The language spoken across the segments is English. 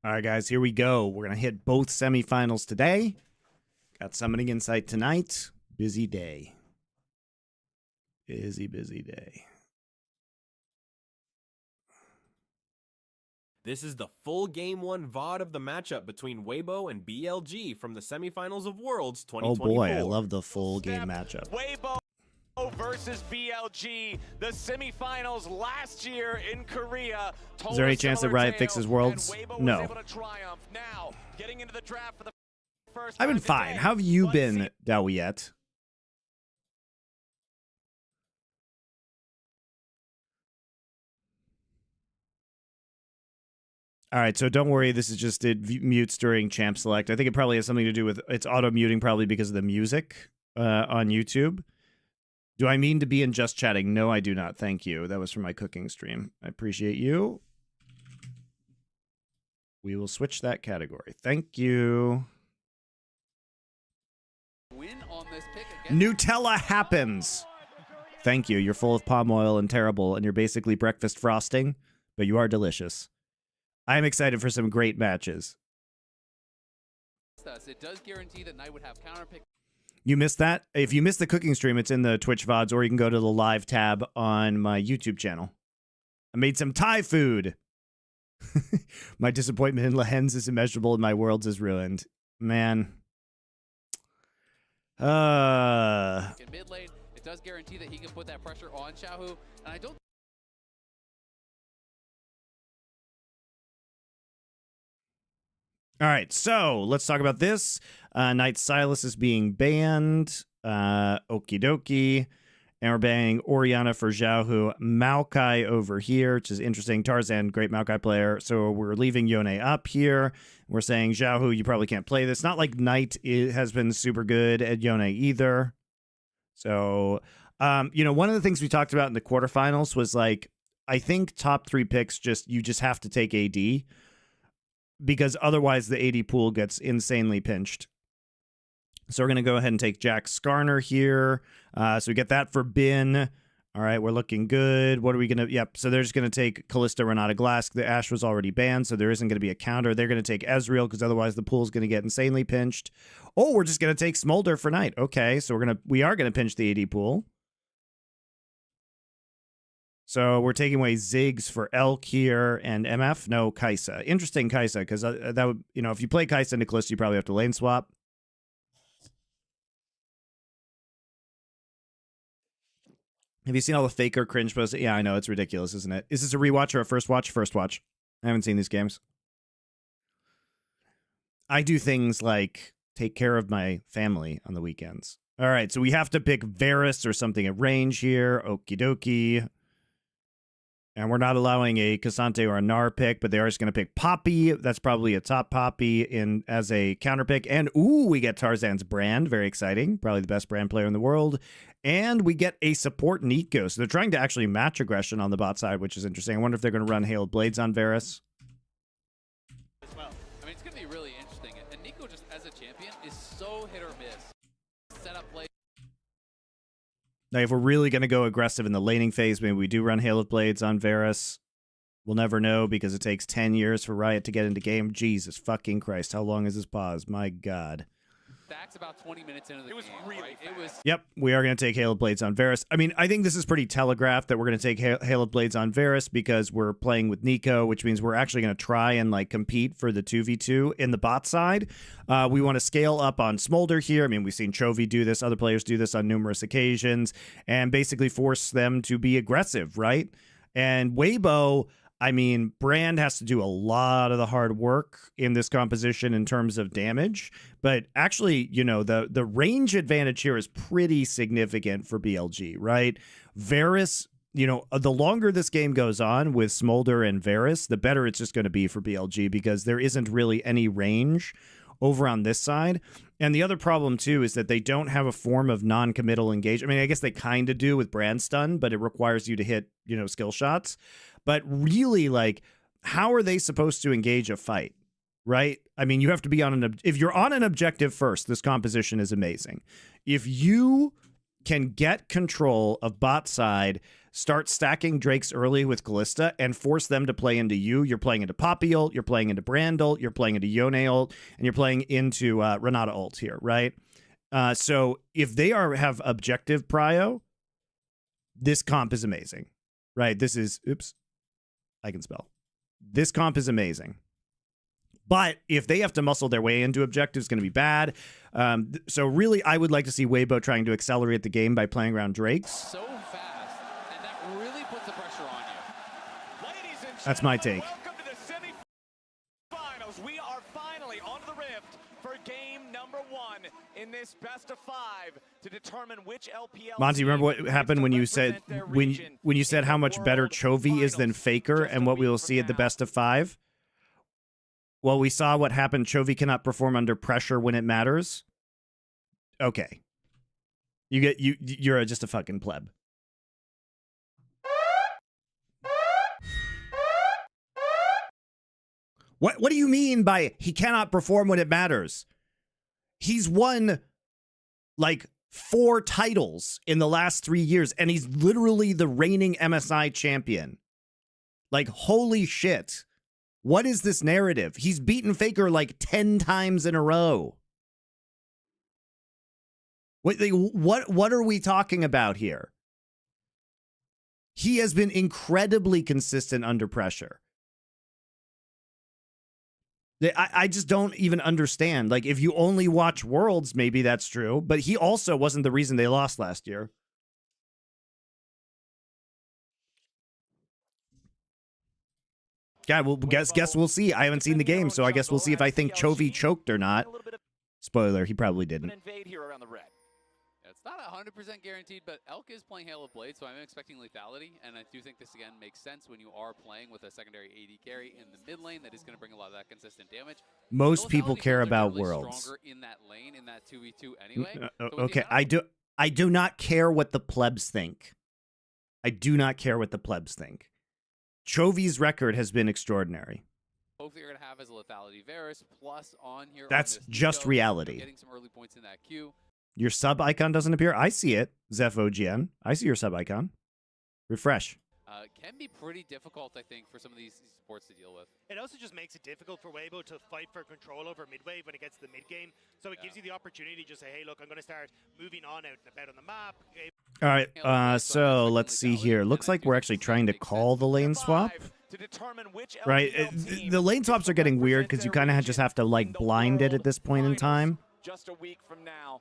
All right, guys, here we go. We're going to hit both semifinals today. Got Summoning Insight tonight. Busy day. Busy day. This is the full Game 1 VOD of the matchup between Weibo and BLG from the semifinals of Worlds 2024. Oh boy, I love the full game matchup. Weibo versus BLG, the semifinals last year in Korea. Is there any chance that Riot fixes Worlds? No. Now, getting into the draft for the first I've been fine. How have you been, Dawiet? All right, so don't worry. This is just it mutes during champ select. I think it probably has something to do with it's auto muting, probably because of the music on YouTube. Do I mean to be in just chatting? No, I do not. Thank you. That was from my cooking stream. I appreciate you. We will switch that category. Thank you. Win on this pick Nutella happens. Thank you. You're full of palm oil and terrible, and you're basically breakfast frosting, but you are delicious. I'm excited for some great matches. It does guarantee that Knight would have counter pick. You missed that? If you missed the cooking stream, it's in the Twitch VODs, or you can go to the live tab on my YouTube channel. I made some Thai food. My disappointment in Lehens is immeasurable and my Worlds is ruined. Man. In mid lane, it does guarantee that he can put that pressure on Xiaohu, and I don't. All right, so let's talk about this. Knight Silas is being banned. Okie dokie. And we're banning Orianna for Xiaohu. Maokai over here, which is interesting. Tarzan, great Maokai player. So we're leaving Yone up here. We're saying Xiaohu, you probably can't play this. Not like Knight has been super good at Yone either. So, you know, one of the things we talked about in the quarterfinals was like, I think top 3 picks, you just have to take AD. Because otherwise the AD pool gets insanely pinched. So we're going to go ahead and take Jack Skarner here. So we get that for Bin. All right, we're looking good. What are we going to... Yep, so they're just going to take Kalista Renata Glass. The Ashe was already banned, so there isn't going to be a counter. They're going to take Ezreal, because otherwise the pool's going to get insanely pinched. Oh, we're just going to take Smolder for Knight. Okay, so we are going to pinch the AD pool. So we're taking away Ziggs for Elk here and MF. No, Kai'Sa. Interesting Kai'Sa, because that would, you know, if you play Kai'Sa and Nicholas, you probably have to lane swap. Have you seen all the faker cringe posts? Yeah, I know. It's ridiculous, isn't it? Is this a rewatch or a first watch? First watch. I haven't seen these games. I do things like take care of my family on the weekends. All right, so we have to pick Varus or something at range here. Okie dokie. And we're not allowing a Cassante or a Gnar pick, but they are just going to pick Poppy. That's probably a top Poppy as a counter pick. And, ooh, we get Tarzan's Brand. Very exciting. Probably the best Brand player in the world. And we get a support Nico. So they're trying to actually match aggression on the bot side, which is interesting. I wonder if they're going to run Hail Blades on Varus. Well, I mean, it's going to be really interesting. And Nico, just as a champion, is so hit or miss. Set up play. Now, if we're really going to go aggressive in the laning phase, maybe we do run Hail of Blades on Varus. We'll never know because it takes 10 years for Riot to get into game. Jesus fucking Christ. How long is this pause? My God. That's about 20 minutes into the game. It was really right? It was. Yep, we are going to take Hail of Blades on Varus. I mean, I think this is pretty telegraphed that we're going to take Hail of Blades on Varus because we're playing with Nico, which means we're actually going to try and like compete for the 2v2 in the bot side. We want to scale up on Smolder here. I mean, we've seen Chovy do this. Other players do this on numerous occasions and basically force them to be aggressive, right? And Weibo, I mean, Brand has to do a lot of the hard work in this composition in terms of damage. But actually, you know, the range advantage here is pretty significant for BLG, right? Varus, you know, the longer this game goes on with Smolder and Varus, the better it's just going to be for BLG because there isn't really any range over on this side. And the other problem, too, is that they don't have a form of non-committal engagement. I mean, I guess they kind of do with Brand Stun, but it requires you to hit, you know, skill shots. But really, like, how are they supposed to engage a fight, right? I mean, you have to be on if you're on an objective first, this composition is amazing. If you can get control of bot side start stacking Drakes early with Callista and force them to play into you. You're playing into Poppy ult, you're playing into Brand ult, you're playing into Yone ult, and you're playing into Renata ult here, right? So if they have objective prio, this comp is amazing, right? This is, oops, I can spell. This comp is amazing. But if they have to muscle their way into objectives, it's going to be bad. So really, I would like to see Weibo trying to accelerate the game by playing around Drakes. So fast, and that really puts the pressure on you. Ladies and That's my take. welcome to the semifinals. We are finally on the Rift for game number 1 in this best of 5 to determine which LPL. Monty, remember what happened when you said when you said how much better Chovy is than Faker and what we will see at the best of 5? Well, we saw what happened. Chovy cannot perform under pressure when it matters. Okay. You're just a fucking pleb. What do you mean by he cannot perform when it matters? He's won like 4 titles in the last 3 years, and he's literally the reigning MSI champion. Like, holy shit. What is this narrative? He's beaten Faker like 10 times in a row. What are we talking about here? He has been incredibly consistent under pressure. I just don't even understand. Like, if you only watch Worlds, maybe that's true. But he also wasn't the reason they lost last year. Yeah, well, guess we'll see. I haven't seen the game, so I guess we'll see if I think Chovy choked or not. Spoiler, he probably didn't. It's not 100% guaranteed, but Elk is playing Hail of Blade, so I'm expecting lethality, and I do think this, again, makes sense when you are playing with a secondary AD carry in the mid lane that is going to bring a lot of that consistent damage. Most people care about Worlds. Stronger in that lane, in that 2v2 anyway. Okay, I do not care what the plebs think. I do not care what the plebs think. Chovy's record has been extraordinary. Hopefully you're going to have as a lethality Varus, plus on here. That's on this just Nico, reality. Getting some early points in that queue. Your sub icon doesn't appear? I see it, Zeph OGN. I see your sub icon. Refresh. Can be pretty difficult, I think, for some of these supports to deal with. It also just makes it difficult for Weibo to fight for control over mid wave when it gets to the mid game. So it gives you the opportunity to just say, hey, look, I'm going to start moving on out and about on the map. All right, so let's see here. Looks like we're actually trying to call the lane swap. Right, the lane swaps are getting weird because you kind of just have to like blind it at this point in time. Just a week from now.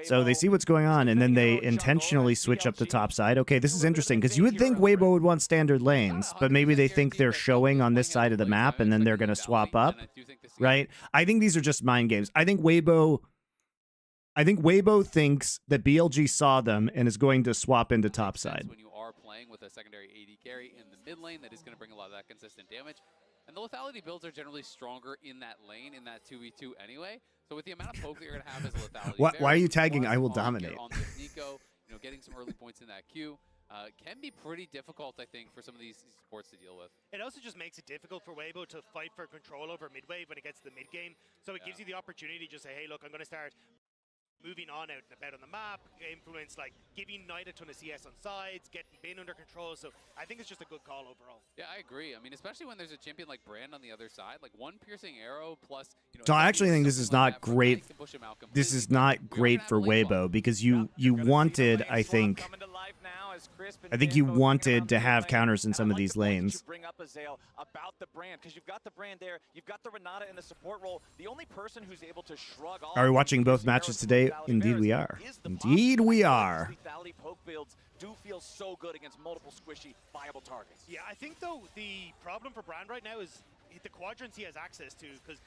So they see what's going on, and then they intentionally switch up the top side. Okay, this is interesting, because you would think Weibo would want standard lanes, but maybe they think they're showing on this side of the map, and then they're going to swap up, right? I think these are just mind games. I think Weibo thinks that BLG saw them and is going to swap into top side. When you are playing with a secondary AD carry in the mid lane, that is going to bring a lot of that consistent damage. And the lethality builds are generally stronger in that lane, in that 2v2 anyway. So with the amount of poke that you're going to have as a lethality, why are you tagging I will dominate? On this Nico, getting some early points in that queue can be pretty difficult, I think, for some of these supports to deal with. It also just makes it difficult for Weibo to fight for control over mid wave when it gets to the mid game. So it gives you the opportunity to just say, hey, look, I'm going to start moving on out and about on the map, influence, like giving Knight a ton of CS on sides, getting Bin under control. So I think it's just a good call overall. Yeah, I agree. I mean, especially when there's a champion like Brand on the other side, like one piercing arrow plus. So I actually think this is not great. This is not great for Weibo because you wanted, I think you wanted to have counters in some of these lanes. Bring up Azale about the Brand, because you've got the Brand there, you've got the Renata in the support role. The only person who's able to shrug off. Are we watching both matches today? Indeed we are. Indeed we are. Lethality poke builds do feel so good against multiple squishy, viable targets. Yeah, I think though the problem for Brand right now is the quadrants he has access to, because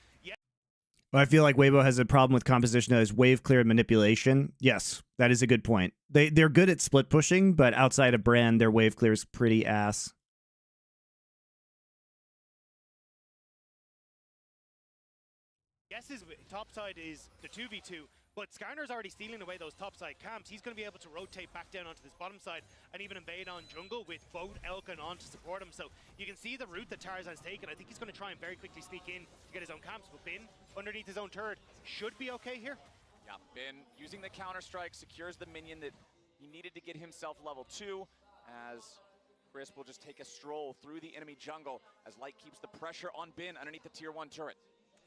I feel like Weibo has a problem with composition as wave clear manipulation. Yes, that is a good point. They're good at split pushing, but outside of Brand, their wave clear is pretty ass. Yes, his top side is the 2v2, but Skarner's already stealing away those top side camps. He's going to be able to rotate back down onto this bottom side and even invade on jungle with both Elk and On to support him. So you can see the route that Tarzan's taken. I think he's going to try and very quickly sneak in to get his own camps, but Bin, underneath his own turret, should be okay here. Yeah, Bin using the counter strike secures the minion that he needed to get himself level 2. as Chris will just take a stroll through the enemy jungle as Light keeps the pressure on Bin underneath the tier 1 turret.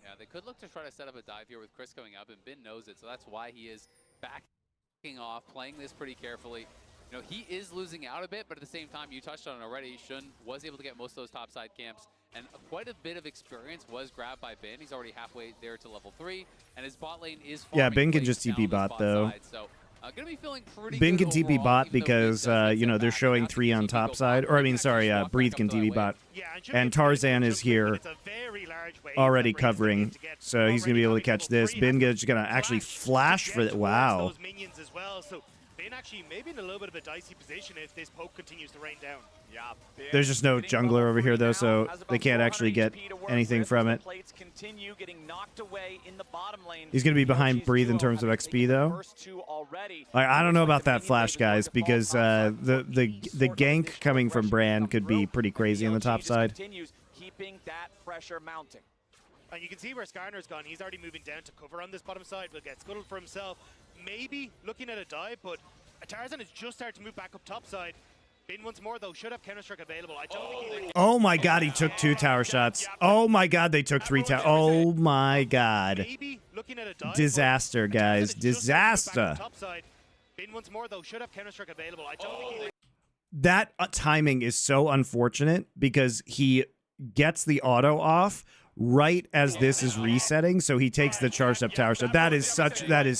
Yeah, they could look to try to set up a dive here with Chris going up, and Bin knows it, so that's why he is backing off, playing this pretty carefully. You know, he is losing out a bit, but at the same time, you touched on it already, Shun was able to get most of those topside camps, and quite a bit of experience was grabbed by Bin. He's already halfway there to level 3, and his bot lane is farming. Yeah, Bin can plays just down TP the bot, spot though. side, so gonna be feeling pretty Bin good can TP overall, bot even though because, Breathe does you know, get they're back, showing and now 3 can on TP top go side. bot. Or, I He mean, can sorry, actually walk Breathe back can up to that TP wave. bot. Yeah, And Tarzan is here It's a very large wave already that Breeze is covering, able to get. so he's going to be able to catch this. Bin is going to actually flash for that. Wow. Those minions as well. So Bin actually maybe in a little bit of a dicey position if this poke continues to rain down. Yeah, Bin There's just no hitting jungler level over 3 here, though, now, so has about they can't 400 actually get HP to work anything with from as it. the plates continue getting knocked away in the bottom lane. He's going to be behind BLG's Breathe in duo terms of having XP, taken the though. first 2 already. Like, I don't know Looks like about the that minion flash, wave is going guys, to fall because topside. the gank coming from Brand could be pretty crazy on the top BLG just side. continues keeping that pressure mounting. And you can see where Skarner's gone. He's already moving down to cover on this bottom side. Will get scuttled for himself. Maybe looking at a dive, but Tarzan has just started to move back up top side. Bin once more, though, should have Counter-Strike available. I don't think he's... Oh my god, he took 2 tower shots. Oh my god, they took 3 tower. Oh my god. Maybe looking at a dive, Disaster, but guys. Tarzan has just started to move back Disaster. up top side. Bin once more, though, should have Counter-Strike available. I don't think he's... That timing is so unfortunate because he gets the auto off right as this is resetting, so he takes the charged up tower shot. That is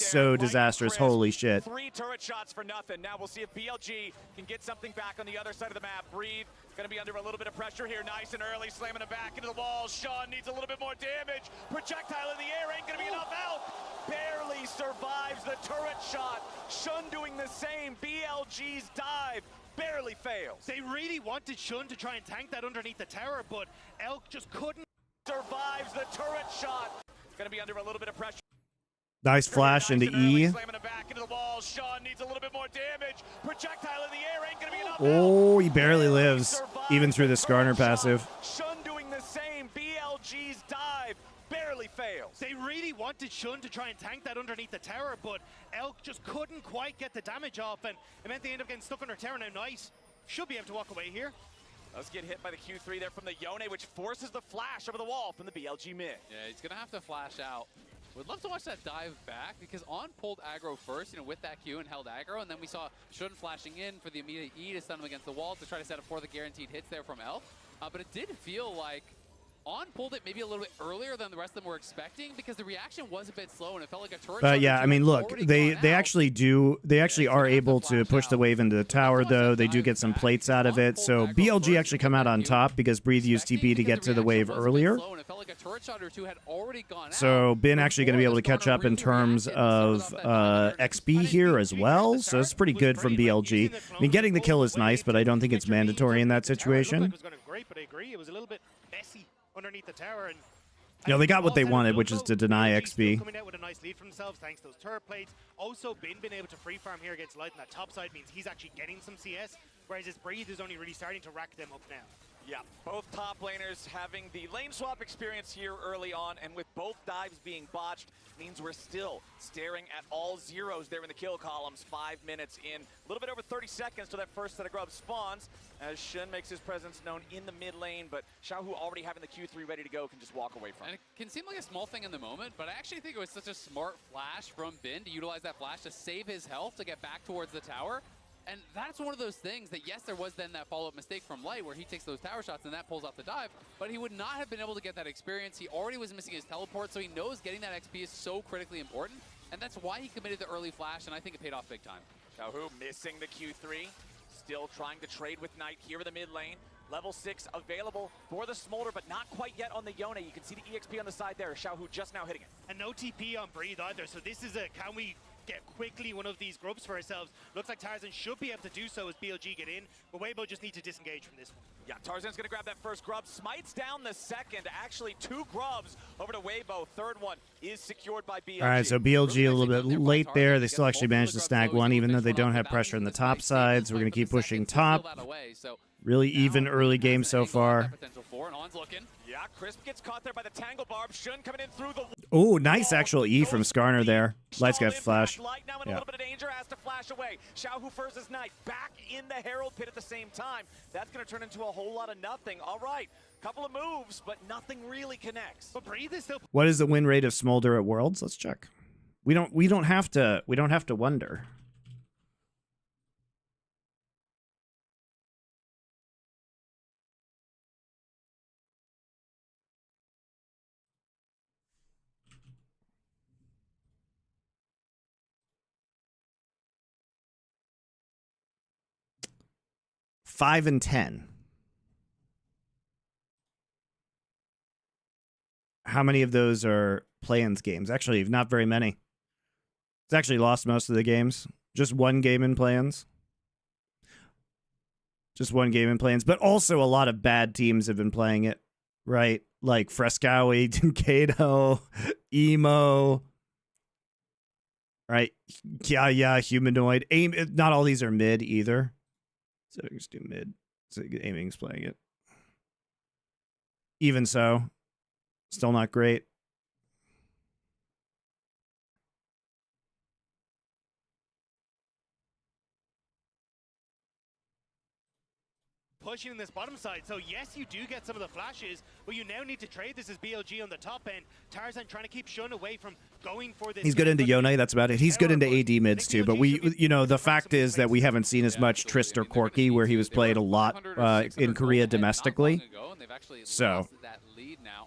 so disastrous. Holy shit. 3 turret shots for nothing. Now we'll see if BLG can get something back on the other side of the map. Breathe, gonna be under a little bit of pressure here. Nice and early, slamming it back into the wall. Sean needs a little bit more damage. Projectile in the air ain't gonna be enough out. Barely survives the turret shot. Shun doing the same. BLG's dive barely fails. They really wanted Shun to try and tank that underneath the tower, but Elk just couldn't. Survives the turret shot. Gonna be under a little bit of pressure. Nice flash into E. Slamming it back into the wall. Sean needs a little bit more damage. Projectile in the air ain't gonna be enough. Oh, he barely lives, even through the Skarner passive. Shun doing the same. BLG's dive barely fails. They really wanted Shun to try and tank that underneath the tower, but Elk just couldn't quite get the damage off, and it meant they ended up getting stuck under tower. Now Nice should be able to walk away here. Let's get hit by the Q3 there from the Yone, which forces the flash over the wall from the BLG mid. Yeah, he's gonna have to flash out. Would love to watch that dive back because On pulled aggro first, you know, with that Q and held aggro, and then we saw Shun flashing in for the immediate E to stun him against the wall to try to set up for the guaranteed hits there from Elk. But it did feel like On pulled it maybe a little bit earlier than the rest of them were expecting because the reaction was a bit slow and it felt like a turret. But yeah, I mean, look, they actually are able to push the wave into the tower, though. They do get some plates out of it. So BLG actually come out on top because Breathe used TP to get to the wave earlier. So Bin actually going to be able to catch up in terms of XP here as well. So it's pretty good from BLG. I mean, getting the kill is nice, but I don't think it's mandatory in that situation. It was going to be great, but I agree. It was a little bit messy underneath the tower, and You know, they got what they wanted, which is to deny XP. Coming out with a nice lead for themselves thanks to those turret plates. Also, Bin being able to free farm here against Light on that top side means he's actually getting some CS, whereas his Breathe is only really starting to rack them up now. Yeah, both top laners having the lane swap experience here early on, and with both dives being botched, means we're still staring at all zeros there in the kill columns. 5 minutes in, a little bit over 30 seconds till that first set of grubs spawns, as Shun makes his presence known in the mid lane, but Xiaohu already having the Q3 ready to go can just walk away from And it. it can seem like a small thing in the moment, but I actually think it was such a smart flash from Bin to utilize that flash to save his health to get back towards the tower. And that's one of those things that, yes, there was then that follow-up mistake from Light where he takes those tower shots and that pulls off the dive, but he would not have been able to get that experience. He already was missing his teleport, so he knows getting that XP is so critically important, and that's why he committed the early flash, and I think it paid off big time. Xiaohu missing the Q3, still trying to trade with Knight here in the mid lane. Level 6 available for the Smolder, but not quite yet on the Yone. You can see the EXP on the side there. Xiaohu just now hitting it. And no TP on Breathe either, so this is a can we get quickly one of these grubs for ourselves. Looks like Tarzan should be able to do so as BLG get in, but Weibo just need to disengage from this one. Yeah, Tarzan's gonna grab that first grub, smites down the second. Actually, 2 grubs over to Weibo. Third one is secured by BLG. All right, so BLG a little bit late there. They still actually managed to snag one, even though they don't have pressure on the top side. So we're going to keep pushing top. Really even early game so far. Yeah, back. Crisp gets caught there by the tangle barb. Shun coming in through the Oh, nice actual E from Skarner there. Light's got flash. Light now in a Yeah. little bit of danger, has to flash away. Xiao Hu versus Knight back in the Herald Pit at the same time. That's going to turn into a whole lot of nothing. All right, couple of moves, but nothing really connects. But Breathe is still What is the win rate of Smolder at Worlds? Let's check. We don't have to wonder. Five and 10. How many of those are play-ins games? Actually, not very many. It's actually lost most of the games. Just one game in play-ins. Just one game in play-ins. But also a lot of bad teams have been playing it, right? Like Frescowy, Kato, Emo, right? Yeah, Humanoid. Aim. Not all these are mid either. So just do mid. So Aiming's playing it. Even so, still not great. pushing in this bottom side. So yes, you do get some of the flashes, but you now need to trade this as BLG on the top end. Tarzan trying to keep Shun away from going for this. He's good into Yone, that's about it. He's good into AD mids too, but we, you know, the fact is that we haven't seen as much Trist or Corki, where he was played a lot in Korea domestically. So that lead now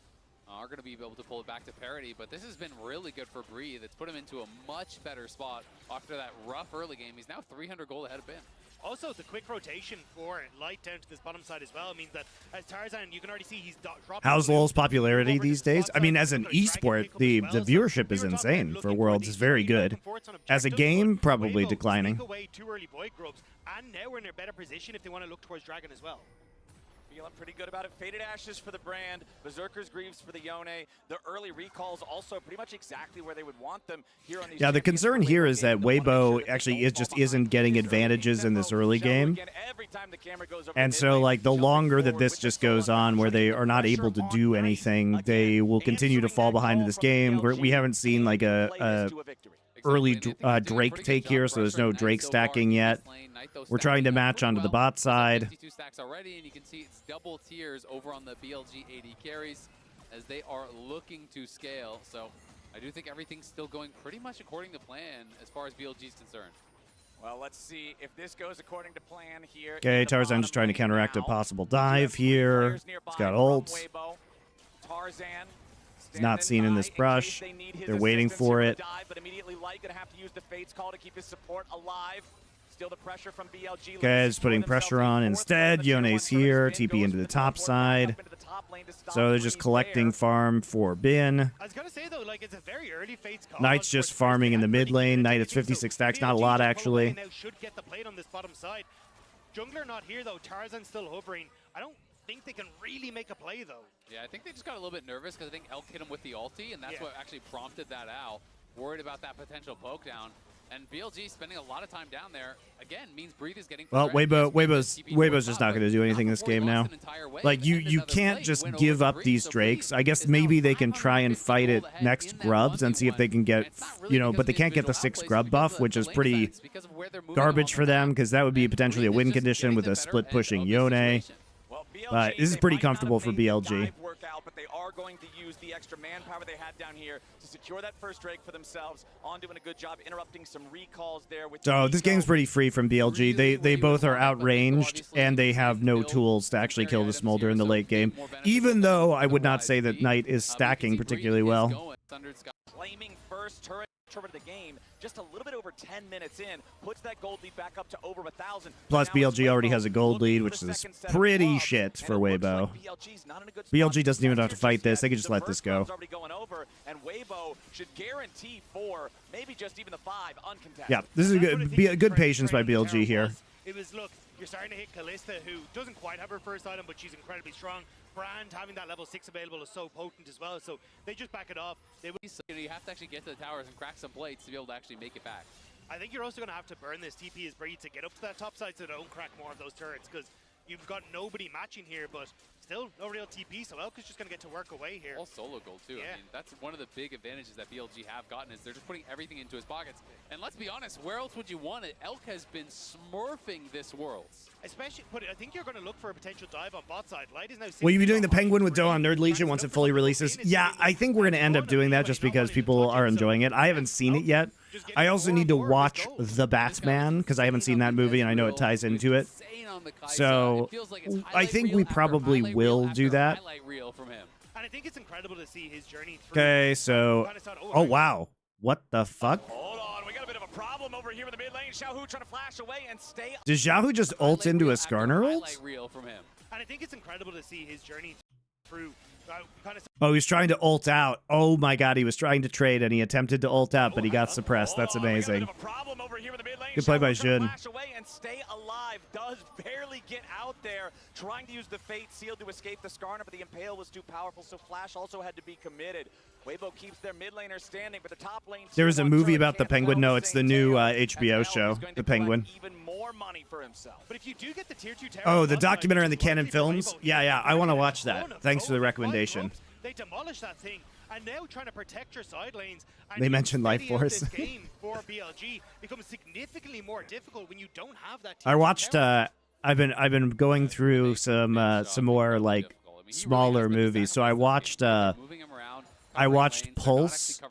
are going to be able to pull it back to parity, but this has been really good for Breathe. It's put him into a much better spot after that rough early game. He's now 300 gold ahead of Bin. Also, the quick rotation for Light down to this bottom side as well means that as Tarzan, you can already see he's dropping. How's LoL's popularity these days? I mean, as an esport, the viewership is insane for Worlds. It's very good. As a game, probably declining. Away two early void grubs, and now we're in a better position if they want to look towards Dragon as well. Feeling pretty good about it. Faded Ashes for the Brand, Berserker's Greaves for the Yone. The early recalls also pretty much exactly where they would want them here on these. Yeah, the concern here is that Weibo actually isn't getting advantages in this early game. And so, like, the longer that this just goes on, where they are not able to do anything, they will continue to fall behind in this game. We haven't seen, like, a early Drake take here, so there's no Drake stacking yet. We're trying to match onto the bot side. 52 stacks already, and you can see it's double tiers over on the BLG AD carries as they are looking to scale. So I do think everything's still going pretty much according to plan as far as BLG is concerned. Well, let's see if this goes according to plan here. Okay, Tarzan just trying to counteract a possible dive here. He's got ults. He's not seen in this brush. They're waiting for it. But immediately Light gonna have to use the Fate's Call to keep his support alive. Still the pressure from BLG. Guys putting pressure on instead. Yone's here. TP into the top side. So they're just collecting farm for Bin. I was gonna say though, like, it's a very early Fate's Call. Knight's just farming in the mid lane. Knight is 56 stacks, not a lot actually. Now should get the plate on this bottom side. Jungler not here though. Tarzan still hovering. I don't think they can really make a play though. Yeah, I think they just got a little bit nervous because I think Elk hit him with the ulti, and that's what actually prompted that out. Worried about that potential poke down. And BLG spending a lot of time down there, again, means Breathe is getting... Well, Weibo's just not going to do anything in this game now. Like, you can't just give up these Drakes. I guess maybe they can try and fight it next Grubs and see if they can get, you know, but they can't get the 6 Grub buff, which is pretty garbage for them, because that would be potentially a win condition with a split pushing Yone. But this is pretty comfortable for BLG. But they are going to use the extra manpower they had down here to secure that first Drake for themselves. On doing a good job interrupting some recalls there. With so this game's pretty free from BLG. They both are outranged, and they have no tools to actually kill the Smolder in the late game. Even though I would not say that Knight is stacking particularly well. Claiming first turret of the game, just a little bit over 10 minutes in, puts that gold lead back up to over 1,000. Plus BLG already has a gold lead, which is pretty shit for Weibo. BLG doesn't even have to fight this. They can just let this go. And Weibo should guarantee 4, maybe just even the 5 uncontested. Yeah, this is a good patience by BLG here. It was, look, you're starting to hit Kalista, who doesn't quite have her first item, but she's incredibly strong. Brand having that level 6 available is so potent as well, so they just back it off. You have to actually get to the towers and crack some plates to be able to actually make it back. I think you're also going to have to burn this TP as Breed to get up to that top side so they don't crack more of those turrets, because you've got nobody matching here, but still no real TP, so Elk is just going to get to work away here. All solo gold too. Yeah. I mean, that's one of the big advantages that BLG have gotten is they're just putting everything into his pockets. And let's be honest, where else would you want it? Elk has been smurfing this Worlds. Especially, but I think you're going to look for a potential dive on bot side. Light is now. Will you be doing the Penguin with Doe on Nerd Legion once it fully releases? Yeah, I think we're going to end up doing that just because people are enjoying it. I haven't seen it yet. I also need to watch The Batman because I haven't seen that movie and I know it ties into it. So I think we probably will do that. And I think it's incredible to see his journey through. Okay, so oh wow, what the fuck? Hold on, we got a bit of a problem over here in the mid lane. Xiaohu trying to flash away and stay. Does Xiaohu just ult into a Skarner ult? And I think it's incredible to see his journey through. Oh, he's trying to ult out. Oh my god, he was trying to trade and he attempted to ult out, but he got suppressed. That's amazing. Good play by Jun. And stay alive. Does barely get out there, trying to use the Fate Seal to escape the Skarner, but the Impale was too powerful, so Flash also had to be committed. Weibo keeps their mid laner standing, but the top lane. There was a movie about the Penguin. No, it's the new HBO show, The Penguin. Even more money for himself. But if you do get the tier 2 tower, oh, the documentary on the Canon Films? Yeah, I want to watch that. Thanks for the recommendation. They demolish that thing, and now trying to protect your side lanes. They mentioned Life Force. This game for BLG becomes significantly more difficult when you don't have that. I watched. I've been going through some more like smaller movies. So I watched Pulse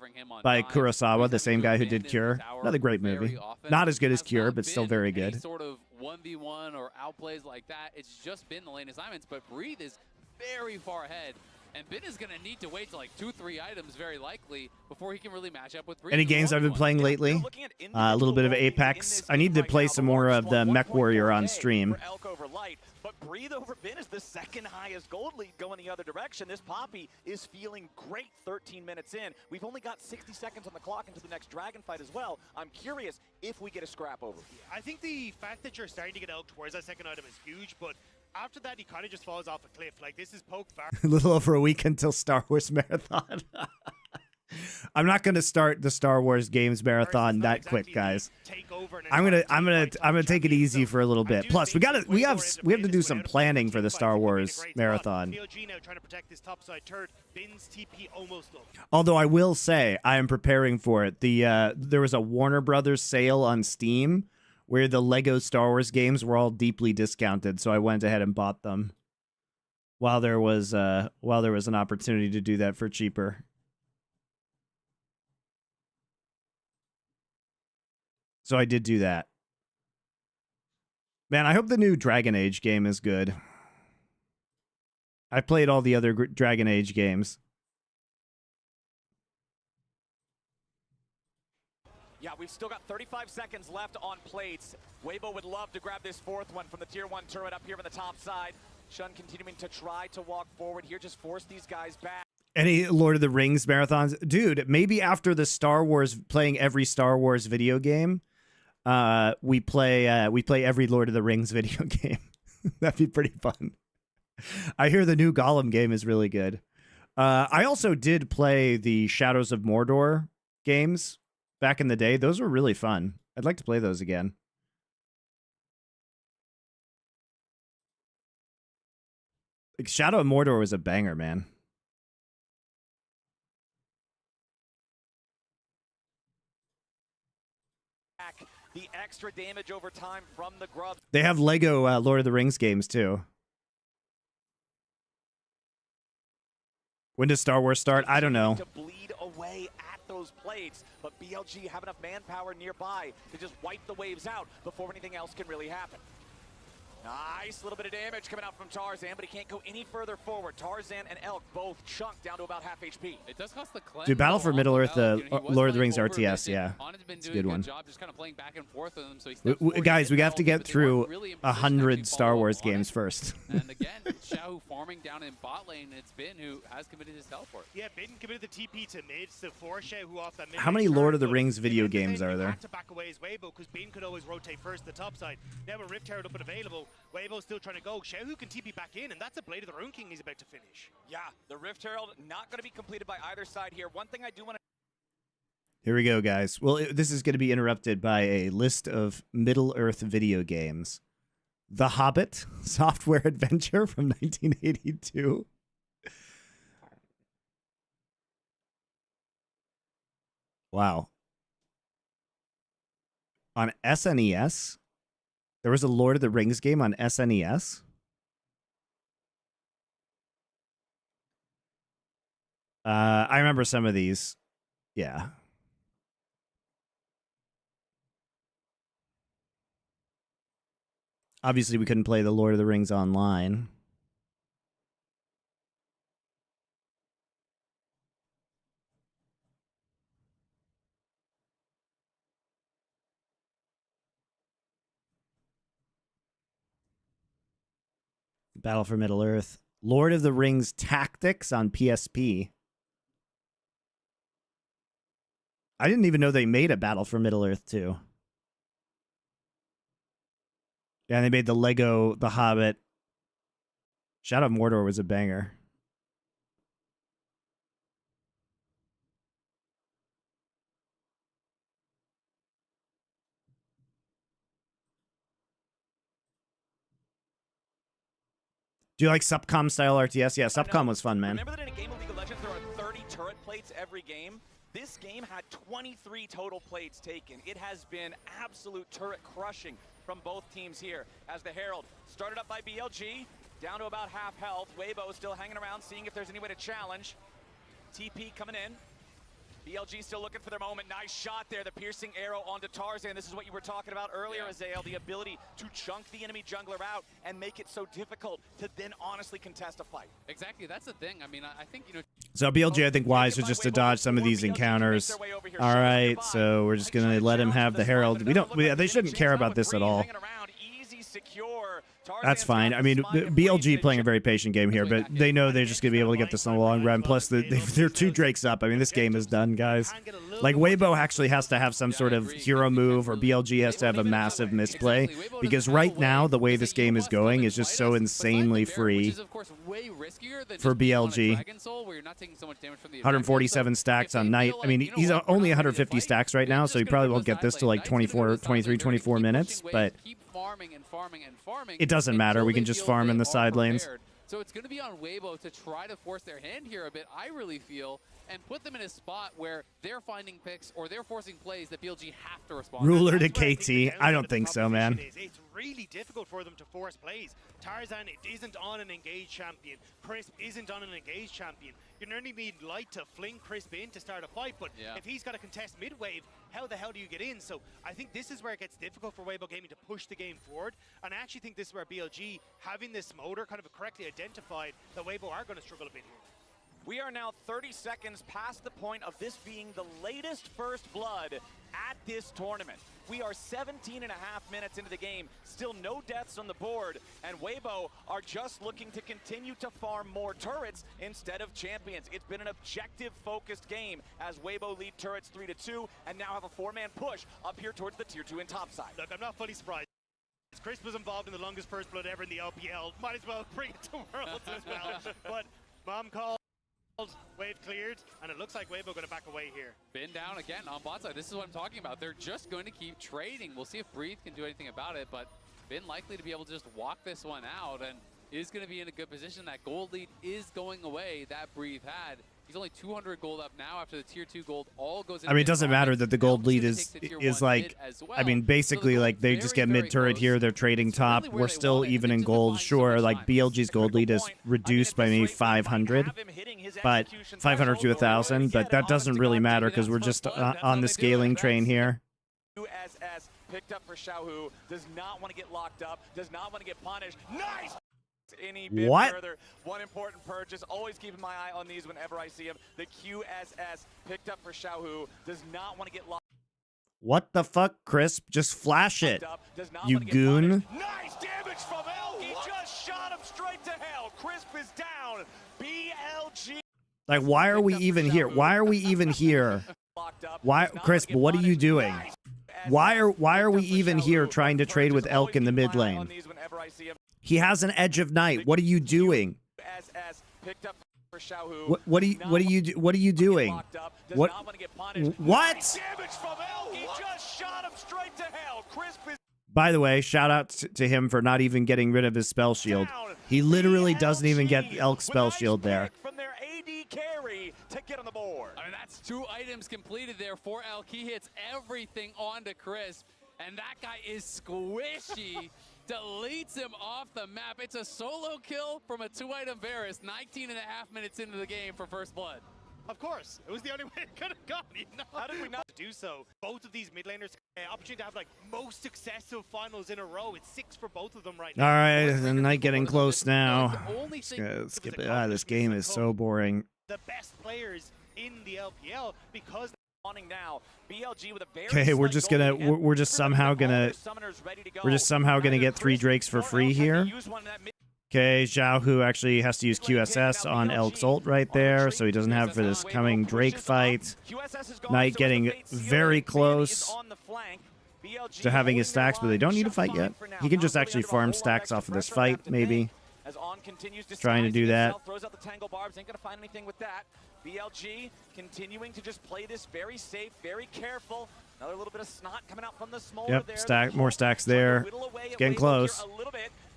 by Kurosawa, the same guy who did Cure. Another great movie. Not as good as Cure, but still very good. Sort of 1v1 or outplays like that. It's just been the lane assignments, but Breathe is very far ahead. And Bin is going to need to wait to like 2-3 items very likely before he can really match up with Breathe. Any games I've been playing lately? A little bit of Apex. I need to play some more of the Mech Warrior on stream. But Breathe over Bin is the second highest gold lead going the other direction. This Poppy is feeling great 13 minutes in. We've only got 60 seconds on the clock into the next Dragon fight as well. I'm curious if we get a scrap over. I think the fact that you're starting to get Elk towards that second item is huge, but after that, he kind of just falls off a cliff. Like, this is poke far. A little over a week until Star Wars Marathon. I'm not going to start the Star Wars games marathon that quick, guys. I'm gonna take it easy for a little bit. Plus, we have to do some planning for the Star Wars marathon. Although I will say I am preparing for it. There was a Warner Brothers sale on Steam where the Lego Star Wars games were all deeply discounted, so I went ahead and bought them while there was an opportunity to do that for cheaper. So I did do that. Man, I hope the new Dragon Age game is good. I played all the other Dragon Age games. Yeah, we've still got 35 seconds left on plates. Weibo would love to grab this fourth one from the tier 1 turret up here on the top side. Shun continuing to try to walk forward here, just force these guys back. Any Lord of the Rings marathons? Dude, maybe after the Star Wars, playing every Star Wars video game, we play every Lord of the Rings video game. That'd be pretty fun. I hear the new Gollum game is really good. I also did play the Shadows of Mordor games back in the day. Those were really fun. I'd like to play those again. Like, Shadow of Mordor was a banger, man. The extra damage over time from the grubs. They have Lego Lord of the Rings games too. When does Star Wars start? I don't know. To bleed away at those plates, but BLG have enough manpower nearby to just wipe the waves out before anything else can really happen. Nice little bit of damage coming out from Tarzan, but he can't go any further forward. Tarzan and Elk both chunked down to about half HP. It does cost the cleanse. Dude, Battle for Middle Earth, the Lord of the Rings RTS, yeah. It's a good one. Just kind of playing back and forth with him, so guys, we have to get through 100 Star Wars games first. And again, Xiao farming down in bot lane. It's Bin who has committed his teleport. Yeah, Bin committed the TP to mid, so for Xiao who off that mid. How many Lord of the Rings video games are there? To back away his Weibo because Bin could always rotate first the top side. Now with Rift Herald up and available, Weibo's still trying to go. Xiao can TP back in, and that's a Blade of the Rune King he's about to finish. Yeah, the Rift Herald not going to be completed by either side here. One thing I do want to... Here we go, guys. Well, this is going to be interrupted by a list of Middle Earth video games. The Hobbit software adventure from 1982. Wow. On SNES? There was a Lord of the Rings game on SNES? I remember some of these. Yeah. Obviously, we couldn't play the Lord of the Rings online. Battle for Middle-earth. Lord of the Rings Tactics on PSP. I didn't even know they made a Battle for Middle-earth too. Yeah, they made the Lego The Hobbit. Shadow of Mordor was a banger. Do you like Supcom style RTS? Yeah, Supcom was fun, man. Remember that in a game of League of Legends, there are 30 turret plates every game? This game had 23 total plates taken. It has been absolute turret crushing from both teams here. As the Herald started up by BLG, down to about half health. Weibo still hanging around, seeing if there's any way to challenge. TP coming in. BLG still looking for their moment. Nice shot there, the piercing arrow onto Tarzan. This is what you were talking about earlier, Azael, the ability to chunk the enemy jungler out and make it so difficult to then honestly contest a fight. Exactly, that's the thing. I mean, I think, you know... So BLG, I think, wise was just to dodge some of these encounters. All right, so we're just going to let him have the Herald. They shouldn't care about this at all. That's fine. I mean, BLG playing a very patient game here, but they know they're just going to be able to get this in the long run. Plus, they're 2 Drakes up. I mean, this game is done, guys. Like, Weibo actually has to have some sort of hero move, or BLG has to have a massive misplay, because right now, the way this game is going is just so insanely free for BLG. 147 stacks on Knight. I mean, he's only 150 stacks right now, so he probably won't get this to like 24 minutes, but it doesn't matter. We can just farm in the side lanes. So it's going to be on Weibo to try to force their hand here a bit, I really feel, and put them in a spot where they're finding picks or they're forcing plays that BLG have to respond to. Ruler to KT. I don't think so, man. It's really difficult for them to force plays. Tarzan isn't on an engaged champion. Crisp isn't on an engaged champion. You only need Light to fling Crisp in to start a fight, but if he's got to contest mid-wave, how the hell do you get in? So I think this is where it gets difficult for Weibo Gaming to push the game forward, and I actually think this is where BLG, having this motor kind of correctly identified, that Weibo are going to struggle a bit here. We are now 30 seconds past the point of this being the latest first blood at this tournament. We are 17 and a half minutes into the game, still no deaths on the board, and Weibo are just looking to continue to farm more turrets instead of champions. It's been an objective-focused game as Weibo lead turrets 3-2 and now have a 4-man push up here towards the tier 2 and top side. Look, I'm not fully surprised. Chris was involved in the longest first blood ever in the LPL. Might as well bring it to Worlds as well. But Mom called. Wave cleared, and it looks like Weibo going to back away here. Bin down again on bot side. This is what I'm talking about. They're just going to keep trading. We'll see if Breathe can do anything about it, but Bin likely to be able to just walk this one out and is going to be in a good position. That gold lead is going away that Breathe had. He's only 200 gold up now after the tier 2 gold all goes in. I mean, it doesn't matter that the gold lead is like, I mean, basically like they just get mid turret here. They're trading top. We're still even in gold. Sure, like BLG's gold lead is reduced by maybe 500, but 500 to 1,000. But that doesn't really matter because we're just on the scaling train here. USS picked up for Xiaohu. Does not want to get locked up. Does not want to get punished. Nice. Any bit further. One important purchase. Always keeping my eye on these whenever I see them. The QSS picked up for Xiaohu. Does not want to get locked. What the fuck, Crisp? Just flash it, you goon. Nice damage from Elk. He just shot him straight to hell. Crisp is down. BLG. Like, why are we even here? Why are we even here? Why, Crisp? What are you doing? Why are we even here trying to trade with Elk in the mid lane? He has an Edge of Night. What are you doing? What are you doing? What? By the way, shout out to him for not even getting rid of his spell shield. He literally doesn't even get Elk's spell shield there. From their AD carry to get on the board. I mean, that's 2 items completed there for Elk. He hits everything onto Crisp, and that guy is squishy. Deletes him off the map. It's a solo kill from a 2-item Varus, 19.5 minutes into the game for first blood. Of course, it was the only way it could have gone. You know? How did we not do so? Both of these mid laners, opportunity to have like most successive finals in a row. It's 6 for both of them right now. All right, the night getting close now. Only thing Skip it. This game is so boring. The best players in the LPL because Now, BLG with a very Okay, we're just somehow gonna get 3 Drakes for free here. Okay, Xiao Hu actually has to use QSS on Elk's ult right there, so he doesn't have for this coming Drake fight. Knight getting very close to having his stacks, but they don't need to fight yet. He can just actually farm stacks off of this fight, maybe. Trying to do that. Throws out the tangle barbs, ain't gonna find anything with that. BLG continuing to just play this very safe, very careful. Another little bit of snot coming out from the smolder there. More stacks there. It's getting close.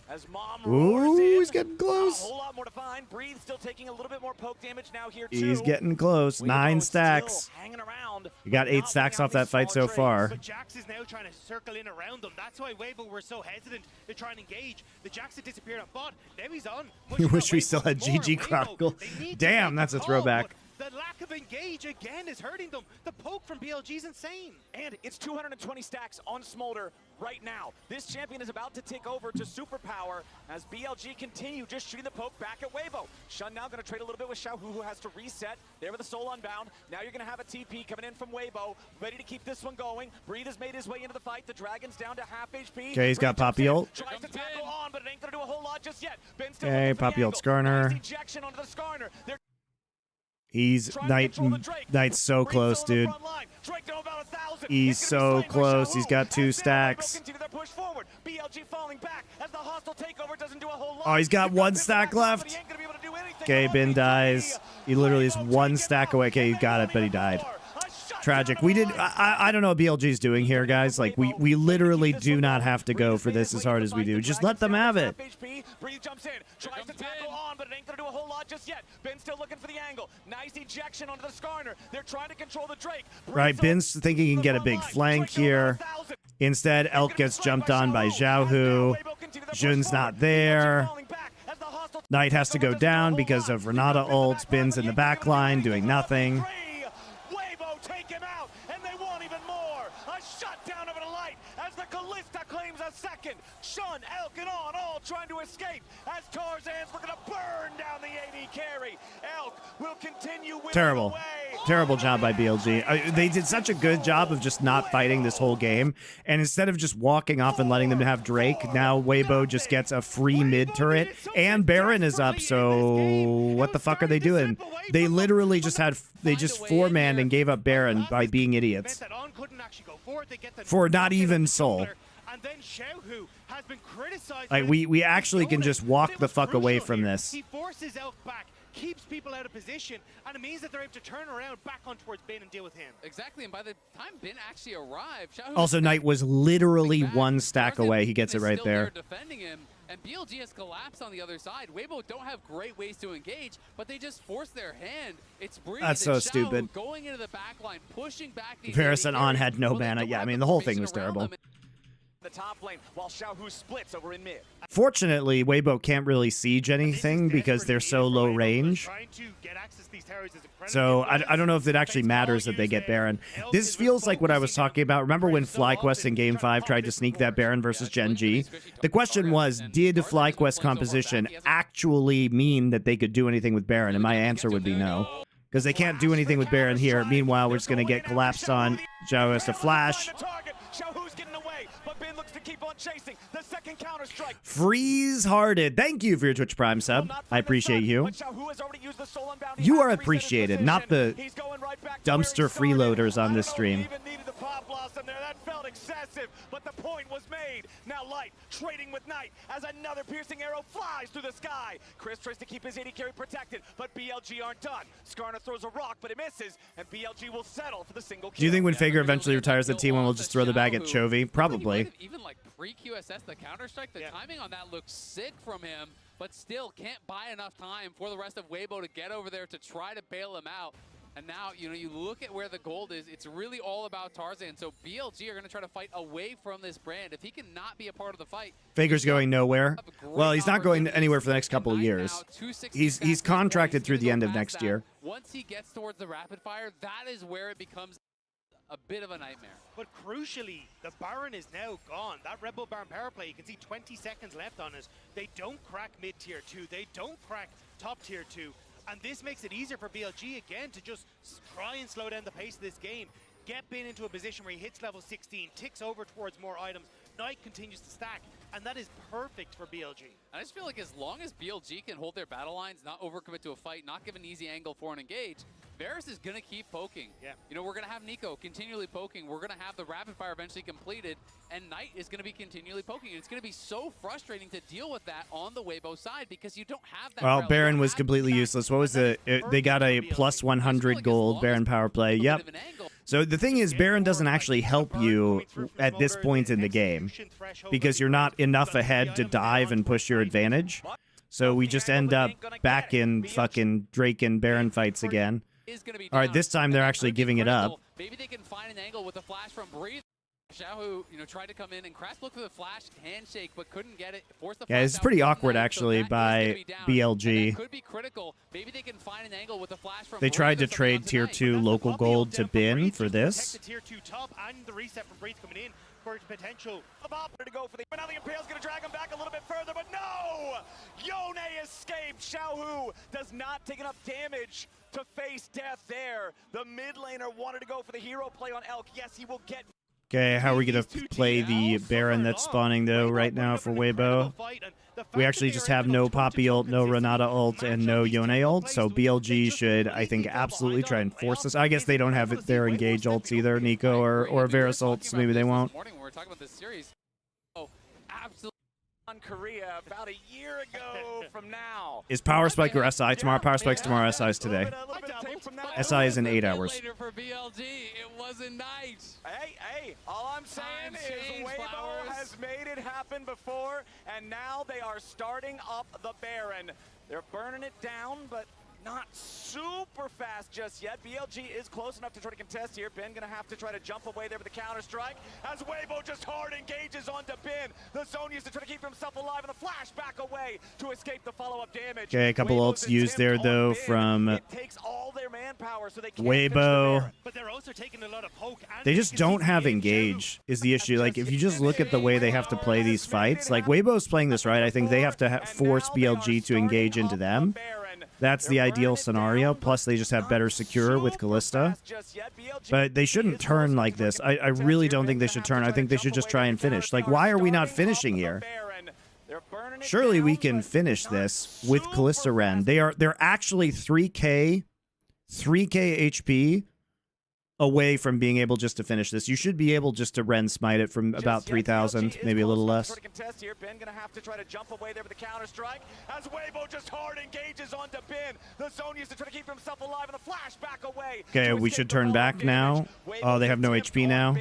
As Mom Ooh, he's getting close. A whole lot more to find. Breathe still taking a little bit more poke damage now here too. He's getting close. 9 stacks. Hanging around. You got 8 stacks off that fight so far. But Jax is now trying to circle in around them. That's why Weibo were so hesitant to try and engage. The Jax had disappeared on bot. Now he's on. You wish we still had GG Chronicle. Damn, that's a throwback. The lack of engage again is hurting them. The poke from BLG is insane. And it's 220 stacks on Smolder right now. This champion is about to take over to superpower as BLG continue just shooting the poke back at Weibo. Shun now going to trade a little bit with Xiao Hu, who has to reset. There with the soul unbound. Now you're going to have a TP coming in from Weibo, ready to keep this one going. Breathe has made his way into the fight. The Dragon's down to half HP. Okay, he's got Poppy ult. Tries to tackle on, but it ain't going to do a whole lot just yet. Okay, Poppy ult Skarner. Ejection onto the Skarner. He's Knight's so close, dude. He's so close. He's got 2 stacks. Oh, he's got 1 stack left. Okay, Bin dies. He literally is 1 stack away. Okay, he got it, but he died. Tragic. I don't know what BLG's doing here, guys. Like, we literally do not have to go for this as hard as we do. Just let them have it. Breathe jumps in, tries to tackle on, but it ain't gonna do a whole lot just yet. Ben's still looking for the angle. Nice ejection onto the Skarner. They're trying to control the Drake. Right, Ben's thinking he can get a big flank here. Instead, Elk gets jumped on by Xiao Hu. Jun's not there. Knight has to go down because of Renata ult. Ben's in the back line doing nothing. Second, Shun, Elk, and On all trying to escape as Tarzan's looking to burn down the AD carry. Elk will continue with Terrible. Terrible job by BLG. They did such a good job of just not fighting this whole game. And instead of just walking off and letting them have Drake, now Weibo just gets a free mid turret. And Baron is up, so what the fuck are they doing? They literally just had, they just 4-manned and gave up Baron by being idiots. For not even Soul. And then Xiao Hu has been criticized. Like, we actually can just walk the fuck away from this. He forces Elk back, keeps people out of position, and it means that they're able to turn around back on towards Bin and deal with him. Exactly, and by the time Bin actually arrived, Xiao Hu Also, Knight was literally 1 stack away. He gets it right there. Defending him, and BLG has collapsed on the other side. Weibo don't have great ways to engage, but they just force their hand. It's Breeze. That's so stupid. Going into the back line, pushing back the Varus and On had no mana. Yeah, I mean, the whole thing was terrible. The top lane while Xiao Hu splits over in mid. Fortunately, Weibo can't really siege anything because they're so low range. So I don't know if it actually matters that they get Baron. This feels like what I was talking about. Remember when FlyQuest in Game 5 tried to sneak that Baron versus Gen G? The question was, did FlyQuest composition actually mean that they could do anything with Baron? And my answer would be no. Because they can't do anything with Baron here. Meanwhile, we're just going to get collapsed on. Xiao has to flash. Chasing the second counter strike. Freeze Hearted. Thank you for your Twitch Prime sub. I appreciate you. You are appreciated, not the dumpster freeloaders on this stream. That felt excessive, but the point was made. Now Light trading with Knight as another piercing arrow flies through the sky. Chris tries to keep his AD carry protected, but BLG aren't done. Skarner throws a rock, but it misses, and BLG will settle for the single kill. Do you think when Fager eventually retires the T1, we'll just throw the bag at Chovy? Probably. free QSS, the counter-strike, the timing on that looks sick from him, but still can't buy enough time for the rest of Weibo to get over there to try to bail him out. And now, you know, you look at where the gold is, it's really all about Tarzan. So BLG are going to try to fight away from this brand. If he cannot be a part of the fight... Faker's going nowhere. Well, he's not going anywhere for the next couple of years. He's contracted through the end of next year. Once he gets towards the rapid fire, that is where it becomes a bit of a nightmare. But crucially, the Baron is now gone. That Red Bull Baron power play, you can see 20 seconds left on it. They don't crack mid-tier 2. They don't crack top-tier 2. And this makes it easier for BLG again to just try and slow down the pace of this game. Get Bin into a position where he hits level 16, ticks over towards more items. Knight continues to stack, and that is perfect for BLG. I just feel like as long as BLG can hold their battle lines, not overcommit to a fight, not give an easy angle for an engage, Varus is going to keep poking. Yeah. You know, we're going to have Nico continually poking. We're going to have the rapid fire eventually completed, and Knight is going to be continually poking. It's going to be so frustrating to deal with that on the Weibo side because you don't have that. Well, Baron was completely useless. What was the... They got a plus 100 gold Baron power play. Yep. So the thing is, Baron doesn't actually help you at this point in the game because you're not enough ahead to dive and push your advantage. So we just end up back in fucking Drake and Baron fights again. All right, this time they're actually giving it up. Maybe they can find an angle with the flash from Breeze. Xiaohu, you know, tried to come in, and Crash looked for the flash handshake, but couldn't get it. Forced the Yeah, it's pretty awkward actually by BLG. Could be critical. Maybe they can find an angle with the flash from They tried to trade tier 2 local gold to Bin for this. The tier 2 top and the reset from Breeze coming in for potential. To go for the now the Impale's gonna drag him back a little bit further, but no! Yone escaped. Xiaohu does not take enough damage to face death there. The mid laner wanted to go for the hero play on Elk. Yes, he will get. Okay, how are we going to play the Baron that's spawning, though, right now for Weibo? We actually just have no Poppy ult, no Renata ult, and no Yone ult, so BLG should, I think, absolutely try and force this. I guess they don't have their engage ults either, Nico or Varus ults, so maybe they won't. When we were talking about this series, oh, absolutely. On Korea about a year ago from now. Is Power Spike or SI tomorrow? Power Spike's tomorrow, SI is today. SI is in 8 hours. For BLG, it wasn't nice. Hey, all I'm saying is Weibo has made it happen before, and now they are starting up the Baron. They're burning it down, but not super fast just yet. BLG is close enough to try to contest here. Ben gonna have to try to jump away there with the counter strike as Weibo just hard engages onto Ben. The zone used to try to keep himself alive, and the flash back away to escape the follow-up damage. Okay, a couple ults used there though from it takes all their manpower, so they can't Weibo. But they're also taking a lot of poke. They just don't have engage is the issue. Like, if you just look at the way they have to play these fights, like Weibo's playing this right. I think they have to force BLG to engage into them. That's the ideal scenario. Plus, they just have better secure with Callista. But they shouldn't turn like this. I really don't think they should turn. I think they should just try and finish. Like, why are we not finishing here? Surely we can finish this with Callista Ren. They're actually 3k HP away from being able just to finish this. You should be able just to Ren smite it from about 3,000, maybe a little less. Ben gonna have to try to jump away there with the counter strike as Weibo just hard engages onto Ben. The zone used to try to keep himself alive, and the flash back away. Okay, we should turn back now. Oh, they have no HP now.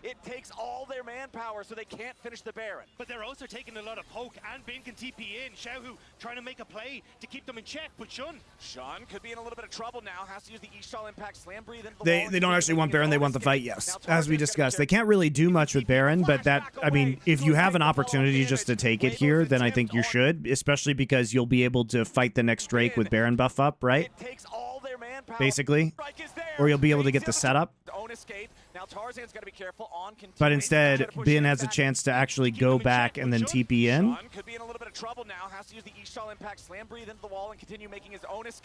It takes all their manpower, so they can't finish the Baron. But they're also taking a lot of poke, and Bin can TP in. Xiaohu trying to make a play to keep them in check, but Shun could be in a little bit of trouble now. Has to use the E-Stall Impact Slam Breathe into the wall. They don't actually want Baron, they want the fight, yes. As we discussed, they can't really do much with Baron, but that, I mean, if you have an opportunity just to take it here, then I think you should, especially because you'll be able to fight the next Drake with Baron buff up, right? Basically. Or you'll be able to get the setup. But instead, Bin has a chance to actually go back and then TP in.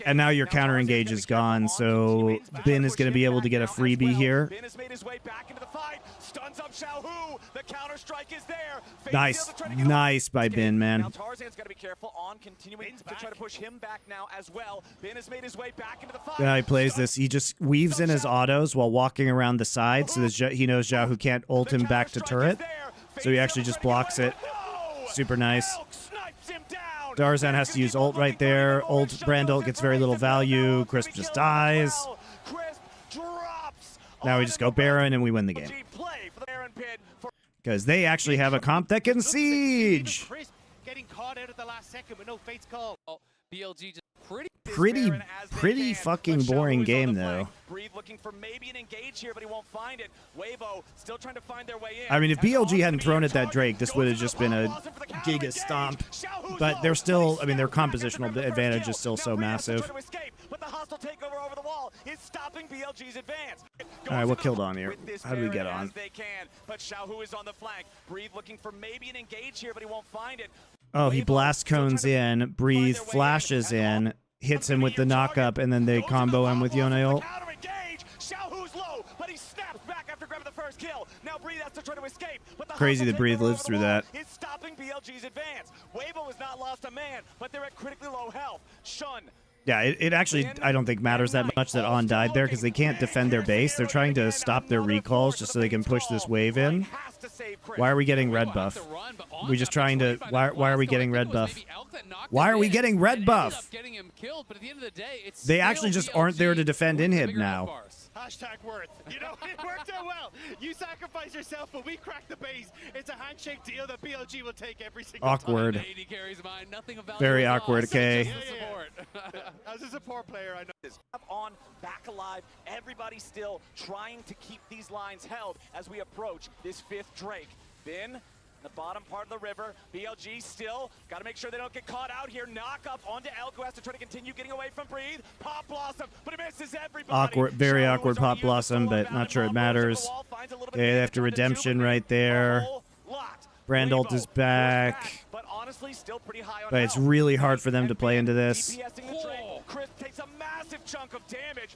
And now your counter engage is gone, so Bin is going to be able to get a freebie here. Nice. Nice by Bin, man. Now Tarzan's got to be careful on continuing to try to push him back now as well. Bin has made his way back into the fight. Yeah, he plays this. He just weaves in his autos while walking around the side so that he knows Xiaohu can't ult him back to turret. So he actually just blocks it. Super nice. Tarzan has to use ult right there. Ult, Brand ult gets very little value. Crisp just dies. Now we just go Baron and we win the game. Because they actually have a comp that can siege. Chris getting caught out at the last second with no fates call. BLG just Pretty fucking boring game though. Breathe looking for maybe an engage here, but he won't find it. Weibo still trying to find their way in. I mean, if BLG hadn't thrown at that Drake, this would have just been a giga stomp. But they're still, I mean, their compositional advantage is still so massive. But the hostile takeover over the wall is stopping BLG's advance. All right, what killed on here? How do we get on? They can, but Xiaohu is on the flank. Breathe looking for maybe an engage here, but he won't find it. Oh, he blast cones in, Breathe flashes in, hits him with the knock-up, and then they combo him with Yone ult. Xiaohu's low, but he snaps back after grabbing the first kill. Now Breathe has to try to escape, but the Crazy that Breathe lives through that. It's stopping BLG's advance. Weibo has not lost a man, but they're at critically low health. Shun. Yeah, it actually, I don't think matters that much that On died there because they can't defend their base. They're trying to stop their recalls just so they can push this wave in. Why are we getting red buff? We're just trying to, why are we getting red buff? Why are we getting red buff? They actually just aren't there to defend Inhib now. Hashtag worth. You know, it worked out well. You sacrifice yourself, but we crack the base. It's a handshake deal that BLG will take every single Awkward. time. Very awkward, okay. As a support player, I know. On, back alive, everybody still trying to keep these lines held as we approach this 5th Drake. Bin, the bottom part of the river, BLG still got to make sure they don't get caught out here. Knock up onto Elko, has to try to continue getting away from Breathe. Pop Blossom, but it misses everybody. Awkward, very awkward Pop Blossom, but not sure it matters. Okay, they have to Redemption right there. Brand ult is back. But honestly, still pretty high on But it's really hard for them to play into this. Chris takes a massive chunk of damage.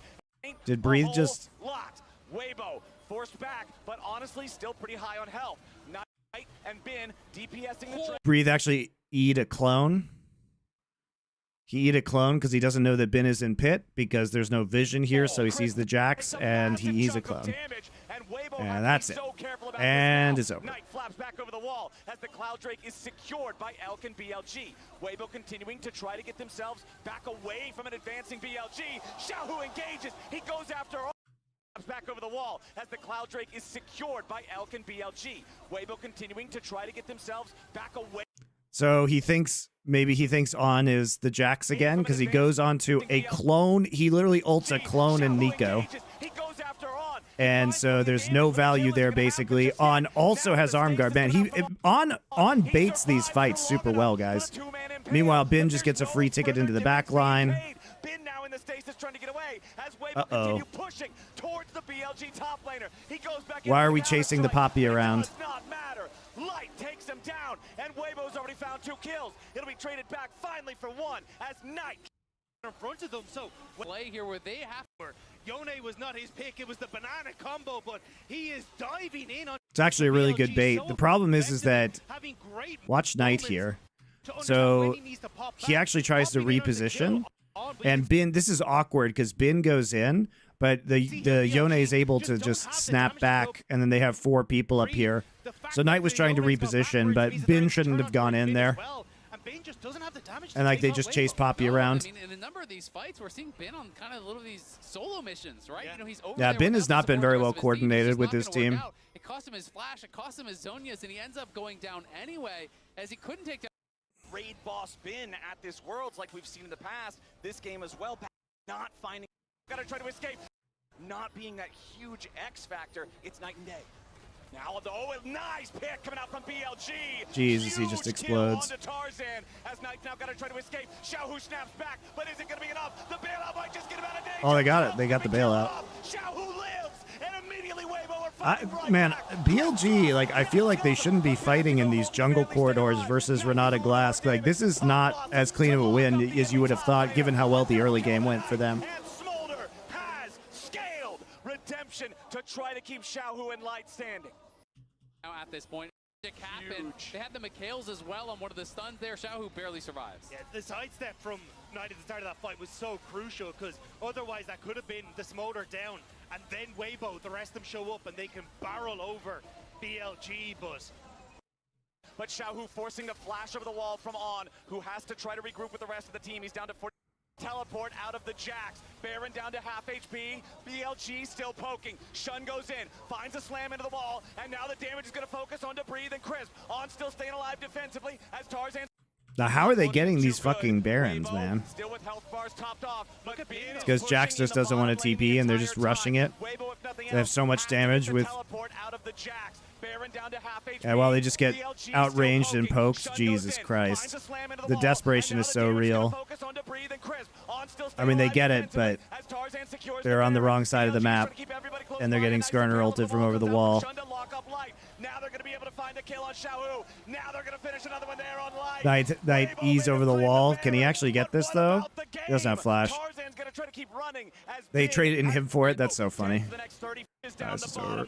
Did Breathe just... Locked. Weibo forced back, but honestly still pretty high on health. Knight and Bin DPSing the Drake. Breathe actually eat a clone. He eat a clone because he doesn't know that Bin is in pit because there's no vision here, so he sees the Jax and he eats a clone. And that's it. And it's over. Knight flaps back over the wall as the Cloud Drake is secured by Elk and BLG. Weibo continuing to try to get themselves back away from an advancing BLG. Xiaohu engages. He goes after all. Back over the wall as the Cloud Drake is secured by Elk and BLG. Weibo continuing to try to get themselves back away. So he thinks, maybe he thinks On is the Jax again because he goes on to a clone. He literally ults a clone in Nico. And so there's no value there basically. On also has arm guard. Man, On baits these fights super well, guys. Meanwhile, Bin just gets a free ticket into the back line. Bin now in the stasis trying to get away as Weibo Uh-oh. continue pushing towards the BLG top laner. He goes back. Why are we chasing the Poppy around? It does not matter. Light takes him down, and Weibo's already found 2 kills. It'll be traded back finally for 1 as Knight In front of them, so play here where they have. Yone was not his pick. It was the banana combo, but he is diving in on. It's actually a really good bait. The problem is that watch Knight here. So he actually tries to reposition, and Bin. This is awkward because Bin goes in, but the Yone is able to just snap back, and then they have 4 people up here. So Knight was trying to reposition, but Bin shouldn't have gone in there. And like they just chase Poppy around. I mean, in a number of these fights, we're seeing Bin on kind of a little of these solo missions, right? Yeah. You know, he's over Yeah, there Bin with has not been support very the well rest of his team. coordinated It's with just his not gonna team. work out. It cost him his flash, it cost him his Zonias, and he ends up going down anyway, as he couldn't take down. raid boss Bin at this Worlds like we've seen in the past. This game as well, not finding. Gotta try to escape. Not being that huge X factor, it's night and day. Now, a nice pick coming out from BLG. Jesus, he just explodes. Onto Tarzan as Knight now got to try to escape. Xiaohu snaps back, but is it going to be enough? The bailout might just get him out of danger. Oh, they got it. They got the bailout. Xiaohu lives, and immediately Weibo are fighting right Man, back. BLG, like, I feel like they shouldn't be fighting in these jungle corridors versus Renata Glass. Like, this is not as clean of a win as you would have thought, given how well the early game went for them. And Smolder has scaled redemption to try to keep Xiaohu and Light standing. Now at this point, it happened. They had the McHales as well on one of the stuns there. Xiaohu barely survives. Yeah, the sidestep from Knight at the start of that fight was so crucial because otherwise that could have been the Smolder down and then Weibo, the rest of them show up and they can barrel over BLG, but Xiaohu forcing the flash over the wall from On, who has to try to regroup with the rest of the team. He's down to 40. Teleport out of the Jax. Baron down to half HP. BLG still poking. Shun goes in, finds a slam into the wall, and now the damage is going to focus on Breathe and Crisp. On still staying alive defensively as Tarzan. Now, how are they getting these fucking Barons, man? Still with health bars topped off, but It's because Jax just doesn't want to TP and they're just rushing it. They have so much damage with... Yeah, well, they just get outranged and poked. Jesus Christ. The desperation is so real. I mean, they get it, but they're on the wrong side of the map. And they're getting Skarner ulted from over the wall. Now they're going to be able to find a kill on Xiaohu. Now they're going to finish another one there on light. Knight ease over the wall. Can he actually get this, though? He doesn't have flash. They traded him for it. That's so funny. This is over.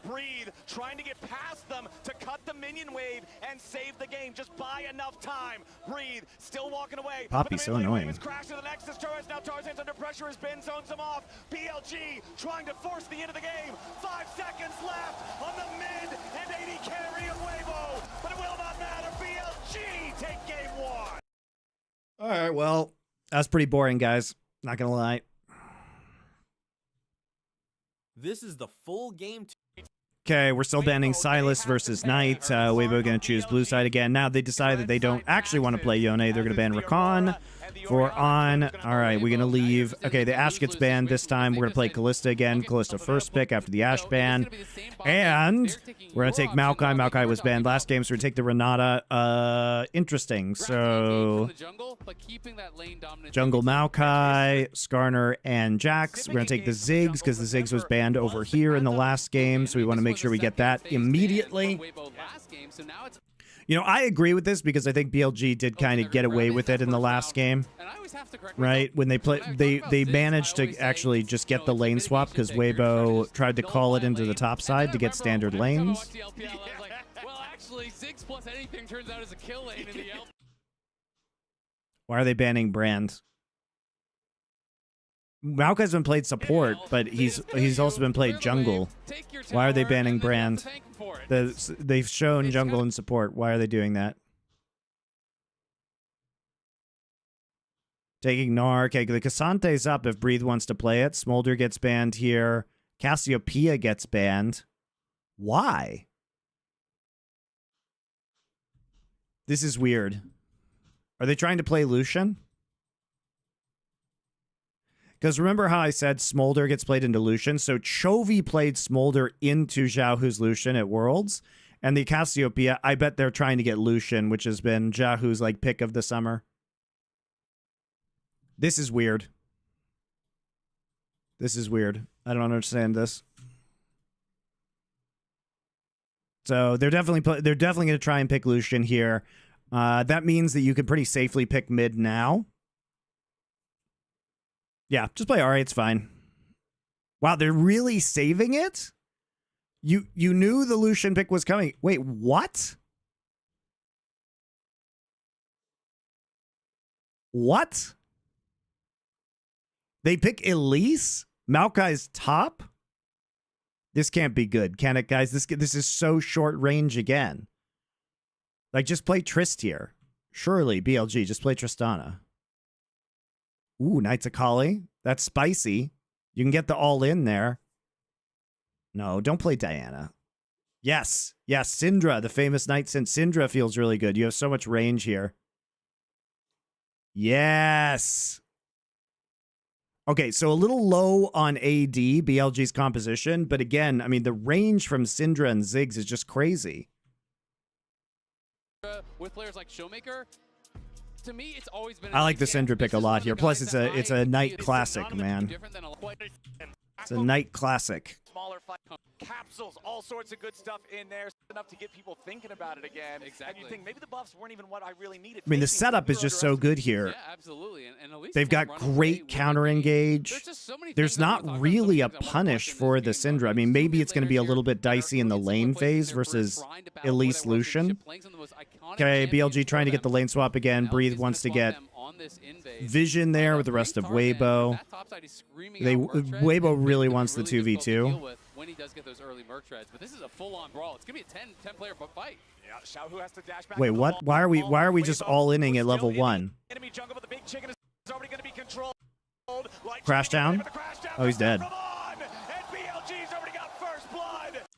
Breathe, trying to get past them to cut the minion wave and save the game. Just buy enough time. Breathe, still walking away. Poppy's so annoying. Crash to the Nexus turrets. Now Tarzan's under pressure as Ben zones him off. BLG trying to force the end of the game. 5 seconds left on the mid and 80 carry of Weibo. But it will not matter. BLG take game 1. All right, well, that's pretty boring, guys. Not gonna lie. This is the full game. Okay, we're still banning Silas versus Knight. Weibo going to choose blue side again. Now they decide that they don't actually want to play Yone. They're going to ban Rakan for On. All right, we're going to leave. Okay, the Ashe gets banned this time. We're going to play Kalista again. Kalista first pick after the Ashe ban. And we're going to take Maokai. Maokai was banned last game, so we're going to take the Renata. Interesting. So jungle Maokai, Skarner, and Jax. We're going to take the Ziggs because the Ziggs was banned over here in the last game, so we want to make sure we get that immediately. You know, I agree with this because I think BLG did kind of get away with it in the last game, right? When they play, they managed to actually just get the lane swap because Weibo tried to call it into the top side to get standard lanes. Why are they banning Brand? Maokai's been played support, but he's also been played jungle. Why are they banning Brand? They've shown jungle and support. Why are they doing that? Taking Gnar. Okay, the Cassante's up if Breathe wants to play it. Smolder gets banned here. Cassiopeia gets banned. Why? This is weird. Are they trying to play Lucian? Because remember how I said Smolder gets played into Lucian? So Chovy played Smolder into Xiaohu's Lucian at Worlds. And the Cassiopeia, I bet they're trying to get Lucian, which has been Xiaohu's like pick of the summer. This is weird. This is weird. I don't understand this. So they're definitely going to try and pick Lucian here. That means that you can pretty safely pick mid now. Yeah, just play Ahri, it's fine. Wow, they're really saving it? You knew the Lucian pick was coming. Wait, what? What? They pick Elise? Maokai's top? This can't be good, can it, guys? This is so short range again. Like, just play Trist here. Surely, BLG, just play Tristana. Ooh, Knights Akali. That's spicy. You can get the all-in there. No, don't play Diana. Yes. Yes, Syndra, the famous Knight since Syndra feels really good. You have so much range here. Yes. Okay, so a little low on AD, BLG's composition. But again, I mean, the range from Syndra and Ziggs is just crazy. With players like Showmaker, to me, it's always been. I like the Syndra pick a lot here. Plus, it's a Knight classic, man. It's a Knight classic. Smaller capsules, all sorts of good stuff in there, enough to get people thinking about it again. Exactly. And you think maybe the buffs weren't even what I really needed. I mean, the setup is just so good here. Yeah, absolutely. And at least they've got great counter engage. There's not really a punish for the Syndra. I mean, maybe it's going to be a little bit dicey in the lane phase versus Elise Lucian. Okay, BLG trying to get the lane swap again. Breathe wants to get Vision there with the rest of Weibo. Weibo really wants the 2v2. When he does get those early Merc treads, but this is a full-on brawl. It's gonna be a 10 player fight. Yeah, Xiaohu has to dash back. Wait, what? Why are we just all inning at level 1? It's already going to be controlled. Crash down. Oh, he's dead.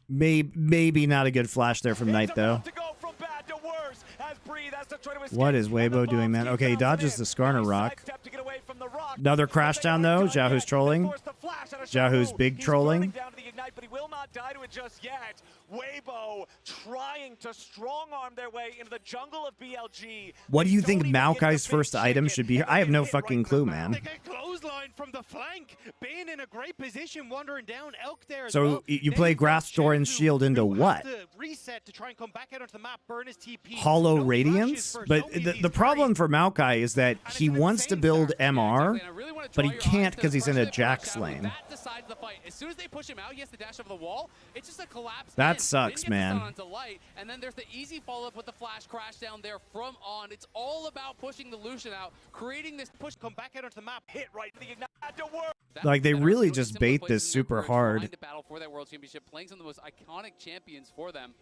Maybe not a good flash there from Knight, though. What is Weibo doing, man? Okay, he dodges the Skarner Rock. Another crash down, though. Xiaohu's trolling. Xiaohu's big trolling. But he will not die to it just yet. Weibo trying to strong-arm their way into the jungle of BLG. What do you think Maokai's first item should be? I have no fucking clue, man. They get clothesline from the flank. Being in a great position, wandering down Elk there as So well. you play Grass Thorin's shield into what? Reset to try and come back out onto the map, burn his TP. Hollow No Radiance? flashes for But so many of the these problem carries. for Maokai is that he wants to build MR, but he can't because he's in a Jax lane. As soon as they push him out, he has to dash over the wall. It's just a collapse. That sucks, man. And then there's the easy follow-up with the flash crash down there from On. It's all about pushing the Lucian out, creating this push. Come back out onto the map. Hit right the ignite to work. Like, they really just bait this super hard. To battle for that world championship, playing some of the most iconic champions for them.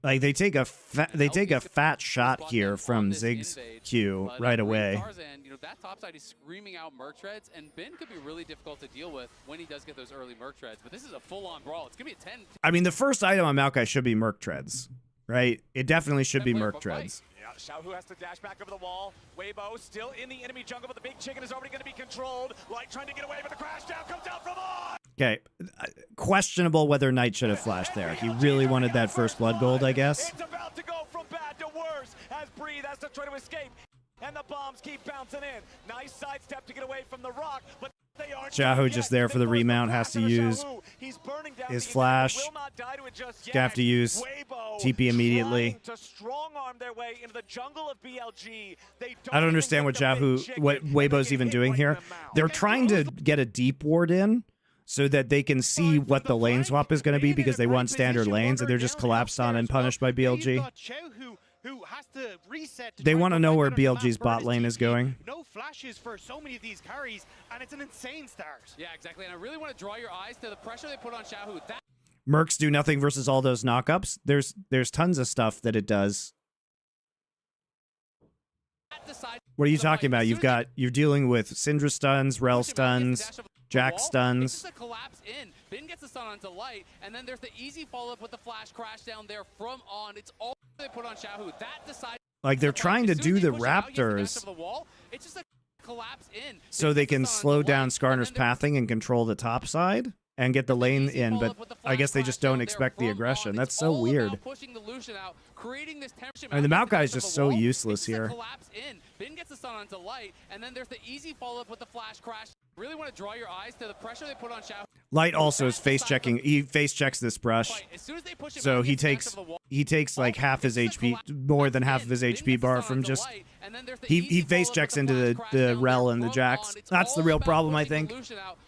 Like, they take a fat shot here from Zig's Q right away. Tarzan, you know, that top side is screaming out Merc Treads, and Ben could be really difficult to deal with when he does get those early Merc Treads. But this is a full-on brawl. It's gonna be a 10. I mean, the first item on Maokai should be Merc Treads, right? It definitely should be Merc Treads. Yeah, Xiaohu has to dash back over the wall. Weibo still in the enemy jungle, but the big chicken is already going to be controlled. Light trying to get away, but the crash down comes out from On. Okay, questionable whether Knight should have flashed there. He really wanted that first blood gold, I guess. It's about to go from bad to worse as Breathe has to try to escape. And the bombs keep bouncing in. Nice sidestep to get away from the rock, but they aren't. Xiaohu just there for the remount, has to use his flash. Gonna have to use TP immediately. I don't understand what Weibo's even doing here. They're trying to get a deep ward in so that they can see what the lane swap is going to be because they want standard lanes, and they're just collapsed on and punished by BLG. They want to know where BLG's bot lane is going. No flashes for so many of these carries, and it's an insane start. Yeah, exactly. And I really want to draw your eyes to the pressure they put on Xiaohu. Mercs do nothing versus all those knockups. There's tons of stuff that it does. What are you talking about? You're dealing with Syndra stuns, Rel stuns, Jack stuns. It's just a collapse in. Ben gets the stun onto Light, and then there's the easy follow-up with the flash crash down there from On. It's all they put on Xiaohu. That decides. Like, they're trying to do the Raptors so they can slow down Skarner's pathing and control the top side and get the lane in, but I guess they just don't expect the aggression. That's so weird. I mean, the Maokai is just so useless here. Ben gets the stun onto Light, and then there's the easy follow-up with the flash crash. Really want to draw your eyes to the pressure they put on Xiaohu. Light also is face checking. He face checks this brush, so he takes like half his HP, more than half of his HP bar from just. He face checks into the Rel and the Jax. That's the real problem, I think.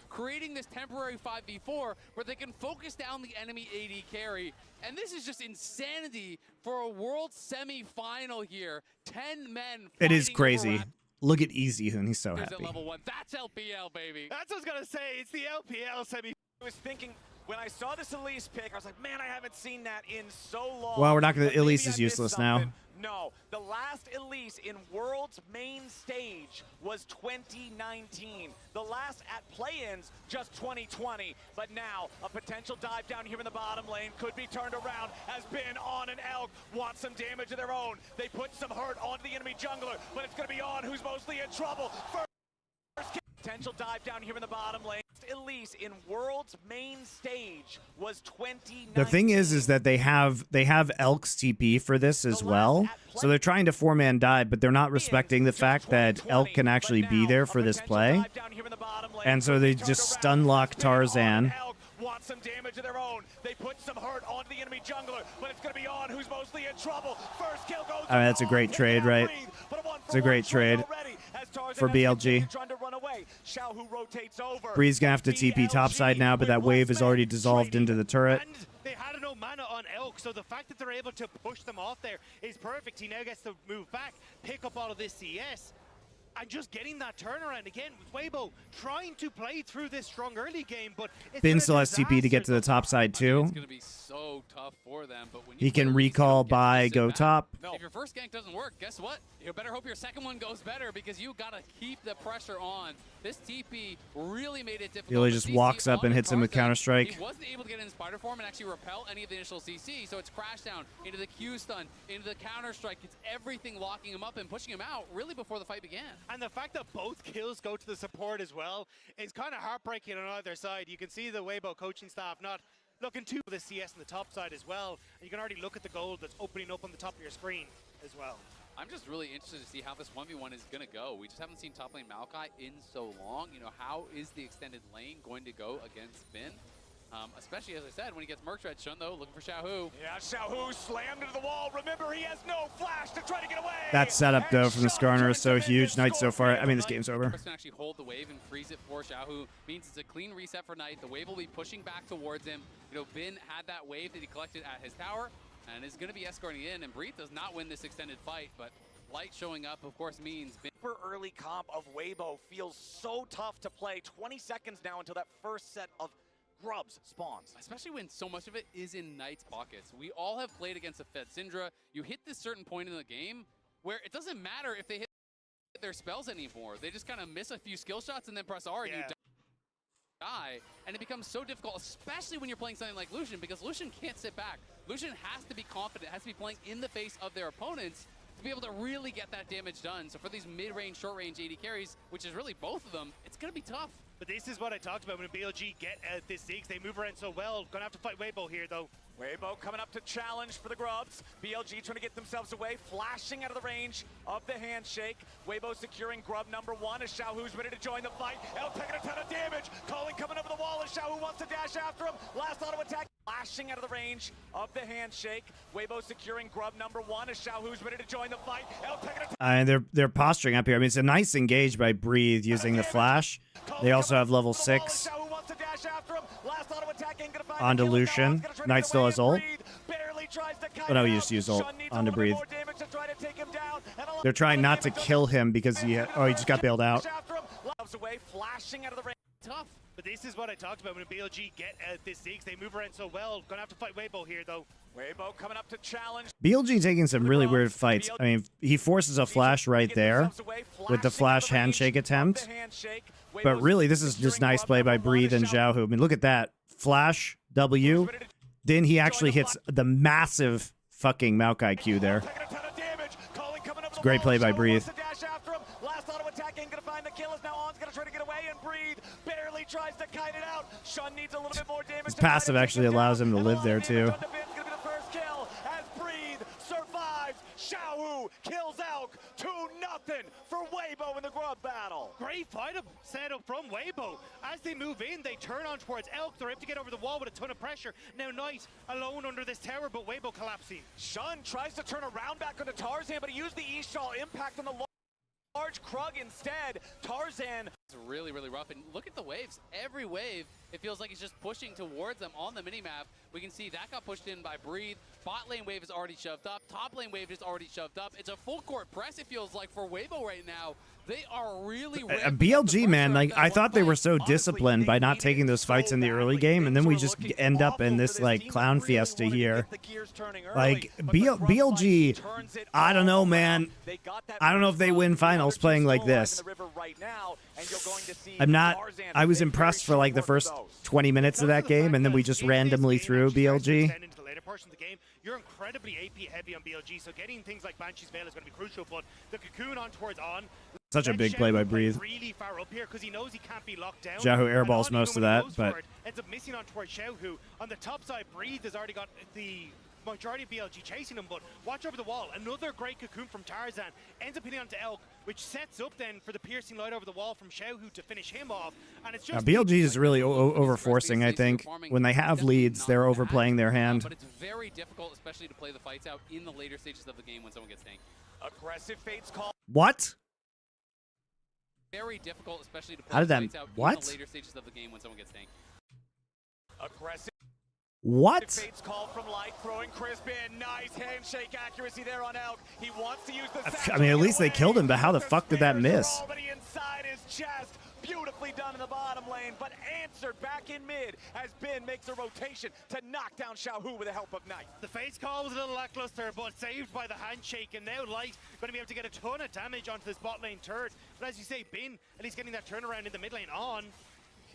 Creating this temporary 5v4 where they can focus down the enemy AD carry. And this is just insanity for a world semi-final here. 10 men. It is crazy. Look at EasyHoon. He's so happy. Level 1. That's LPL, baby. That's what I was going to say. It's the LPL semi. I was thinking, when I saw this Elise pick, I was like, man, I haven't seen that in so long. Well, we're not going to. Elise is useless now. No, the last Elise in World's main stage was 2019. The last at play-ins, just 2020. But now, a potential dive down here in the bottom lane could be turned around as Ben, On, and Elk want some damage of their own. They put some hurt onto the enemy jungler, but it's going to be On who's mostly in trouble. First potential dive down here in the bottom lane. Elise in World's main stage was 2019. The thing is that they have Elk's TP for this as well. So they're trying to 4-man dive, but they're not respecting the fact that Elk can actually be there for this play. And so they just stun lock Tarzan. Want some damage of their own. They put some hurt onto the enemy jungler, but it's going to be On who's mostly in trouble. First kill goes. I mean, that's a great trade, right? It's a great trade for BLG. Bree's gonna have to TP topside now, but that wave is already dissolved into the turret. And they had no mana on Elk, so the fact that they're able to push them off there is perfect. He now gets to move back, pick up all of this CS. And just getting that turnaround again with Weibo trying to play through this strong early game, but it's Bin been a still has TP to get to the disaster. top side too. It's going to be so tough for them. But when you He can play Lee, recall you don't get to by sit go back. top. No. If your first gank doesn't work, guess what? You better hope your second one goes better because you got to keep the pressure on. This TP really made it difficult. Billy The just CC walks up on and hits him with Tarzan, Counter-Strike. He wasn't able to get in spider form and actually repel any of the initial CC, so it's crash down into the Q stun, into the Counter-Strike. It's everything locking him up and pushing him out really before the fight began. And the fact that both kills go to the support as well is kind of heartbreaking on either side. You can see the Weibo coaching staff not looking too for the CS on the top side as well. And you can already look at the gold that's opening up on the top of your screen as well. I'm just really interested to see how this 1v1 is going to go. We just haven't seen top lane Maokai in so long. You know, how is the extended lane going to go against Finn? Especially, as I said, when he gets Merc Shun, though, looking for Xiaohu. Yeah, Xiaohu slammed into the wall. Remember, he has no flash to try to get away. That setup, though, from the Skarner is so huge. Knight so far, I mean, this game's over. Can actually hold the wave and freeze it for Xiaohu. Means it's a clean reset for Knight. The wave will be pushing back towards him. You know, Bin had that wave that he collected at his tower and is going to be escorting in. And Breathe does not win this extended fight, but Light showing up, of course, means Bin. Super early comp of Weibo feels so tough to play. 20 seconds now until that first set of grubs spawns. Especially when so much of it is in Knight's pockets. We all have played against a Fed Syndra. You hit this certain point in the game where it doesn't matter if they hit their spells anymore. They just kind of miss a few skill shots and then press R and you die. And it becomes so difficult, especially when you're playing something like Lucian, because Lucian can't sit back. Lucian has to be confident, has to be playing in the face of their opponents to be able to really get that damage done. So for these mid-range, short-range AD carries, which is really both of them, it's going to be tough. But this is what I talked about when BLG get this Ziggs. They move around so well. Gonna have to fight Weibo here, though. Weibo coming up to challenge for the grubs. BLG trying to get themselves away, flashing out of the range of the handshake. Weibo securing grub number one as Xiaohu's ready to join the fight. El taking a ton of damage. Calling coming over the wall as Xiaohu wants to dash after him. Last auto attack. Flashing out of the range of the handshake. Weibo securing grub number one as Xiaohu's ready to join the fight. El taking a And they're posturing up here. I mean, it's a nice engage by Breathe using the flash. They also have level 6 onto Lucian. Knight still has ult. Oh no, he just used ult onto Breathe. They're trying not to kill him because he just got bailed out. Tough. But this is what I talked about when BLG get this Ziggs. They move around so well. Gonna have to fight Weibo here, though. Weibo coming up to challenge. BLG taking some really weird fights. I mean, he forces a flash right there with the flash handshake attempt. But really, this is just nice play by Breathe and Xiaohu. I mean, look at that. Flash, W. Then he actually hits the massive fucking Maokai Q there. It's a great play by Breathe. Last auto attack ain't gonna find the kill as now On's gonna try to get away and Breathe barely tries to kite it out. Shun needs a little bit more damage. His passive actually allows him to live there too. Gonna be the first kill as Breathe survives. Xiaohu kills Elk 2-0 for Weibo in the grub battle. Great fight set up from Weibo. As they move in, they turn on towards Elk. They're able to get over the wall with a ton of pressure. Now Knight alone under this tower, but Weibo collapsing. Shun tries to turn around back onto Tarzan, but he used the E-Shaw impact on the large Krug instead. Tarzan. It's really, really rough. And look at the waves. Every wave, it feels like he's just pushing towards them on the minimap. We can see that got pushed in by Breathe. Bot lane wave is already shoved up. Top lane wave is already shoved up. It's a full court press, it feels like, for Weibo right now. They are really BLG, man, like, I thought they were so disciplined by not taking those fights in the early game, and then we just end up in this, like, clown fiesta here. Like, BLG, I don't know, man. I don't know if they win finals playing like this. I was impressed for, like, the first 20 minutes of that game, and then we just randomly threw BLG. Portions of the game, you're incredibly AP heavy on BLG, so getting things like Banshee's Veil is going to be crucial, but the cocoon on towards On. Such a big play by Breathe. Really far up here because he knows he can't be locked down. Xiaohu airballs most of that, but ends up missing on towards Xiaohu. On the top side, Breathe has already got the majority of BLG chasing him, but watch over the wall. Another great cocoon from Tarzan ends up hitting onto Elk, which sets up then for the piercing light over the wall from Xiaohu to finish him off. And it's just BLG is really over-forcing, I think. When they have leads, they're overplaying their hand. But it's very difficult, especially to play the fights out in the later stages of the game when someone gets tanked. Aggressive fates call. What? Very difficult, especially to play How did the that? fights out What? in the later stages of the game when someone gets tanked. Aggressive. What? Fate's call from Light, throwing Crisp in. Nice handshake accuracy there on Elk. He wants to use the I mean, at least they killed him, but how the fuck did that miss? Already inside his chest. Beautifully done in the bottom lane, but answered back in mid as Ben makes a rotation to knock down Xiaohu with the help of Knight. The face call was a little lackluster, but saved by the handshake, and now Light going to be able to get a ton of damage onto this bot lane turret. But as you say, Ben at least getting that turnaround in the mid lane on.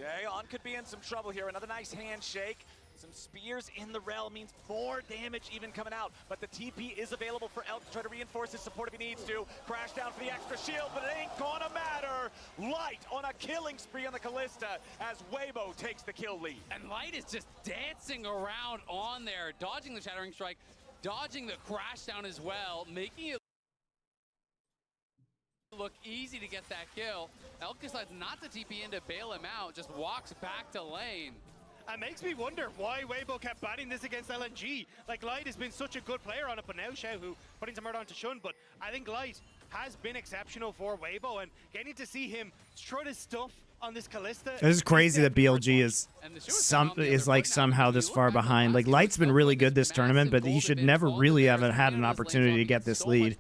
Okay, On could be in some trouble here. Another nice handshake. Some spears in the rel means more damage even coming out, but the TP is available for Elk to try to reinforce his support if he needs to. Crash down for the extra shield, but it ain't gonna matter. Light on a killing spree on the Callista as Weibo takes the kill lead. And Light is just dancing around on there, dodging the Shattering Strike, dodging the crash down as well, making it look easy to get that kill. Elk decides not to TP in to bail him out, just walks back to lane. It makes me wonder why Weibo kept batting this against LNG. Like, Light has been such a good player on it, but now Xiaohu putting some hurt onto Shun. But I think Light has been exceptional for Weibo, and getting to see him strut his stuff on this Callista. This is crazy that BLG is like somehow this far behind. Like, Light's been really good this tournament, but he should never really have had an opportunity to get this lead.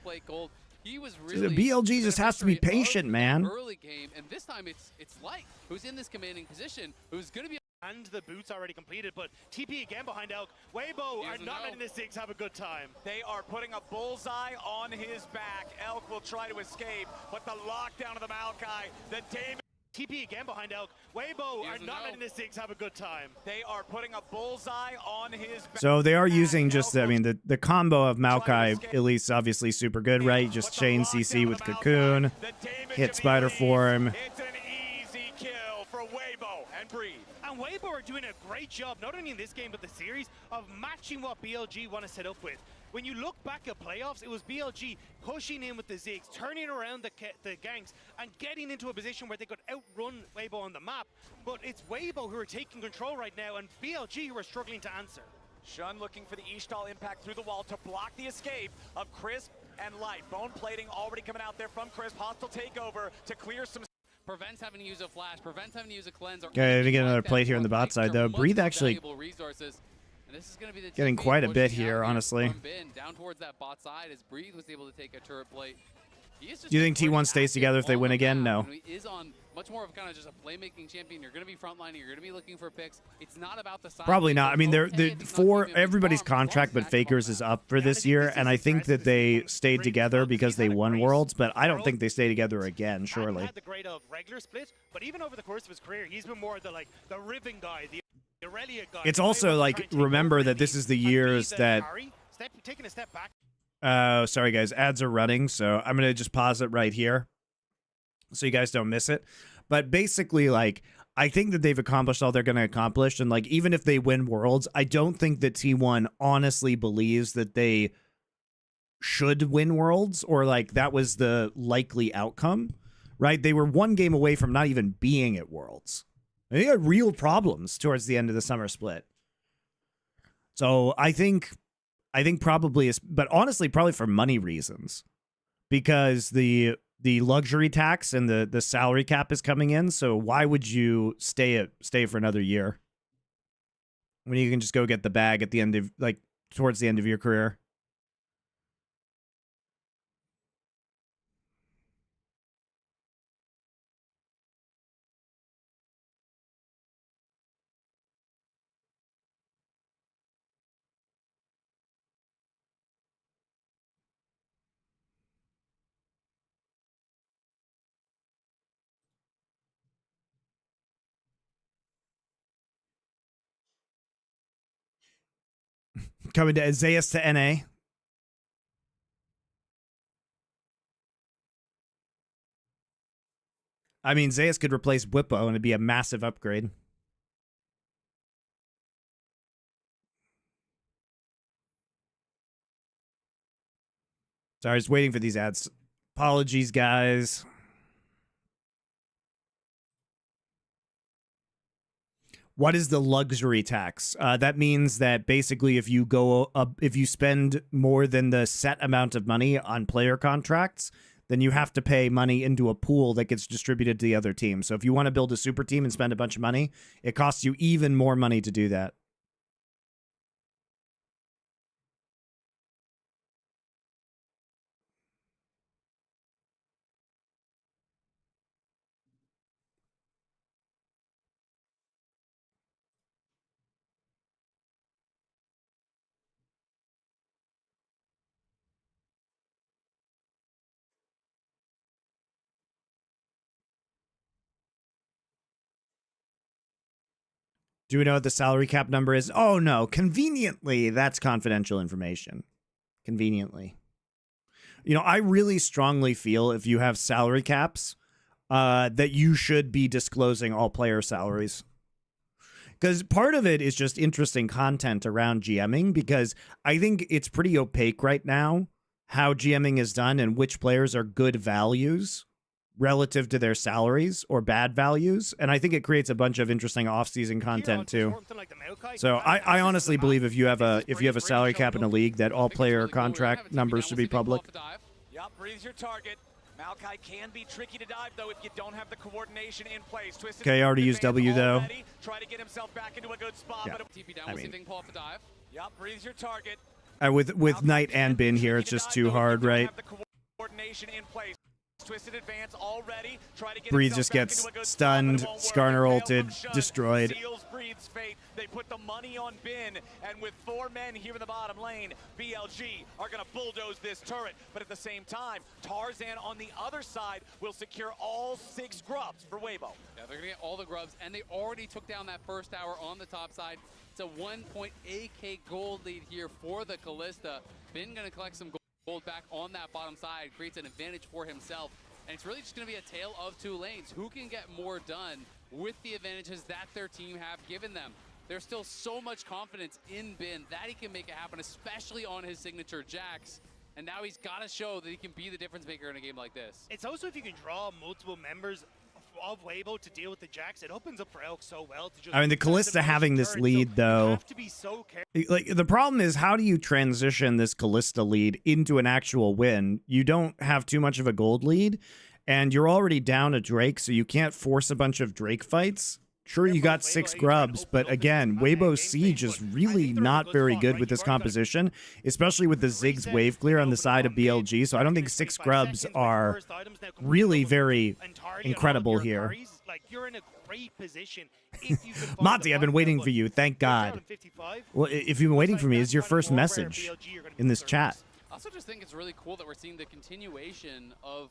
BLG just has to be patient, man. Early game, and this time it's Light who's in this commanding position, who's going to be. And the boots already completed, but TP again behind Elk. Weibo are not letting the Zigs have a good time. They are putting a bullseye on his back. Elk will try to escape, but the lockdown of the Maokai, the damage. TP again behind Elk. Weibo are not letting the Zigs have a good time. They are putting a bullseye on his back. So they are using just, I mean, the combo of Maokai, at least obviously super good, right? Just chain CC with Cocoon, hit Spider Form. It's an easy kill for Weibo and Breathe. And Weibo are doing a great job, not only in this game, but the series, of matching what BLG want to set up with. When you look back at playoffs, it was BLG pushing in with the Zigs, turning around the ganks, and getting into a position where they could outrun Weibo on the map. But it's Weibo who are taking control right now, and BLG who are struggling to answer. Shun looking for the Ishtal impact through the wall to block the escape of Crisp and Light. Bone plating already coming out there from Crisp. Hostile takeover to clear some. Prevents having to use a flash, prevents having to use a cleanse. Okay, we get another plate here on the bot side, though. Breathe actually getting quite a bit here, honestly. Down towards that bot side as Breathe was able to take a turret plate. Do you think T1 stays together if they win again? No. He is on much more of kind of just a playmaking champion. You're going to be frontlining. You're going to be looking for picks. It's not about the side. Probably not. I mean, they're for everybody's contract, but Faker's is up for this year, and I think that they stayed together because they won Worlds, but I don't think they stay together again. Surely. Had the grade of regular split, but even over the course of his career, he's been more the Riven guy, the Aurelia guy. It's also like, remember that this is the years that. Taking a step back. Sorry guys, ads are running, so I'm gonna just pause it right here so you guys don't miss it. But basically, like, I think that they've accomplished all they're gonna accomplish, and like, even if they win Worlds, I don't think that T1 honestly believes that they should win Worlds, or like that was the likely outcome, right? They were one game away from not even being at Worlds. They had real problems towards the end of the summer split. So I think probably is, but honestly, probably for money reasons, because the luxury tax and the salary cap is coming in. So why would you stay for another year when you can just go get the bag at the end of, like, towards the end of your career? Coming to Zayas to NA. I mean, Zayas could replace Whippo and it'd be a massive upgrade. Sorry, I was waiting for these ads. Apologies, guys. What is the luxury tax? That means that basically if you spend more than the set amount of money on player contracts, then you have to pay money into a pool that gets distributed to the other team. So if you want to build a super team and spend a bunch of money, it costs you even more money to do that. Do we know what the salary cap number is? Oh, no. Conveniently, that's confidential information. Conveniently. You know, I really strongly feel if you have salary caps, that you should be disclosing all player salaries. Because part of it is just interesting content around GMing, because I think it's pretty opaque right now how GMing is done and which players are good values relative to their salaries or bad values. And I think it creates a bunch of interesting off-season content too. So I honestly believe if you have a salary cap in a league, that all player contract numbers should be public. Yep, breathes your target. Maokai can be tricky to dive, though, if you don't have the coordination in place. Twisted Okay, already used W, though. Try to get himself back into a good spot. Yeah. But TP down, we'll see if they can pull off the dive. Yep, breathes your target. With Knight and Bin here, it's just too hard, right? Coordination in place. Twisted advance already. Try to get Breathe just gets stunned. Skarner ulted, destroyed. Seals Breathe's fate. They put the money on Bin, and with 4 men here in the bottom lane, BLG are going to bulldoze this turret. But at the same time, Tarzan on the other side will secure all 6 grubs for Weibo. Yeah, they're going to get all the grubs, and they already took down that first tower on the top side. It's a 1.8k gold lead here for the Kalista. Bin going to collect some gold back on that bottom side, creates an advantage for himself. And it's really just going to be a tale of 2 lanes. Who can get more done with the advantages that their team have given them? There's still so much confidence in Bin that he can make it happen, especially on his signature Jax. And now he's got to show that he can be the difference maker in a game like this. It's also if you can draw multiple members of Weibo to deal with the Jax, it opens up for Elk so well to just... I mean, the Kalista having this lead, though... You have to be so careful. Like, the problem is, how do you transition this Kalista lead into an actual win? You don't have too much of a gold lead, and you're already down a Drake, so you can't force a bunch of Drake fights. Sure, you got 6 grubs, but again, Weibo's Siege is really not very good with this composition, especially with the Ziggs wave clear on the side of BLG, so I don't think 6 grubs are really very incredible here. Like, you're in a great position. Monty, I've been waiting for you, thank God. Well, if you've been waiting for me, it's your first message in this chat. I also just think it's really cool that we're seeing the continuation of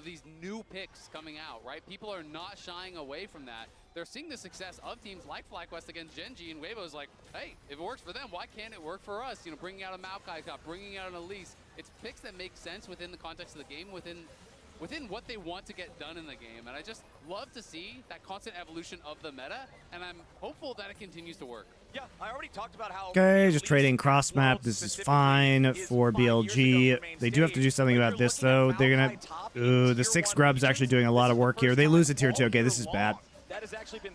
these new picks coming out, right? People are not shying away from that. They're seeing the success of teams like FlyQuest against Genji, and Weibo's like, hey, if it works for them, why can't it work for us? Bringing out a Maokai Cup, bringing out an Elise. It's picks that make sense within the context of the game, within what they want to get done in the game. And I just love to see that constant evolution of the meta, and I'm hopeful that it continues to work. Yeah, I already talked about how... Okay, just trading cross map. This is fine for BLG. They do have to do something about this, though. They're going to... Ooh, the 6 grubs actually doing a lot of work here. They lose it tier 2. Okay, this is bad.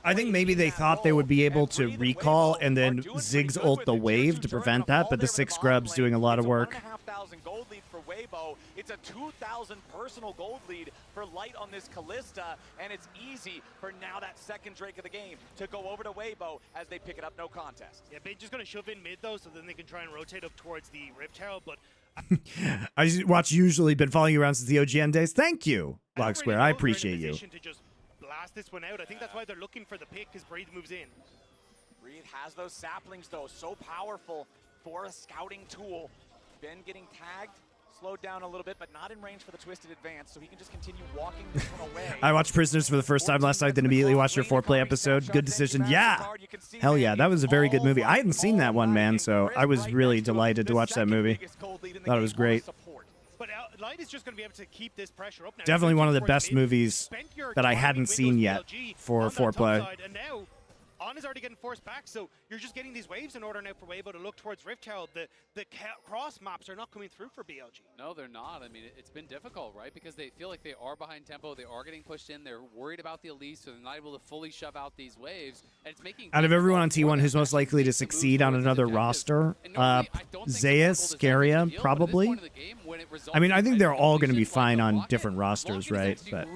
I think maybe they thought they would be able to recall and then Ziggs ult the wave to prevent that, but the 6 grubs doing a lot of work. Gold lead for Weibo. It's a 2,000 personal gold lead for Light on this Kalista, and it's easy for now that second Drake of the game to go over to Weibo as they pick it up, no contest. Yeah, they're just going to shove in mid, though, so then they can try and rotate up towards the Rift Herald, but... I watch usually been following you around since the OGN days. Thank you, Log Square. I appreciate you. To just blast this one out. I think that's why they're looking for the pick, because Breathe moves in. Breathe has those saplings, though, so powerful for a scouting tool. Ben getting tagged, slowed down a little bit, but not in range for the twisted advance, so he can just continue walking this one away. I watched Prisoners for the first time last night, then immediately watched your foreplay episode. Good decision. Yeah! Hell yeah, that was a very good movie. I hadn't seen that one, man, so I was really delighted to watch that movie. Thought it was great. But Light is just going to be able to keep this pressure up now. Definitely one of the best movies that I hadn't seen yet for foreplay. And now, On is already getting forced back, so you're just getting these waves in order now for Weibo to look towards Rift Herald. The cross maps are not coming through for BLG. No, they're not. I mean, it's been difficult, right? Because they feel like they are behind tempo. They are getting pushed in. They're worried about the Elise, so they're not able to fully shove out these waves. And it's making... Out of everyone on T1 who's most likely to succeed on another roster, Zayas, Scaria, probably. I mean, I think they're all going to be fine on different rosters, right? But...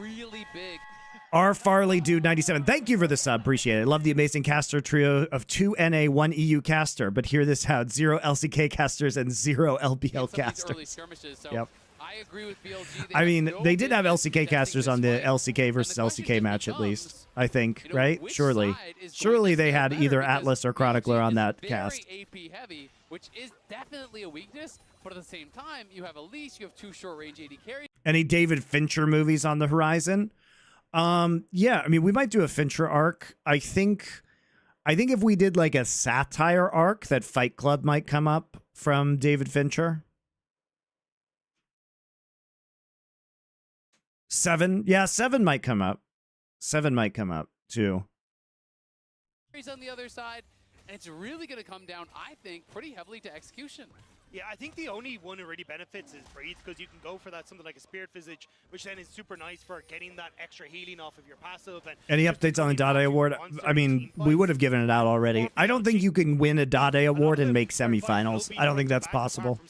R. Farley Dude 97. Thank you for the sub. Appreciate it. Love the amazing caster trio of 2 NA, 1 EU caster. But hear this out. 0 LCK casters and 0 LBL casters. Yep. I agree with BLG. I mean, they did have LCK casters on the LCK versus LCK match at least. I think, right? Surely. Surely they had either Atlas or Chronicler on that cast. AP heavy, which is definitely a weakness. But at the same time, you have Elise, you have 2 short-range AD carries. Any David Fincher movies on the horizon? Yeah, I mean, we might do a Fincher arc. I think I think if we did like a satire arc, that Fight Club might come up from David Fincher. 7, yeah, 7 might come up. 7 might come up too. He's on the other side, and it's really going to come down, I think, pretty heavily to execution. Yeah, I think the only one who really benefits is Breathe, because you can go for that something like a Spirit Visage, which then is super nice for getting that extra healing off of your passive. And Any updates on the Dade Award? I mean, we would have given it out already. I don't think you can win a Dade Award and make semifinals. I don't think that's possible.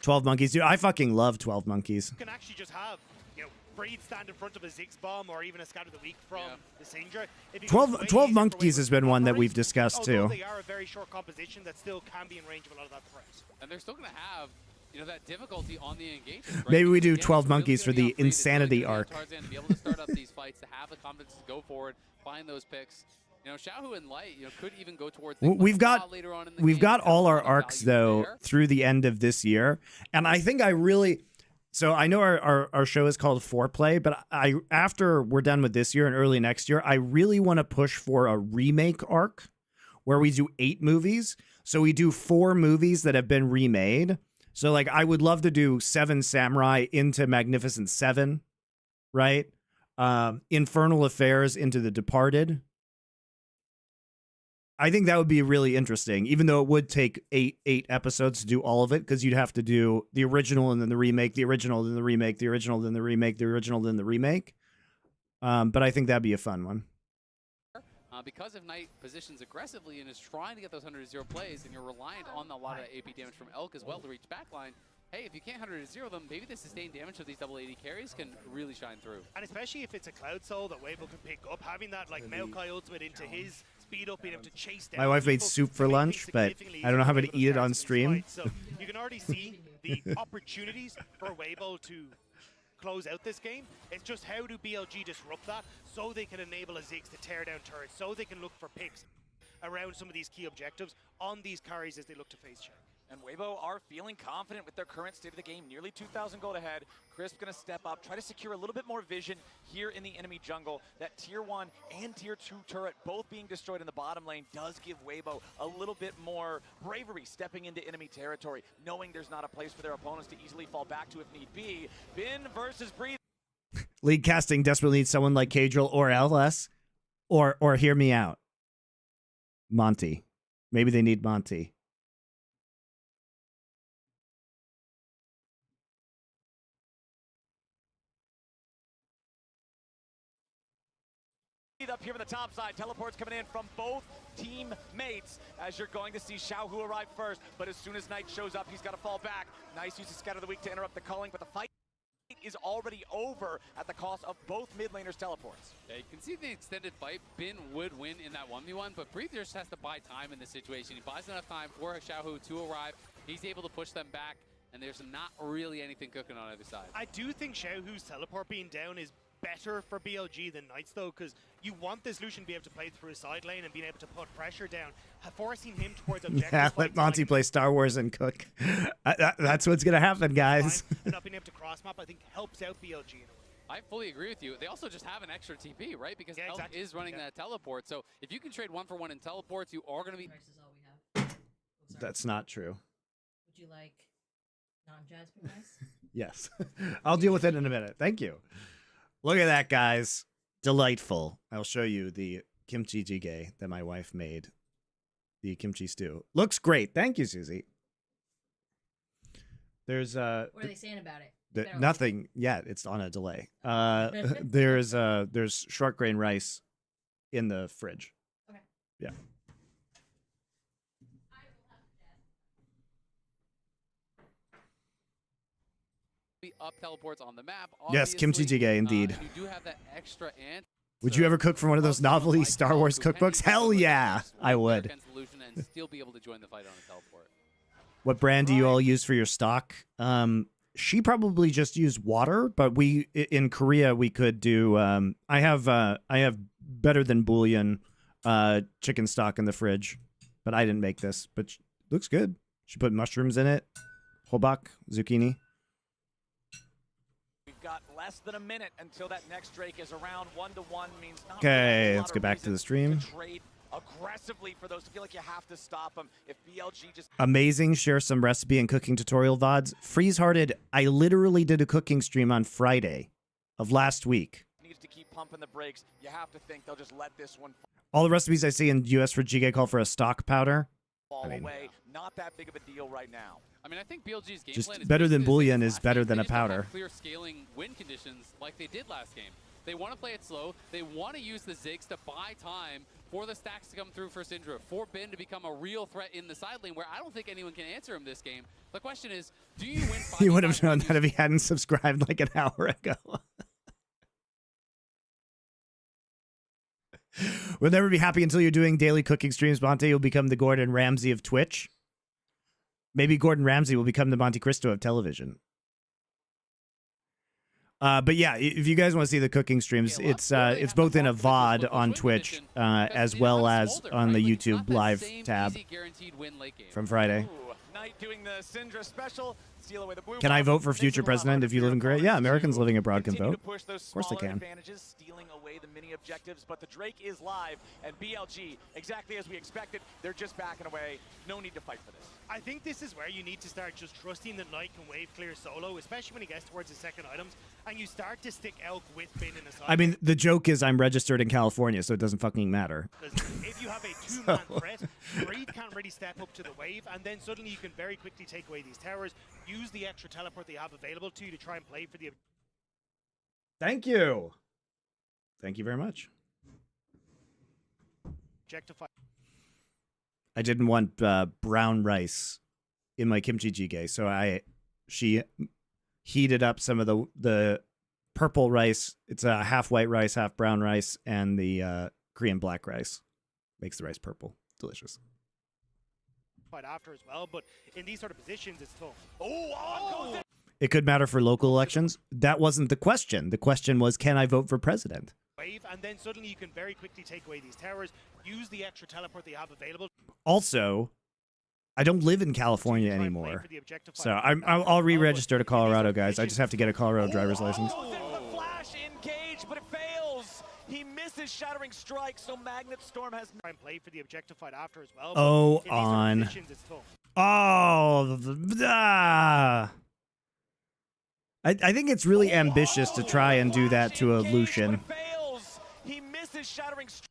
12 Monkeys, dude. I fucking love 12 Monkeys. You can actually just have, you know, Breathe stand in front of a Ziggs bomb or even a Scatter the Weak from the Singed. 12 Monkeys has been one that we've discussed too. They are a very short composition that still can be in range of a lot of that threat. And they're still going to have, you know, that difficulty on the engagement. Right? Maybe we do 12 Monkeys for the Insanity arc. To be able to start up these fights, to have the confidence to go forward, find those picks. You know, Xiaohu and Light, you know, could even go towards. We've got all our arcs though through the end of this year, and I think I really. So I know our show is called Foreplay, but after we're done with this year and early next year, I really want to push for a remake arc where we do 8 movies. So we do 4 movies that have been remade. So like I would love to do 7 Samurai into Magnificent 7, right? Infernal Affairs into The Departed. I think that would be really interesting, even though it would take 8 episodes to do all of it, because you'd have to do the original and then the remake, the original, then the remake, the original, then the remake, the original, then the remake. But I think that'd be a fun one. Because if Knight positions aggressively and is trying to get those 100-0 plays, and you're reliant on a lot of AP damage from Elk as well to reach backline, hey, if you can't 100-0 them, maybe the sustained damage of these double AD carries can really shine through. And especially if it's a Cloud Soul that Weibo can pick up, having that like Maokai ultimate into his speed up, being able to chase down. My wife made soup for lunch, but I don't know how to eat it on stream. So you can already see the opportunities for Weibo to close out this game. It's just how do BLG disrupt that so they can enable a Ziggs to tear down turrets, so they can look for picks around some of these key objectives on these carries as they look to face check. And Weibo are feeling confident with their current state of the game. Nearly 2,000 gold ahead. Crisp going to step up, try to secure a little bit more vision here in the enemy jungle. That tier 1 and tier 2 turret both being destroyed in the bottom lane does give Weibo a little bit more bravery stepping into enemy territory, knowing there's not a place for their opponents to easily fall back to if need be. Bin versus Breathe. League casting desperately needs someone like Cadril or LS, or hear me out. Monty. Maybe they need Monty. Up here on the top side, teleports coming in from both teammates as you're going to see Xiaohu arrive first, but as soon as Knight shows up, he's got to fall back. Nice use of Scatter the Weak to interrupt the culling, but the fight is already over at the cost of both mid laners' teleports. Yeah, you can see the extended fight. Bin would win in that 1v1, but Breathe just has to buy time in this situation. He buys enough time for Xiaohu to arrive. He's able to push them back, and there's not really anything cooking on either side. I do think Xiaohu's teleport being down is better for BLG than Knights though, because you want this Lucian to be able to play through his side lane and being able to put pressure down, forcing him towards objectives. Yeah, let Monty play Star Wars and cook. That's what's gonna happen, guys. And not being able to cross map, I think, helps out BLG in a way. I fully agree with you. They also just have an extra TP, right? Because Elk is running that teleport. So if you can trade 1-for-1 in teleports, you are going to be. That's not true. Would you like non-Jasmine rice? Yes. I'll deal with it in a minute. Thank you. Look at that, guys. Delightful. I'll show you the kimchi jjigae that my wife made. The kimchi stew. Looks great. Thank you, Susie. There's What are they saying about it? Nothing yet. It's on a delay. There's short grain rice in the fridge. Okay. Yeah. Up teleports on the map. Yes, kimchi jjigae indeed. You do have that extra ant. Would you ever cook from one of those novelty Star Wars cookbooks? Hell yeah, I would. And still be able to join the fight on a teleport. What brand do you all use for your stock? She probably just used water, but we in Korea we could do. I have better than bouillon chicken stock in the fridge, but I didn't make this. But looks good. She put mushrooms in it, hobak, zucchini. Got less than a minute until that next Drake is around. 1-to-1 means not okay, let's get back to the stream. To trade aggressively for those. I feel like you have to stop them. If BLG just Amazing. Share some recipe and cooking tutorial VODs. Freeze-hearted. I literally did a cooking stream on Friday of last week. needs to keep pumping the brakes, you have to think they'll just let this one All the recipes I see in US for GK call for a stock powder. fall away. Not that big of a deal right now. I mean, I think BLG's game Just plan is better than basically the bullion same is as last better game. than They a just don't have powder. clear scaling win conditions like they did last game. They want to play it slow. They want to use the Ziggs to buy time for the stacks to come through for Syndra, for Ben to become a real threat in the side lane, where I don't think anyone can answer him this game. The question is, do you win 5v5? He would have known that if he hadn't subscribed like an hour ago. We'll never be happy until you're doing daily cooking streams, Monte. You'll become the Gordon Ramsay of Twitch. Maybe Gordon Ramsay will become the MonteCristo of television. But yeah, if you guys want to see the cooking streams, it's both in a VOD on Twitch as well as on the YouTube live tab from Friday. Ooh, Knight doing the Syndra special. Steal away the blue Can I buff. vote for Makes future it a lot president harder if you for live in your Korea? Yeah, opponents Americans to living abroad can continue vote. to push those Of course they smaller can. advantages, stealing away the mini objectives, but the Drake is live, and BLG, exactly as we expected, they're just backing away. No need to fight for this. I think this is where you need to start just trusting that Knight can wave clear solo, especially when he gets towards his second items, and you start to stick Elk with Bin in the side. I mean, the joke is I'm registered in California, so it doesn't fucking matter. If you have a two-man threat, Breed can't really step up to the wave, and then suddenly you can very quickly take away these towers, use the extra teleport they have available to you to try and play for the Thank you. Thank you very much. objectify. I didn't want brown rice in my kimchi jjigae, so she heated up some of the purple rice. It's a half white rice, half brown rice, and the Korean black rice. Makes the rice purple. Delicious. After as well, but in these sort of positions, it's tough. Oh! It could matter for local elections. That wasn't the question. The question was, can I vote for president? Wave, and then suddenly you can very quickly take away these towers, use the extra teleport they have available. Also, I don't live in California Try and play anymore, for the objectify. so I'll re-register to Colorado, guys. I just have to get a Colorado driver's license. Oh, there's the flash engage, but it fails. He misses Shattering Strike, so Magnet Storm has Try and play for the objectified after as well. Oh, but in these sort of on. positions, it's tough. Oh, I think it's really ambitious to try and do that to a Lucian. He misses Shattering Strike.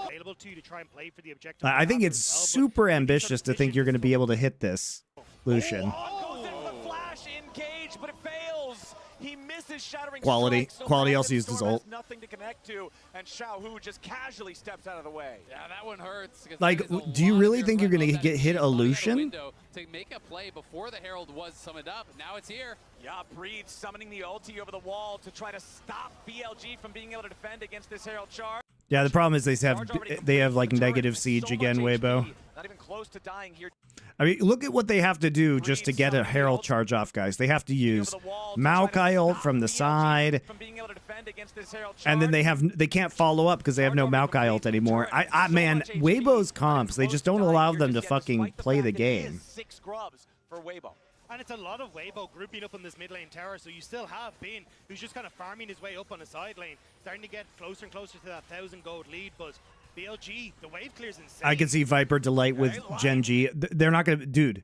Available to you to try and play for the objectify. I think after it's as well, but super in these ambitious sort of to think you're going to positions, be able to hit this, Lucian. Goes in with a flash engage, but it fails. He misses Shattering Quality. Strike, so Quality Magnet also used his Storm has ult. nothing to connect to, and Xiaohu just casually steps out of the way. Yeah, that one hurts. 'Cause Like, that is a do you lot of really your think you're front gonna row that hit is a running out the Lucian? window to make a play before the Herald was summoned up. Now it's here. Yeah, Breed summoning the ulti over the wall to try to stop BLG from being able to defend against this Herald charge. Yeah, the problem is they Charge already have like completed. The negative turret has siege so again, much Weibo. HP, not even close to dying here. I mean, look at what they have to do just to get a Herald charge off, guys. They have to use Maokai ult from the side, From being able to defend against this Herald and then charge. they can't follow up because they have no Maokai ult anymore. Man, Weibo's comps, they just don't allow them to fucking play the game. 6 grubs for Weibo. And it's a lot of Weibo grouping up on this mid lane tower, so you still have Bin, who's just kind of farming his way up on the side lane, starting to get closer and closer to that 1,000 gold lead, but BLG, the wave clear's insane. I can see Viper Delight with Genji. They're not going to... Dude,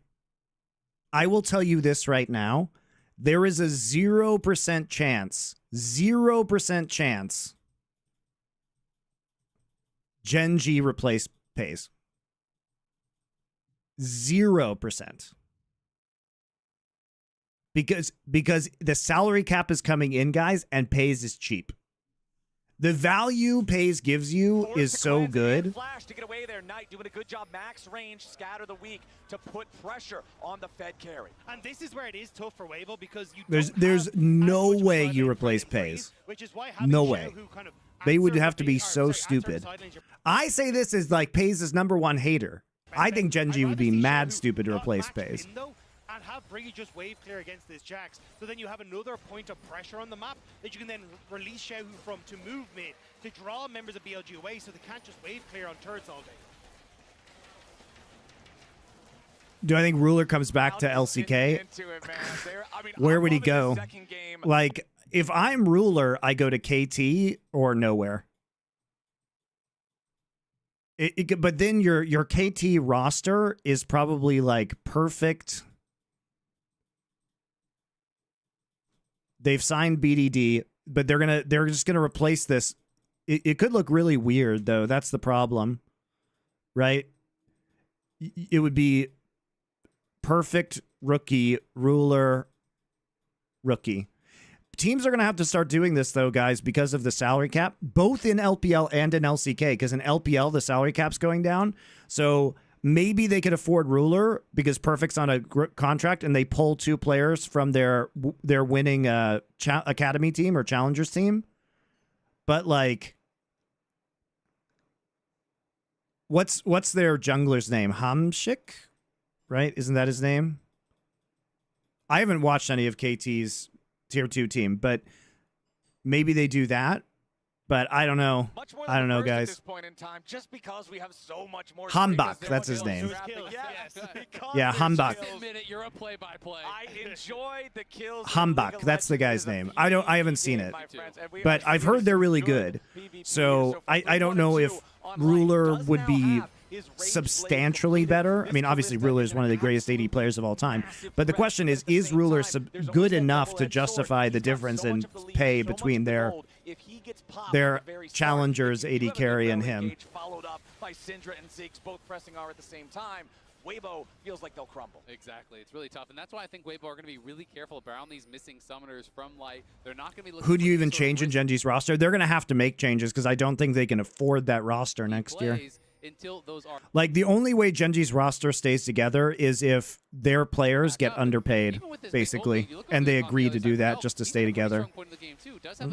I will tell you this right now. There is a 0% chance, 0% chance Genji replace Pays. 0%. Because the salary cap is coming in, guys, and Pays is cheap. The value Pays gives you Forced is to so cleanse good. and Flash to get away there. Knight doing a good job. Max range, scatter the weak to put pressure on the Fed carry. And this is where it is tough for Weibo because you There's don't there's have no as much way side you lane replace free and Pays. freeze, which is why having No Xiao way. who kind of They would answer have to be the- so answer the stupid. side lanes, you're- I say this as like Pays' #1 hater. I think Genji I'd would be rather see mad Xiao stupid to not replace match Pays. in, though, and have Briggy just wave clear against this Jax. So then you have another point of pressure on the map that you can then release Xiaohu from to move mid, to draw members of BLG away so they can't just wave clear on turrets all day. Do I think Ruler comes back to Now just getting LCK? into it, man. I mean, Where I'm would he loving go? this second game. Like, if I'm Ruler, I go to KT or nowhere. But then your KT roster is probably like perfect. They've signed BDD, but they're just gonna replace this. It could look really weird though. That's the problem, right? It would be perfect rookie, ruler, rookie. Teams are going to have to start doing this, though, guys, because of the salary cap, both in LPL and in LCK, because in LPL, the salary cap's going down. So maybe they could afford ruler because Perfect's on a contract and they pull 2 players from their winning academy team or challengers team. But, like, what's their jungler's name? Hamshik? Right? Isn't that his name? I haven't watched any of KT's tier 2 team, but maybe they do that. But I don't know. I don't know, guys. At this point in time, just because we have so much more Hambach, that's his name. Yes. Yeah, Hambach. You're a play-by-play. I enjoy the kills. Hambach, that's the guy's name. I haven't seen it, but I've heard they're really good. So I don't know if ruler would be substantially better. I mean, obviously, Ruler is one of the greatest AD players of all time. But the question is Ruler good enough to justify the difference in pay between their challengers, AD carry, and him? Followed up by Syndra and Ziggs both pressing R at the same time. Weibo feels like they'll crumble. Exactly. It's really tough. And that's why I think Weibo are going to be really careful around these missing summoners from Light. They're not going to be looking. Who do you even change in Genji's roster? They're going to have to make changes because I don't think they can afford that roster next year. Until those are like the only way Genji's roster stays together is if their players get underpaid, basically, and they agree to do that just to stay together.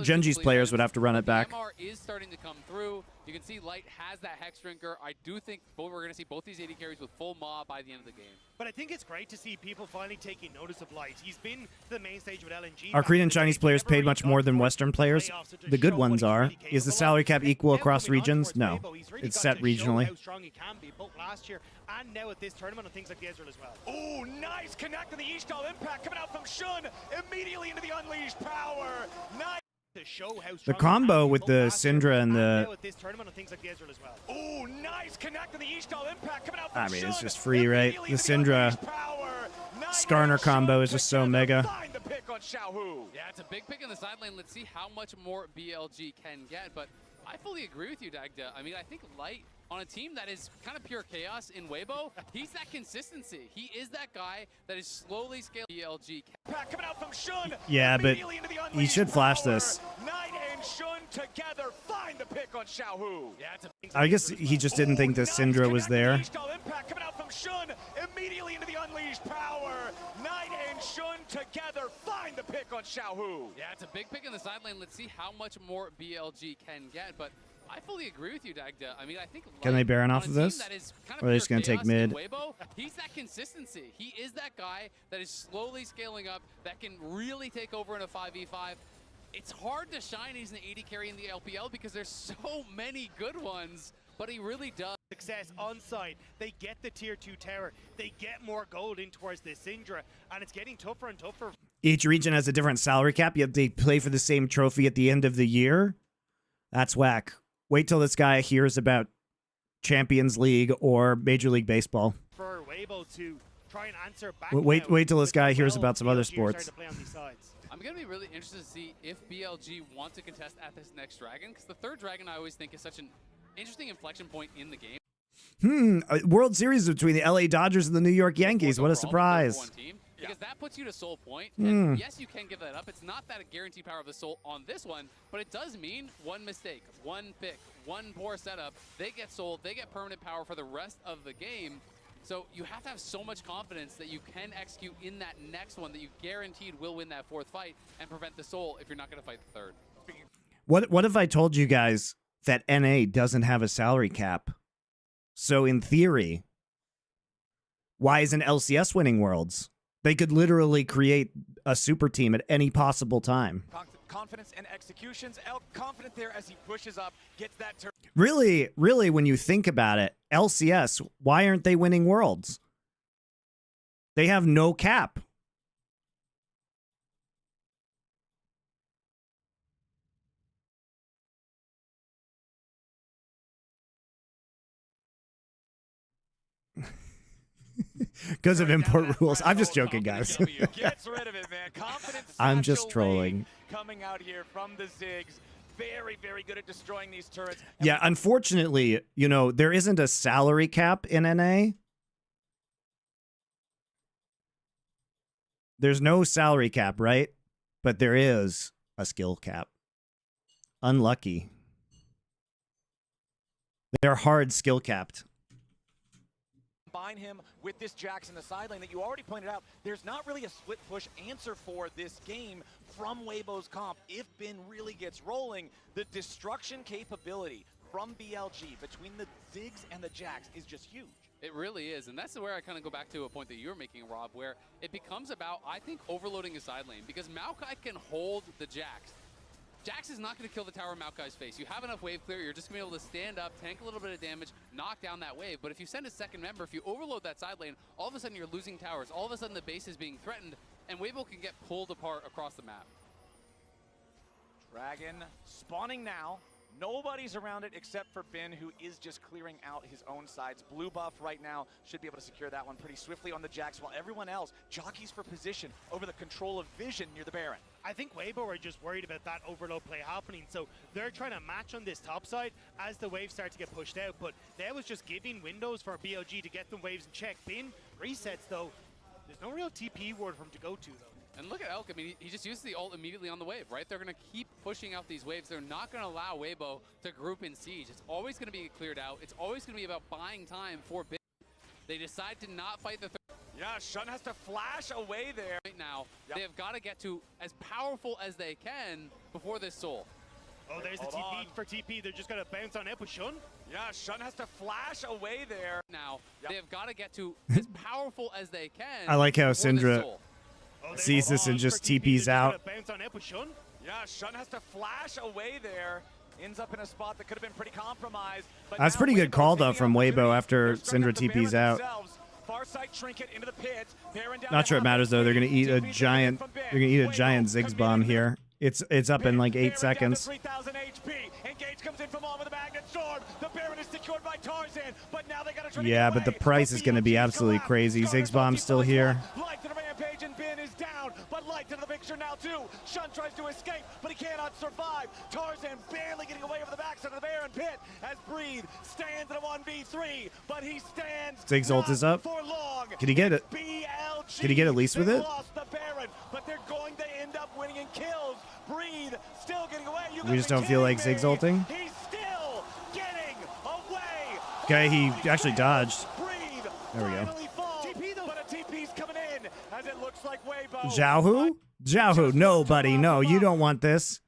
Genji's players would have to run it back. Is starting to come through. You can see Light has that Hex Drinker. I do think we're going to see both these AD carries with full mob by the end of the game. But I think it's great to see people finally taking notice of Light. He's been the main stage with LNG. Are Korean and Chinese players paid much more than Western players? The good ones are. Is the salary cap equal across regions? No. It's set regionally. How strong he can be, both last year and now at this tournament on things like the Ezreal as well. Oh, nice connect on the Eastall impact coming out from Shun immediately into the unleashed power. Nice. The combo with the Syndra and the oh, nice connect on the Eastall impact coming out from I mean, it's just free, right? The Syndra Skarner combo is just so mega. Yeah, it's a big pick in the side lane. Let's see how much more BLG can get, but I fully agree with you, Dagda. I mean, I think Light on a team that is kind of pure chaos in Weibo, he's that consistency. He is that guy that is slowly scaling BLG. Coming out from Shun, yeah, but he should flash this. Knight and Shun together find the pick on Xiaohu. I guess he just didn't think the Syndra was there. Impact coming out from Shun immediately into the unleashed power. Knight and Shun together find the pick on Xiaohu. Yeah, it's a big pick in the side lane. Let's see how much more BLG can get, but I fully agree with you, Dagda. I mean, I think can they Baron off of this? Or are they just going to take mid? Weibo, he's that consistency. He is that guy that is slowly scaling up, that can really take over in a 5v5. It's hard to shine he's an AD carry in the LPL because there's so many good ones, but he really does. Success on site. They get the tier 2 tower. They get more gold in towards the Syndra, and it's getting tougher and tougher. Each region has a different salary cap, yet they play for the same trophy at the end of the year. That's whack. Wait till this guy hears about Champions League or Major League Baseball. For Weibo to try and answer back. Wait till this guy hears about some other sports. I'm going to be really interested to see if BLG want to contest at this next dragon, because the third dragon I always think is such an interesting inflection point in the game. A World Series between the LA Dodgers and the New York Yankees. What a surprise. Because that puts you to soul point. And yes, you can give that up. It's not that a guaranteed power of the soul on this one, but it does mean one mistake, one pick, one poor setup. They get soul, they get permanent power for the rest of the game. So you have to have so much confidence that you can execute in that next one that you guaranteed will win that fourth fight and prevent the soul if you're not going to fight the third. What if I told you guys that NA doesn't have a salary cap? So in theory, why isn't LCS winning Worlds? They could literally create a super team at any possible time. Confidence and executions. Elk confident there as he pushes up, gets that turn. Really, when you think about it, LCS, why aren't they winning Worlds? They have no cap. Because of import rules. I'm just joking, guys. Gets rid of it, man. Confidence. I'm just Satchel trolling. Wade coming out here from the Ziggs. Very, very good at destroying these turrets. Yeah, unfortunately, you know, there isn't a salary cap in NA. There's no salary cap, right? But there is a skill cap. Unlucky. They're hard skill capped. Combine him with this Jax in the side lane that you already pointed out. There's not really a split push answer for this game from Weibo's comp. If Bin really gets rolling, the destruction capability from BLG between the Ziggs and the Jax is just huge. It really is, and that's where I kind of go back to a point that you were making, Rob, where it becomes about, I think, overloading a side lane, because Maokai can hold the Jax. Jax is not going to kill the tower in Maokai's face. You have enough wave clear, you're just going to be able to stand up, tank a little bit of damage, knock down that wave. But if you send a second member, if you overload that side lane, all of a sudden you're losing towers. All of a sudden the base is being threatened, and Weibo can get pulled apart across the map. Dragon spawning now. Nobody's around it except for Bin, who is just clearing out his own sides. Blue buff right now should be able to secure that one pretty swiftly on the Jax, while everyone else jockeys for position over the control of vision near the Baron. I think Weibo are just worried about that overload play happening, so they're trying to match on this top side as the waves start to get pushed out, but that was just giving windows for BLG to get them waves in check. Bin resets, though. There's no real TP ward for him to go to, though. And look at Elk, I mean, he just uses the ult immediately on the wave, right? They're going to keep pushing out these waves. They're not going to allow Weibo to group in siege. It's always going to be cleared out. It's always going to be about buying time for Bin. They decide to not fight the third. Yeah, Shun has to flash away there. Right now, they have got to get to as powerful as they can before this soul. Oh, there's the TP for TP. They're just going to bounce on it with Shun. Yeah, Shun has to flash away there. Now, they have got to get to as powerful as they can. I like how before this Syndra soul. sees this and just TPs out. Yeah, Shun has to flash away there. Ends up in a spot that could have been pretty compromised. But That's pretty good call, though, from Weibo after Syndra TPs out. Farsight trinket into the pit. Not sure it matters, though. They're going to eat a giant. They're going to eat a giant Ziggs bomb here. It's up in like 8 seconds. 3,000 HP. Engage comes in from all with a magnet storm. The Baron is secured by Tarzan, but now they got to Yeah, but the price is going to be absolutely crazy. Ziggs bomb's still here. Light to the rampage, and Bin is down, but Light to the picture now too. Shun tries to escape, but he cannot survive. Tarzan barely getting away over the backside of the Baron pit as Breathe stands in a 1v3, but he stands. Ziggs ult is up. For long. Can he get it? BLG. Can he get at least with it? Lost the Baron, but they're going to end up winning in kills. Breathe still getting away. We just don't feel like Ziggs ulting. He's still getting away. Okay, he actually dodged. Breathe. There we go. TP though, but a TP's coming in as it looks like Weibo. Zhao? Zhao, no, buddy, no, you don't want this.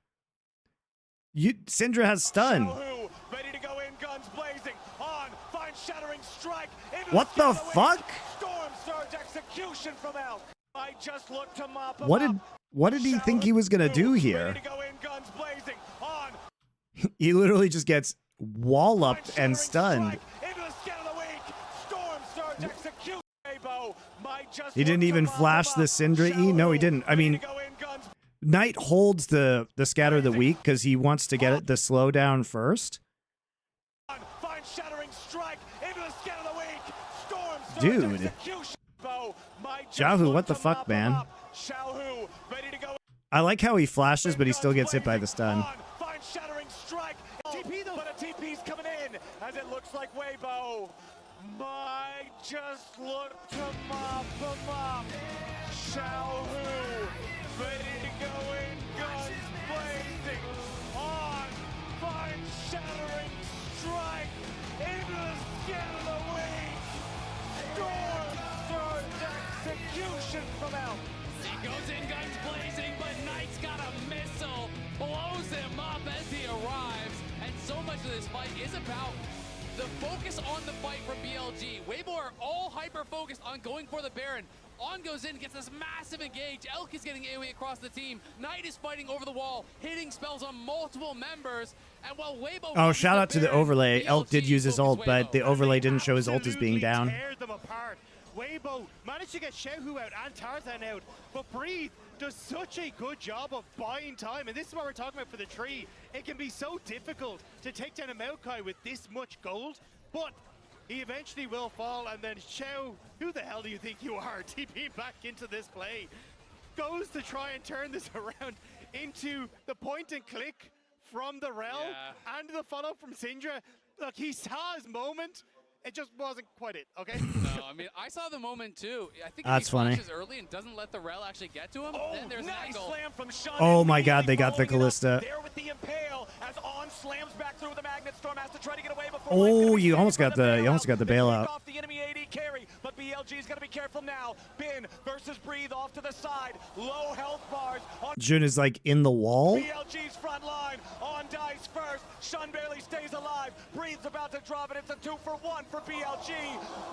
Syndra has stun. Xiaohu, ready to go in, guns blazing. On, finds shattering strike. What the fuck? Storm surge execution from Elk. I just looked to mop him What did he think he was gonna do here? Ready to go in, guns blazing. On. He literally just gets walloped and stunned. Into the skin of the week. Storm surge execution. Weibo, He didn't even flash the Syndra E. No, he didn't. I mean, Knight holds the scatter of the week because he wants to get it the slow down first. Dude. Xiaohu, what the fuck, man? I like how he flashes, but he still gets hit by the stun. TP's coming in as it looks like Weibo might just look to mop him up. Xiaohu ready to go in, guns blazing. On, fine shattering strike into the skin of the wing. Storm surge execution from Elk. He goes in, guns blazing, but Knight's got a missile, blows him up as he arrives. And so much of this fight is about the focus on the fight for BLG. Weibo are all hyper-focused on going for the Baron. On goes in, gets this massive engage. Elk is getting AoE across the team. Knight is fighting over the wall, hitting spells on multiple members. And while Weibo... Oh, shout out to the overlay. Elk did use his ult, but the overlay didn't show his ult as being down. Tear them apart. Weibo managed to get Xiaohu out and Tarzan out, but Breathe does such a good job of buying time, and this is what we're talking about for the tree. It can be so difficult to take down a Maokai with this much gold, but He eventually will fall, and then Xiao, who the hell do you think you are, TPing back into this play, goes to try and turn this around into the point and click from the Rel and the follow from Syndra. Look, he saw his moment. It just wasn't quite it, okay? No, I mean, I saw the moment too. I think That's if he funny. flashes early and doesn't let the Rel actually get to him, then there's an angle. Slam from Sean. Oh my God, they got the Callista. There with the impale as On slams back through the Magnet Storm, has to try to get away before. Oh, you almost got the bailout. Off the enemy AD carry, but BLG's got to be careful now. Bin versus Breathe off to the side. Low health bars on Jun is like in the wall. BLG's front line. On dies first. Shun barely stays alive. Breathes about to drop it. It's a 2-for-1 for BLG.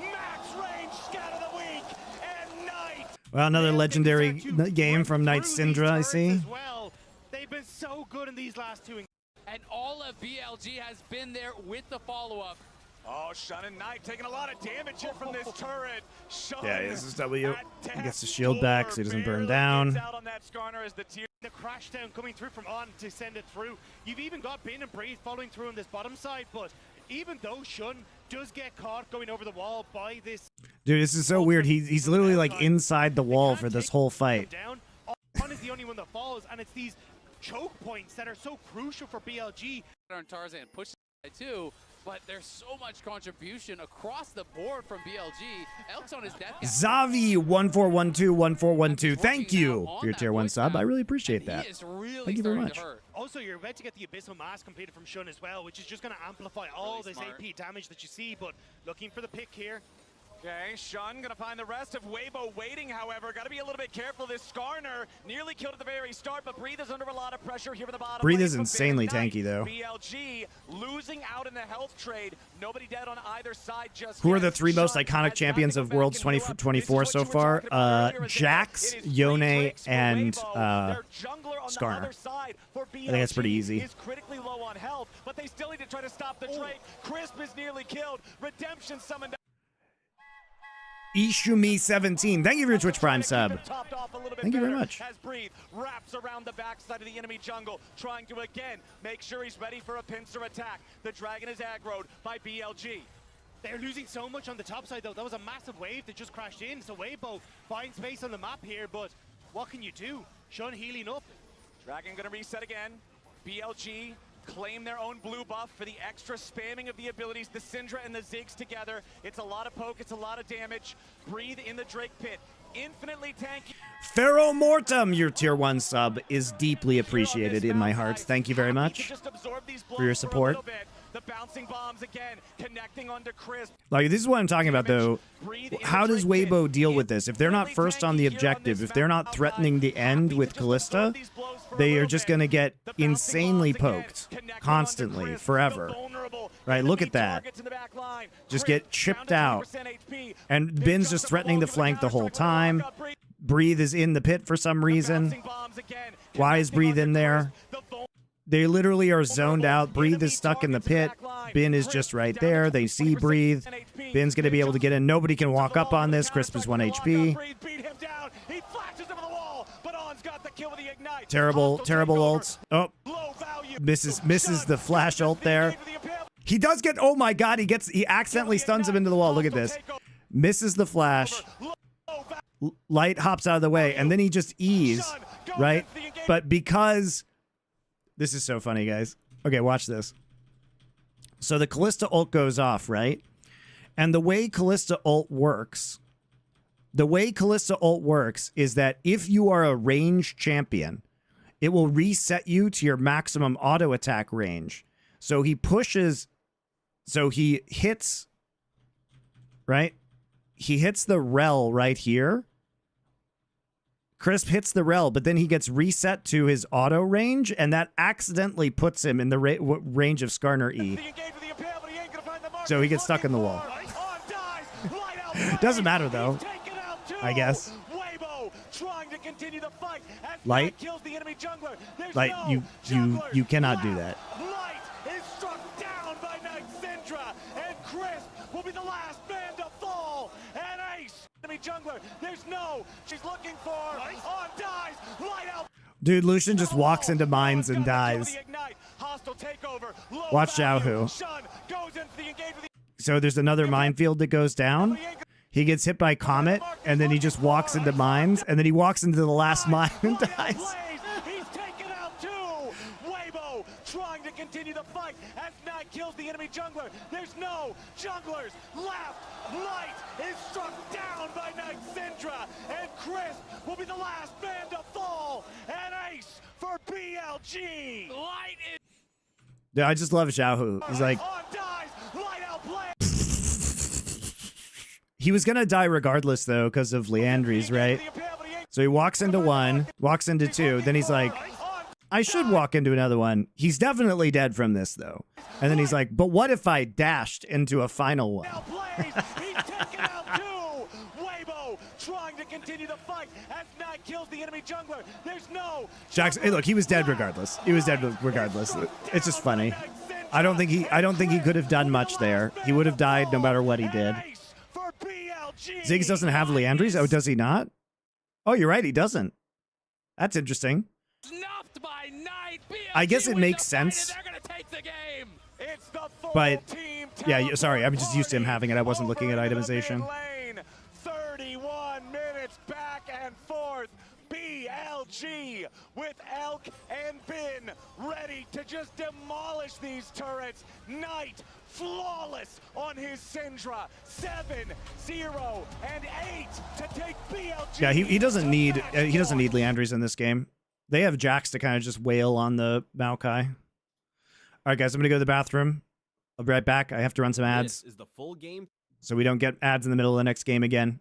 Max range scout of the week and Knight. Well, another legendary game from Knight Syndra, I see. As well. They've been so good in these last two. And all of BLG has been there with the follow-up. Oh, Shun and Knight taking a lot of damage here from this turret. Shun Yeah, this is W. at He gets the death's shield back so he door, doesn't burn barely down. gets out on that Skarner as the tier. The crash down coming through from On to send it through. You've even got Bin and Breeze following through on this bottom side, but even though Shun does get caught going over the wall by this... Dude, this is so weird. He's literally like inside the wall for this whole fight. Down. On is the only one that falls, and it's these choke points that are so crucial for BLG. On Tarzan pushes too, but there's so much contribution across the board from BLG. Elk's on his death. Zavi 14121412. Thank you for your tier 1 sub. I really appreciate that. He is really Thank you very starting much. to hurt. Also, you're about to get the Abyssal Mask completed from Shun as well, which is just going to amplify all Really this smart. AP damage that you see, but looking for the pick here. Okay, Shun gonna find the rest of Weibo waiting, however. Gotta be a little bit careful. This Skarner nearly killed at the very start, but Breathe is under a lot of pressure here in the bottom. Breathe lane is from insanely Bin and tanky, though. BLG losing out in the health trade. Nobody dead on either side just Who are yet. the three most Shun iconic has champions got to of go back Worlds and heal up. 2024 This is so what you were far? talking about earlier, is that Jax, it is free Yone, tricks for and Weibo. Their jungler on the Skarner. other side for BLG I think that's pretty easy. is critically low on health, but they still need to try to stop the Drake. Crisp is nearly killed. Redemption summoned. Ishumi17. Thank you for your Twitch Prime sub. Thank you very much. As Breathe wraps around the backside of the enemy jungle, trying to again make sure he's ready for a pincer attack. The dragon is aggroed by BLG. They're losing so much on the top side, though. That was a massive wave that just crashed in, so Weibo finds space on the map here, but what can you do? Shun healing up. Dragon gonna reset again. BLG claim their own blue buff for the extra spamming of the abilities. The Syndra and the Ziggs together. It's a lot of poke, it's a lot of damage. Breathe in the Drake pit. Infinitely tanky. Pharaoh Mortem, your tier 1 sub is deeply appreciated in my heart. Thank you very much for your support. The bouncing bombs again, connecting onto Crisp. Like, this is what I'm talking about, though. How does Weibo deal with this? If they're not first on the objective, if they're not threatening the end with Callista, they are just going to get insanely poked constantly, forever. Right, look at that. Just get chipped out. And Bin's just threatening the flank the whole time. Breathe is in the pit for some reason. Why is Breathe in there? They literally are zoned out. Breathe is stuck in the pit. Bin is just right there. They see Breathe. Bin's going to be able to get in. Nobody can walk up on this. Crisp is 1 HP. Terrible, terrible ults. Oh, misses the flash ult there. He does get, oh my God, he accidentally stuns him into the wall. Look at this. Misses the flash. Light hops out of the way, and then he just E's, right? But because... This is so funny, guys. Okay, watch this. So the Callista ult goes off, right? And the way Callista ult works is that if you are a ranged champion, it will reset you to your maximum auto attack range. So he pushes, so he hits, right? He hits the rel right here. Crisp hits the rel, but then he gets reset to his auto range, and that accidentally puts him in the range of Skarner E. So he gets stuck in the wall. Doesn't matter, though, I guess. Light, you cannot do that. Light is struck down by Knight Syndra, and Crisp will be the last man to fall. And Ace, enemy jungler, there's no, she's looking for, on dies, Light out. Dude, Lucian just walks into mines and dies. Watch Xiaohu. So there's another minefield that goes down. He gets hit by Comet, and then he just walks into mines, and then he walks into the last mine and dies. He's taken out two. Weibo trying to continue the fight as Knight kills the enemy jungler. There's no junglers left. Light is struck down by Knight Syndra, and Crisp will be the last man to fall. An ace for BLG. Light is Yeah, I just love Xiaohu. He's like, on dies. Light outplays. he was gonna die regardless though because of Leandries, right? So he walks into one, walks into two, then he's like, I should walk into another one. He's definitely dead from this though. And then he's like, but what if I dashed into a final one? He's taken out two. Weibo trying to continue the fight as Knight kills the enemy jungler. There's no Jackson, hey, look, he was dead regardless. He was dead regardless. It's just funny. I don't think he could have done much there. He would have died no matter what he did. Ziggs doesn't have Leandries? Oh, does he not? Oh, you're right, he doesn't. That's interesting. Snuffed by Knight. I guess it makes sense. They're gonna take the game. It's the full But, team yeah, sorry, I'm just used to him party having it. I wasn't looking at over into the itemization. mid lane. 31 minutes back and forth. BLG with Elk and Bin ready to just demolish these turrets. Knight flawless on his Syndra. 7-0 and 8 to take BLG. Yeah, he doesn't to need match he doesn't need point. Leandries in this game. They have Jax to kind of just wail on the Maokai. All right, guys, I'm gonna go to the bathroom. I'll be right back. I have to run some ads, This is the full game. so we don't get ads in the middle of the next game again.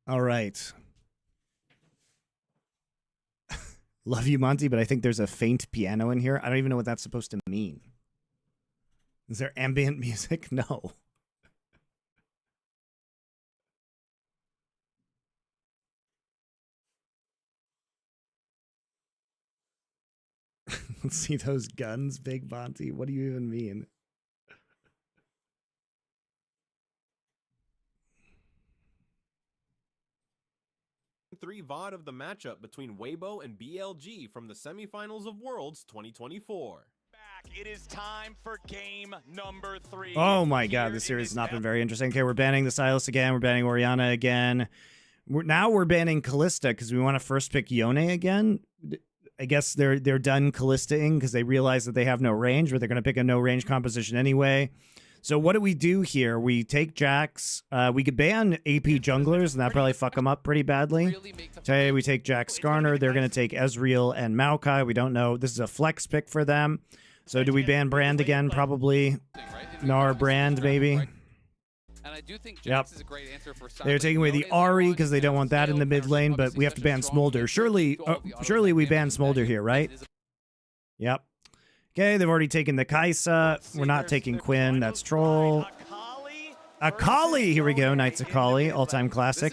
All right. Love you, Monty, but I think there's a faint piano in here. I don't even know what that's supposed to mean. Is there ambient music? No. Let's see those guns, Big Monty. What do you even mean? Three VOD of the matchup between Weibo and BLG from the semifinals of Worlds 2024. It is time for game number 3. Oh my god, this series has not been very interesting. Okay, we're banning the Silas again. We're banning Oriana again. Now we're banning Callista because we want to first pick Yone again. I guess they're done Callistaing because they realize that they have no range, but they're going to pick a no range composition anyway. So what do we do here? We take Jax. We could ban AP junglers, and that probably fuck them up pretty badly. Today we take Jax Skarner. They're going to take Ezreal and Maokai. We don't know. This is a flex pick for them. So do we ban Brand again? Probably. Gnar Brand, maybe. And I do think Jax is a great answer for They're taking away the Ahri because they don't want that in the mid lane, but we have to ban Smolder. Surely we ban Smolder here, right? Yep. Okay, they've already taken the Kaisa. We're not taking Quinn. That's Troll. Akali, here we go. Knights Akali, all-time classic.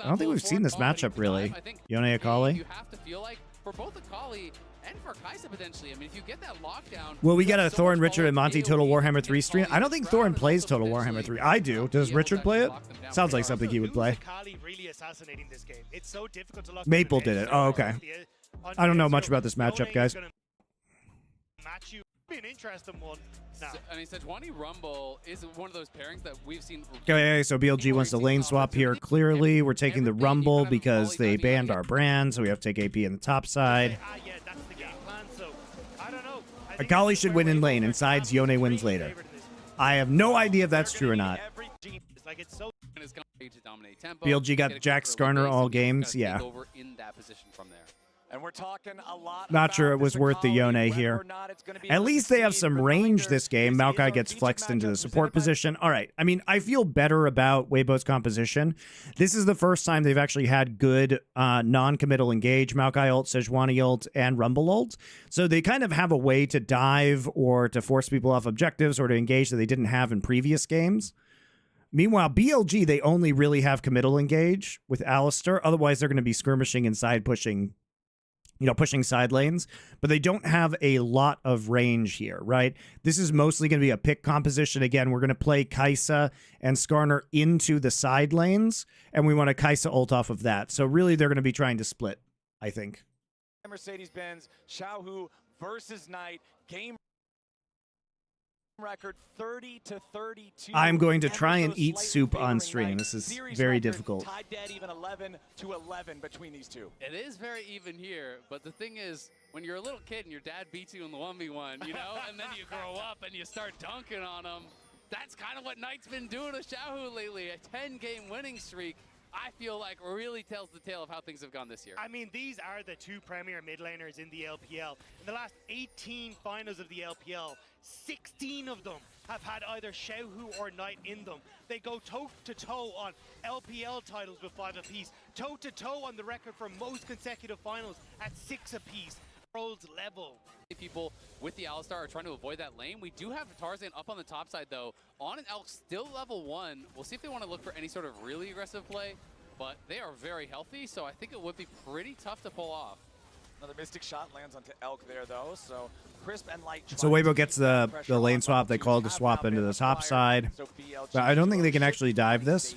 I don't think we've seen this matchup, really. Yone Akali. You have to feel like, for both Akali and for Kaisa potentially, I mean, if you get that lockdown... Well, we got a Thorin, Richard, and Monty Total Warhammer 3 stream. I don't think Thorin plays Total Warhammer 3. I do. Does Richard play it? Sounds like something he would play. Maple did it. Oh, okay. I don't know much about this matchup, guys. Be an interesting one. Now. I mean, Sejuani Rumble is one of those pairings that we've seen. Okay, so BLG wants to lane swap here. Clearly, we're taking the Rumble because they banned our brand, so we have to take AP in the top side. Yeah, that's the game plan. So I don't know. Akali should win in lane, and sides Yone wins later. I have no idea if that's true or not. BLG got Jax Skarner all games. Yeah. And we're talking a lot. Not sure it was worth the Yone here. At least they have some range this game. Maokai gets flexed into the support position. All right. I mean, I feel better about Weibo's composition. This is the first time they've actually had good non-committal engage. Maokai ult, Sejuani ult, and Rumble ult. So they kind of have a way to dive or to force people off objectives or to engage that they didn't have in previous games. Meanwhile, BLG, they only really have committal engage with Alistar. Otherwise, they're going to be skirmishing and side pushing, pushing side lanes, but they don't have a lot of range here, right? This is mostly going to be a pick composition. Again, we're going to play Kaisa and Skarner into the side lanes, and we want a Kaisa ult off of that. So really, they're going to be trying to split, I think. Mercedes-Benz, Xiaohu versus Knight, game record 30-32. I'm going to try and eat soup on stream. This is very difficult. Tied dead even 11-11 between these two. It is very even here, but the thing is, when you're a little kid and your dad beats you in the 1v1, and then you grow up and you start dunking on him, that's kind of what Knight's been doing to Xiaohu lately. A 10-game winning streak, I feel like really tells the tale of how things have gone this year. I mean, these are the two premier mid laners in the LPL. In the last 18 finals of the LPL, 16 of them have had either Xiaohu or Knight in them. They go toe-to-toe on LPL titles with 5 apiece, toe-to-toe on the record for most consecutive finals at 6 apiece. World's level. People with the Alistar are trying to avoid that lane. We do have Tarzan up on the top side, though. On an Elk, still level 1. We'll see if they want to look for any sort of really aggressive play, but they are very healthy, so I think it would be pretty tough to pull off. Another Mystic shot lands onto Elk there, though, so Crisp and Light. So Weibo gets the lane swap. They called the swap into the top side. But I don't think they can actually dive this.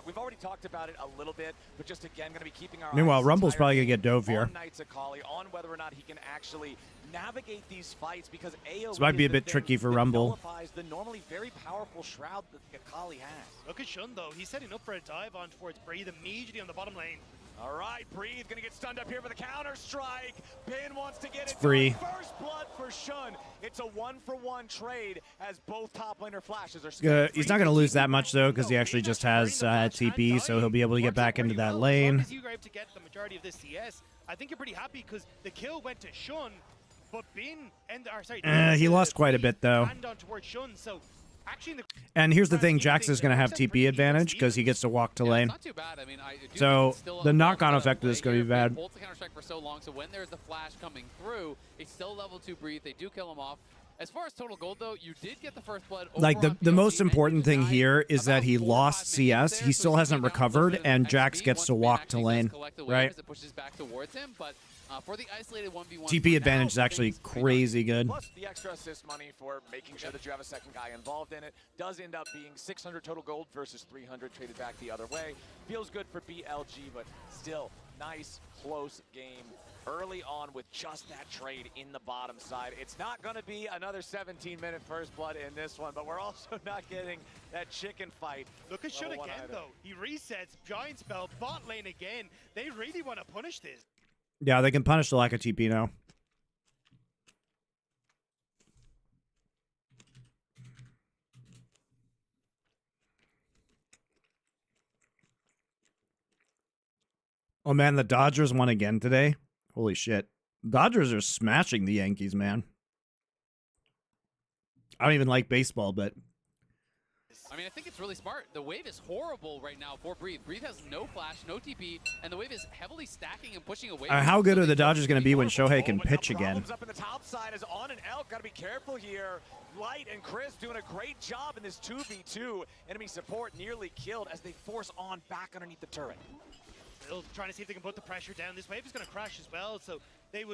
We've already talked about it a little bit, but just again, going to be keeping our Meanwhile, eyes Rumble's probably going to get dove here. on Knights Akali, on whether or not he can actually navigate these fights, because AoE This might be a bit tricky for Rumble. The normally very powerful shroud that Akali has. Look at Shun, though. He's setting up for a dive on towards Breathe immediately on the bottom lane. All right, Breathe going to get stunned up here for the counter strike. Pin wants to get it. Free. First blood for Shun. It's a 1-for-1 trade as both top laner flashes are. He's not going to lose that much though, because he actually just has TP, so he'll be able to get back into that lane. As you were able to get the majority of this CS, I think you're pretty happy because the kill went to Shun, but Bin and he lost quite a bit though. On towards Shun, so Actually, in the And here's the grand scheme thing, of Jax things, is going to it have works out TP pretty advantage even. because he gets to walk to Yeah, lane. it's not too bad. I mean, I do think So it's still a the knock-on fun effect of this is going to be play here. bad. Holds the Counter-Strike for so long, so when there's the flash coming through, it's still level 2 breathe. They do kill him off. As far as total gold, though, you did get the first blood over Like, on the PLG, most and important you thing denied here is that about he 4 or lost 5 CS. minions there, He so still he's hasn't gonna be down a recovered, little bit of and Jax XP gets once to the walk man to actually lane, does collect the wave right? as it pushes back towards him, but for the isolated 1v1 TP for advantage is now, actually things pretty dark. crazy good. Plus the extra assist money for making sure that you have a second guy involved in it does end up being 600 total gold versus 300 traded back the other way. Feels good for BLG, but still nice, close game early on with just that trade in the bottom side. It's not going to be another 17-minute first blood in this one, but we're also not getting that chicken fight. Look at Shun level again, 1 either. though. He resets, giant spell, bot lane again. They really want to punish this. Yeah, they can punish the lack of TP now. Oh man, the Dodgers won again today. Holy shit. Dodgers are smashing the Yankees, man. I don't even like baseball, but I mean, I think it's really smart. The wave is horrible right now for Breathe. Breathe has no flash, no TP, and the wave is heavily stacking and pushing away. how good are the Dodgers going to be when Shohei can Oh, but now pitch again? problems up in the top side is On and Elk. Got to be careful here. Light and Chris doing a great job in this 2v2. Enemy support nearly killed as they force On back underneath the turret. Still trying to see if they can put the pressure down. This wave is going to crash as well, so they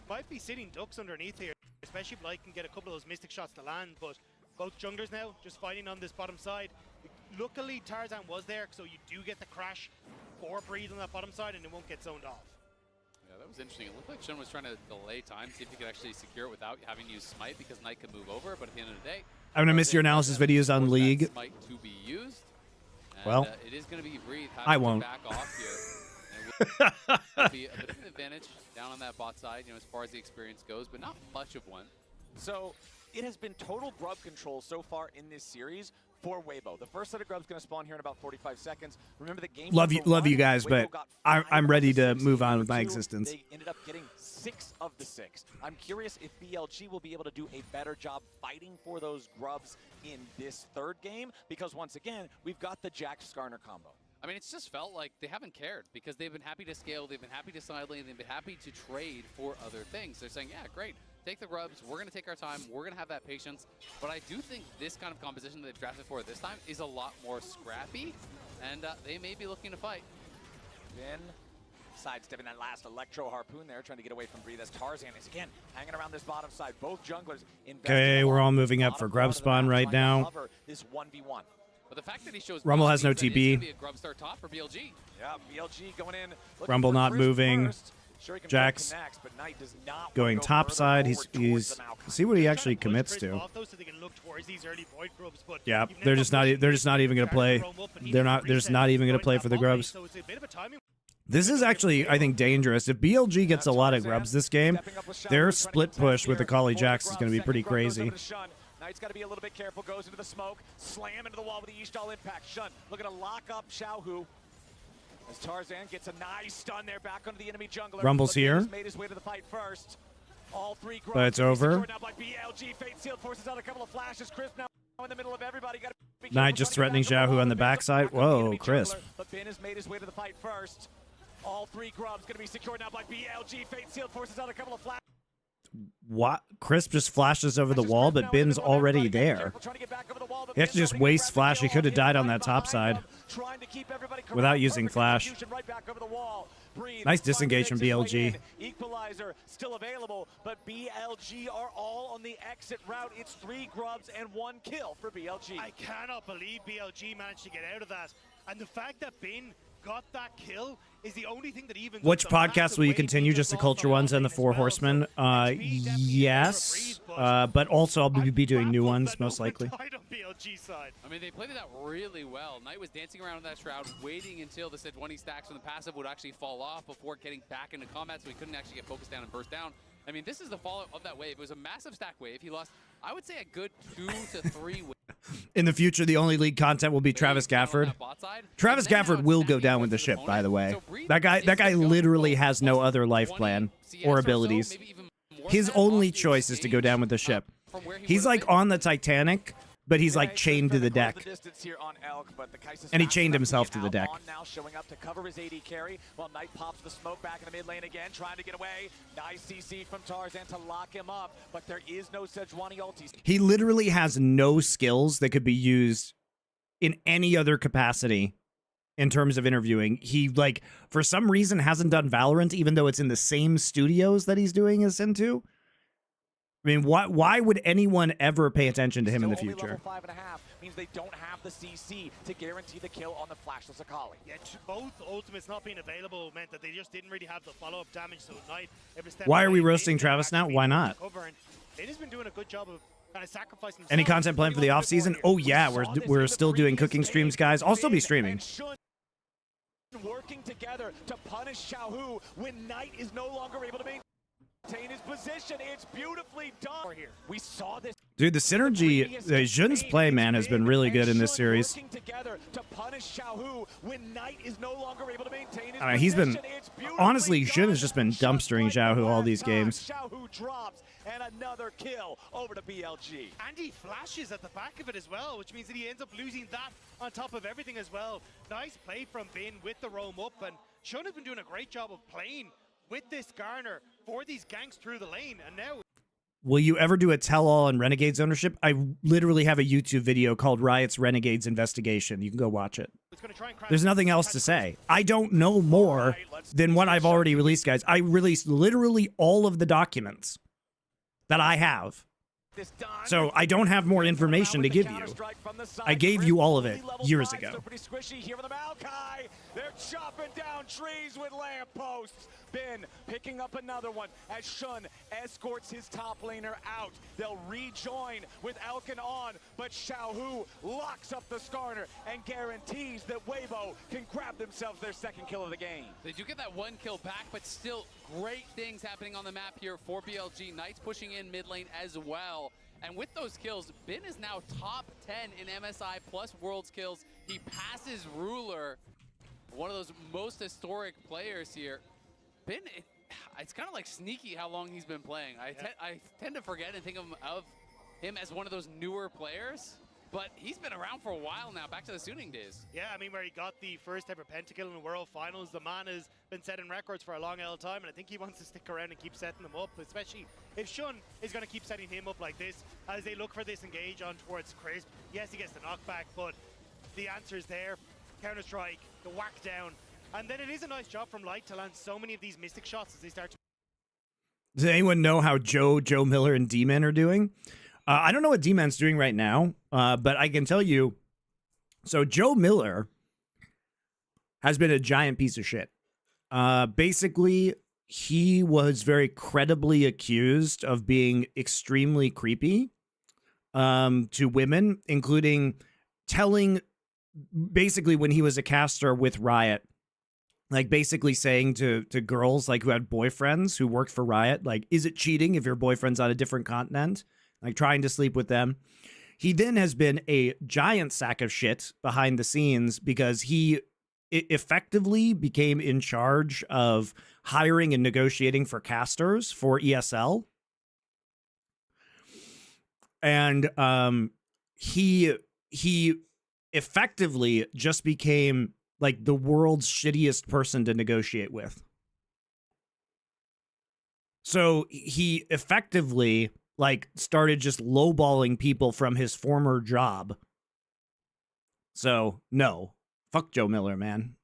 might be sitting ducks underneath here, especially if Light can get a couple of those mystic shots to land. But both junglers now just fighting on this bottom side. Luckily, Tarzan was there, so you do get the crash for Breathe on that bottom side, and it won't get zoned off. Yeah, that was interesting. It looked like Shun was trying to delay time, see if he could actually secure it without having to use Smite, because Knight could move over, but at the end of the day, I'm going to miss your analysis videos on force that League. Smite to be used. And, Well, it is going to be Breathe having I to won't. back off here. And will be a bit of an advantage down on that bot side, as far as the experience goes, but not much of one. So it has been total grub control so far in this series for Weibo. The first set of grubs going to spawn here in about 45 seconds. Remember the game. Love number you 1, guys, Weibo but got I'm 5 of ready the to 6. move on with my Number 2, existence. They ended up getting 6 of the 6. I'm curious if BLG will be able to do a better job fighting for those grubs in this third game, because once again, we've got the Jax-Skarner combo. I mean, it's just felt like they haven't cared because they've been happy to scale, they've been happy to side lane, they've been happy to trade for other things. They're saying, yeah, great, take the grubs, we're going to take our time, we're going to have that patience. But I do think this kind of composition that they've drafted for this time is a lot more scrappy, and they may be looking to fight. Then sidestepping that last Electro Harpoon there, trying to get away from Breathe as Tarzan is again hanging around this bottom side. Both junglers investing. Okay, we're all moving up bottom for part grub of the spawn map, right trying to now. cover this 1v1. But the fact that he shows Rumble bot has no means that TB. it's gonna be a grub start top for BLG. Yeah, BLG going in. looking Rumble for not Chris moving. first. Sure he can Jax connects, but Knight does not wanna going go top further side. forward towards He's the Maokai. see what he They're actually trying to push commits Chris to. off, though, so they can look towards these early void grubs, but Yeah, you've they're now just got not. pushing They're just not even going to play. roam up, and he They're needs not. to They're just reset not even going to going play that for the bot lane, grubs. so it's a bit of a timing. This is actually, I think, dangerous. If BLG gets a lot of grubs this game, their split push with the Kali Jax is going to be pretty crazy. Knight's got to be a little bit careful. Goes into the smoke, slam into the wall with the East All impact. Shun looking to lock up Xiaohu. As Tarzan gets a nice stun there back onto the enemy jungler. Rumble's But here. Davis made his way to the fight first. All 3 grubs. But it's gonna be over. secured now by BLG. Fate Sealed forces out a couple of flashes. Chris now in the middle of everybody. Gotta be Knight careful just trying to threatening get back to Xiaohu wall. on the But Ben's backside. back on the Whoa, enemy crisp. jungler, But Ben has made his way to the fight first. All 3 grubs going to be secured now by BLG. Fate Sealed forces out a couple of flashes. What? Crisp just flashes over the wall, but Bin's already there. He has to just waste flash. He could have died on that top side without using flash. Nice disengage from BLG. Equalizer still available, but BLG are all on the exit route. It's 3 grubs and 1 kill for BLG. I cannot believe BLG managed to get out of that. And the fact that Bin got that kill is the only thing that even. Which podcast will you continue? Just the Culture Ones and the Four Horsemen? Yes. But also I'll be doing new ones, most likely. I mean, they played it out really well. Knight was dancing around in that shroud, waiting until the said 20 stacks from the passive would actually fall off before getting back into combat, so he couldn't actually get focused down and burst down. I mean, this is the fallout of that wave. It was a massive stack wave. He lost, I would say, a good 2 to 3 waves. In the future, the only league content will be Travis Gafford. Travis Gafford will go down with the ship, by the way. That guy literally has no other life plan or abilities. His only choice is to go down with the ship. He's like on the Titanic, but he's like chained to the deck. And he chained himself to the deck. Now showing up to cover his AD carry while Knight pops the smoke back in the mid lane again, trying to get away. Nice CC from Tarzan to lock him up, but there is no Sejuani ulti. He literally has no skills that could be used in any other capacity in terms of interviewing. He, like, for some reason hasn't done Valorant, even though it's in the same studios that he's doing this into. I mean, why would anyone ever pay attention to him in the future? Level 5.5 means they don't have the CC to guarantee the kill on the flashless Akali. Yeah, both ultimates not being available meant that they just didn't really have the follow-up damage. So Knight, why are we roasting Travis now? Why not? It has been doing a good job of kind of sacrificing. Any content planned for the off season? Oh yeah, we're still doing cooking streams, guys. I'll still be streaming. Working together to punish Xiaohu when Knight is no longer able to maintain his position. It's beautifully done. We saw this. Dude, the synergy, Jun's play, man, has been really good in this series. Working together to punish Xiaohu when Knight is no longer able to maintain his he's been, honestly, Jun has just been dumpstering Xiaohu all these games. Xiaohu drops and another kill over to BLG. And he flashes at the back of it as well, which means that he ends up losing that on top of everything as well. Nice play from Bin with the roam up, and Shun has been doing a great job of playing with this Garner for these ganks through the lane, and now... Will you ever do a tell-all on Renegades ownership? I literally have a YouTube video called Riot's Renegades Investigation. You can go watch it. There's nothing else to say. I don't know more than what I've already released, guys. I released literally all of the documents that I have. So I don't have more information to give you. I gave you all of it years ago. Pretty squishy here with the Maokai. They're chopping down trees with lampposts. Bin picking up another one as Shun escorts his top laner out. They'll rejoin with Elkin on, but Xiaohu locks up the Skarner and guarantees that Weibo can grab themselves their second kill of the game. They do get that one kill back, but still great things happening on the map here for BLG. Knights pushing in mid lane as well. And with those kills, Bin is now top 10 in MSI plus Worlds kills. He passes Ruler, one of those most historic players here. Bin, it's kind of like sneaky how long he's been playing. I tend to forget and think of him as one of those newer players, but he's been around for a while now, back to the Suning days. Yeah, I mean, where he got the first ever pentakill in the World Finals. The man has been setting records for a long old time, and I think he wants to stick around and keep setting them up, especially if Shun is going to keep setting him up like this as they look for this engage on towards Crisp. Yes, he gets the knockback, but the answer is there. Counter-strike, the whack down. And then it is a nice job from Light to land so many of these mystic shots as they start to... Does anyone know how Joe Miller, and D-Man are doing? I don't know what D-Man's doing right now, but I can tell you, so Joe Miller has been a giant piece of shit. Basically, he was very credibly accused of being extremely creepy to women, including telling, basically when he was a caster with Riot, like basically saying to girls like who had boyfriends who worked for Riot, like, is it cheating if your boyfriend's on a different continent? Like trying to sleep with them. He then has been a giant sack of shit behind the scenes because he effectively became in charge of hiring and negotiating for casters for ESL. And he effectively just became like the world's shittiest person to negotiate with. So he effectively like started just lowballing people from his former job. So no, fuck Joe Miller, man.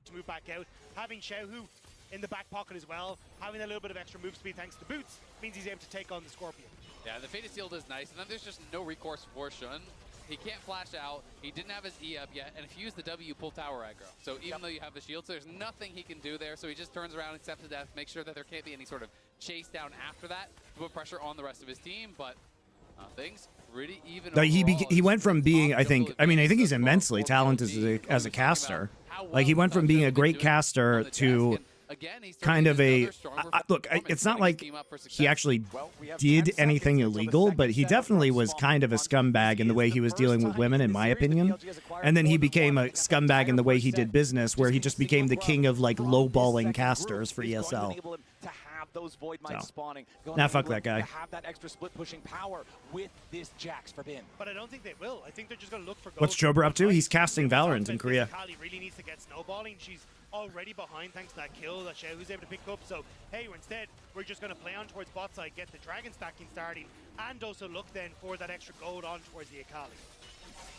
To move back out, having Xiaohu in the back pocket as well, having a little bit of extra move speed thanks to boots, means he's able to take on the Scorpion. Yeah, the Fate of Shield is nice, and then there's just no recourse for Shun. He can't flash out, he didn't have his E up yet, and if you use the W, pull tower aggro. So even though you have the shield, so there's nothing he can do there, so he just turns around, accepts the death, makes sure that there can't be any sort of chase down after that to put pressure on the rest of his team, but things pretty even like he went from being, I think he's immensely talented as a caster. Like he went from being a great caster to kind of a look, it's not like he actually did anything illegal, but he definitely was kind of a scumbag in the way he was dealing with women, in my opinion. And then he became a scumbag in the way he did business, where he just became the king of like lowballing casters for ESL. To have those Void Mites So. spawning. Nah, fuck that guy. To have that extra split pushing power with this Jax for Bin. But I don't think they will. I think they're just going to look for gold. What's Jobra up to? He's casting Valorant in Korea. Kali really needs to get snowballing. She's already behind thanks to that kill that Xiaohu's able to pick up. So, hey, instead, we're just going to play on towards bot side, get the dragon stacking starting, and also look then for that extra gold on towards the Akali.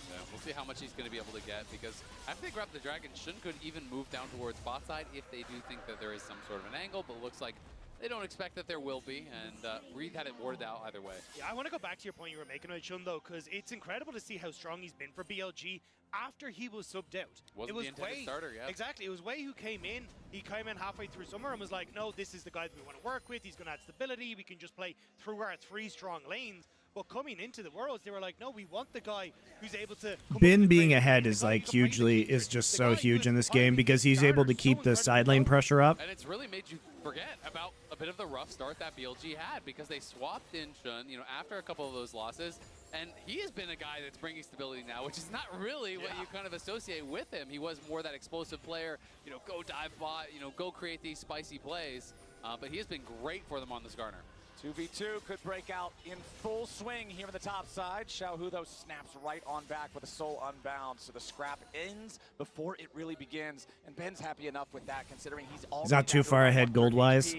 Yeah, we'll see how much he's going to be able to get, because after they grab the dragon, Shun could even move down towards bot side if they do think that there is some sort of an angle, but it looks like they don't expect that there will be, and Reed had it warded out either way. Yeah, I want to go back to your point you were making, Shun, though, because it's incredible to see how strong he's been for BLG after he was subbed out. Wasn't the intended starter, yeah. Exactly. It was Wei who came in. He came in halfway through summer and was like, no, this is the guy that we want to work with. He's going to add stability. We can just play through our 3 strong lanes. But coming into the Worlds, they were like, no, we want the guy who's able to... Bin being ahead is like hugely, is just so huge in this game because he's able to keep the side lane pressure up. And it's really made you forget about a bit of the rough start that BLG had, because they swapped in Shun, you know, after a couple of those losses, and he has been a guy that's bringing stability now, which is not really what you kind of associate with him. He was more that explosive player, you know, go dive bot, you know, go create these spicy plays, but he has been great for them on the Skarner. 2v2 could break out in full swing here on the top side. Xiaohu, though, snaps right on back with a soul unbound. So the scrap ends before it really begins. And Ben's happy enough with that, considering he's already not too far ahead gold-wise.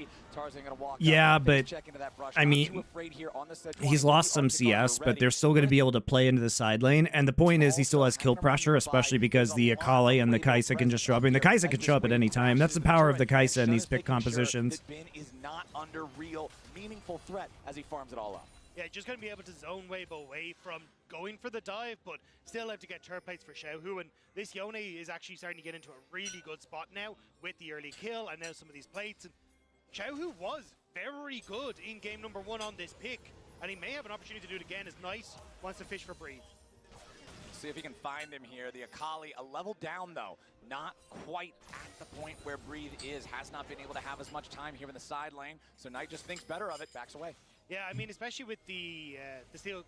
Yeah, but I mean, he's lost some CS, but they're still going to be able to play into the side lane. And the point is, he still has kill pressure, especially because the Akali and the Kai'Sa can just show up. I mean, the Kai'Sa can show up at any time. That's the power of the Kai'Sa in these pick compositions. Ben is not under real meaningful threat as he farms it all up. Yeah, just going to be able to zone Wave away from going for the dive, but still have to get turret plates for Xiaohu. And this Yone is actually starting to get into a really good spot now with the early kill and now some of these plates. And Xiaohu was very good in game number 1 on this pick, and he may have an opportunity to do it again as Nice wants to fish for Breathe. See if he can find him here. The Akali, a level down though, not quite at the point where Breathe is. Has not been able to have as much time here in the side lane, so Knight just thinks better of it, backs away. Yeah, I mean, especially with the steel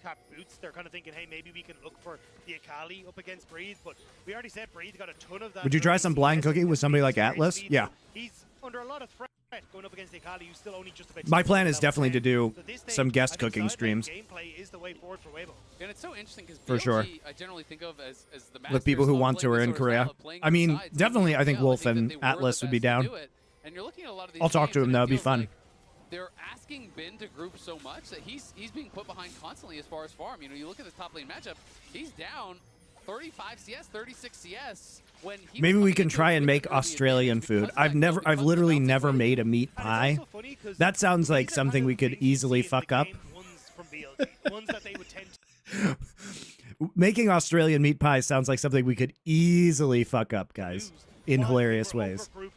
cap boots, they're kind of thinking, hey, maybe we can look for the Akali up against Breathe, but we already said Breathe got a ton of that. Would you try some blind cooking with somebody like Atlas? Yeah. He's under a lot of threat going up against the Akali, who's still only just about... My plan is definitely to do some guest cooking streams. Gameplay is the way forward for Weibo. And it's so interesting because For sure. I generally think of as the With people who want to are in Korea. I mean, definitely, I think Wolf and Atlas would be down. And you're looking at a lot of these I'll talk to games, him, and it that'll be feels fun. like they're asking Ben to group so much that he's being put behind constantly as far as farm. You know, you look at this top lane matchup, he's down 35 CS, 36 CS. When he Maybe we can try and make Australian food. I've literally never made a meat pie. That sounds like something we could easily fuck up. Making Australian meat pie sounds like something we could easily fuck up, guys, in hilarious ways. We're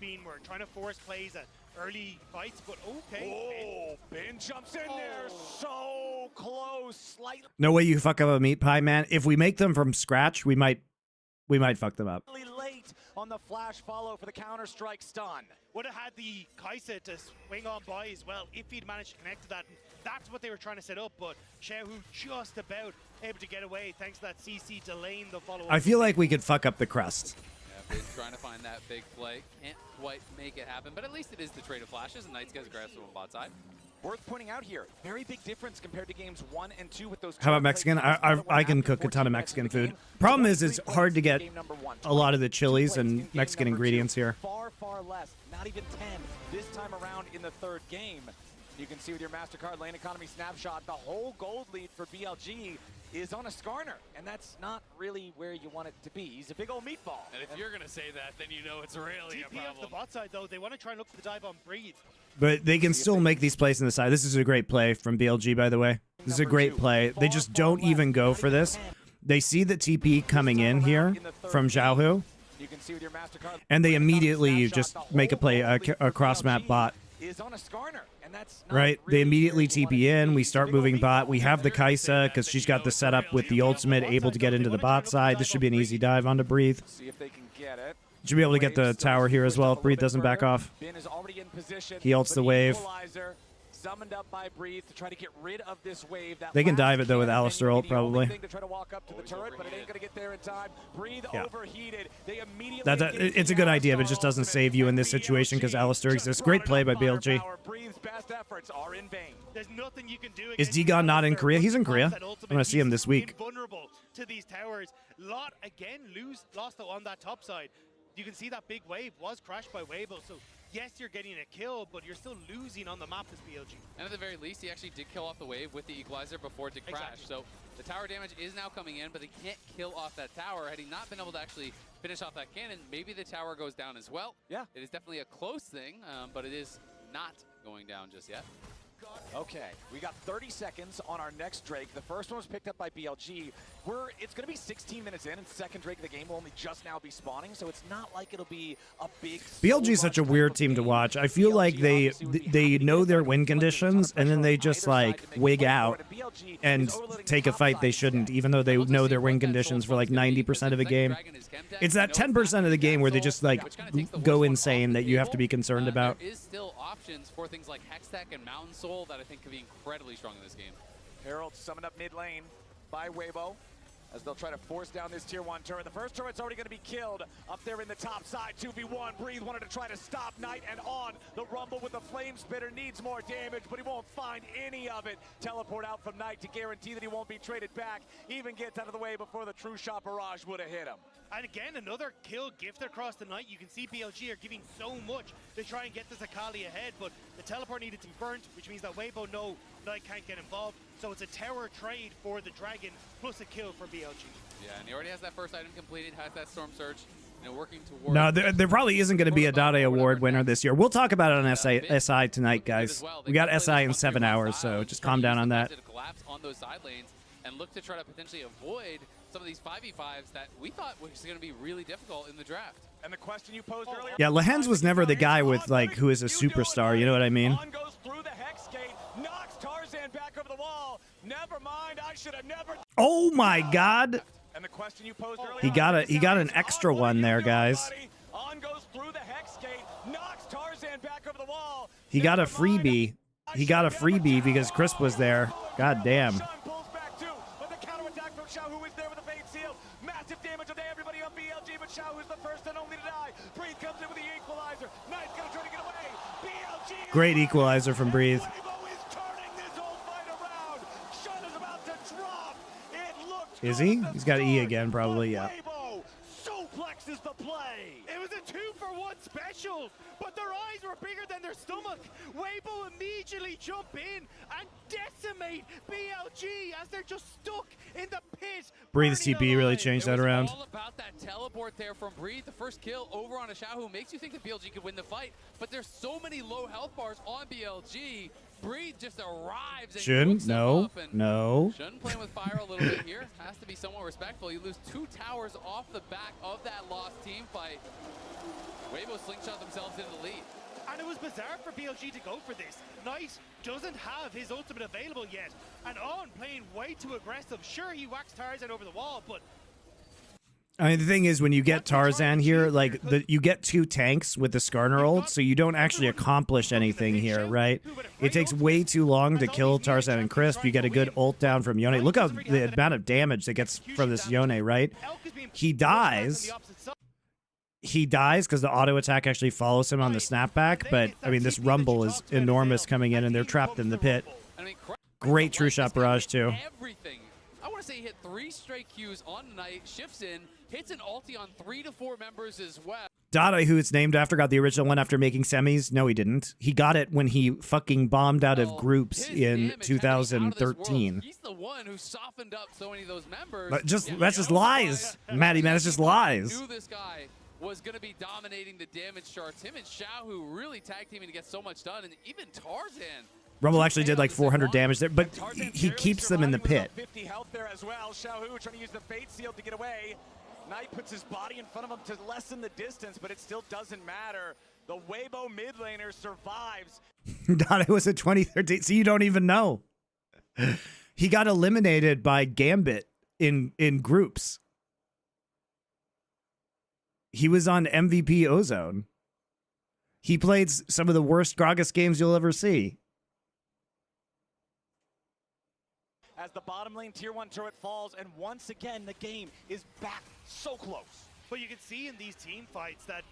trying to force plays at early fights, but okay. Oh, Ben jumps in there, so close, slightly No way you fuck up a meat pie, man. If we make them from scratch, we might fuck them up. late on the flash follow for the counter-strike stun. Would have had the Kai'Sa to swing on by as well if he'd managed to connect to that. And that's what they were trying to set up, but Xiaohu just about able to get away thanks to that CC delaying the follow-up. I feel like we could fuck up the crust. Yeah, Ben's trying to find that big play. Can't quite make it happen, but at least it is the trade of flashes, and Knights gets grasp on bot side. Worth pointing out here, very big difference compared to games 1 and 2 with those. How about Mexican? I can cook a ton of Mexican food. Problem is, it's hard to get a lot of the chilies and Mexican ingredients here. Far, far less, not even 10 this time around in the third game. You can see with your MasterCard lane economy snapshot, the whole gold lead for BLG is on a Skarner, and that's not really where you want it to be. He's a big old meatball. And if you're going to say that, then you know it's really a TP off the problem. bot side, though, they want to try and look for the dive on Breathe. But they can still make these plays on the side. This is a great play from BLG, by the way. This is a great play. They just don't even go for this. They see the TP coming in here from Xiaohu, and they immediately just make a play, a cross-map bot. Right? They immediately TP in. We start moving bot. We have the Kai'Sa because she's got the setup with the ultimate, able to get into the bot side. This should be an easy dive onto Breathe. See if they can get it. Should be able to get the tower here as well if Breathe doesn't back off. He ults the wave. summoned up by Breathe to try to get rid of this wave. That They can last dive it, though, with cannon Alistair menu ult, be the only probably. thing to try to walk up to the turret, but it ain't going to get there in time. Breathe Yeah. overheated. They immediately It's a good idea, but it just doesn't save you in this situation because Alistair exists. Great play by BLG. Breathe's best efforts are in vain. There's nothing you can do. Is against Dagon not in Alistair. Korea? He's in Once Korea. that I'm ultimate, going to see him he's this week. Invulnerable to these towers. Lot again lost though on that top side. You can see that big wave was crashed by Weibo. So yes, you're getting a kill, but you're still losing on the map as BLG. And at the very least, he actually did kill off the wave with the equalizer before it did crash. Exactly. So the tower damage is now coming in, but they can't kill off that tower. Had he not been able to actually finish off that cannon, maybe the tower goes down as well. Yeah. It is definitely a close thing, but it is not going down just yet. Okay, we got 30 seconds on our next Drake. The first one was picked up by BLG. It's going to be 16 minutes in, and second Drake of the game will only just now be spawning, so it's not like it'll be a big... BLG is such a weird team to watch. I feel like they know their win conditions, and then they just like wig out and take a fight they shouldn't, even though they know their win conditions for like 90% of a game. It's that 10% of the game where they just like go insane that you have to be concerned about. There is still options for things like Hextech and Mountain Soul that I think could be incredibly strong in this game. Herald summoned up mid lane by Weibo as they'll try to force down this tier 1 turret. The first turret's already going to be killed up there in the top side. 2v1. Breathe wanted to try to stop Knight, and on the rumble with the flame spitter needs more damage, but he won't find any of it. Teleport out from Knight to guarantee that he won't be traded back. Even gets out of the way before the true shot barrage would have hit him. And again, another kill gift across the night. You can see BLG are giving so much to try and get this Akali ahead, but the teleport needed to be burnt, which means that Weibo know Knight can't get involved. So it's a tower trade for the Dragon, plus a kill for BLG. Yeah, and he already has that first item completed, has that Storm Surge, working towards... No, there probably isn't going to be a Dade Award winner this year. We'll talk about it on SI tonight, guys. We got SI in 7 hours, so just calm down on that. To collapse on those side lanes and look to try to potentially avoid some of these 5v5s that we thought was going to be really difficult in the draft. And the question you posed earlier... Yeah, Lehens was never the guy with, like, who is a superstar, you know what I mean? On goes through the Hex Gate, knocks Tarzan back over the wall. Never mind, I should have never... Oh my god! And the question you posed earlier... He got an extra one there, guys. On goes through the Hex Gate, knocks Tarzan back over the wall. He got a freebie. He got a freebie because Crisp was there. God damn. Sean pulls back too, but the counterattack from Xiao, who is there with a fade seal. Massive damage to everybody on BLG, but Xiao is the first and only to die. Breathe comes in with the equalizer. Knight's gonna try to get away. BLG... Great equalizer from Breathe. Weibo is turning this whole fight around. Sean is about to drop. It looked Is good he? at the He's got E start, again, probably, but yeah. Weibo suplexes the play. It was a 2-for-1 special, but their eyes were bigger than their stomach. Weibo immediately jump in and decimate BLG as they're just stuck in the pit. Breathe burning TP really alive. changed It that was around. all about that teleport there from Breathe. The first kill over on a Xiao, who makes you think that BLG could win the fight, but there's so many low health bars on BLG. Breathe just arrives and Shun? hooks them No. up, and No. Shun playing with fire a little bit here. Has to be somewhat respectful. You lose 2 towers off the back of that lost team fight. Weibo slingshot themselves into the lead. And it was bizarre for BLG to go for this. Knight doesn't have his ultimate available yet. And On playing way too aggressive. Sure, he whacks Tarzan over the wall, but I mean, the thing is, when you get Tarzan here, like, you get 2 tanks with the Skarner ult, so you don't actually accomplish anything here, right? It takes way too long to kill Tarzan and Crisp. You get a good ult down from Yone. Look how the amount of damage that gets from this Yone, right? He dies. He dies because the auto attack actually follows him on the snapback, but, I mean, this Rumble is enormous coming in, and they're trapped in the pit. I mean, Great true shot barrage, too. Everything. I want to say he hit 3 straight Qs on Knight, shifts in, hits an ulti on 3 to 4 members as well. Dada, who it's named after, got the original one after making semis. No, he didn't. He got it when he fucking bombed out of groups in 2013. He's the one who softened up so many of those members. But that's just lies, Matty, man. It's just lies. Knew this guy was going to be dominating the damage charts. Him and Xiao, who really tag teaming to get so much done, and even Tarzan. Rumble actually did like 400 damage there, but he keeps them in the pit. 50 health there as well. Xiao trying to use the fate seal to get away. Knight puts his body in front of him to lessen the distance, but it still doesn't matter. The Weibo mid laner survives. Dada was a 2013, so you don't even know. He got eliminated by Gambit in groups. He was on MVP Ozone. He played some of the worst Gragas games you'll ever see. as the bottom lane tier 1 turret falls, and once again, the game is back so close. But you can see in these team fights that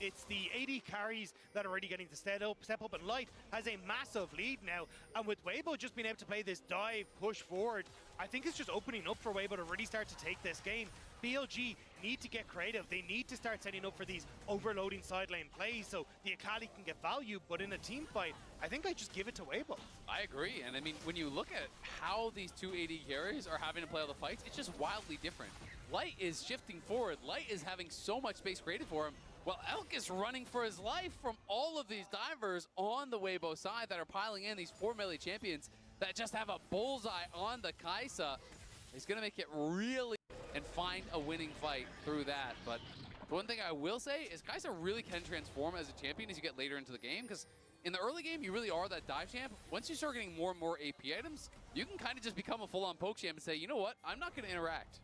it's the AD carries that are already getting to step up, and Light has a massive lead now. And with Weibo just being able to play this dive, push forward, I think it's just opening up for Weibo to really start to take this game. BLG need to get creative. They need to start setting up for these overloading side lane plays so the Akali can get value. But in a team fight, I think I just give it to Weibo. I agree. And I mean, when you look at how these two AD carries are having to play all the fights, it's just wildly different. Light is shifting forward. Light is having so much space created for him, while Elk is running for his life from all of these divers on the Weibo side that are piling in, these 4 melee champions that just have a bullseye on the Kai'Sa. He's going to make it really and find a winning fight through that. But the one thing I will say is Kai'Sa really can transform as a champion as you get later into the game, because in the early game, you really are that dive champ. Once you start getting more and more AP items, you can kind of just become a full-on poke champ and say, you know what, I'm not going to interact.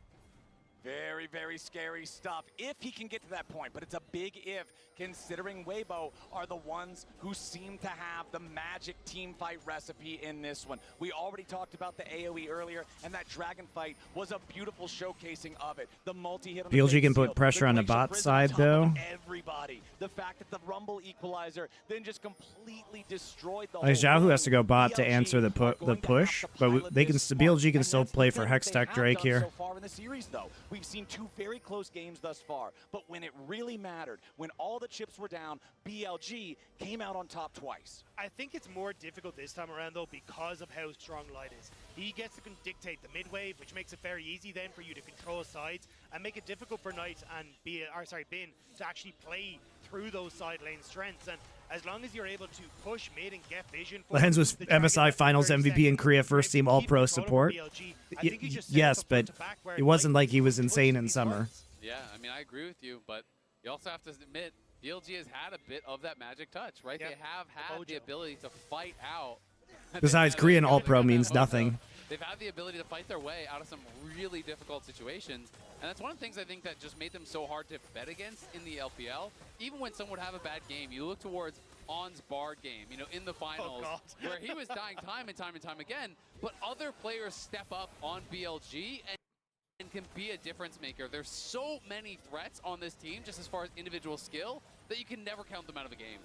Very, very scary stuff if he can get to that point, but it's a big if, considering Weibo are the ones who seem to have the magic team fight recipe in this one. We already talked about the AoE earlier, and that dragon fight was a beautiful showcasing of it. The multi-hit on the BLG can put seal, pressure on the Glacial bot Prison side, top though. of everybody. The fact that the Rumble equalizer then just completely destroyed the whole Zhao who game. has to go bot to BLG answer the are going to have push, to but pilot they can this BLG smart, can and still that's the play thing for that Hex they Tech have Drake done here. so far in the series, though. We've seen 2 very close games thus far, but when it really mattered, when all the chips were down, BLG came out on top twice. I think it's more difficult this time around, though, because of how strong Light is. He gets to dictate the mid wave, which makes it very easy then for you to control sides and make it difficult for Knight and Bin to actually play through those side lane strengths. And as long as you're able to push mid and get vision for Lens was the target MSI after Finals 30 MVP in seconds, Korea, you're first able team to All keep Pro control over support. BLG. I think he just set Yes, up but front to back where it wasn't Knight like he was pushed insane in these summer. fights. Yeah, I mean, I agree with you, but you also have to admit, BLG has had a bit of that magic touch, right? Yep. They have had the ability to fight out. Besides, Korean All Pro means nothing. They've had the ability to fight their way out of some really difficult situations. And that's one of the things I think that just made them so hard to bet against in the LPL. Even when someone would have a bad game, you look towards On's Bard game, you know, in the finals, where he was dying time and time again, but other players step up on BLG and can be a difference maker. There's so many threats on this team, just as far as individual skill, that you can never count them out of a game.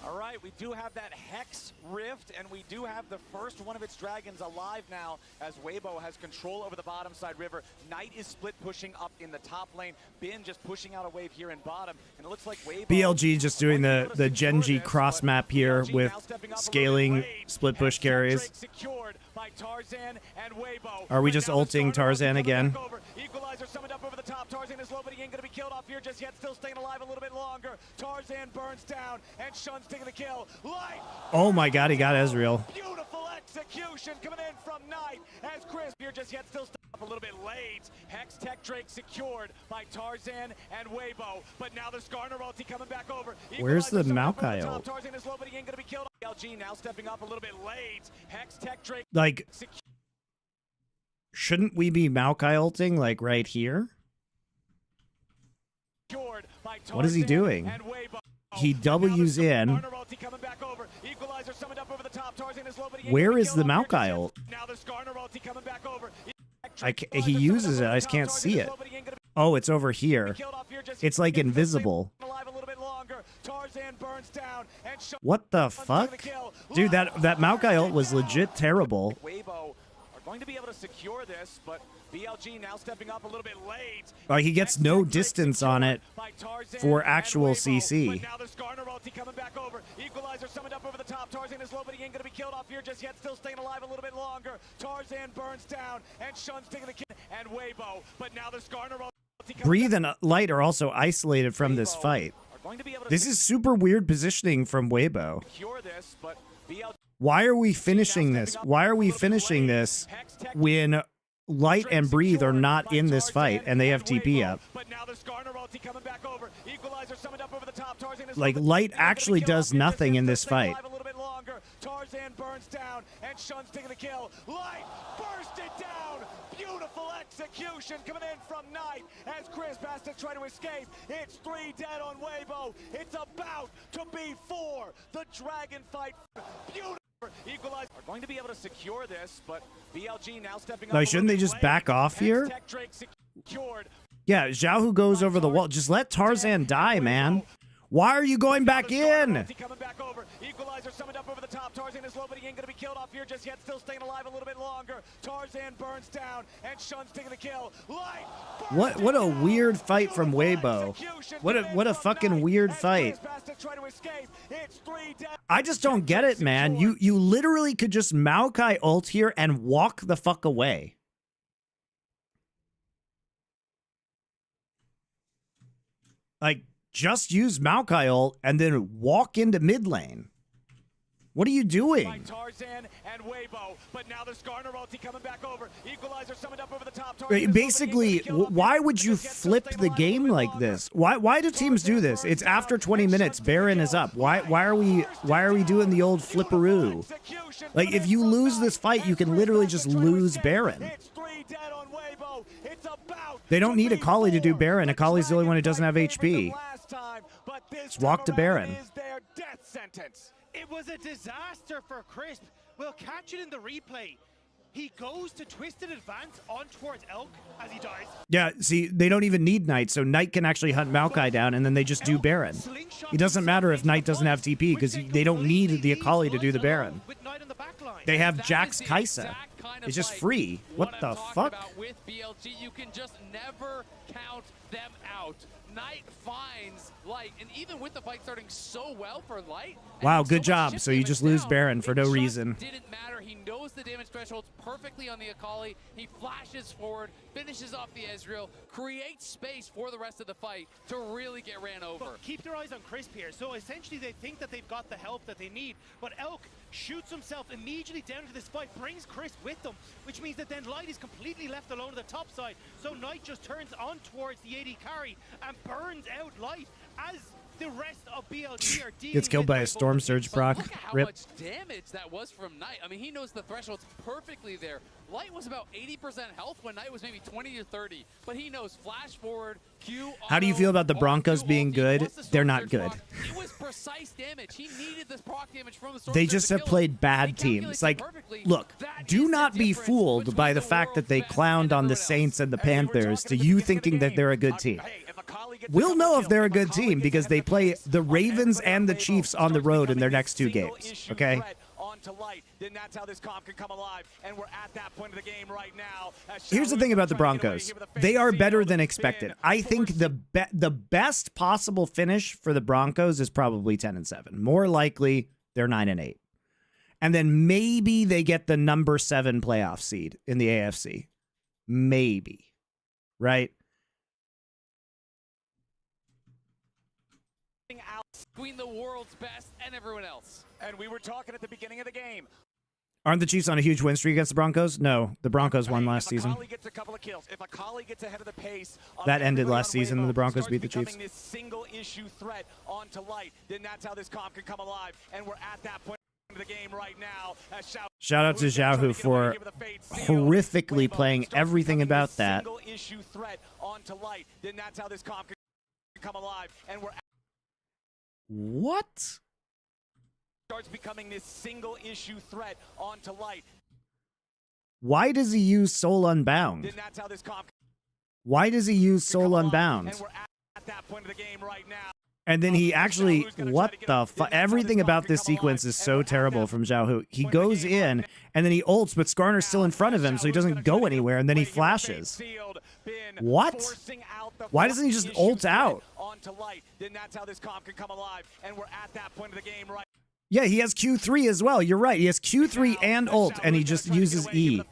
All right, we do have that Hex Rift, and we do have the first one of its dragons alive now as Weibo has control over the bottom side river. Knight is split pushing up in the top lane. Bin just pushing out a wave here in bottom, and it looks like Weibo... BLG just doing the Genji cross map here with scaling split push carries. Secured by Tarzan and Weibo. Are we just ulting Tarzan again? Equalizer summoned up over the top. Tarzan is low, but he ain't going to be killed off here just yet. Still staying alive a little bit longer. Tarzan burns down, and Shun's taking the kill. Light! Oh my god, he got Ezreal. Beautiful execution coming in from Knight as Chris here just yet still up a little bit late. Hex Tech Drake secured by Tarzan and Weibo, but now there's Skarner ulti coming back over. Where's the Equalizer summoned up over Maokai the top. ult? Tarzan is low, but he ain't going to be killed. LG now stepping up a little bit late. Hex Tech Drake Like, shouldn't we be Maokai ulting, like, right here? secured by Tarzan What is he doing? and Weibo. He W's in. Skarner ulti coming back over. Equalizer summoned up over the top. Tarzan is low, but he ain't Where gonna be is the killed off here Maokai just ult? yet. Now there's Skarner ulti coming back over. He uses it, I just can't see it. Oh, it's over here. It's like invisible. What the fuck? Dude, that Maokai ult was legit terrible. Weibo are going to be able to secure this, but BLG now stepping up a little bit late. Like, he gets no distance on it for actual CC. But now there's Skarner ulti coming back over. Equalizer summoned up over the top. Tarzan is low, but he ain't going to be killed off here just yet. Still staying alive a little bit longer. Tarzan burns down, and Shun's taking the kill. And Weibo, but now there's Skarner ulti. Breathe and Light are also isolated from this fight. This is super weird positioning from Weibo. secure this, but BLG Why are we finishing this? Why are we finishing this when Light and Breathe are not in this fight and they have TP up? Like, Light actually does nothing in this fight. Tarzan burns down, and Shun's taking the kill. Light burst it down. Beautiful execution coming in from Knight as Chris has to try to escape. It's 3 dead on Weibo. It's about to be 4. The dragon fight. Beautiful. Equalize are going to be able to secure this, but BLG now stepping up. Like, shouldn't they just back off here? Yeah, Zhao who goes over the wall. Just let Tarzan die, man. Why are you going back in? Coming back over. Equalizer summoned up over the top. Tarzan is low, but he ain't gonna be killed off here just yet. Still staying alive a little bit longer. Tarzan burns down, and Shun's taking the kill. Light. What a weird fight from Weibo. What a fucking weird fight. I just don't get it, man. You literally could just Maokai ult here and walk the fuck away. Like, just use Maokai ult and then walk into mid lane. What are you doing? Tarzan and Weibo, but now there's Skarner ulti coming back over. Equalizer summoned up over the top. Basically, why would you flip the game like this? Why do teams do this? It's after 20 minutes. Baron is up. Why are we doing the old flipperoo? Like, if you lose this fight, you can literally just lose Baron. They don't need Akali to do Baron. Akali's the only one who doesn't have HP. Just walk to Baron. It was a disaster for Crisp. We'll catch it in the replay. He goes to twisted advance on towards Elk as he dies. Yeah, see, they don't even need Knight, so Knight can actually hunt Maokai down, and then they just do Baron. It doesn't matter if Knight doesn't have TP, because they don't need the Akali to do the Baron. They have Jax Kaisa. It's just free. What the fuck? With BLG, you can just never count them out. Knight finds Light, and even with the fight starting so well for Light. Wow, good job. So you just lose Baron for no reason. Didn't matter. He knows the damage thresholds perfectly on the Akali. He flashes forward, finishes off the Ezreal, creates space for the rest of the fight to really get ran over. But keep their eyes on Crisp here. So essentially they think that they've got the help that they need, but Elk shoots himself immediately down into this fight, brings Crisp with them, which means that then Light is completely left alone to the top side. So Knight just turns on towards the AD carry and burns out Light as the rest of BLG are dealing. Gets killed by a Storm Surge proc. Look at how Rip. much damage that was from Knight. I mean, he knows the thresholds perfectly there. Light was about 80% health when Knight was maybe 20 to 30, but he knows flash forward, Q. How do you feel about the Broncos being good? They're not good. It was precise damage. He needed this proc damage from the Storm They Surge just to have kill him. played bad He calculates teams. it Like, perfectly. look, That do is not the be difference fooled between by the the fact that they world's best clowned and on the everyone Saints and the Panthers to talking you at the beginning thinking of the that they're a good game. team. We'll We'll know if they're a good team because they play the Ravens and the Chiefs on the road in their next two games, okay? Then that's how this comp can come alive, and we're at that point of the game right now. Here's the thing about the Broncos. They are better than expected. I think the best possible finish for the Broncos is probably 10-7. More likely, they're 9-8. And then maybe they get the number 7 playoff seed in the AFC. Maybe. Right? Between the world's best and everyone else. And we were talking at the beginning of the game. Aren't the Chiefs on a huge win streak against the Broncos? No, the Broncos won last season. Gets a couple of kills. If Akali gets ahead of the pace, That ended last season and the Broncos beat the Chiefs. This single issue threat onto Light, then that's how this comp can come alive, and we're at that point of the game right now. Shout out to Xiaohu for horrifically playing everything about that. Single issue threat onto Light, then that's how this comp can come alive, and we're What? starts becoming this single issue threat onto Light. Why does he use Soul Unbound? Then that's how this comp Why does he use Soul Unbound? and we're at that point of the game right now. And then he actually, what the fuck? Everything about this sequence is so terrible from Xiaohu. He goes in, and then he ults, but Skarner's still in front of him, so he doesn't go anywhere, and then he flashes. What? Why doesn't he just ult out? Onto Light, then that's how this comp can come alive, and we're at that point of the game right. Yeah, he has Q3 as well. You're right. He has Q3 and ult, and he just uses E.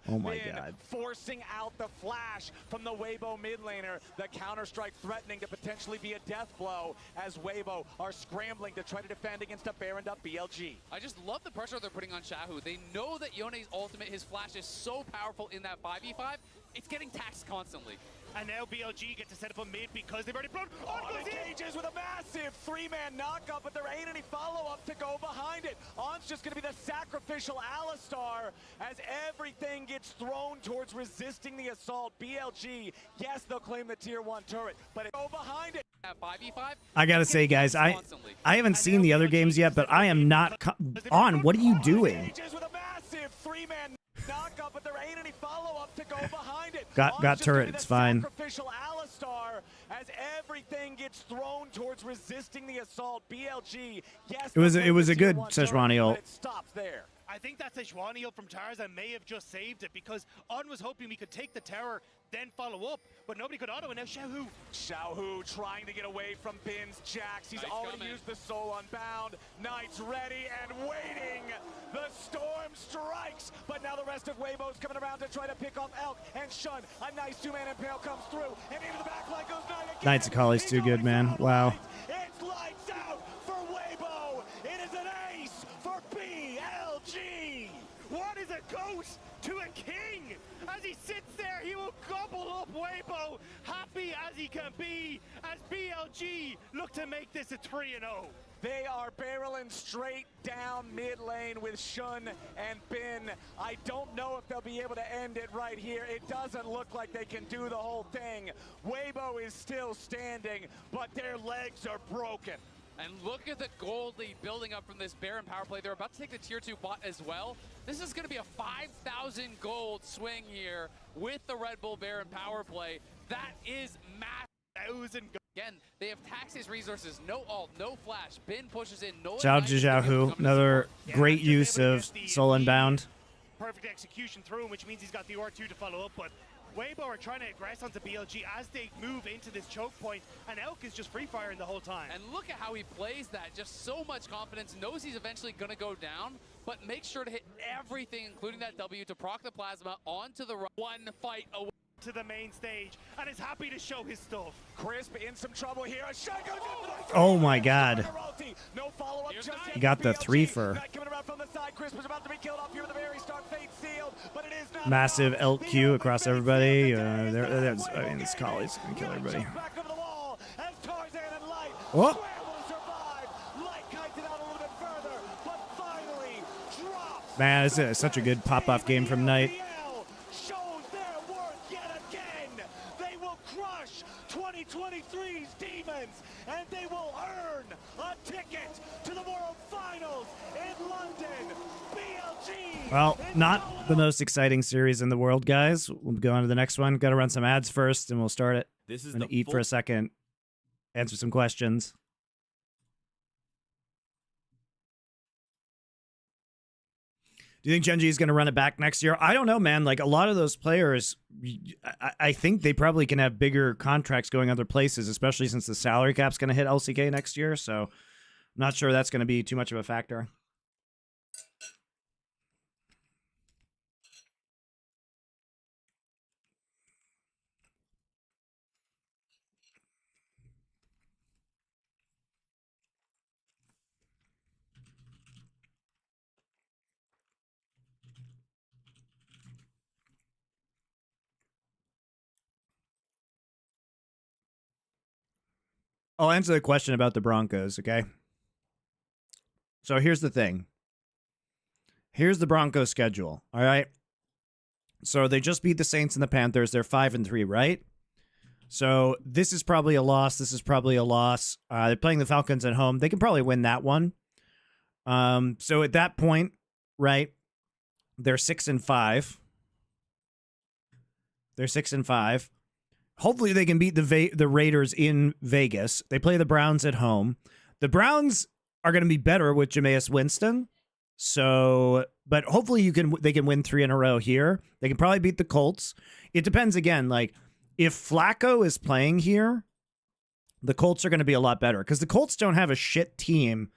Oh my god. Forcing out the flash from the Weibo mid laner. The counter-strike threatening to potentially be a death blow as Weibo are scrambling to try to defend against a Baroned up BLG. I just love the pressure they're putting on Xiaohu. They know that Yone's ultimate, his flash is so powerful in that 5v5 it's getting taxed constantly. And now BLG get to set up a mid because they've already blown. On engages with a massive 3-man knockup, but there ain't any follow-up to go behind it. On's just going to be the sacrificial Alistar as everything gets thrown towards resisting the assault. BLG, yes, they'll claim the tier 1 turret, but it go behind it. At 5v5, I gotta say, guys, I haven't seen the other games yet, but I am not on. What are you doing? Engages with a massive 3-man knockup, but there ain't any follow-up to go behind it. Got turret, it's fine. Sacrificial Alistar as everything gets thrown towards resisting the assault. BLG, yes, It was a good Sejuani ult. It stops there. I think that Sejuani ult from Tarzan may have just saved it because On was hoping we could take the tower, then follow up, but nobody could auto, and now Xiaohu trying to get away from Bin's Jax. He's Knight's already coming. used the soul unbound. Knight's ready and waiting. The storm strikes, but now the rest of Weibo's coming around to try to pick off Elk and Shun. A nice 2-man impale comes through, and into the back line goes Knight again. Knight's Akali's too good, man. Wow. It's lights out for Weibo. It is an ace for BLG. What is a ghost to a king? As he sits there, he will gobble up Weibo, happy as he can be, as BLG look to make this a 3-0. They are barreling straight down mid lane with Shun and Bin. I don't know if they'll be able to end it right here. It doesn't look like they can do the whole thing. Weibo is still standing, but their legs are broken. And look at the gold lead building up from this Baron power play. They're about to take the tier 2 bot as well. This is going to be a 5,000 gold swing here with the Red Bull Baron power play. That is massive. Again, they have taxed his resources. No ult, no flash. Bin pushes in. No Zhao Zhao, another great use of Soul Unbound. Perfect execution through him, which means he's got the R2 to follow up, but Weibo are trying to aggress onto BLG as they move into this choke point, and Elk is just free firing the whole time. And look at how he plays that. Just so much confidence. Knows he's eventually going to go down, but make sure to hit everything, including that W, to proc the plasma onto the one fight away to the main stage, and is happy to show his stuff. Crisp in some trouble here. A shot goes in. Oh my God. No follow-up just yet. He got the BLG. 3 for Knight coming around from the side. Crisp is about to be killed off here with the very start. Fate sealed, but it is not massive enough. LQ across Fate everybody. sealed. I mean, this Kali's gonna kill everybody. Back over the wall as Tarzan and Light Oh. scramble to survive. Light kites it out a little bit further, but finally drops. Man, this is such a good pop-off game from Knight. Shows their worth yet again. They will crush 2023's demons, and they will earn a ticket to the World Finals in London. BLG. Well, not the most exciting series in the world, guys. We'll go on to the next one. Got to run some ads first, and we'll start it. This is I'm the gonna eat for a second, answer some questions. Do you think Gen G is going to run it back next year? I don't know, man. Like, a lot of those players, I think they probably can have bigger contracts going other places, especially since the salary cap's going to hit LCK next year. So I'm not sure that's going to be too much of a factor. I'll answer the question about the Broncos, okay? So here's the thing. Here's the Broncos schedule, all right? So they just beat the Saints and the Panthers. They're 5-3, right? So this is probably a loss. This is probably a loss. They're playing the Falcons at home. They can probably win that one. So at that point, right, they're 6-5. They're 6-5. Hopefully they can beat the Raiders in Vegas. They play the Browns at home. The Browns are going to be better with Jameis Winston. So, but hopefully they can win 3 in a row here. They can probably beat the Colts. It depends again. Like, if Flacco is playing here, the Colts are going to be a lot better because the Colts don't have a shit team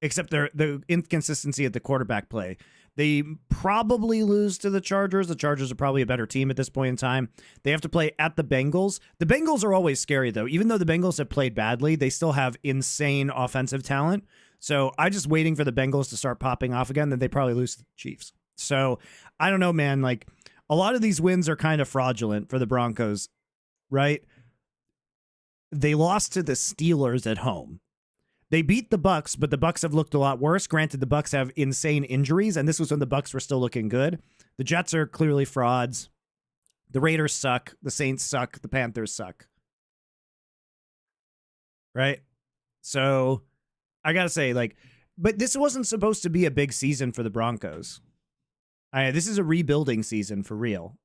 except the inconsistency at the quarterback play. They probably lose to the Chargers. The Chargers are probably a better team at this point in time. They have to play at the Bengals. The Bengals are always scary, though. Even though the Bengals have played badly, they still have insane offensive talent. So I'm just waiting for the Bengals to start popping off again. Then they probably lose to the Chiefs. So I don't know, man. Like, a lot of these wins are kind of fraudulent for the Broncos, right? They lost to the Steelers at home. They beat the Bucks, but the Bucks have looked a lot worse. Granted, the Bucks have insane injuries, and this was when the Bucks were still looking good. The Jets are clearly frauds. The Raiders suck. The Saints suck. The Panthers suck. Right? So, I gotta say, like, but this wasn't supposed to be a big season for the Broncos. This is a rebuilding season for real.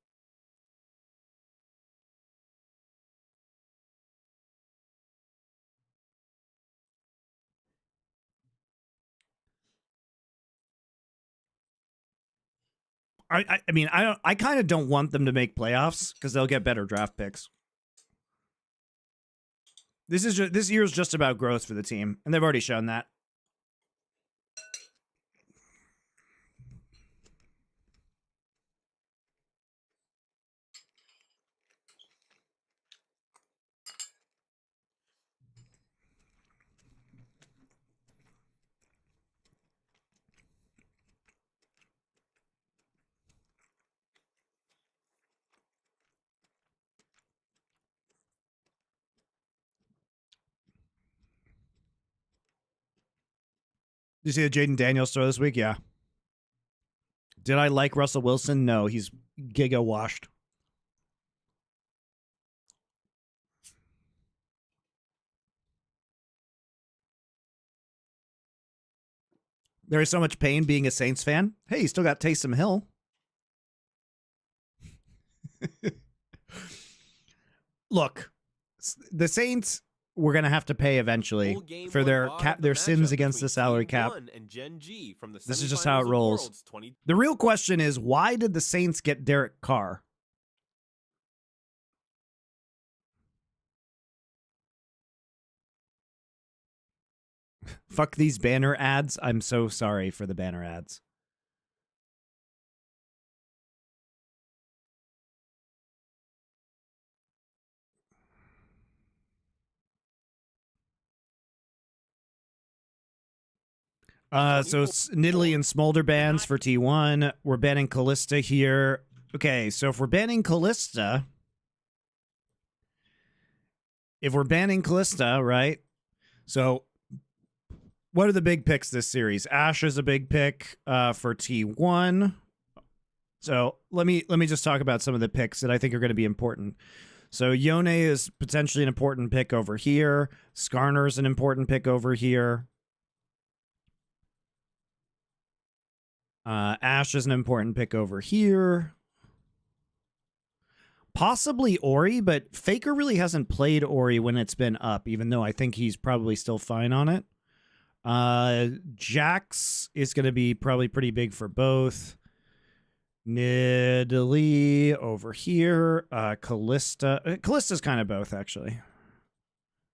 I mean, I kind of don't want them to make playoffs because they'll get better draft picks. This year's just about growth for the team, and they've already shown that. Did you see the Jaden Daniels throw this week? Yeah. Did I like Russell Wilson? No, he's giga washed. There is so much pain being a Saints fan. Hey, you still got Taysom Hill. Look, the Saints we're going to have to pay eventually for their sins against the salary cap. This is just how it rolls. The real question is, why did the Saints get Derek Carr? Fuck these banner ads. I'm so sorry for the banner ads. So it's Nidalee and Smolder bans for T1. We're banning Callista here. Okay, so if we're banning Callista, right? So what are the big picks this series? Ashe is a big pick for T1. So let me just talk about some of the picks that I think are going to be important. So Yone is potentially an important pick over here. Skarner is an important pick over here. Ashe is an important pick over here. Possibly Ori, but Faker really hasn't played Ori when it's been up, even though I think he's probably still fine on it. Jax is going to be probably pretty big for both. Nidalee over here. Callista. Callista's kind of both, actually.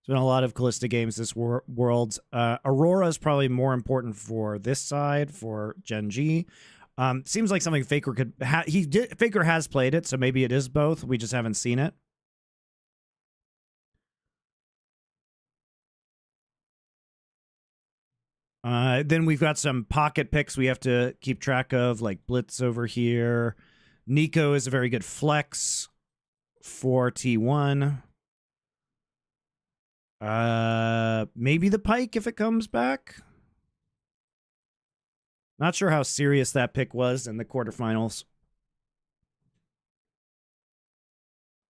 There's been a lot of Callista games this world. Aurora is probably more important for this side, for Gen G. Seems like something Faker could... Faker has played it, so maybe it is both. We just haven't seen it. Then we've got some pocket picks we have to keep track of, like Blitz over here. Nico is a very good flex for T1. Maybe the Pike if it comes back. Not sure how serious that pick was in the quarterfinals.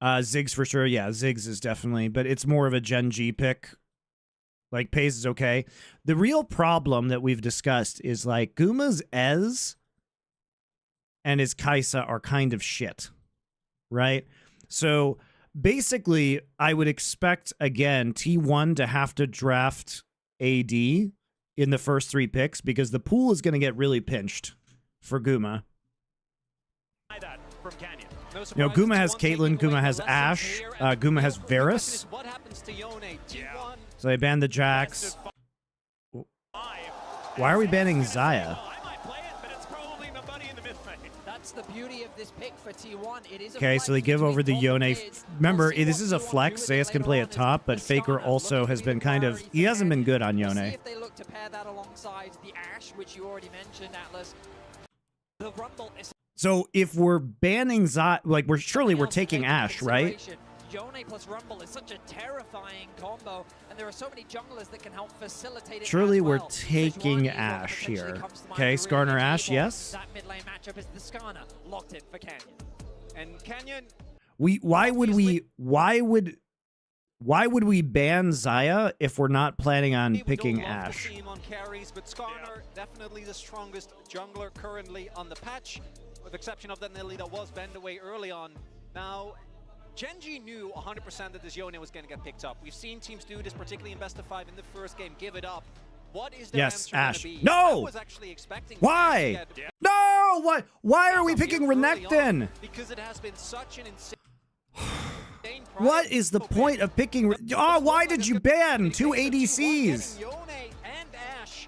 Ziggs for sure. Yeah, Ziggs is definitely, but it's more of a Gen G pick. Like, Pace is okay. The real problem that we've discussed is, like, Guma's Ez and his Kaisa are kind of shit. Right? So, basically, I would expect, again, T1 to have to draft AD in the first 3 picks because the pool is going to get really pinched for Guma. You know, Guma has Caitlyn, Guma has Ashe, Guma has Varus. So they banned the Jax. Why are we banning Xayah? The beauty of this pick for T1. It is okay, so they give over the Yone. Remember, this is a flex. Zayas can play at top, but Faker also has been kind of... He hasn't been good on Yone. If they look to pair that alongside the Ashe, which you already mentioned, Atlas. The Rumble is... So if we're banning Zaya, like we're taking Ashe, right? Yone plus Rumble is such a terrifying combo, and there are so many junglers that can help facilitate it. Surely as we're well. taking Sejuani is one that Ashe potentially here. comes to mind Okay, for Skarner really Ashe, evil. yes. That mid lane matchup is the Skarner locked in for Canyon. And Canyon, Why would we ban Zaya if we're not planning on picking Ashe? See him on carries, but Skarner definitely the strongest jungler currently on the patch, with the exception of that Nelly that was banned away early on. Now, Genji knew 100% that this Yone was going to get picked up. We've seen teams do this, particularly in best of 5 in the first game, give it up. What is their answer Ashe. going to be? No! I was actually expecting Why? Ashe to get No! Why are we picked up picking here early Renekton? on, because it has been such an insane What is the point of picking? Oh, why did you ban 2 ADCs? Yone and Ashe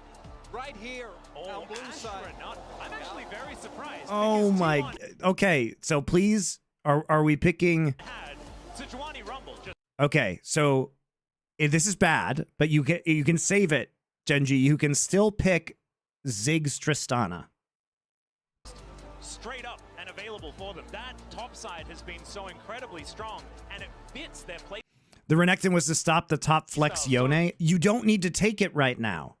right here on blue side. I'm actually very surprised. Oh my. Okay, so please, are we picking? Sejuani Rumble just Okay, so this is bad, but you can save it, Genji. You can still pick Ziggs Tristana. straight up and available for them. That top side has been so incredibly strong, and it fits their play. The Renekton was to stop the top flex Yone. You don't need to take it right now.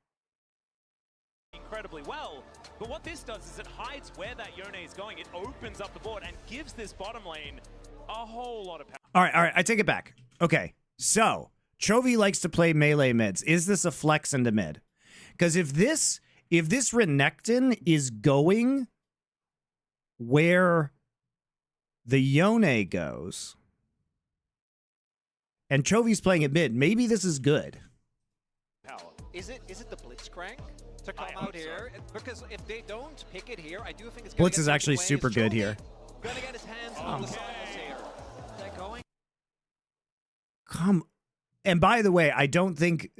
Incredibly well. But what this does is it hides where that Yone is going. It opens up the board and gives this bottom lane a whole lot of power. All right, I take it back. Okay, so Chovy likes to play melee mids. Is this a flex into mid? Because if this Renekton is going where the Yone goes, and Chovy's playing at mid, maybe this is good. Is it the Blitzcrank to come out here? Because if they don't pick it here, I do think it's gonna Blitz get is taken actually away. super good Chovy here. Gonna get his hands on the sides here. They're going. And by the way, I don't think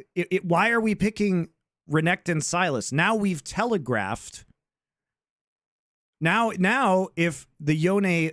why are we picking Renekton Sylas? Now we've telegraphed. Now if the Yone,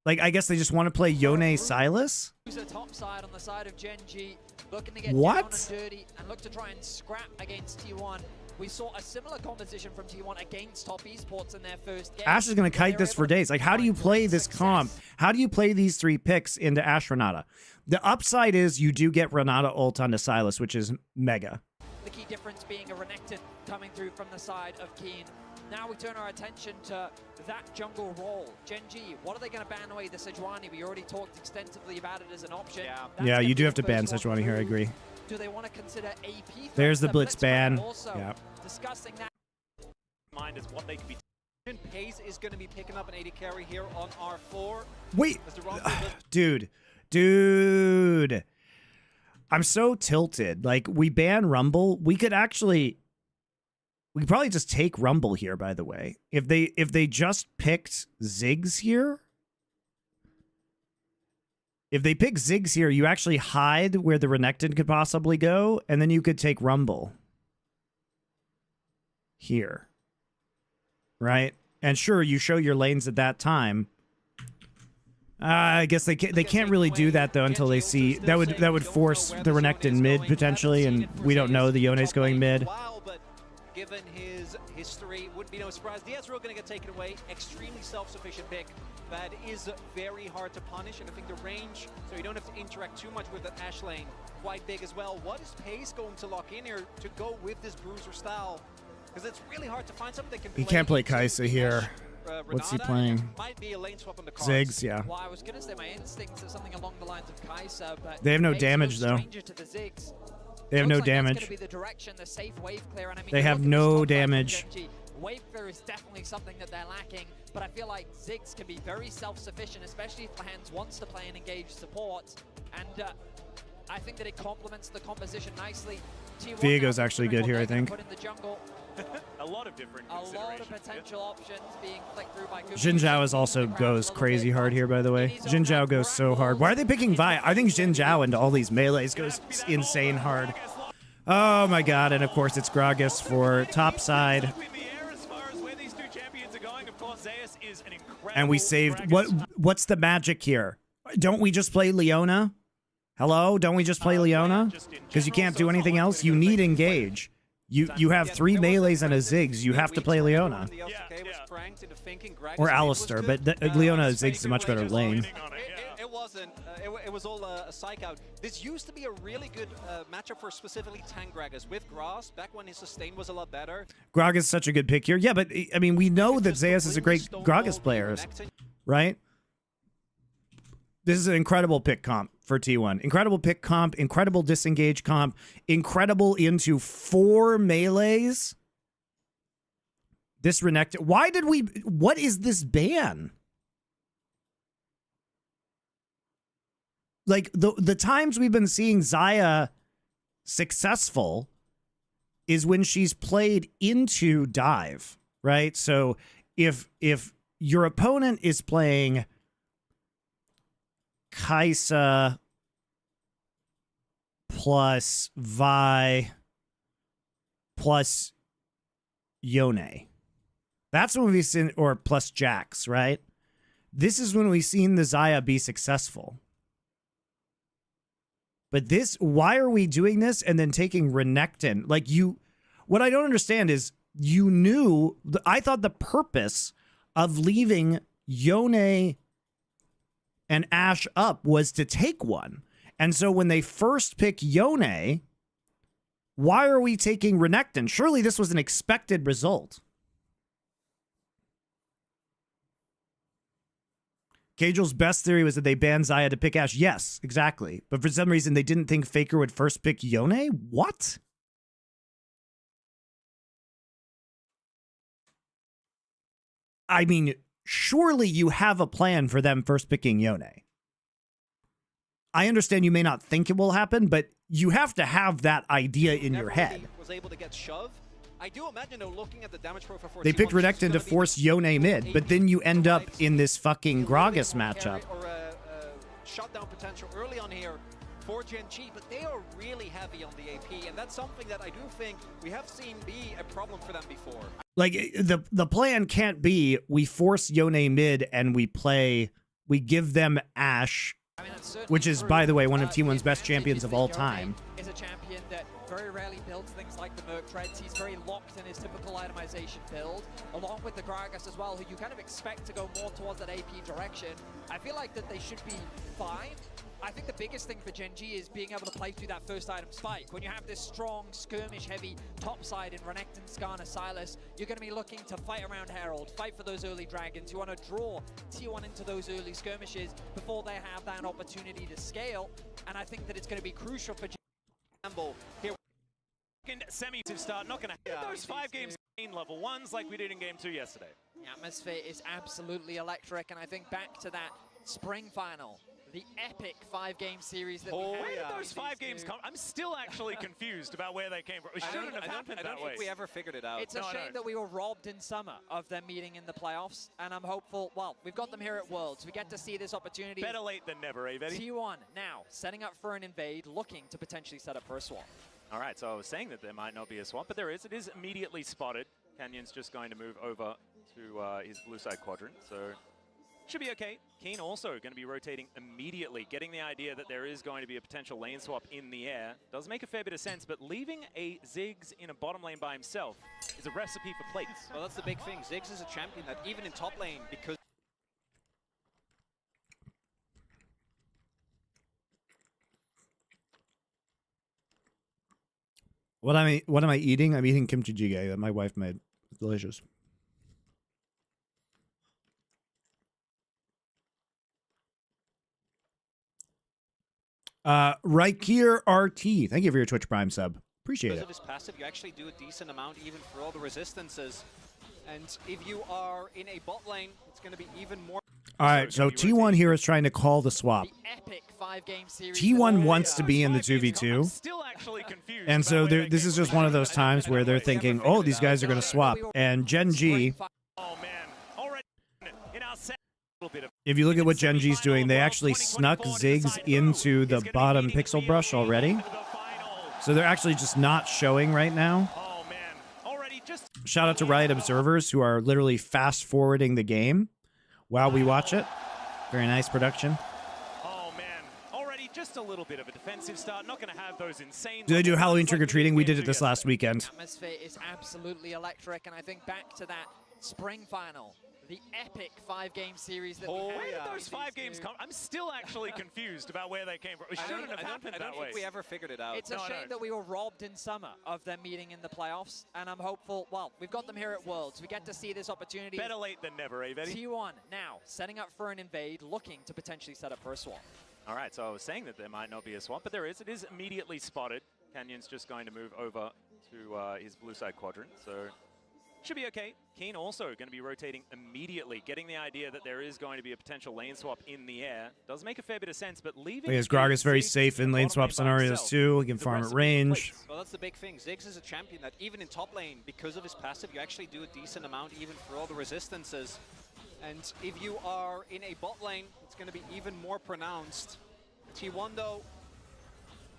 like, I guess they just want to play Yone Sylas. Who's the top side on the side of Genji, looking to get What? down and dirty and look to try and scrap against T1. We saw a similar composition from T1 against top esports in their first game. Ashe is going to kite this for days. Like, how do you play this comp? How do you play these 3 picks into Ashe Renata? The upside is you do get Renata ult onto Sylas, which is mega. The key difference being a Renekton coming through from the side of Keen. Now we turn our attention to that jungle role. Genji, what are they going to ban away the Sejuani? We already talked extensively about it as an option. Yeah, you do have to ban Sejuani here, I agree. Do they want to consider AP? There's the Blitz ban. Also Yeah. discussing that. Mind is what they could be. Pace is going to be picking up an AD carry here on R4. Wait, As the Rumble does- dude. I'm so tilted. Like, we ban Rumble. We could probably just take Rumble here, by the way. If they just picked Ziggs here. If they pick Ziggs here, you actually hide where the Renekton could possibly go, and then you could take Rumble here. Right? And sure, you show your lanes at that time. I guess they can't really do that though until they see that would force the Renekton mid potentially, and we don't know the Yone's going mid. But given his history, wouldn't be no surprise. The Ezreal going to get taken away. Extremely self-sufficient pick that is very hard to punish, and I think the range, so you don't have to interact too much with that Ashe lane, quite big as well. What is Pace going to lock in here to go with this Bruiser style? Because it's really hard to find something that can. He can't play Kai'Sa here. What's he playing? Might be a lane swap on the cards. Ziggs, yeah. Well, I was going to say my instincts are something along the lines of Kai'Sa, but They have no Pace damage, no though. stranger to the Ziggs. They have no Looks like damage. That's going to be the direction, the safe wave clear, and I mean, They you have look at the no top side from damage. Genji, wave clear is definitely something that they're lacking, but I feel like Ziggs can be very self-sufficient, especially if Lahans wants to play and engage support, and I think that it complements the composition nicely. T1 Viego's now actually considering good here, what I they're gonna think. Put in the jungle. A lot of different A lot of considerations. potential options being flicked through by Gucci. Jin Zhao is also goes crazy hard here, by the way. Jin Zhao goes so hard. Why are they picking Vi? I think Jin Zhao into all these melees goes insane hard. Oh my god, and of course it's Gragas for top side. And we saved what's the magic here? Don't we just play Leona? Hello? Don't we just play Leona? Because you can't do anything else? You need engage. You have 3 melees and a Ziggs. You have to play Leona. Or Alistair, but Leona Ziggs is a much better lane. It wasn't. It was all a psych out. This used to be a really good matchup for specifically tank Gragas with Grass, back when his sustain was a lot better. Gragas is such a good pick here. Yeah, but I mean, we know that Zeus is a great Gragas player, right? This is an incredible pick comp for T1. Incredible pick comp, incredible disengage comp, incredible into 4 melees. This Renekton. Why did we... What is this ban? Like, the times we've been seeing Xayah successful is when she's played into dive, right? So if your opponent is playing Kai'Sa plus Vi plus Yone, that's when we've seen, or plus Jax, right? This is when we've seen the Xayah be successful. But this, why are we doing this and then taking Renekton? Like, what I don't understand is you knew, I thought the purpose of leaving Yone and Ashe up was to take one. And so when they first pick Yone, why are we taking Renekton? Surely this was an expected result. Cagel's best theory was that they banned Xayah to pick Ashe. Yes, exactly. But for some reason, they didn't think Faker would first pick Yone? What? I mean, surely you have a plan for them first picking Yone. I understand you may not think it will happen, but you have to have that idea in your head. Was able to get shoved. I do imagine though, looking at the damage profile for they picked Renekton to force Yone mid, but then you end up in this fucking Gragas matchup. Or a shutdown potential early on here for Gen G, but they are really heavy on the AP, and that's something that I do think we have seen be a problem for them before. Like, the plan can't be we force Yone mid and we give them Ashe, which is, by the way, one of T1's best champions of all time. Is a champion that very rarely builds things like the Merc Treads. He's very locked in his typical itemization build, along with the Gragas as well, who you kind of expect to go more towards that AP direction. I feel like that they should be fine. I think the biggest thing for Gen G is being able to play through that first item spike. When you have this strong, skirmish-heavy topside in Renekton, Skarner, Sylas, you're going to be looking to fight around Herald, fight for those early dragons. You want to draw T1 into those early skirmishes before they have that opportunity to scale. And I think that it's going to be crucial for Gen G. Here. Semi to start, not going to hit those 5 games in level 1s like we did in game 2 yesterday. The atmosphere is absolutely electric, and I think back to that spring final, the epic 5-game series that we had. Where did those 5 games come? I'm still actually confused about where they came from. It shouldn't have happened that way. I don't think we ever figured it out. It's a shame that we were robbed in summer of them meeting in the playoffs, and I'm hopeful, well, we've got them here at Worlds. We get to see this opportunity. Better late than never, eh, Betty? T1 now setting up for an invade, looking to potentially set up for a swap. All right, so I was saying that there might not be a swap, but there is. It is immediately spotted. Canyon's just going to move over to his blue side quadrant, so should be okay. Keen also going to be rotating immediately, getting the idea that there is going to be a potential lane swap in the air. Does make a fair bit of sense, but leaving a Ziggs in a bottom lane by himself is a recipe for plates. Well, that's the big thing. Ziggs is a champion that even in top lane, because What am I eating? I'm eating kimchi jjigae that my wife made. It's delicious. Raikir RT, thank you for your Twitch Prime sub. Appreciate because it. of his passive, you actually do a decent amount even for all the resistances. And if you are in a bot lane, it's going to be even more. All right, so T1 here is trying to call the swap. The epic 5-game series. T1 wants to be in the 2v2. Still actually confused. And so this is just one of those times where they're thinking, oh, these guys are going to swap. And Gen G, Oh man, already in our set. if you look at what Gen G's doing, they actually snuck Ziggs into the bottom pixel brush already. So they're actually just not showing right now. Oh man, already just. Shout out to Riot Observers who are literally fast forwarding the game while we watch it. Very nice production. Oh man, already just just a little bit of a defensive start. Not going to have those insane... Do they do Halloween trick-or-treating? We did it this last weekend. Atmosphere is absolutely electric, and I think back to that spring final, the epic 5-game series that we had. Where did those 5 games come? I'm still actually confused about where they came from. It shouldn't have happened that way. I don't think we ever figured it out. It's a shame that we were robbed in summer of them meeting in the playoffs, and I'm hopeful, well, we've got them here at Worlds. We get to see this opportunity. Better late than never, eh, Betty? T1 now setting up for an invade, looking to potentially set up for a swap. All right, so I was saying that there might not be a swap, but there is. It is immediately spotted. Canyon's just going to move over to his blue side quadrant, so should be okay. Keen also going to be rotating immediately, getting the idea that there is going to be a potential lane swap in the air. Does make a fair bit of sense, but leaving... Because Grog is very safe in lane swap scenarios too. He can farm at range. Well, that's the big thing. Ziggs is a champion that even in top lane, because of his passive, you actually do a decent amount even for all the resistances. And if you are in a bot lane, it's going to be even more pronounced. T1 though,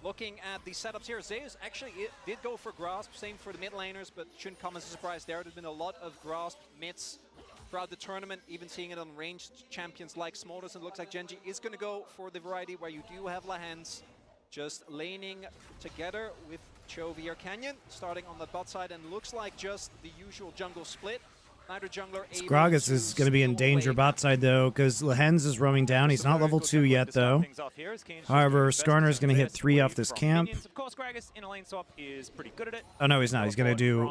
looking at the setups here, Zeus actually did go for Grasp, same for the mid laners, but shouldn't come as a surprise there. There's been a lot of Grasp mids throughout the tournament, even seeing it on ranged champions like Smolters, and it looks like Genji is going to go for the variety where you do have Lahens just laning together with Chovy or Canyon, starting on the bot side, and looks like just the usual jungle split. Neither jungler Gragas is going to be in danger bot side, though, because Lahens is roaming down. He's not level 2 yet, though. However, Skarner is going to hit 3 off this camp. Of course, Gragas in a lane swap is pretty good at it. Oh, no, he's not. He's going to do...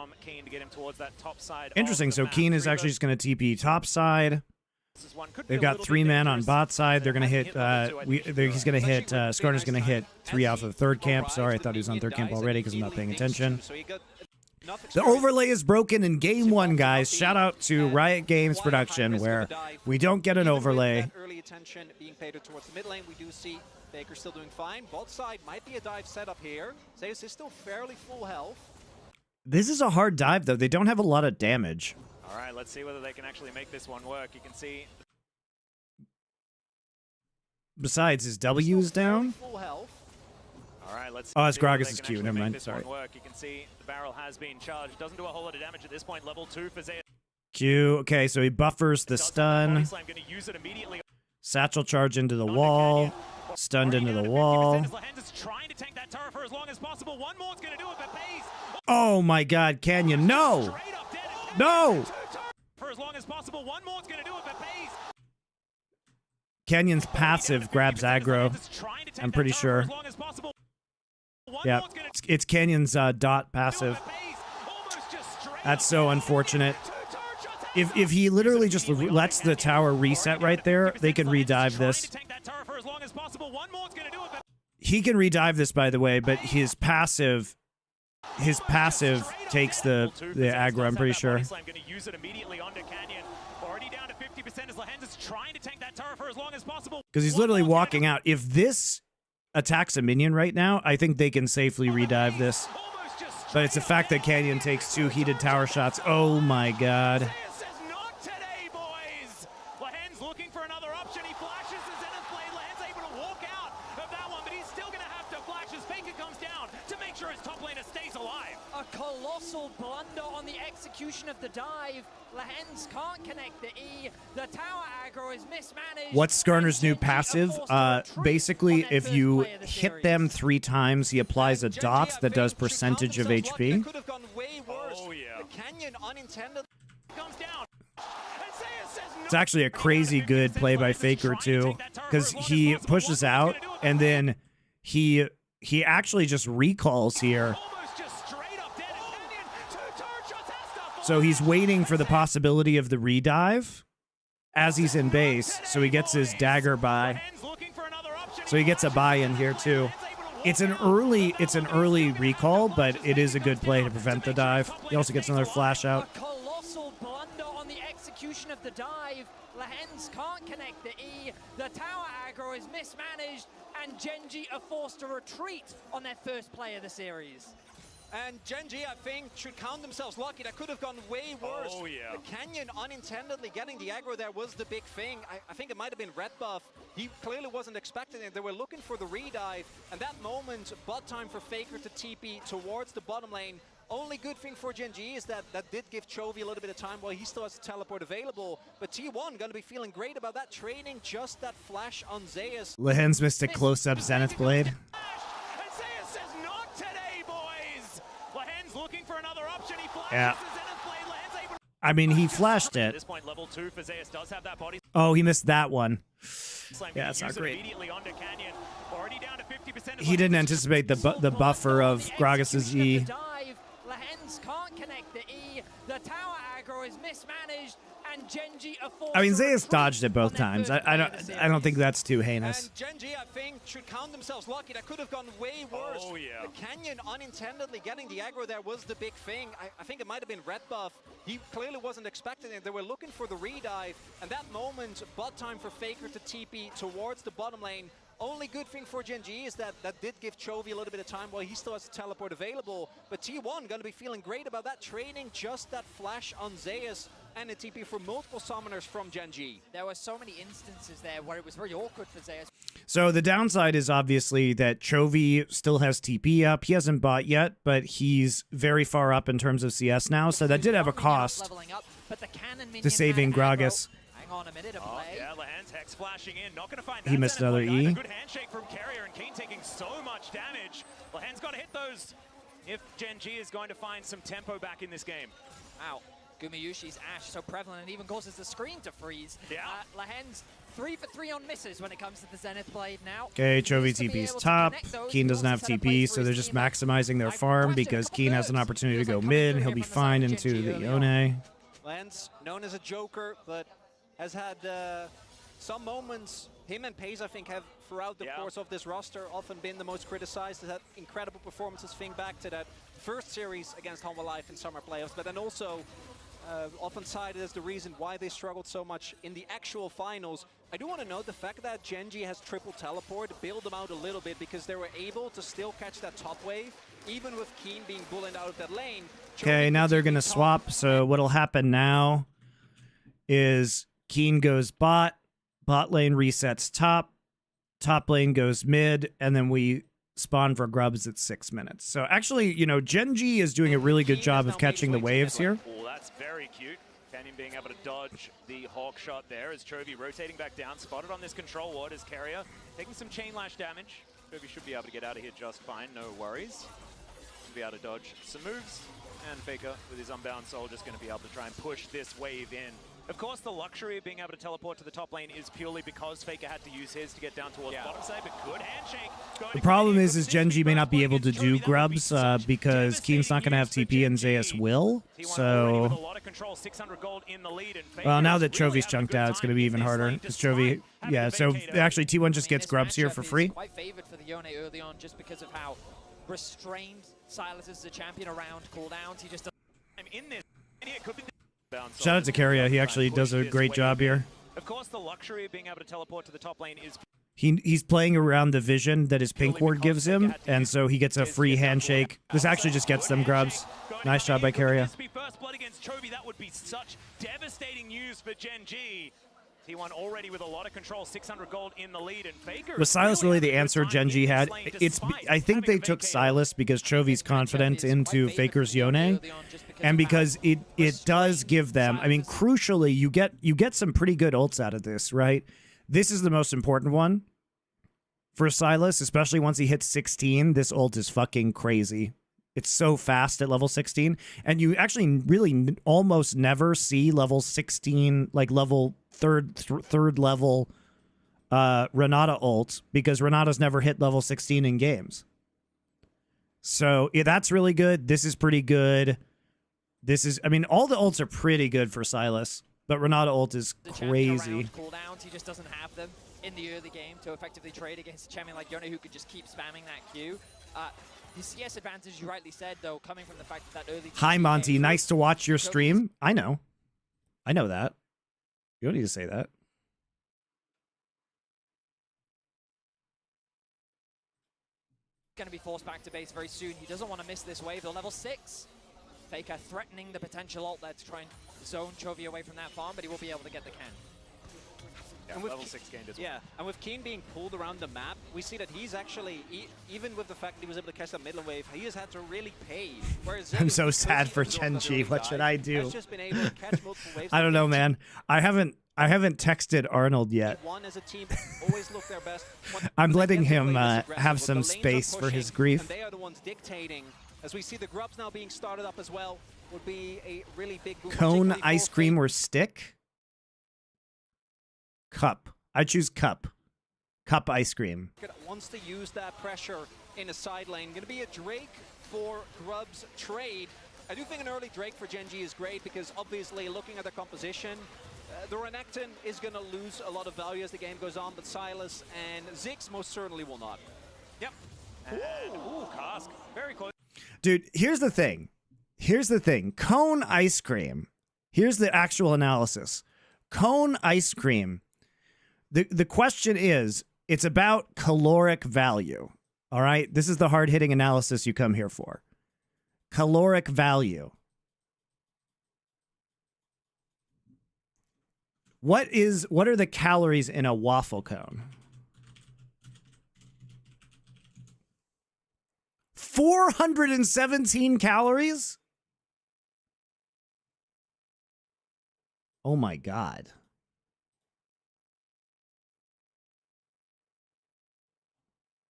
Interesting, so Keen is actually just going to TP top side. They've got 3 men on bot side. They're going to hit... he's going to hit... Skarner's going to hit 3 off of the third camp. Sorry, I thought he was on third camp already because I'm not paying attention. The overlay is broken in Game 1, guys. Shout out to Riot Games Production, where we don't get an overlay. Early attention being paid towards the mid lane. We do see Baker still doing fine. Bot side might be a dive setup here. Zeus is still fairly full health. This is a hard dive, though. They don't have a lot of damage. All right, let's see whether they can actually make this one work. You can see... Besides, his W is down. Full health. All right, let's oh, it's Gragas' Q. Never mind. Sorry. You can see the barrel has been charged. Doesn't do a whole lot of damage at this point. Level 2 for Zeus. Q. Okay, so he buffers the stun. Satchel charge into the wall. Stunned into the wall. Oh my God, Canyon! No! No! For as long as possible, one more is going to do it, but pays. Canyon's passive grabs aggro. I'm pretty sure. Yeah, it's Canyon's dot passive. That's so unfortunate. If he literally just lets the tower reset right there, they can redive this. He can redive this, by the way, but his passive takes the aggro, I'm pretty sure. Because he's literally walking out. If this attacks a minion right now, I think they can safely redive this. But it's the fact that Canyon takes 2 heated tower shots. Oh my God. Looking for another option. He flashes his Zenith Blade. Lands able to walk out of that one, but he's still going to have to flash as Faker comes down to make sure his top laner stays alive. A colossal blunder on the execution of the dive. Lahens can't connect the E. The tower aggro is mismanaged. What's Skarner's new passive? Basically, if you hit them 3 times, he applies a dot that does percentage of HP. Could have gone way worse. Oh, yeah. The Canyon unintended comes down. It's actually a crazy good play by Faker, too, because he pushes out, and then he actually just recalls here. So he's waiting for the possibility of the redive as he's in base, so he gets his dagger buy. So he gets a buy in here, too. It's an early recall, but it is a good play to prevent the dive. He also gets another flash out. Of the dive, Lahens can't connect the E, the tower aggro is mismanaged, and Genji are forced to retreat on their first play of the series. And Genji, I think, should count themselves lucky. That could have gone way worse. Oh, yeah. The Canyon unintentionally getting the aggro there was the big thing. I think it might have been red buff. He clearly wasn't expecting it. They were looking for the redive, and that moment, bot time for Faker to TP towards the bottom lane, Only good thing for Gen G is that did give Chovy a little bit of time while he still has the teleport available. But T1 going to be feeling great about that, trading just that flash on Zeus. Lehen's missed a close-up Zenith Blade. And Zeus says not today, boys. Lehen's looking for another option. He flashes Yeah. the Zenith Blade. Lehen's able to... I mean, he flashed At it. this point, level 2 for Zeus does have that body Oh, he missed that one. slam. Yeah, it's not Use it great. Immediately onto Canyon. Already down to 50%. He didn't anticipate the buffer of Gragas's E. Dive. Lehens can't connect the E. The tower aggro is mismanaged, and Genji are forced I mean, to Zeus retreat dodged it both on their times. first I play of the don't series. think that's too heinous. And Gen G, I think, should count themselves lucky. That could have gone way worse. Oh, yeah. The Canyon unintentionally getting the aggro there was the big thing. I think it might have been red buff. He clearly wasn't expecting it. They were looking for the redive. And that moment, bot time for Faker to TP towards the bottom lane. Only good thing for Gen G is that did give Chovy a little bit of time while he still has the teleport available. But T1 going to be feeling great about that, trading just that flash on Zeus and a TP for multiple summoners from Gen G. There were so many instances there where it was very awkward for Zeus. So the downside is obviously that Chovy still has TP up. He hasn't bought yet, but he's very far up in terms of CS now. So that did have a cost Leveling up, but the cannon to minion saving had aggro. Gragas. Hang on a minute of Oh, play. yeah, Lehen's Hex flashing in. Not going to find He that missed Zenith another Blade either. E. Good handshake from Carrier, and Keen taking so much damage. Lehen's got to hit those if Gen G is going to find some tempo back in this game. Wow. Gumiyushi's Ash so prevalent and even causes the screen to freeze. Yeah. Lehen's 3 for 3 on misses when it comes to the Zenith Blade now. Okay, Chovy Needs to be TP's able to top. connect those. Keen He doesn't have wants to set a play TP, for so his they're just team. maximizing their I've farm questioned a because couple Keen has an nerves. opportunity to Feels go like coming mid. through He'll him be from the side fine of into Genji the early on. Yone. Lance, known as a joker, but has had some moments. Him and Paze, I think, have throughout the course of this roster often been the most criticized. They had incredible performances. Think back to that first series against Home Life in summer playoffs, but then also often cited as the reason why they struggled so much in the actual finals. I do want to note the fact that Gen G has triple teleport bailed them out a little bit because they were able to still catch that top wave, even with Keen being bullied out of that lane. Okay, now they're going to swap. So what'll happen now is Keen goes bot lane resets top lane goes mid, and then we spawn for grubs at 6 minutes. So actually, you know, Gen G is doing a really good job of catching the waves here. Oh, that's very cute. Canyon being able to dodge the Hawk shot there as Chovy rotating back down, spotted on this control ward as Carrier taking some chain lash damage. Chovy should be able to get out of here just fine, no worries. Should be able to dodge some moves, and Faker with his unbound soul just going to be able to try and push this wave in. Of course, the luxury of being able to teleport to the top lane is purely because Faker had to use his to get down towards bottom side, but good handshake. The problem is Gen G may not be able to do grubs because Keen's not going to have TP and Zeus will. So, well, now that Chovy's chunked out, it's going to be even harder because Chovy, yeah. So actually, T1 just gets grubs here for free. Quite favored for the Yone early on just because of how restrained Silas is as a champion around cooldowns. He just doesn't. In this, it could be Shout out to Carrier. He actually does a great job here. Of course, the luxury of being able to teleport to the top lane is He's playing around the vision that his pink ward gives him, and so he gets a free handshake. This actually just gets them grubs. Nice job by Carrier. First blood against Chovy, that would be such devastating news for Gen G. T1 already with a lot of control, 600 gold in the lead, and Faker. Was Silas really the answer Gen G had? I think they took Silas because Chovy's confident into Faker's Yone, and because it does give them. I mean, crucially, you get some pretty good ults out of this, right? This is the most important one for Silas, especially once he hits 16. This ult is fucking crazy. It's so fast at level 16, and you actually really almost never see level 16, like level third level Renata ult, because Renata's never hit level 16 in games. So yeah, that's really good. This is pretty good. This is, I mean, all the ults are pretty good for Silas, but Renata ult is crazy. Cooldowns, he just doesn't have them in the early game to effectively trade against a champion like Yone who could just keep spamming that Q. The CS advantage, you rightly said, though, coming from the fact that early... Hi, Monty. Nice to watch your stream. I know. I know that. You don't need to say that. Going to be forced back to base very soon. He doesn't want to miss this wave. The level 6. Faker threatening the potential ult there to try and zone Chovy away from that farm, but he will be able to get the can. And with level 6 gained as well. Yeah, and with Keen being pulled around the map, we see that he's actually, even with the fact that he was able to catch that middle wave, he has had to really pay. Whereas I'm so sad for Genji. What should I do? Has just been able to catch multiple waves. I don't know, man. I haven't texted Arnold yet. One as a team always look their best. I'm letting him have But some the lanes are space for his pushing, grief. And they are the ones dictating. As we see the grubs now being started up as well, would be a really big boom. Cone, particularly ice for cream, Fate. or stick? Cup. I choose cup. Cup ice cream. Wants to use that pressure in a side lane. Going to be a Drake for Grubs trade. I do think an early Drake for Genji is great because obviously looking at the composition, the Renekton is going to lose a lot of value as the game goes on, but Silas and Ziggs most certainly will not. Yep. And, ooh, Cask. Very close. Dude, here's the thing. Here's the thing. Cone ice cream. Here's the actual analysis. Cone ice cream. The question is, it's about caloric value. All right? This is the hard-hitting analysis you come here for. Caloric value. What are the calories in a waffle cone? 417 calories? Oh my God.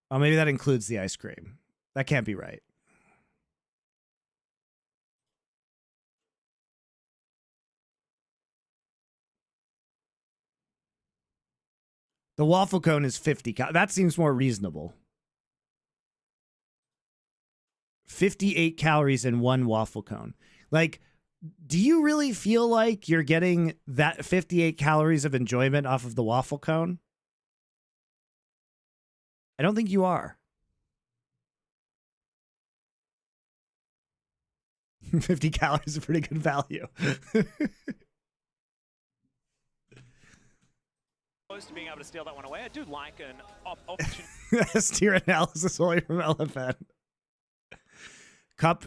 Oh, maybe that includes the ice cream. That can't be right. The waffle cone is 50 that seems more reasonable. 58 calories in one waffle cone. Like, do you really feel like you're getting that 58 calories of enjoyment off of the waffle cone? I don't think you are. 50 calories is a pretty good value. Close to being able to steal that one away. I do like an opportunity. S tier analysis only from Elephant. Cup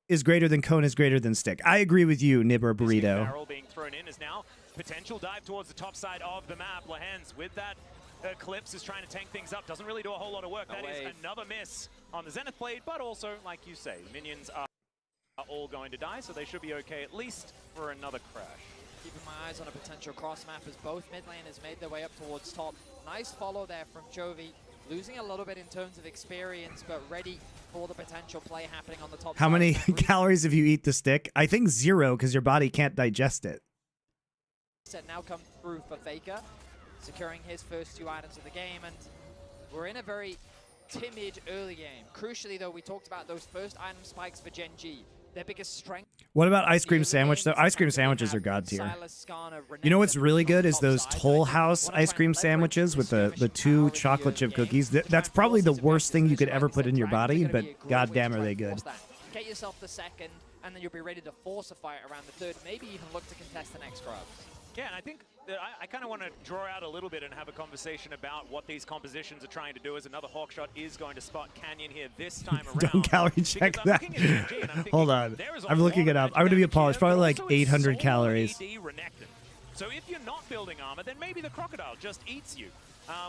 is greater than cone is greater than stick. I agree with you, Nibber Burrito. Barrel being thrown in is now potential dive towards the top side of the map. Lehens with that Eclipse is trying to tank things up. Doesn't really do a whole lot of work. That is another miss on the Zenith Blade, but also, like you say, minions are all going to die, so they should be okay at least for another crash. Keeping my eyes on a potential cross map as both mid laners made their way up towards top. Nice follow there from Jovi. Losing a little bit in terms of experience, but ready for the potential play happening on the top. How many calories have you eat the stick? I think 0, because your body can't digest it. Set now come through for Faker, securing his first 2 items of the game, and we're in a very timid early game. Crucially, though, we talked about those first item spikes for Genji. Their biggest strength. What about ice cream sandwich, though? Ice cream sandwiches are god tier. You know what's really good is those Toll House ice cream sandwiches with the 2 chocolate chip cookies. That's probably the worst thing you could ever put in your body, but goddamn are they good. Get yourself the second, and then you'll be ready to force a fight around the third, maybe even look to contest the next grubs. Yeah, and I think that I kind of want to draw out a little bit and have a conversation about what these compositions are trying to do, as another Hawkshot is going to spot Canyon here this time around. Don't calorie check that. Hold on. I'm looking it up. I'm going to be appalled. It's probably like 800 calories. So if you're not building armor, then maybe the Crocodile just eats you,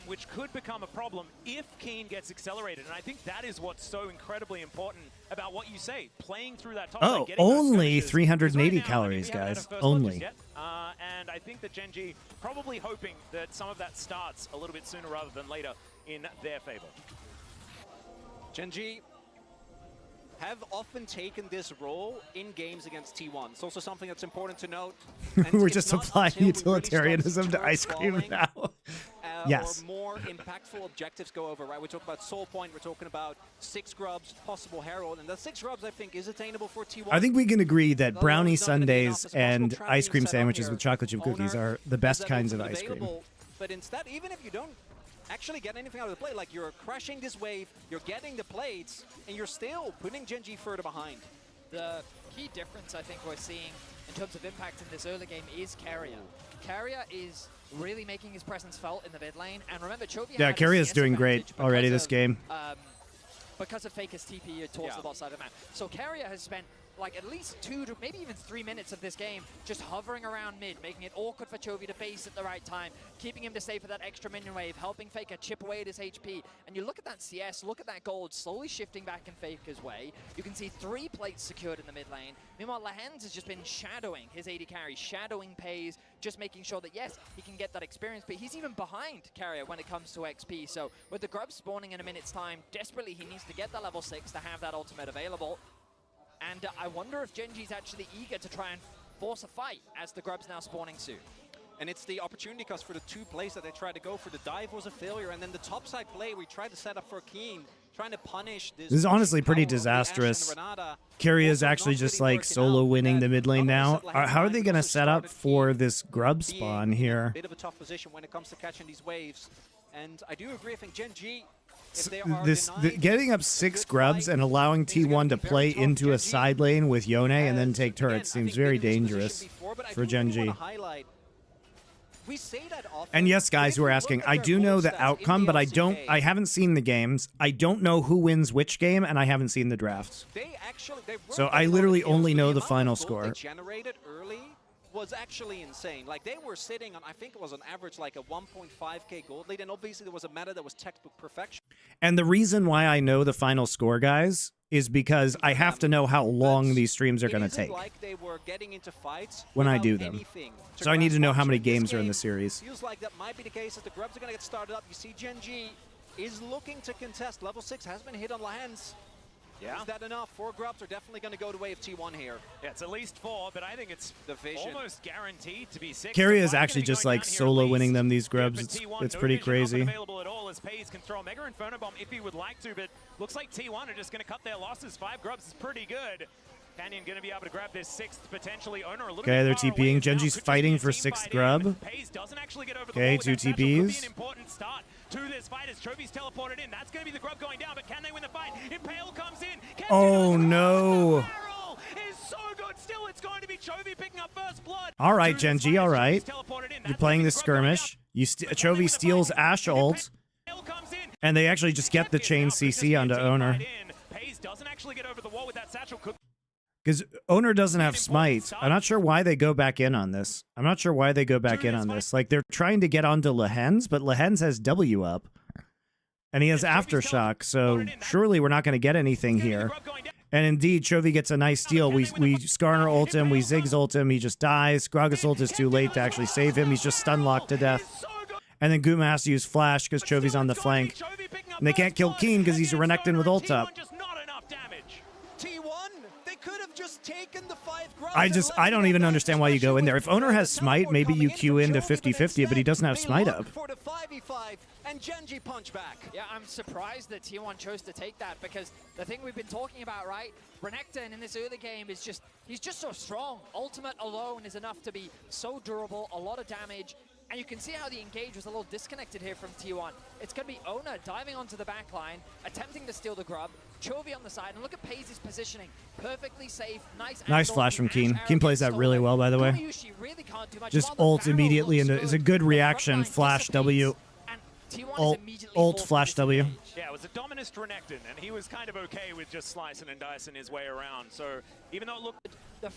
which could become a problem if Keen gets accelerated. And I think that is what's so incredibly important about what you say, playing through that top Oh, only 380 calories, guys. Only. And I think that Genji probably hoping that some of that starts a little bit sooner rather than later in their favor. Genji have often taken this role in games against T1. It's also something that's important to note. We're just applying utilitarianism to ice cream now. Yes. Or more impactful objectives go over, right? We talk about Soul Point, we're talking about 6 grubs, possible Herald, and the 6 grubs I think is attainable for T1. I think we can agree that brownie sundaes and ice cream sandwiches with chocolate chip cookies are the best kinds of ice cream. But instead, even if you don't actually get anything out of the play, like you're crashing this wave, you're getting the plates, and you're still putting Genji further behind. The key difference I think we're seeing in terms of impact in this early game is Carrier. Carrier is really making his presence felt in the mid lane, and remember, Chovy Yeah, Carrier's doing great already this game. Because of Faker's TP towards the bot side of the map. So Carrier has spent like at least 2 to maybe even 3 minutes of this game just hovering around mid, making it awkward for Chovy to base at the right time, keeping him to stay for that extra minion wave, helping Faker chip away at his HP. And you look at that CS, look at that gold slowly shifting back in Faker's way. You can see 3 plates secured in the mid lane. Meanwhile, Lehens has just been shadowing his AD carry, shadowing Pays, just making sure that, yes, he can get that experience, but he's even behind Carrier when it comes to XP. So with the Grub spawning in a minute's time, desperately he needs to get that level 6 to have that ultimate available. And I wonder if Genji's actually eager to try and force a fight as the Grub's now spawning soon. And it's the opportunity cost for the 2 plays that they tried to go for. The dive was a failure, and then the topside play we tried to set up for Keen, trying to punish this. This is honestly pretty disastrous. Carrier is actually just like solo winning the mid lane now. How are they going to set up for this Grub spawn here? Bit of a tough position when it comes to catching these waves. And I do agree, I think Genji, getting up 6 Grubs and allowing T1 to play into a side lane with Yone and then take turrets seems very dangerous for Genji. And yes, guys who are asking, I do know the outcome, but I haven't seen the games. I don't know who wins which game, and I haven't seen the drafts. So I literally only know the final score. Generated early was actually insane. Like, they were sitting on, I think it was on average like a 1.5k gold lead, and obviously there was a meta that was textbook perfection. And the reason why I know the final score, guys, is because I have to know how long these streams are going to take like they were getting into fights when I do them. So I need to know how many games are in the series. Feels like that might be the case as the Grubs are going to get started up. You see Genji is looking to contest. Level 6 has been hit on Lehens. Yeah. Is that enough? 4 Grubs are definitely going to go the way of T1 here. Yeah, it's at least 4, but I think it's almost guaranteed to be 6. Carrier is actually just like solo winning them, these Grubs. It's pretty crazy. Available at all as Pays can throw a Mega Inferno Bomb if he would like to, but looks like T1 are just going to cut their losses. 5 Grubs is pretty good. Canyon going to be able to grab this 6th potentially owner a little Okay, they're bit TPing. Genji's fighting for 6th Grub. Okay, 2 TPs. To this fight as Chovy's teleported in. That's going to be the Grub going down, but can they win the fight? Impale comes in. Oh no. Is so good. Still, it's going to be Chovy picking up first blood. All right, Genji, all right. You're playing this skirmish. Chovy steals Ashe ult, and they actually just get the chain CC onto Owner. Pays doesn't actually get over the wall with that satchel. Because Owner doesn't have Smite. I'm not sure why they go back in on this. Like, they're trying to get onto Lehens, but Lehens has W up. And he has Aftershock, so surely we're not going to get anything here. And indeed, Chovy gets a nice steal. We Skarner ult him, we Ziggs ult him, he just dies. Gragas ult is too late to actually save him. He's just stun locked to death. And then Guma has to use Flash because Chovy's on the flank. And they can't kill Keen because he's Renekton with ult up. I don't even understand why you go in there. If Owner has Smite, maybe you queue into 50-50, but he doesn't have Smite up. And Genji punch back. Yeah, I'm surprised that T1 chose to take that because the thing we've been talking about, right? Renekton in this early game is he's just so strong. Ultimate alone is enough to be so durable, a lot of damage. And you can see how the engage was a little disconnected here from T1. It's going to be Owner diving onto the back line, attempting to steal the Grub. Chovy on the side, and look at Pays' positioning. Perfectly safe, nice Flash from Keen. Keen plays that really well, by the way. Just ult immediately into, it's a good reaction. Flash W. Ult flash W. Yeah, it was a Dominus Renekton, and he was kind of okay with just slicing and dicing his way around. So even though it looked...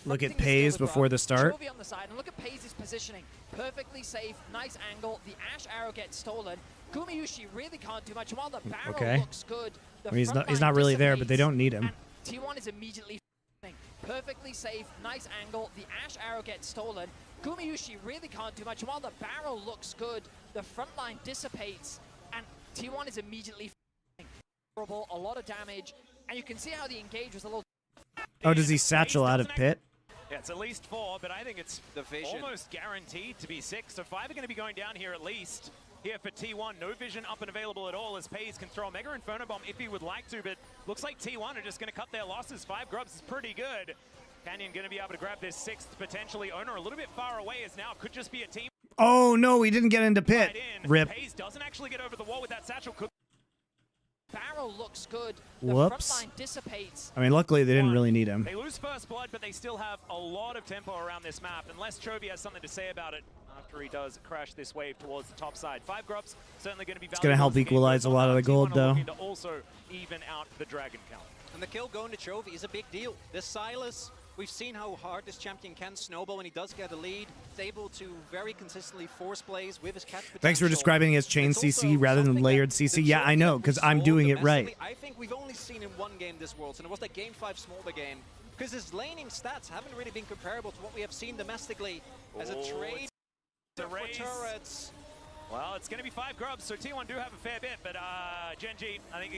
Look at Pays before the start. Chovy on the side, and look at Pays' positioning. Perfectly safe, nice angle. The Ashe arrow gets stolen. Gumayushi really can't do much. While the barrel looks good, he's not really there, but they don't need him. T1 is immediately perfectly safe, nice angle. The Ashe arrow gets stolen. Gumayushi really can't do much. While the barrel looks good, the front line dissipates, and T1 is immediately horrible, a lot of damage, and you can see how the engage was a little... Oh, does he satchel out of pit? Yeah, it's at least 4, but I think it's almost guaranteed to be 6. So 5 are going to be going down here at least. Here for T1, no vision up and available at all as Pays can throw a Mega Inferno Bomb if he would like to, but looks like T1 are just going to cut their losses. 5 Grubs is pretty good. Canyon going to be able to grab this 6th potentially owner a little bit far away as now could just be a team. Oh no, he didn't get into pit. Rip. Pays doesn't actually get over the wall with that satchel. Barrel looks good. The Whoops. front line dissipates. I mean, luckily they didn't really need him. They lose first blood, but they still have a lot of tempo around this map, unless Chovy has something to say about it after he does crash this wave towards the top side. 5 Grubs certainly going to be valuable. It's going to help equalize a lot of the gold, though. To also even out the dragon count. And the kill going to Chovy is a big deal. This Silas, we've seen how hard this champion can snowball when he does get a lead. He's able to very consistently force plays with his catch potential. Thanks for describing it as chain CC rather than layered CC. Yeah, I know, because I'm doing it right. I think we've only seen in one game this Worlds, and it was that Game 5 Smolder game, because his laning stats haven't really been comparable to what we have seen domestically as a trade for turrets. Well, it's going to be 5 grubs, so T1 do have a fair bit, but Gen.G, I think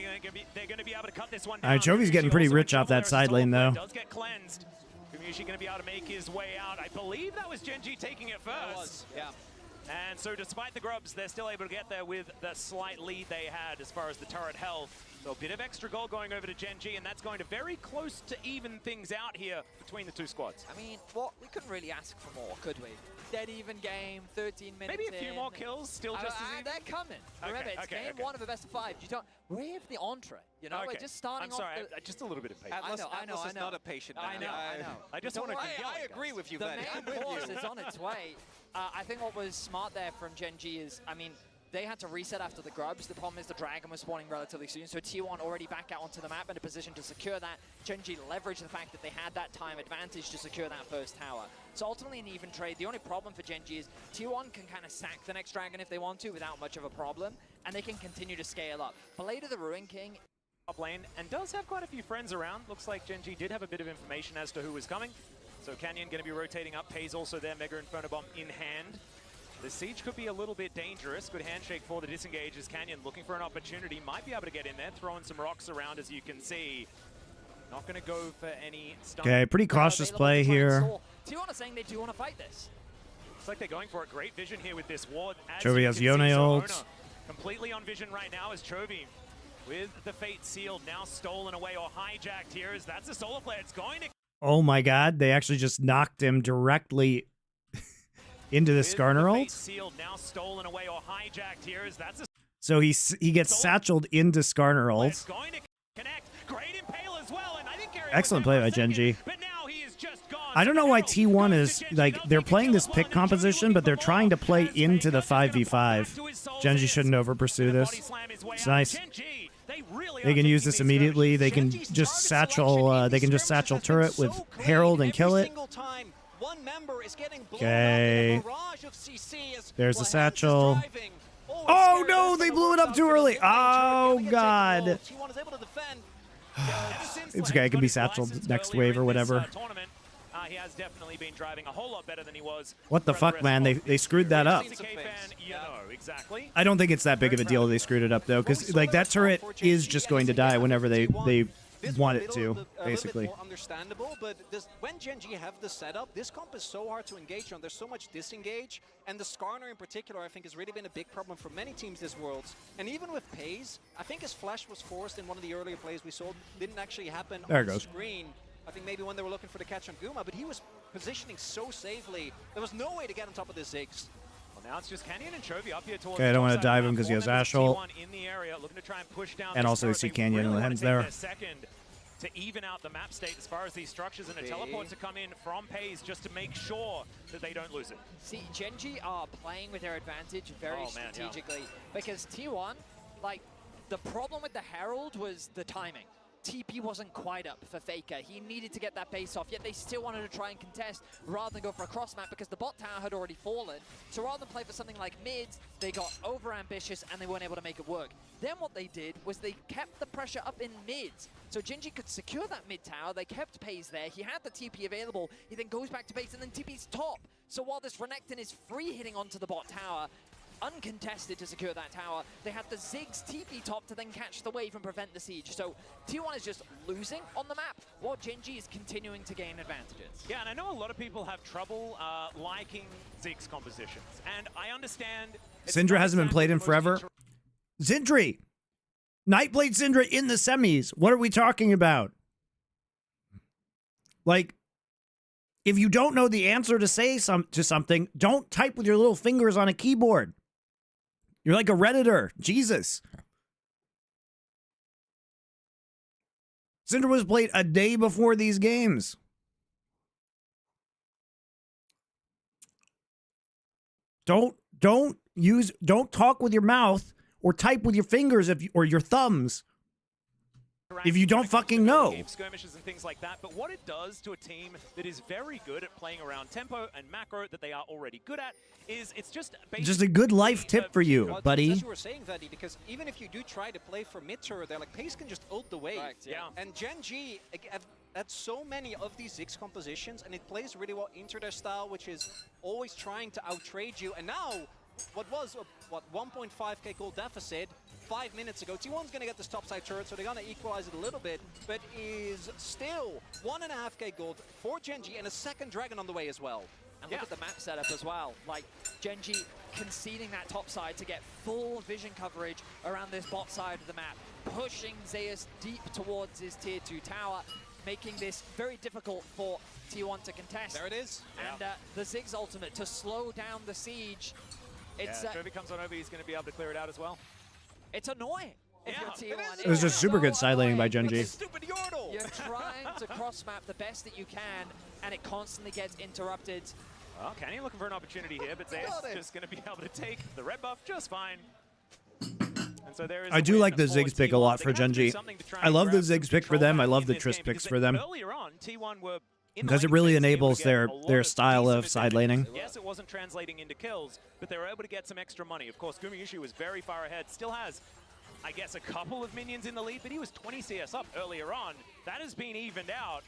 they're going to be able to cut this one down. All right, Chovy's getting pretty rich off that side lane, though. Does get cleansed. Gumayusi going to be able to make his way out. I believe that was Gen.G taking it first. It was, yeah. And so despite the grubs, they're still able to get there with the slight lead they had as far as the turret health. So a bit of extra gold going over to Gen.G, and that's going to very close to even things out here between the two squads. I mean, what we couldn't really ask for more, could we? Dead even game, 13 minutes Maybe a few more kills, still just as even? They're coming. Remember, it's game 1 of a best of 5. You don't wave the entree, you know? We're just starting off. I'm sorry, just a little bit of patience. I know. Is not a patient man. I know. I just want to I agree with you, the Ben. main course is on its way. I think what was smart there from Gen.G is, I mean, they had to reset after the grubs. The problem is the dragon was spawning relatively soon, so T1 already back out onto the map in a position to secure that. Gen.G leveraged the fact that they had that time advantage to secure that first tower. So ultimately an even trade. The only problem for Gen.G is T1 can kind of sack the next dragon if they want to without much of a problem, and they can continue to scale up. Blade of the Ruin King top lane and does have quite a few friends around. Looks like Gen.G did have a bit of information as to who was coming. So Canyon going to be rotating up. Pays also there, Mega Inferno Bomb in hand. The siege could be a little bit dangerous. Good handshake for the disengage as Canyon looking for an opportunity. Might be able to get in there, throwing some rocks around as you can see. Not going to go for any stun. Okay, pretty cautious play here. T1 are saying they do want to fight this. Looks like they're going for it. Great vision here with this ward. Chovy has Yone ult. Completely on vision right now as Chovy with the fate sealed, now stolen away or hijacked here. As that's a solo player. It's going to... Oh my god, they actually just knocked him directly into the Skarner ult. Now stolen away or hijacked here. As that's a... So he gets satcheled into Skarner ult. Going to connect. Great impale as well, and I think excellent play by Gen.G. But now he is just gone. I don't know why T1 is, like, they're playing this pick composition, but they're trying to play into the 5v5. Gen.G shouldn't over-pursue this. It's nice. They can use this immediately. They can just satchel, turret with Herald and kill it. Okay. There's the satchel. Oh no, they blew it up too early. Oh god. It's okay, it can be satcheled next wave or whatever. He has definitely been driving a whole lot better than he was. What the fuck, man? They screwed that up. Exactly. I don't think it's that big of a deal they screwed it up though, because like that turret is just going to die whenever they want it to, basically. More understandable, but when Gen.G have the setup, this comp is so hard to engage on. There's so much disengage, and the Skarner in particular, I think, has really been a big problem for many teams this Worlds. And even with Pays, I think his flash was forced in one of the earlier plays we saw. Didn't actually happen on screen. I think maybe when they were looking for the catch on Guma, but he was positioning so safely. There was no way to get on top of the Ziggs. Well, now it's just Canyon and Chovy up here towards okay, I don't want to dive him because he has Ashe ult. And also they see Canyon in the hands there. To even out the map state as far as these structures and a teleport to come in from Pays just to make sure that they don't lose it. See, Gen.G are playing with their advantage very strategically because T1, like, the problem with the Herald was the timing. TP wasn't quite up for Faker. He needed to get that base off, yet they still wanted to try and contest rather than go for a cross map because the bot tower had already fallen. So rather than play for something like mids, they got over ambitious and they weren't able to make it work. Then what they did was they kept the pressure up in mids. So Gen.G could secure that mid tower. They kept Pays there. He had the TP available. He then goes back to base and then TP's top. So while this Renekton is free hitting onto the bot tower, uncontested to secure that tower, they had the Ziggs TP top to then catch the wave and prevent the siege. So T1 is just losing on the map, while Gen.G is continuing to gain advantages. Yeah, and I know a lot of people have trouble liking Ziggs compositions, and I understand... Syndra hasn't been played in forever. Zindri! Nightblade Syndra in the semis! What are we talking about? Like, if you don't know the answer to say to something, don't type with your little fingers on a keyboard. You're like a Redditor. Jesus. Syndra was played a day before these games. Don't talk with your mouth or type with your fingers or your thumbs. if you don't fucking know. Game skirmishes and things like that, but what it does to a team that is very good at playing around tempo and macro that they are already good at is it's just a good life tip for you, Well, buddy. As you were saying, Vaddy, because even if you do try to play for mid turret, they're like, Pace can just ult the wave. Correct, yeah. And Gen G have had so many of these Ziggs compositions, and it plays really well into their style, which is always trying to outtrade you. And now, what was, 1.5k gold deficit 5 minutes ago, T1's going to get this topside turret, so they're going to equalize it a little bit, but is still 1.5k gold for Gen G and a second dragon on the way as well. And look at the map setup as well. Like, Gen G conceding that top side to get full vision coverage around this bot side of the map, pushing Zeus deep towards his tier 2 tower, making this very difficult for T1 to contest. There it is. And the Ziggs ultimate to slow down the siege. It's if Chovy comes on over, he's going to be able to clear it out as well. It's annoying. If you're T1. It was just super good side laning by Gen G. Stupid Yordle! You're trying to cross-map the best that you can, and it constantly gets interrupted. Well, Canyon looking for an opportunity here, but Zeus just going to be able to take the red buff just fine. And so there is I do like the Ziggs pick a lot for Gen G. I love the Ziggs pick for them. I love the Triss picks for them. Earlier on, T1 were because it really enables their style of side laning. Yes, it wasn't translating into kills, but they were able to get some extra money. Of course, Gumayushi was very far ahead, still has, I guess, a couple of minions in the lead, but he was 20 CS up earlier on. That has been evened out.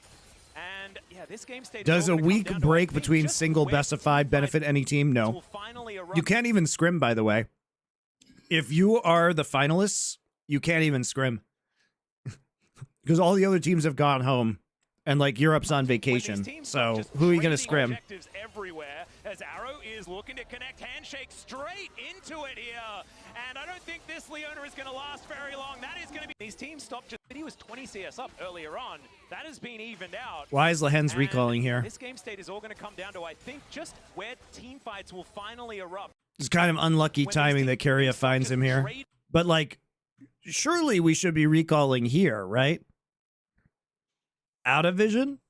And yeah, this game state does a week break between single best of 5 benefit any team? No. You can't even scrim, by the way. If you are the finalists, you can't even scrim. Because all the other teams have gone home. And, like, Europe's on vacation. So, who are you going to scrim? Objectives everywhere as Arrow is looking to connect handshake straight into it here. And I don't think this Leona is going to last very long. That is going to be... These teams stopped just... He was 20 CS up earlier on. That has been evened out. Why is Lehen's recalling here? This game state is all going to come down to, I think, just where team fights will finally erupt. It's kind of unlucky timing that Keria finds him here. But, like, surely we should be recalling here, right? Out of vision?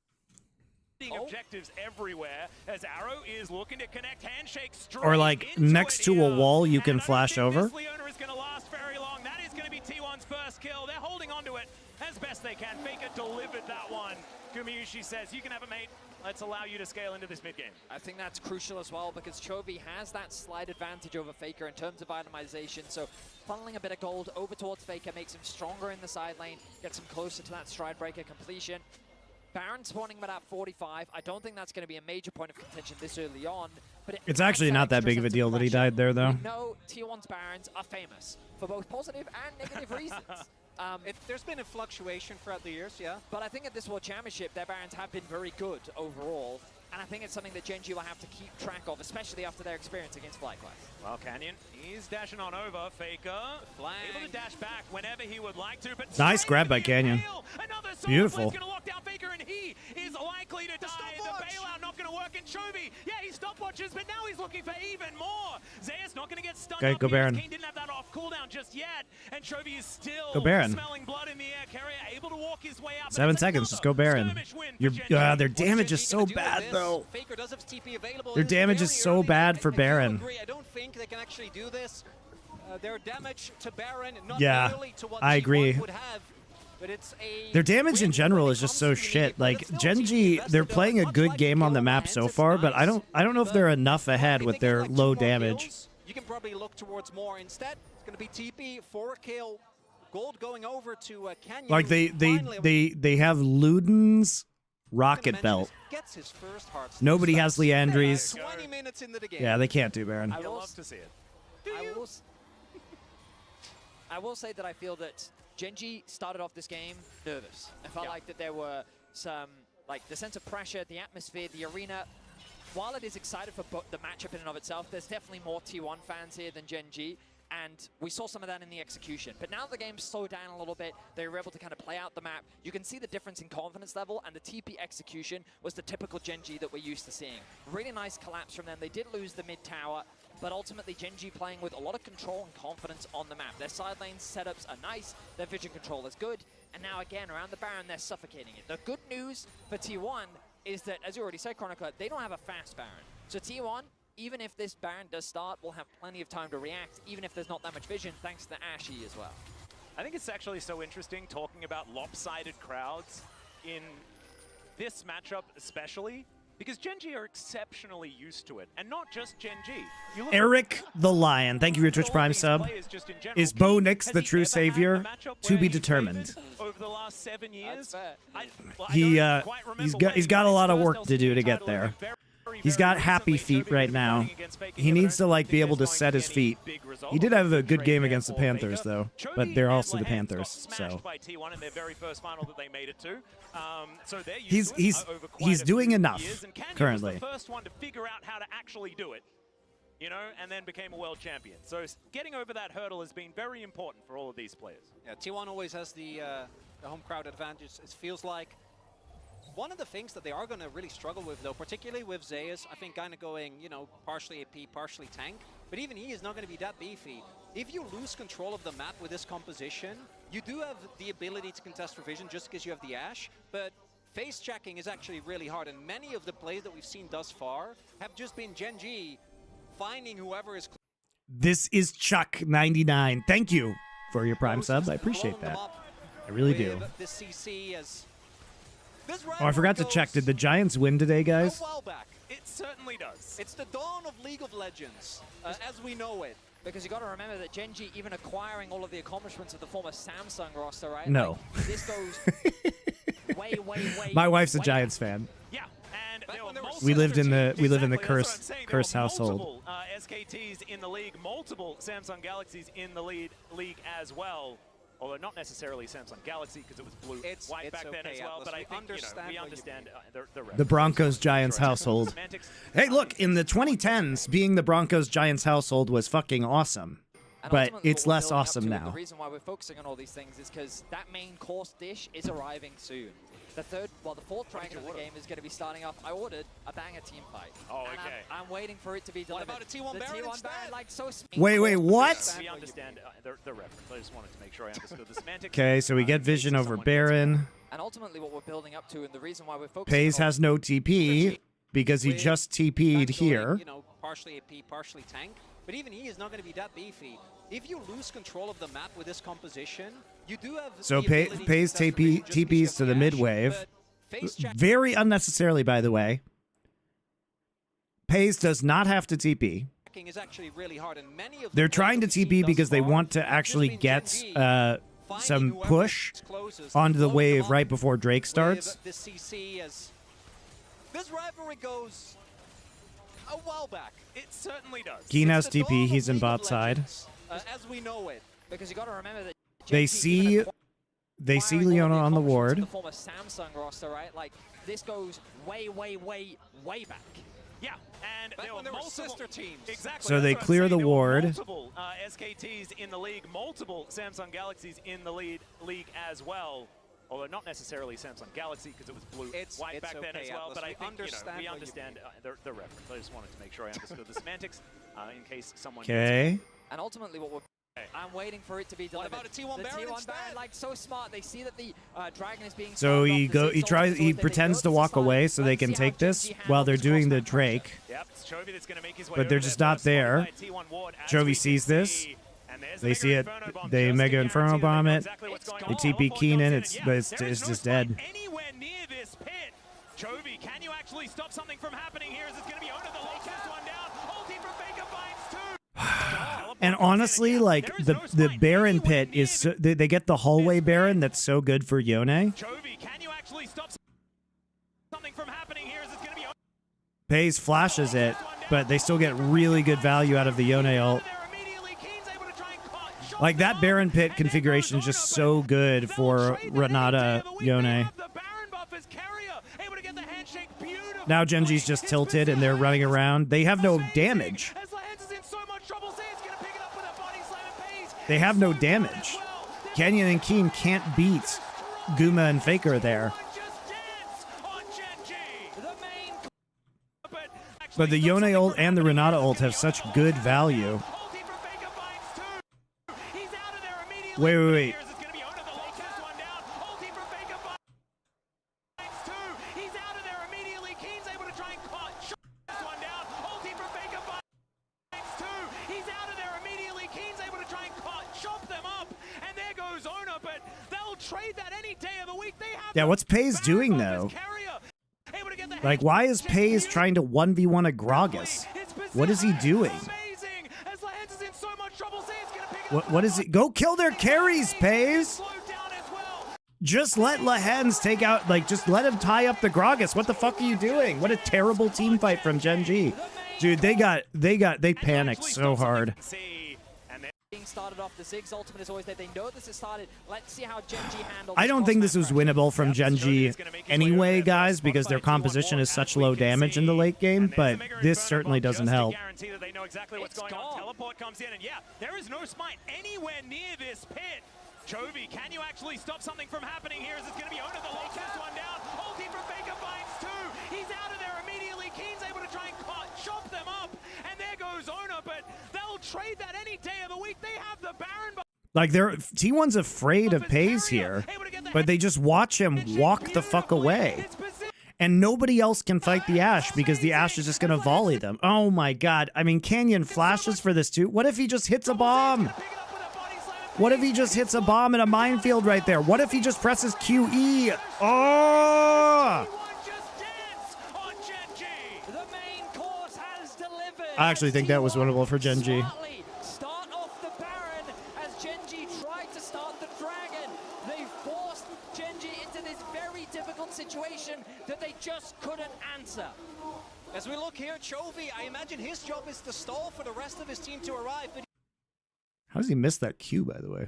Objectives everywhere as Arrow is looking to connect handshake straight or like next to a wall you can flash over? This Leona is going to last very long. That is going to be T1's first kill. They're holding on to it as best they can. Faker delivered that one. Gumayushi says, you can have it, mate. Let's allow you to scale into this mid game. I think that's crucial as well because Chovy has that slight advantage over Faker in terms of itemization. So funneling a bit of gold over towards Faker makes him stronger in the side lane, gets him closer to that stride breaker completion. Baron spawning him at 45. I don't think that's going to be a major point of contention this early on. But it's actually not that big of a deal that he died there, though. No, T1's Barons are famous for both positive and negative reasons. There's been a fluctuation throughout the years, yeah. But I think at this World Championship, their Barons have been very good overall. And I think it's something that Gen G will have to keep track of, especially after their experience against FlyQuest. Well, Canyon, he's dashing on over. Faker, able to dash back whenever he would like to. But nice grab by Canyon. Beautiful. Going to lock down Faker, and he is likely to die. The bailout not going to work in Chovy. Yeah, he stopwatches, but now he's looking for even more. Zeus not going to get stunned. Okay, go Baron. He didn't have that off cooldown just yet, and Chovy is still smelling blood in the air. Carrier able to walk his way out. 7 seconds, just go Baron. Their damage is so bad, though. Faker does have TP available. Their damage is so bad for Baron. I don't think they can actually do this. Their damage to Baron, not nearly to what I agree. would have. But it's their damage in general is just so shit. Like Gen G, they're playing a good game on the map so far, but I don't know if they're enough ahead with their low damage. You can probably look towards more instead. It's going to be TP, 4 kill, gold going over to Canyon. Like they have Luden's Rocket Belt. Gets his first nobody has Leandri's. 20 minutes into the game. Yeah, they can't do Baron. I love to see it. I will say that I feel that Gen G started off this game nervous. I felt like that there were some, like the sense of pressure, the atmosphere, the arena. While it is excited for the matchup in and of itself, there's definitely more T1 fans here than Gen G. And we saw some of that in the execution. But now the game slowed down a little bit. They were able to kind of play out the map. You can see the difference in confidence level, and the TP execution was the typical Gen G that we're used to seeing. Really nice collapse from them. They did lose the mid tower, but ultimately Gen G playing with a lot of control and confidence on the map. Their side lane setups are nice. Their vision control is good. And now again, around the Baron, they're suffocating it. The good news for T1 is that, as you already said, Chronicler, they don't have a fast Baron. So T1, even if this Baron does start, we'll have plenty of time to react, even if there's not that much vision, thanks to the Ashy as well. I think it's actually so interesting talking about lopsided crowds in this matchup especially, because Gen G are exceptionally used to it, and not just Gen G. You look Eric the Lion, thank you for your Twitch Prime sub. Is Bo Nix the true savior? To be determined. over the last 7 years. He's got a lot of work to do to get there. He's got happy feet right now. He needs to like be able to set his feet. He did have a good game against the Panthers though, but they're also the Panthers, so he's doing enough currently. The first one to figure out how to actually do it, you know, and then became a world champion. So getting over that hurdle has been very important for all of these players. Yeah, T1 always has the home crowd advantage. It feels like one of the things that they are going to really struggle with, though, particularly with Zeus, I think kind of going, you know, partially AP, partially tank, but even he is not going to be that beefy. If you lose control of the map with this composition, you do have the ability to contest for vision just because you have the Ash, but face checking is actually really hard, and many of the plays that we've seen thus far have just been Gen G finding whoever is... This is Chuck99. Thank you for your Prime sub. I appreciate that. I really do. This CC as Oh, I forgot to check. Did the Giants win today, guys? a while back. It certainly does. It's the dawn of League of Legends, as we know it. Because you got to remember that Gen G, even acquiring all of the accomplishments of the former Samsung roster, right? No. Like, this goes way. My wife's a way Giants fan. Yeah, and We live in the curse household. Multiple SKTs in the league, multiple Samsung Galaxies in the league as well. Although not necessarily Samsung Galaxy because it was blue white back then as well. But I think we understand the Broncos Giants household. Hey, look, in the 2010s, being the Broncos Giants household was fucking awesome. But it's less awesome now. The reason why we're focusing on all these things is because that main course dish is arriving soon. The fourth dragon of the game is going to be starting off. I ordered a banger team fight. Oh, okay. I'm waiting for it to be delivered. What about a T1 Baron instead? Like, so Wait, what? We understand the reference. I just wanted to make sure I understood the semantics. Okay, so we get vision over Baron. And ultimately what we're building up to, and the reason why we're focusing Pays has no TP because he just TP'd here. You know, partially AP, partially tank. But even he is not going to be that beefy. If you lose control of the map with this composition, you do have So Pays TPs to the mid wave. Very unnecessarily, by the way. Pays does not have to TP. Is actually really hard, and many of They're trying to TP because they want to actually get some push onto the wave right before Drake starts. This CC as this rivalry goes a while back. It certainly does. Keen has TP. He's in bot side. As we know it. Because you got to remember that They see Leona on the ward. The former Samsung roster, right? Like, this goes way back. Yeah, and there were sister teams. Exactly. So they clear the ward. Multiple SKTs in the league, multiple Samsung Galaxies in the league as well. Although not necessarily Samsung Galaxy because it was blue white back then as well. But I think we understand the reference. I just wanted to make sure I understood the semantics in case someone. Okay. And ultimately, what we're I'm waiting for it to be delivered. What about a T1 Baron instead? Like, so smart. They see that the dragon is being. So he pretends to walk away so they can take this while they're doing the Drake. Yep, it's Chovy that's going to make his way. But they're just not there. Chovy sees this. They see it. They Mega Inferno Bomb it. They TP Keenan. It's just dead. Anywhere near this pit. Chovy, can you actually stop something from happening here? Is it going to be Ona the longest one down? Ulti from Faker finds two. And honestly, like the Baron pit is they get the hallway Baron that's so good for Yone. Chovy, can you actually stop something from happening here? Is it going to be Pays flashes it, but they still get really good value out of the Yone ult. Like that Baron pit configuration is just so good for Renata Yone. Now Gen G's just tilted and they're running around. They have no damage. They have no damage. Canyon and Keen can't beat Guma and Faker there. But the Yone ult and the Renata ult have such good value. Wait. trade that any day of the week. They have Yeah, what's Pays doing though? Like, why is Pays trying to 1v1 a Gragas? What is he doing? What is it? Go kill their carries, Pays! Just let Lehens take out, like, just let him tie up the Gragas. What the fuck are you doing? What a terrible team fight from Gen G. Dude, they panicked so hard. Being started off, the Ziggs ultimate is always there. They know this is started. Let's see how Gen G handles. I don't think this was winnable from Gen G anyway, guys, because their composition is such low damage in the late game, but this certainly doesn't help. Teleport comes in, and yeah, there is no smite anywhere near this pit. Chovy, can you actually stop something from happening here? Is it going to be Ona that locks this one down? Ulti from Faker finds two. He's out of there immediately. Keen's able to try and chop them up, and there goes Ona, but they'll trade that any day of the week. They have the Baron. Like, T1's afraid of Pays here, but they just watch him walk the fuck away. And nobody else can fight the Ashe because the Ashe is just going to volley them. Oh my god. I mean, Canyon flashes for this too. What if he just hits a bomb? What if he just hits a bomb in a minefield right there? What if he just presses QE? Oh! I actually think that was winnable for Gen G. Start off the Baron as Gen G tried to start the Dragon. They forced Gen G into this very difficult situation that they just couldn't answer. As we look here, Chovy, I imagine his job is to stall for the rest of his team to arrive. But how does he miss that Q, by the way?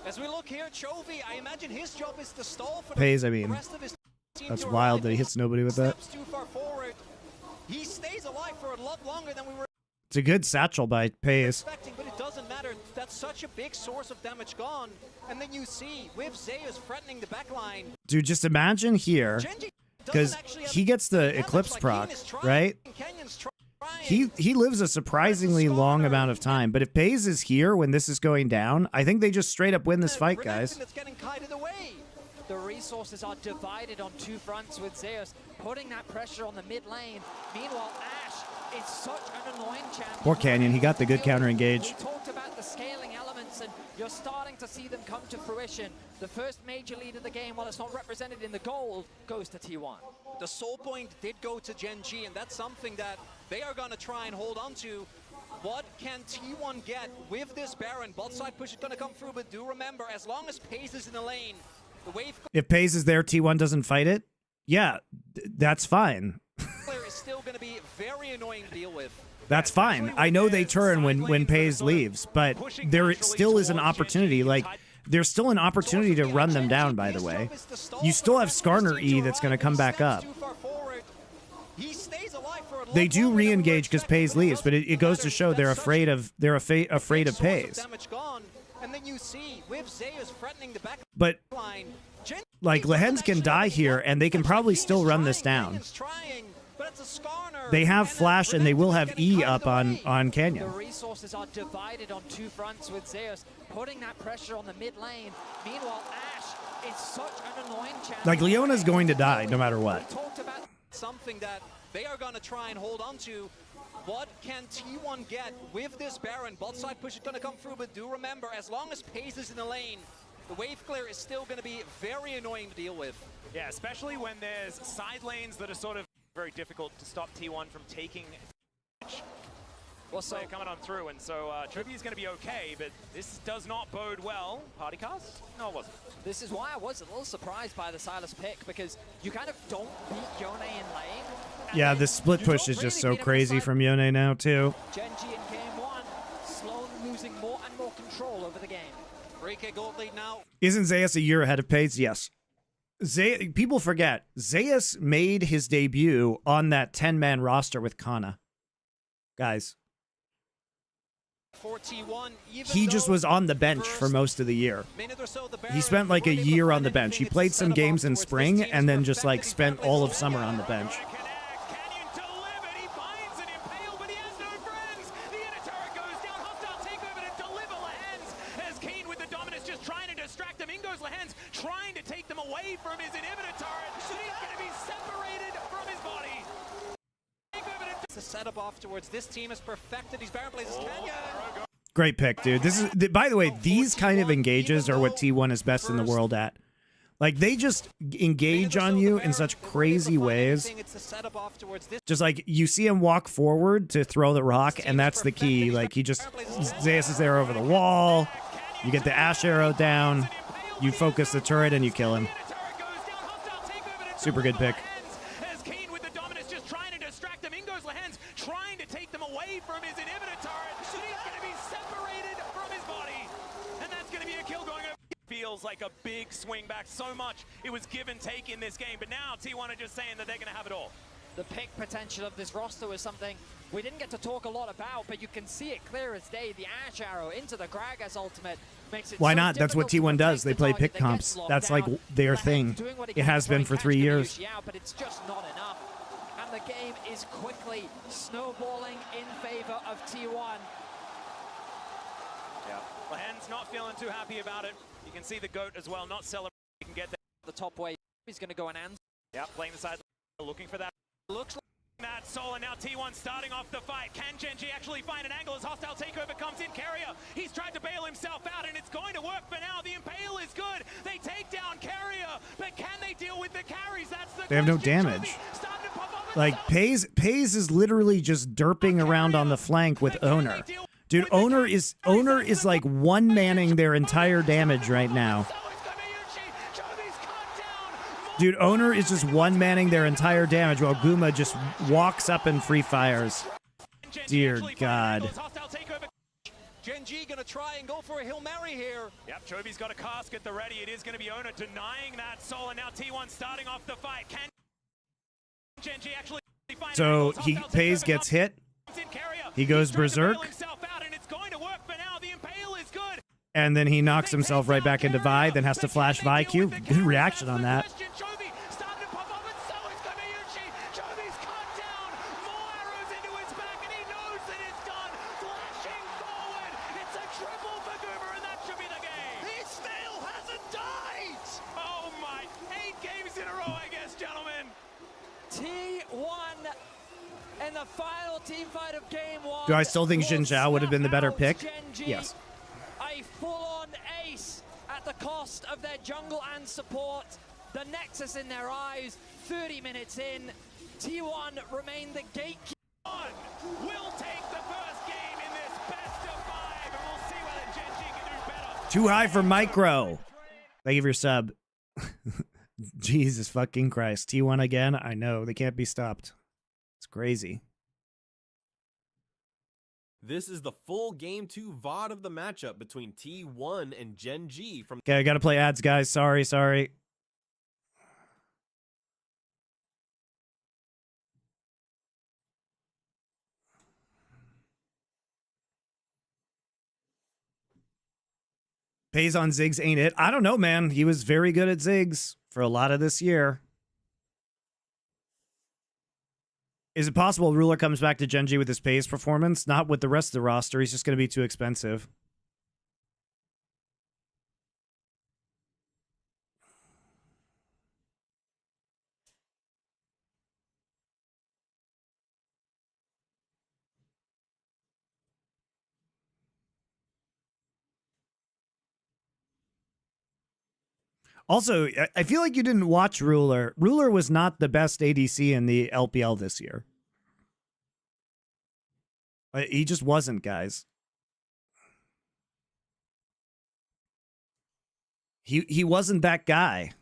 as we look here, Chovy, I imagine his job is to stall for Pays, the I mean, rest of his team that's to wild arrive. that he hits nobody with that. Steps too far forward. He stays alive for a lot longer than we were It's a good satchel by Pays. expecting, but it doesn't matter. That's such a big source of damage gone. And then you see, with Zeus threatening the backline. Dude, just imagine here, because he gets the Eclipse proc, right? He lives a surprisingly long amount of time, but if Pays is here when this is going down, I think they just straight up win this fight, guys. The resources are divided on two fronts with Zeus, putting that pressure on the mid lane. Meanwhile, Ashe is such an annoying champion. Poor Canyon, he got the good counter engage. We talked about the scaling elements, and you're starting to see them come to fruition. The first major lead of the game, while it's not represented in the gold, goes to T1. The soul point did go to Gen G, and that's something that they are going to try and hold on to. What can T1 get with this Baron? Bot side push is going to come through, but do remember, as long as Pays is in the lane, the wave... If Pays is there, T1 doesn't fight it? Yeah, that's fine. is still going to be very annoying to deal with. That's fine. I know they turn when Pays leaves, but there still is an opportunity. Like, there's still an opportunity to run them down, by the way. You still have Skarner E that's going to come back up. They do re-engage because Pays leaves, but it goes to show they're afraid of Pays. But like, Lehens can die here, and they can probably still run this down. They have Flash, and they will have E up on Canyon. The resources are divided on two fronts with Zeus, putting that pressure on the mid lane. Meanwhile, Ashe is such an annoying champion. Like, Leona's going to die no matter what. We talked about something that they are going to try and hold on to. What can T1 get with this Baron? Bot side push is going to come through, but do remember, as long as Pays is in the lane, the wave clear is still going to be very annoying to deal with. Yeah, especially when there's side lanes that are sort of very difficult to stop T1 from taking. Well, so coming on through, and so Trivia is going to be okay, but this does not bode well. Party cast? No, it wasn't. This is why I was a little surprised by the Silas pick, because you kind of don't beat Yone in lane. Yeah, the split push is just so crazy from Yone now, too. Gen G in game one, slowly losing more and more control over the game. 3K gold lead now. Isn't Zeus a year ahead of Pays? Yes. People forget, Zeus made his debut on that 10-man roster with Kana. Guys. For T1, He just was on the bench for most of the year. He spent like a year on the bench. He played some games in spring and then just like spent all of summer on the bench. Trying to take them away from his inhibitor turret. He's going to be separated from his body. It's a setup afterwards. This team has perfected these Baron plays. Canyon. Great pick, dude. This is, by the way, these kind of engages are what T1 is best in the world at. Like, they just engage on you in such crazy ways. Just like, you see him walk forward to throw the rock, and that's the key. Like, he just, Zeus is there over the wall. You get the Ash arrow down. You focus the turret, and you kill him. Super good pick. Feels like a big swing back. So much it was give and take in this game, but now T1 are just saying that they're going to have it all. The pick potential of this roster was something we didn't get to talk a lot about, but you can see it clear as day. The Ash arrow into the Gragas ultimate makes it Why so not? That's what difficult T1 to does. They protect play the pick target that comps. gets locked That's like down. their Lehens thing. doing what he It can has to try been and for catch 3 years. Ganush, but it's just not enough. And the game is quickly snowballing in favor of T1. Yeah, Lehens not feeling too happy about it. You can see the GOAT as well, not celebrating. He can get there. The top way, he's going to go and answer. Yeah, playing the side, looking for that. Looks like that soul, and now T1 starting off the fight. Can Genji actually find an angle as hostile takeover comes in? Carrier, he's tried to bail himself out, and it's going to work for now. The Impale is good. They take down Carrier, but can they deal with the carries? That's the They have no damage. Like, Pays is literally just derping around on the flank with Owner. Dude, Owner is like one-manning their entire damage right now. Dude, Owner is just one-manning their entire damage while Guma just walks up and free fires. Dear God. Genji gonna try and go for a Hail Mary here. Yep, Chobi's got a cask at the ready. It is going to be Owner denying that soul, and now T1 starting off the fight. Can Genji actually find So Pays gets hit. He goes berserk. And then he knocks himself right back into Vi, then has to flash Vi Q. Good reaction on that. In the final team fight of game one. Do I still think Xin Zhao would have been the better pick? Yes. A full-on ace at the cost of their jungle and support. The Nexus in their eyes. 30 minutes in. T1 remain the gatekeeper. We'll take the first game in this best of 5, and we'll see whether Genji can do better. Too high for Micro. Thank you for your sub. Jesus fucking Christ. T1 again? I know. They can't be stopped. It's crazy. This is the full Game 2 VOD of the matchup between T1 and Genji from... Okay, I gotta play ads, guys. Sorry. Pays on Ziggs ain't it? I don't know, man. He was very good at Ziggs for a lot of this year. Is it possible Ruler comes back to Genji with his Pays performance? Not with the rest of the roster. He's just going to be too expensive. Also, I feel like you didn't watch Ruler. Ruler was not the best ADC in the LPL this year. He just wasn't, guys. He wasn't that guy.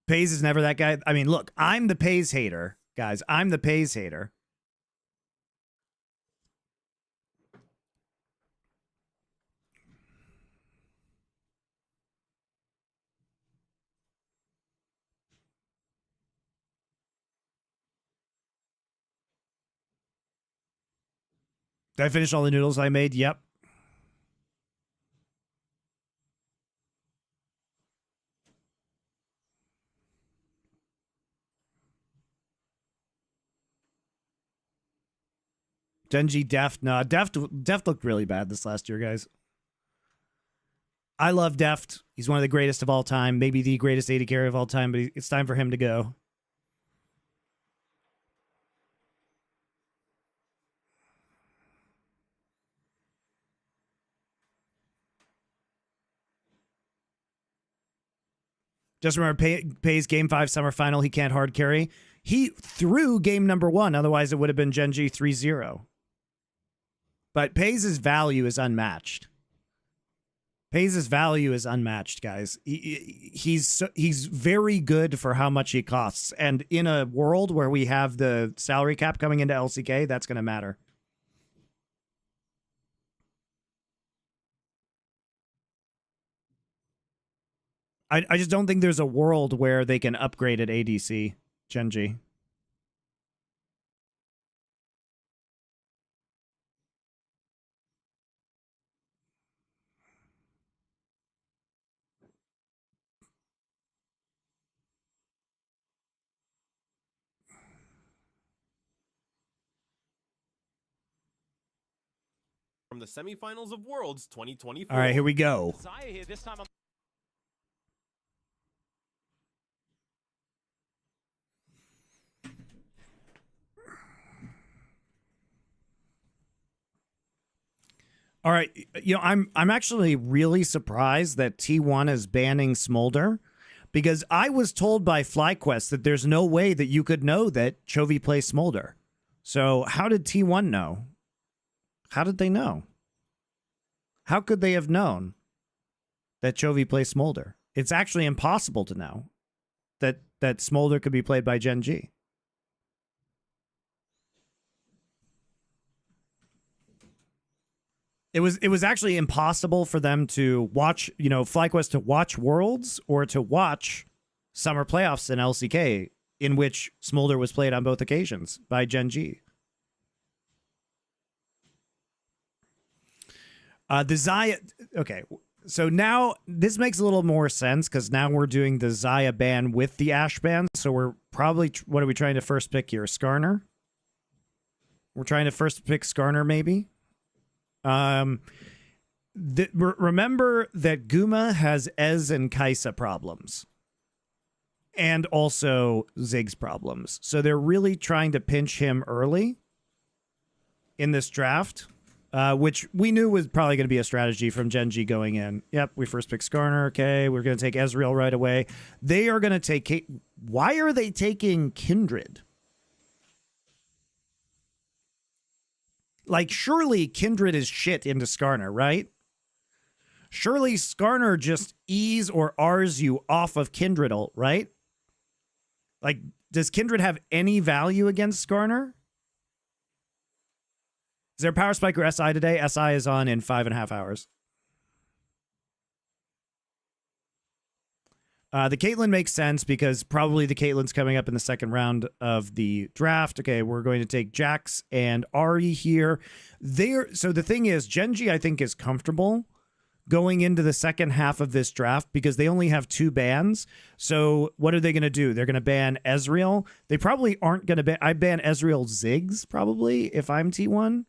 Pays is never that guy. I mean, look, I'm the Pays hater, guys. I'm the Pays hater. Did I finish all the noodles I made? Yep. Genji, Deft. No, Deft looked really bad this last year, guys. I love Deft. He's one of the greatest of all time, maybe the greatest AD carry of all time, but it's time for him to go. Just remember, Pay's Game 5 Summer Final, he can't hard carry. He threw game number 1, otherwise it would have been Genji 3-0. But Pay's value is unmatched. Pay's value is unmatched, guys. He's very good for how much he costs. And in a world where we have the salary cap coming into LCK, that's going to matter. I just don't think there's a world where they can upgrade at ADC, Genji. From the semifinals of Worlds 2024. All right, here we go. Zaya here this time on All right, you know, I'm actually really surprised that T1 is banning Smolder, because I was told by FlyQuest that there's no way that you could know that Chovy plays Smolder. So how did T1 know? How did they know? How could they have known that Chovy plays Smolder? It's actually impossible to know that Smolder could be played by Genji. It was actually impossible for them to watch, you know, FlyQuest to watch Worlds or to watch Summer Playoffs in LCK, in which Smolder was played on both occasions by Genji. The Zaya, okay, so now this makes a little more sense because now we're doing the Zaya ban with the Ashe ban. So we're probably, what are we trying to first pick here? Skarner? We're trying to first pick Skarner, maybe? Remember that Guma has Ez and Kaisa problems. And also Ziggs problems. So they're really trying to pinch him early in this draft. Which we knew was probably going to be a strategy from Genji going in. Yep, we first pick Skarner. Okay, we're going to take Ezreal right away. They are going to take... Why are they taking Kindred? Like, surely Kindred is shit into Skarner, right? Surely Skarner just E's or R's you off of Kindred ult, right? Like, does Kindred have any value against Skarner? Is there Power Spike or SI today? SI is on in 5.5 hours. The Caitlyn makes sense because probably the Caitlyn's coming up in the second round of the draft. Okay, we're going to take Jax and Ahri here. So the thing is, Genji, I think, is comfortable going into the second half of this draft because they only have 2 bans. So what are they going to do? They're going to ban Ezreal. They probably aren't going to ban... I ban Ezreal Ziggs, probably, if I'm T1.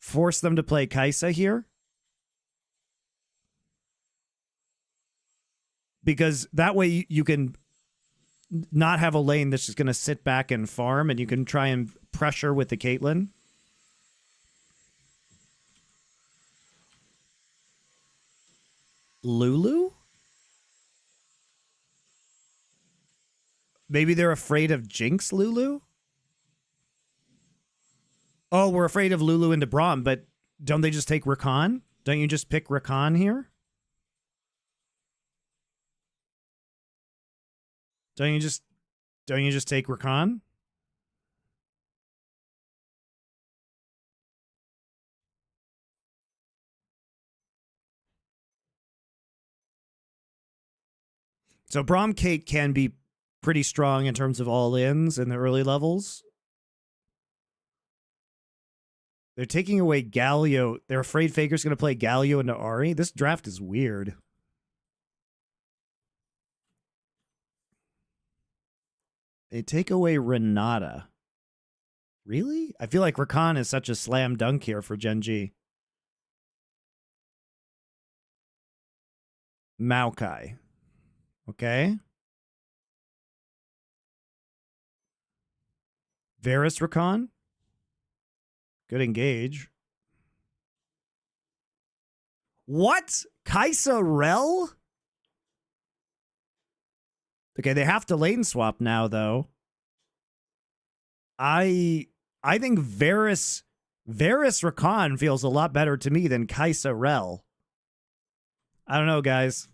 Force them to play Kaisa here. Because that way you can not have a lane that's just going to sit back and farm, and you can try and pressure with the Caitlyn. Lulu? Maybe they're afraid of Jinx Lulu? Oh, we're afraid of Lulu into Braum, but don't they just take Rakan? Don't you just pick Rakan here? Don't you just take Rakan? So Braum Kate can be pretty strong in terms of all-ins in the early levels. They're taking away Galio. They're afraid Faker's going to play Galio into Ahri. This draft is weird. They take away Renata. Really? I feel like Rakan is such a slam dunk here for Gen G. Maokai. Okay. Varus Rakan. Good engage. What? Kaisa Rel? Okay, they have to lane swap now, though. I think Varus Rakan feels a lot better to me than Kaisa Rel. I don't know, guys.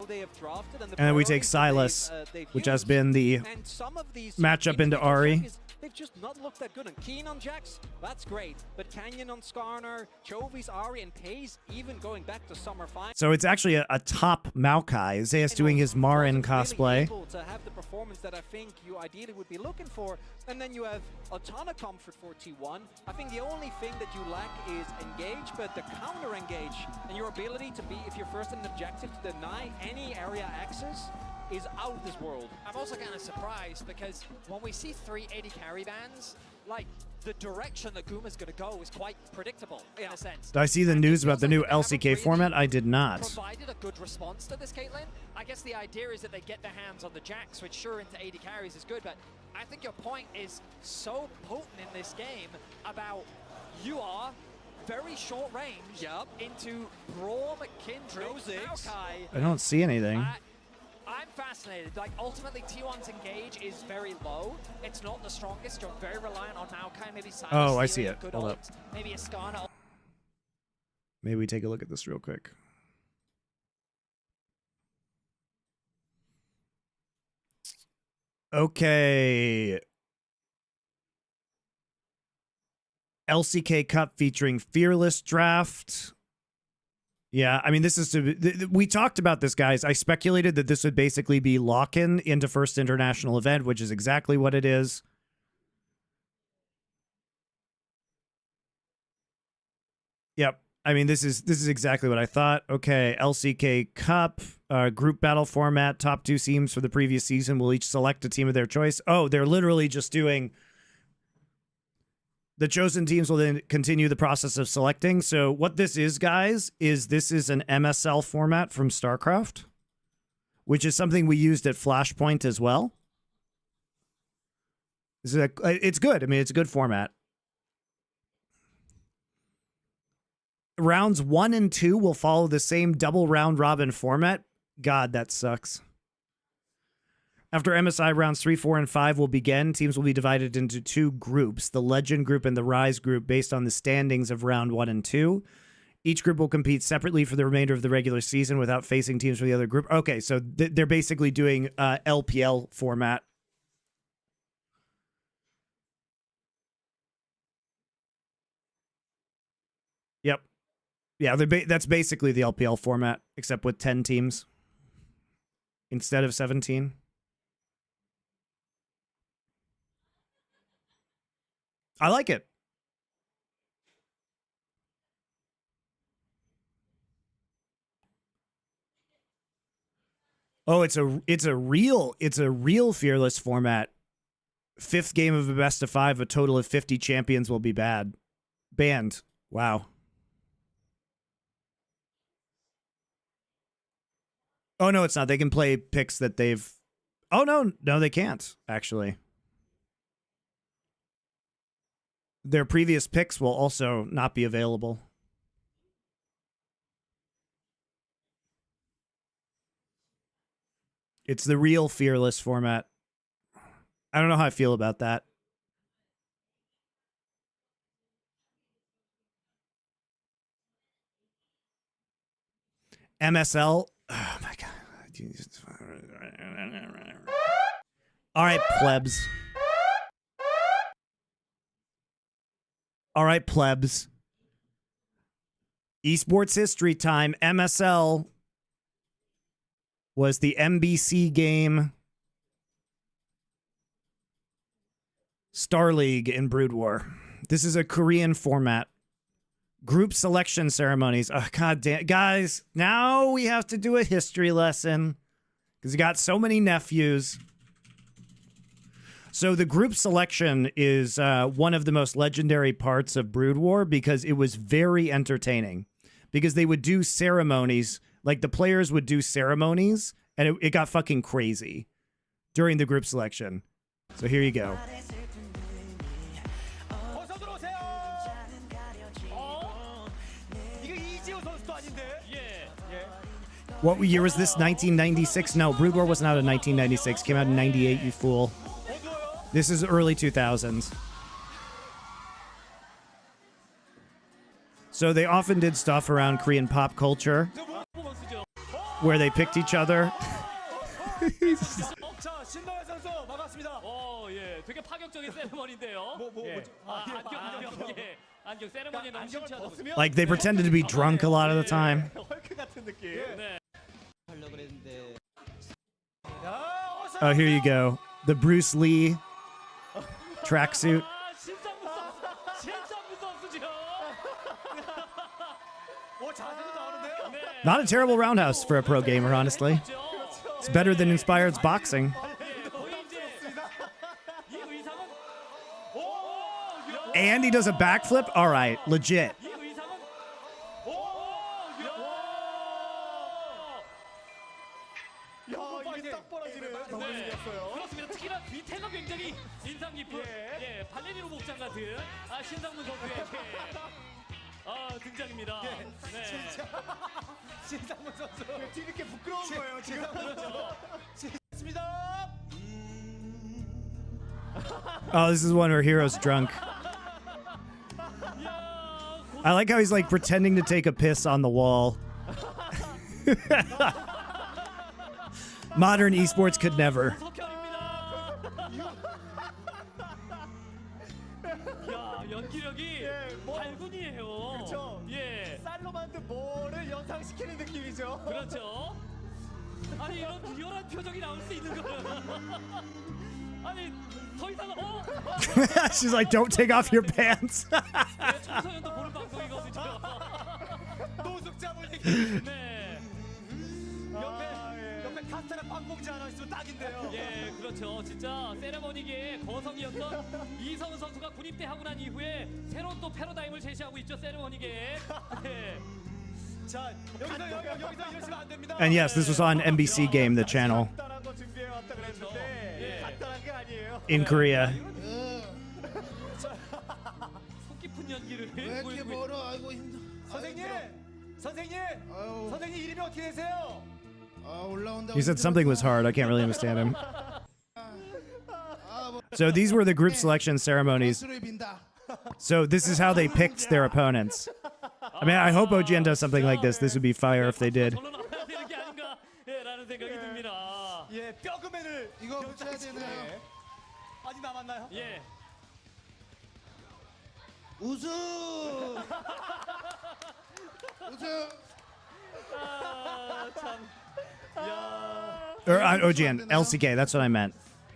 They have drafted, and then we take Silas, which has been the matchup into Ahri. They've just not looked that good. And Keen on Jax, that's great. But Canyon on Skarner, Chovy's Ahri, and Pays even going back to Summer Finals. So it's actually a top Maokai. Zeus doing his Marin cosplay. Really able to have the performance that I think you ideally would be looking for. And then you have a ton of comfort for T1. I think the only thing that you lack is engage, but the counter engage and your ability to be, if you're first in an objective, to deny any area access is out of this world. I'm also kind of surprised because when we see 380 carry bans, like the direction that Guma's going to go is quite predictable in a sense. Did I see the news about the new LCK format? I did not. Provided a good response to this, Caitlyn. I guess the idea is that they get their hands on the Jax, which sure into 80 carries is good, but I think your point is so potent in this game about you are very short range into Braum, Kindred, Maokai. I don't see anything. I'm fascinated. Like, ultimately, T1's engage is very low. It's not the strongest. You're very reliant on Maokai, maybe Silas. Oh, I see it. Good Hold ult, up. maybe a Skarner. Maybe we take a look at this real quick. Okay. LCK Cup featuring Fearless Draft. Yeah, I mean, this is we talked about this, guys. I speculated that this would basically be lock-in into first international event, which is exactly what it is. Yep. I mean, this is exactly what I thought. Okay, LCK Cup, group battle format. Top two teams for the previous season will each select a team of their choice. Oh, they're literally just doing... The chosen teams will then continue the process of selecting. So what this is, guys, is this is an MSL format from StarCraft, which is something we used at Flashpoint as well. It's good. I mean, it's a good format. Rounds 1 and 2 will follow the same double round robin format. God, that sucks. After MSI rounds 3, 4, and 5 will begin, teams will be divided into two groups, the Legend group and the Rise group, based on the standings of round 1 and 2. Each group will compete separately for the remainder of the regular season without facing teams from the other group. Okay, so they're basically doing LPL format. Yep. Yeah, that's basically the LPL format, except with 10 teams instead of 17. I like it. Oh, it's a real Fearless format. 5th game of a best of 5, a total of 50 champions will be banned. Wow. Oh no, it's not. They can play picks that they've... Oh no, they can't, actually. Their previous picks will also not be available. It's the real Fearless format. I don't know how I feel about that. MSL. Oh my God. All right, plebs. All right, plebs. Esports history time. MSL was the MBC game Star League in Brood War. This is a Korean format. Group selection ceremonies. Oh, God damn. Guys, now we have to do a history lesson. Because he got so many nephews. So the group selection is one of the most legendary parts of Brood War because it was very entertaining. Because they would do ceremonies, like the players would do ceremonies, and it got fucking crazy during the group selection. So here you go. What year was this? 1996? No, Brood War wasn't out in 1996. Came out in 98, you fool. This is early 2000s. So they often did stuff around Korean pop culture where they picked each other. Like they pretended to be drunk a lot of the time. Oh, here you go. The Bruce Lee tracksuit. Not a terrible roundhouse for a pro gamer, honestly. It's better than Inspired's boxing. And he does a backflip? All right, legit. Oh, this is one where Hero's drunk. I like how he's like pretending to take a piss on the wall. Modern esports could never. She's like, don't take off your pants. 예, 그렇죠. 진짜 세레머니계의 거성이었던 이성은 선수가 군입대하고 난 이후에 새로운 또 패러다임을 제시하고 있죠. 세레머니계. 네. 자, 여기서 이러시면 안 됩니다. And yes, this was on MBC Game, the channel. In Korea. 속 깊은 연기를 왜 이렇게 멀어? 아이고 힘들어. 선생님 이름이 어떻게 되세요? He said something was hard. I can't really understand him. So these were the group selection ceremonies. So this is how they picked their opponents. I mean, I hope OGN does something like this. This would be fire if they did. 이거 붙여야 되나요? 아직 남았나요? 예. 우승! 우승! 아, 참. Or OGN, LCK, that's what I meant.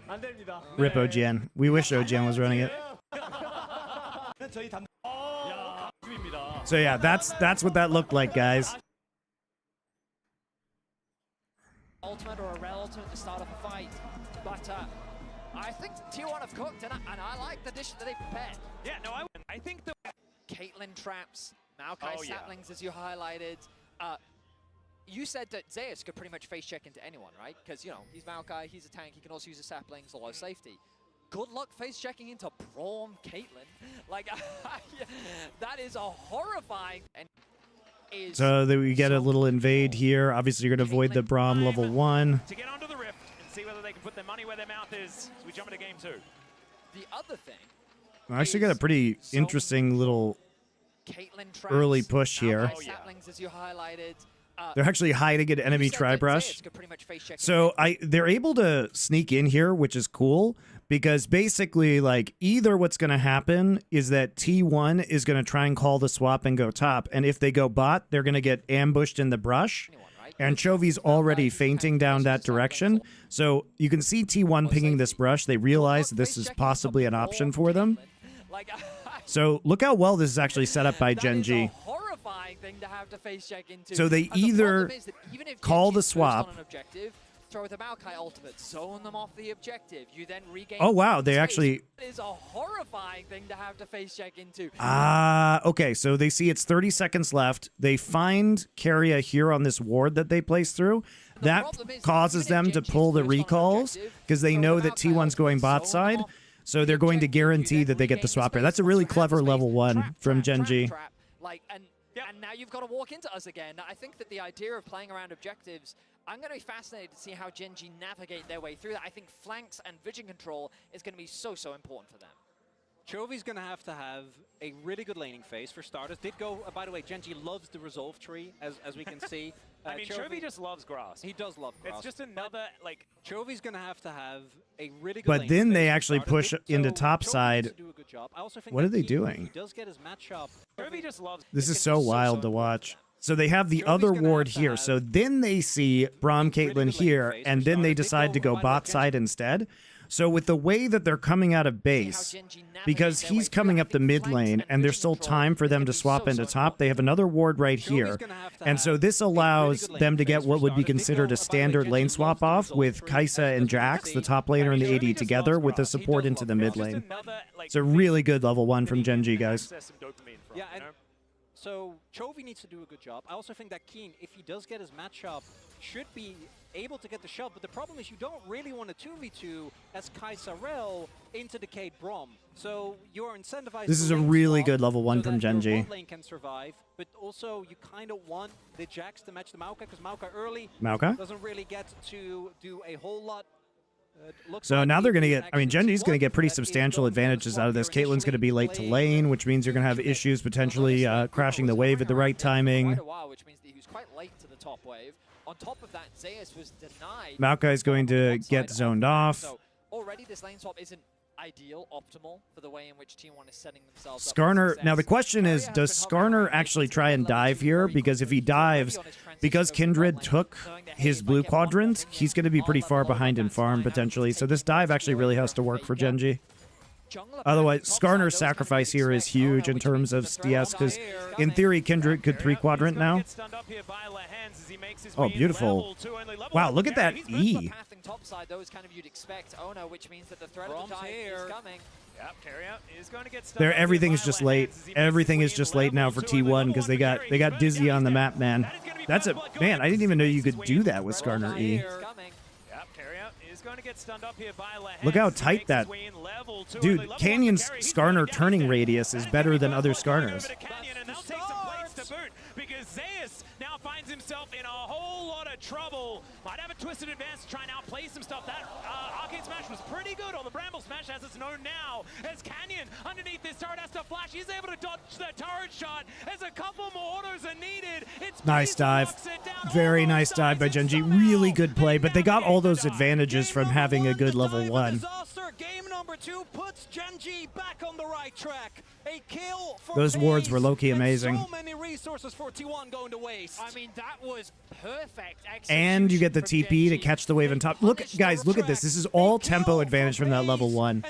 안 됩니다. Rip OGN. We wish OGN was running it. 저희 담. 야, 입니다. So yeah, that's what that looked like, guys. Ultimate or a rel ultimate at the start of a fight, but I think T1 have cooked, and I like the dish that they prepared. Yeah, no, I think the Caitlyn traps, Maokai saplings, as you highlighted. You said that Zeus could pretty much face check into anyone, right? Because, you know, he's Maokai, he's a tank, he can also use the saplings, a low safety. Good luck face checking into Braum Caitlyn. Like, that is a horrifying. And So that we get a little invade here. Obviously, you're going to avoid the Braum level 1. to get onto the rift and see whether they can put their money where their mouth is. So we jump into game 2. The other thing. I actually got a pretty interesting little early push here. Saplings, as you highlighted. They're actually hiding an enemy tri-brush. So they're able to sneak in here, which is cool, because basically, like, either what's going to happen is that T1 is going to try and call the swap and go top, and if they go bot, they're going to get ambushed in the brush. Anchovy's already fainting down that direction, so you can see T1 pinging this brush. They realize this is possibly an option for them. So look how well this is actually set up by Gen G. Thing to have to face check into. So they either call the swap, throw the Maokai ultimate, zone them off the objective. You then regain. Oh, wow. They space. actually. It is a horrifying thing to have to face check into. Okay. So they see it's 30 seconds left. They find Keria here on this ward that they place through. That causes them to pull the recalls because they know that T1's going bot side. So they're going to guarantee that they get the swap here. That's a really clever level 1 from Gen G. And now you've got to walk into us again. I think that the idea of playing around objectives, I'm going to be fascinated to see how Gen G navigate their way through that. I think flanks and vision control is going to be so important for them. Chovy's going to have a really good laning phase for starters. Did go, by the way, Gen G loves the resolve tree, as we can see. I mean, Chovy just loves grass. He does love grass. It's just another, like... Chovy's going to have a really good But laning then phase they for actually starters. push into top side. What are they doing? He does get his matchup. Chovy just loves... This is so wild to watch. So they have the other ward here. So then they see Braum Caitlyn here, and then they decide to go bot side instead. So with the way that they're coming out of base, because he's coming up the mid lane, and there's still time for them to swap into top, they have another ward right here. And so this allows them to get what would be considered a standard lane swap off with Kai'Sa and Jax, the top laner and the AD together, with the support into the mid lane. It's a really good level 1 from Gen G, guys. Yeah, and so Chovy needs to do a good job. I also think that Keen, if he does get his matchup, should be able to get the shove, but the problem is you don't really want a 2v2 as Kai'Sa Rel into Decayed Braum. So you're incentivized. This is a really good level 1 from Gen G. Lane can survive, but also you kind of want the Jax to match the Maokai, because Maokai early doesn't really get to do a whole lot. So now they're going to get, I mean, Gen G's going to get pretty substantial advantages out of this. Caitlyn's going to be late to lane, which means you're going to have issues potentially crashing the wave at the right timing. Which means that he was quite late to the top wave. On top of that, Zeus was denied. Maokai's going to get zoned off. So already this lane swap isn't ideal, optimal for the way in which T1 is setting themselves up. Skarner, now the question is, does Skarner actually try and dive here? Because if he dives, because Kindred took his blue quadrant, he's going to be pretty far behind in farm potentially. So this dive actually really has to work for Gen G. Otherwise, Skarner's sacrifice here is huge in terms of DS, because in theory, Kindred could 3-quadrant now. Oh, beautiful. Wow, look at that E. There, everything is just late. Everything is just late now for T1 because they got Dizzy on the map, man. That's a man. I didn't even know you could do that with Skarner E. Look how tight that... Dude, Canyon's Skarner turning radius is better than other Skarners. Because Zeus now finds himself in a whole lot of trouble. Might have a twisted advance to try and outplay some stuff. That arcade smash was pretty good on the Bramble smash, as it's known now. As Canyon underneath this turret has to flash. He's able to dodge the turret shot as a couple more autos are needed. It's nice dive. Very nice dive by Gen G. Really good play, but they got all those advantages from having a good level 1. Game number 2 puts Gen G back on the right track. A kill for those wards were low-key amazing. So many resources for T1 going to waste. I mean, that was perfect. And you get the TP to catch the wave on top. Look, guys, look at this. This is all tempo advantage from that level 1.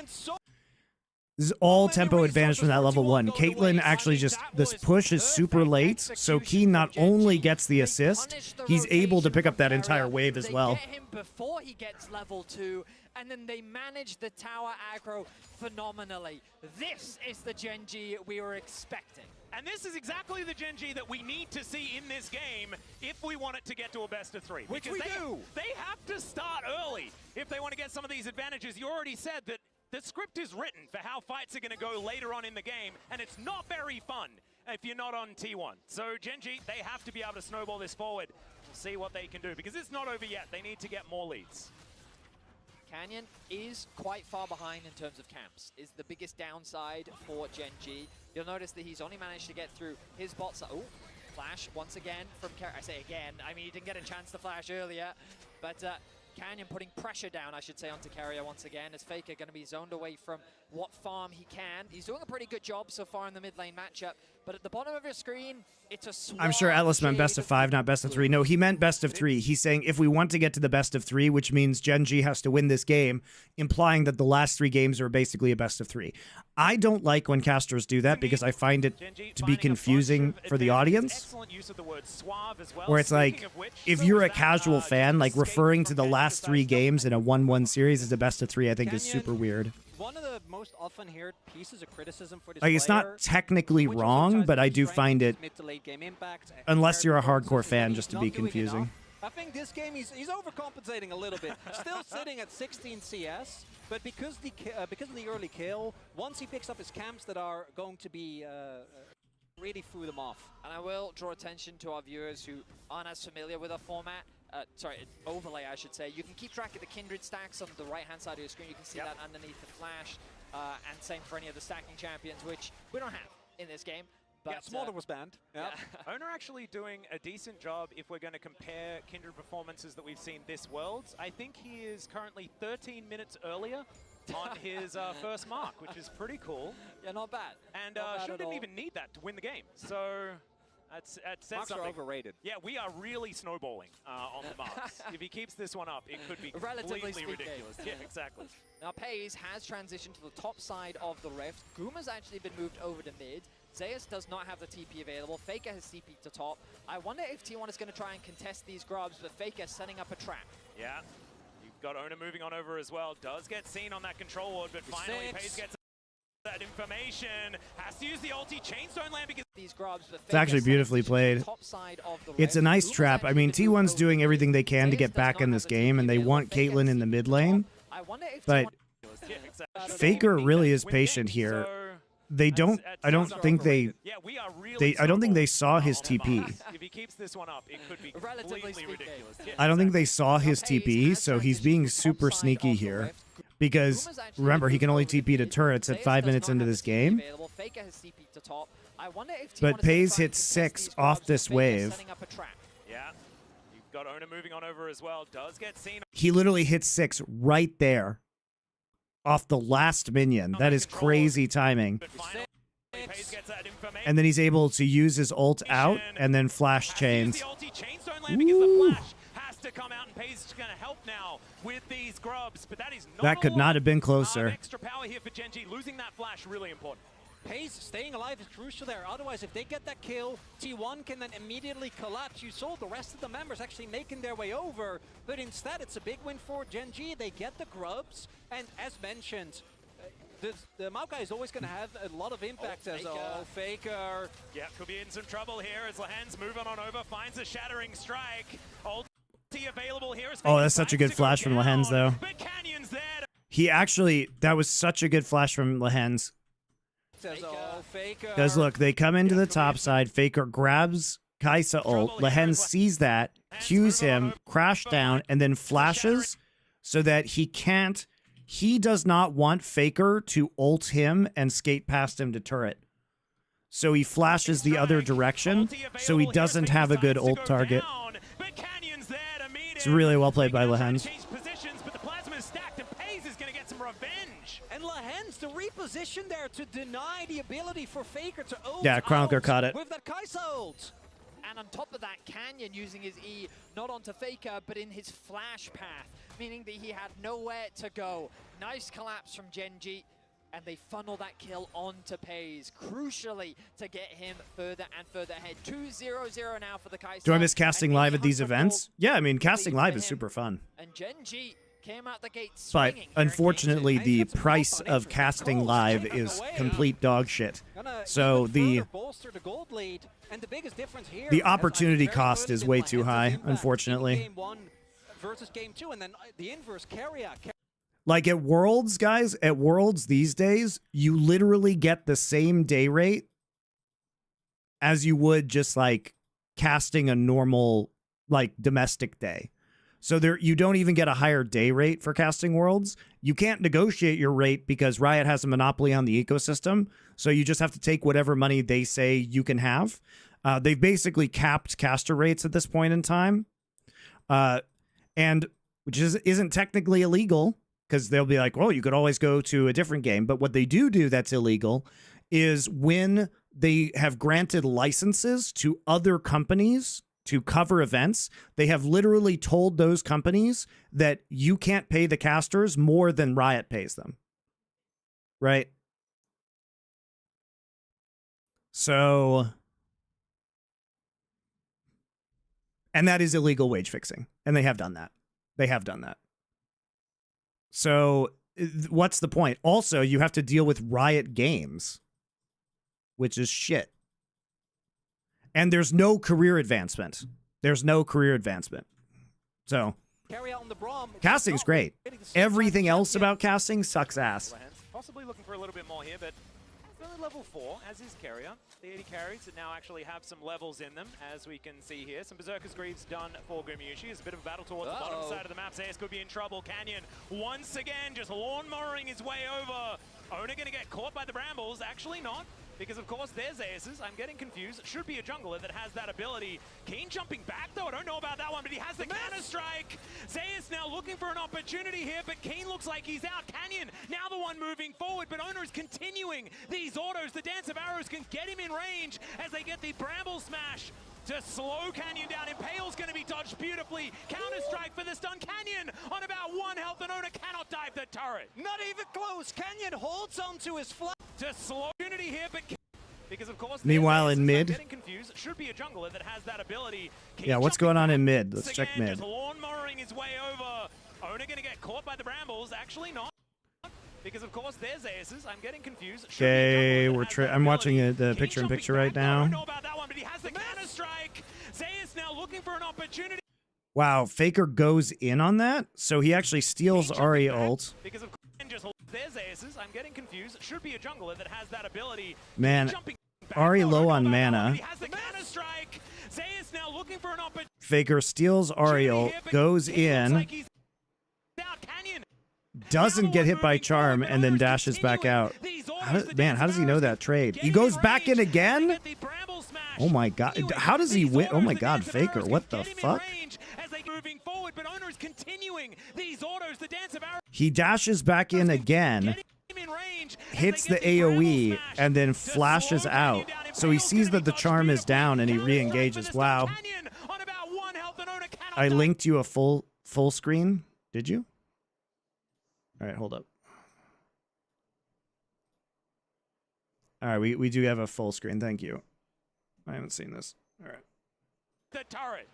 This is all tempo advantage from that level 1. Caitlyn actually just, this push is super late, so Keen not only gets the assist, he's able to pick up that entire wave as well. They get him before he gets level 2, and then they manage the tower aggro phenomenally. This is the Gen G we were expecting. And this is exactly the Gen G that we need to see in this game if we want it to get to a best of 3. Which we do! They have to start early if they want to get some of these advantages. You already said that the script is written for how fights are going to go later on in the game, and it's not very fun if you're not on T1. So Gen G, they have to be able to snowball this forward. We'll see what they can do, because it's not over yet. They need to get more leads. Canyon is quite far behind in terms of camps, is the biggest downside for Gen G. You'll notice that he's only managed to get through his bot side. Oh, flash once again from I say again, I mean, he didn't get a chance to flash earlier, but Canyon putting pressure down, I should say, onto Keria once again, as Faker going to be zoned away from what farm he can. He's doing a pretty good job so far in the mid lane matchup, but at the bottom of your screen, it's a I'm sure Atlas meant best of 5, not best of 3. No, he meant best of 3. He's saying if we want to get to the best of 3, which means Gen G has to win this game, implying that the last 3 games are basically a best of 3. I don't like when casters do that because I find it to be confusing for the audience. Where it's like, if you're a casual fan, like referring to the last 3 games in a 1-1 series as a best of 3, I think is super weird. One of the most often heard pieces of criticism for this Like, it's not technically wrong, but I do find it, unless you're a hardcore fan, just to be confusing. I think this game he's overcompensating a little bit. Still sitting at 16 CS, but because of the early kill, once he picks up his camps that are going to be really threw them off. And I will draw attention to our viewers who aren't as familiar with our format. Overlay, I should say. You can keep track of the kindred stacks on the right-hand side of your screen. You can see that underneath the flash, and same for any of the stacking champions, which we don't have in this game. But Smolder was banned. Yeah. Owner actually doing a decent job if we're going to compare Kindred performances that we've seen this Worlds. I think he is currently 13 minutes earlier on his first mark, which is pretty cool. Yeah, not bad. And Sean didn't even need that to win the game. So that says marks something. Are overrated. Yeah, we are really snowballing on the marks. If he keeps this one up, it could be completely ridiculous. Yeah, exactly. Now FaZe has transitioned to the top side of the Rift. Guma's actually been moved over to mid. Zeus does not have the TP available. Faker has TP'd to top. I wonder if T1 is going to try and contest these grubs, but Faker setting up a trap. Yeah, you've got Owner moving on over as well. Does get seen on that control ward, but finally FaZe gets that information. Has to use the ulti. Chainstone land because these grubs. It's actually beautifully played. It's a nice trap. I mean, T1's doing everything they can to get back in this game, and they want Caitlyn in the mid lane. But Faker really is patient here. They don't. I don't think they saw his TP. If he keeps this one up, it could be completely ridiculous. I don't think they saw his TP, so he's being super sneaky here. Because remember, he can only TP to turrets at 5 minutes into this game. But FaZe hits 6 off this wave. Yeah, you've got Owner moving on over as well. Does get seen. He literally hits 6 right there. Off the last minion. That is crazy timing. And then he's able to use his ult out and then flash chains. That could not have been closer. Extra power here for Gen.G. Losing that flash, really important. FaZe staying alive is crucial there. Otherwise, if they get that kill, T1 can then immediately collapse. You saw the rest of the members actually making their way over, but instead it's a big win for Gen.G. They get the grubs, and as mentioned, the Maokai is always going to have a lot of impact as a Faker. Yeah, could be in some trouble here as Lahen's moving on over, finds a shattering strike. Ulti available here. Oh, that's such a good flash from Lahen's, though. He actually, that was such a good flash from Lahen's. Because look, they come into the top side. Faker grabs Kai'Sa ult. Lahen sees that, cues him, crash down, and then flashes so that he can't. He does not want Faker to ult him and skate past him to turret. So he flashes the other direction, so he doesn't have a good ult target. It's really well played by Lahen. To reposition there to deny the ability for Faker to ult. Yeah, Chronicler caught it. With that Kai'Sa ult. And on top of that, Canyon using his E not onto Faker, but in his flash path, meaning that he had nowhere to go. Nice collapse from Gen.G, and they funnel that kill onto FaZe, crucially to get him further and further ahead. 2-0-0 now for the Kai'Sa. Do I miss casting live at these events? Yeah, I mean, casting live is super fun. And Gen.G came out the gate but unfortunately, the price of casting live is complete dog shit. So the opportunity cost is way too high, unfortunately. Like at Worlds, guys, at Worlds these days, you literally get the same day rate as you would just like casting a normal like domestic day. So there, you don't even get a higher day rate for casting Worlds. You can't negotiate your rate because Riot has a monopoly on the ecosystem. So you just have to take whatever money they say you can have. They've basically capped caster rates at this point in time, and which isn't technically illegal because they'll be like, well, you could always go to a different game. But what they do that's illegal is when they have granted licenses to other companies to cover events, they have literally told those companies that you can't pay the casters more than Riot pays them. Right? So, and that is illegal wage fixing. And they have done that. They have done that. So what's the point? Also, you have to deal with Riot Games, which is shit. And there's no career advancement. There's no career advancement. So, casting's great. Everything else about casting sucks ass. Possibly looking for a little bit more here, but level 4, as is Carrier. The 80 carries that now actually have some levels in them, as we can see here. Some Berserker's Greaves done for Gumayusi. It's a bit of a battle towards the bottom side of the map. Zayas could be in trouble. Canyon, once again, just lawnmowing his way over. Owner going to get caught by the Brambles. Actually not, because of course there's Zayas's. I'm getting confused. Should be a jungler that has that ability. Keen jumping back though. I don't know about that one, but he has the counter-strike. Zayas now looking for an opportunity here, but Keen looks like he's out. Canyon now the one moving forward, but Owner is continuing these autos. The Dance of Arrows can get him in range as they get the Bramble Smash to slow Canyon down. Impale's going to be dodged beautifully. Counter-strike for the stun. Canyon on about 1 health, and Owner cannot dive the turret. Not even close. Canyon holds on to his flag. To slow unity here, but because of course, meanwhile in mid, getting confused. Should be a jungler that has that ability. Yeah, what's going on in mid? Let's check mid. Just lawnmowing his way over. Owner going to get caught by the Brambles. Actually not, because of course there's Zayas's. I'm getting confused. Okay, I'm watching the picture-in-picture right now. I don't know about that one, but he has the counter strike. Zayas now looking for an opportunity. Wow, Faker goes in on that, so he actually steals Ahri ult. Because of just there's Zayas's. I'm getting confused. Should be a jungler that has that ability. Man, Ahri low on mana. He has the counter strike. Zayas now looking for an opportunity. Faker steals Ahri ult, goes in, doesn't get hit by Charm, and then dashes back out. Man, how does he know that trade? He goes back in again? Oh my god. How does he win? Oh my god, Faker. What the fuck? He dashes back in again, hits the AoE, and then flashes out. So he sees that the Charm is down and he re-engages. Wow. I linked you a full screen. Did you? All right, hold up. All right, we do have a full screen. Thank you. I haven't seen this. All right. The turret.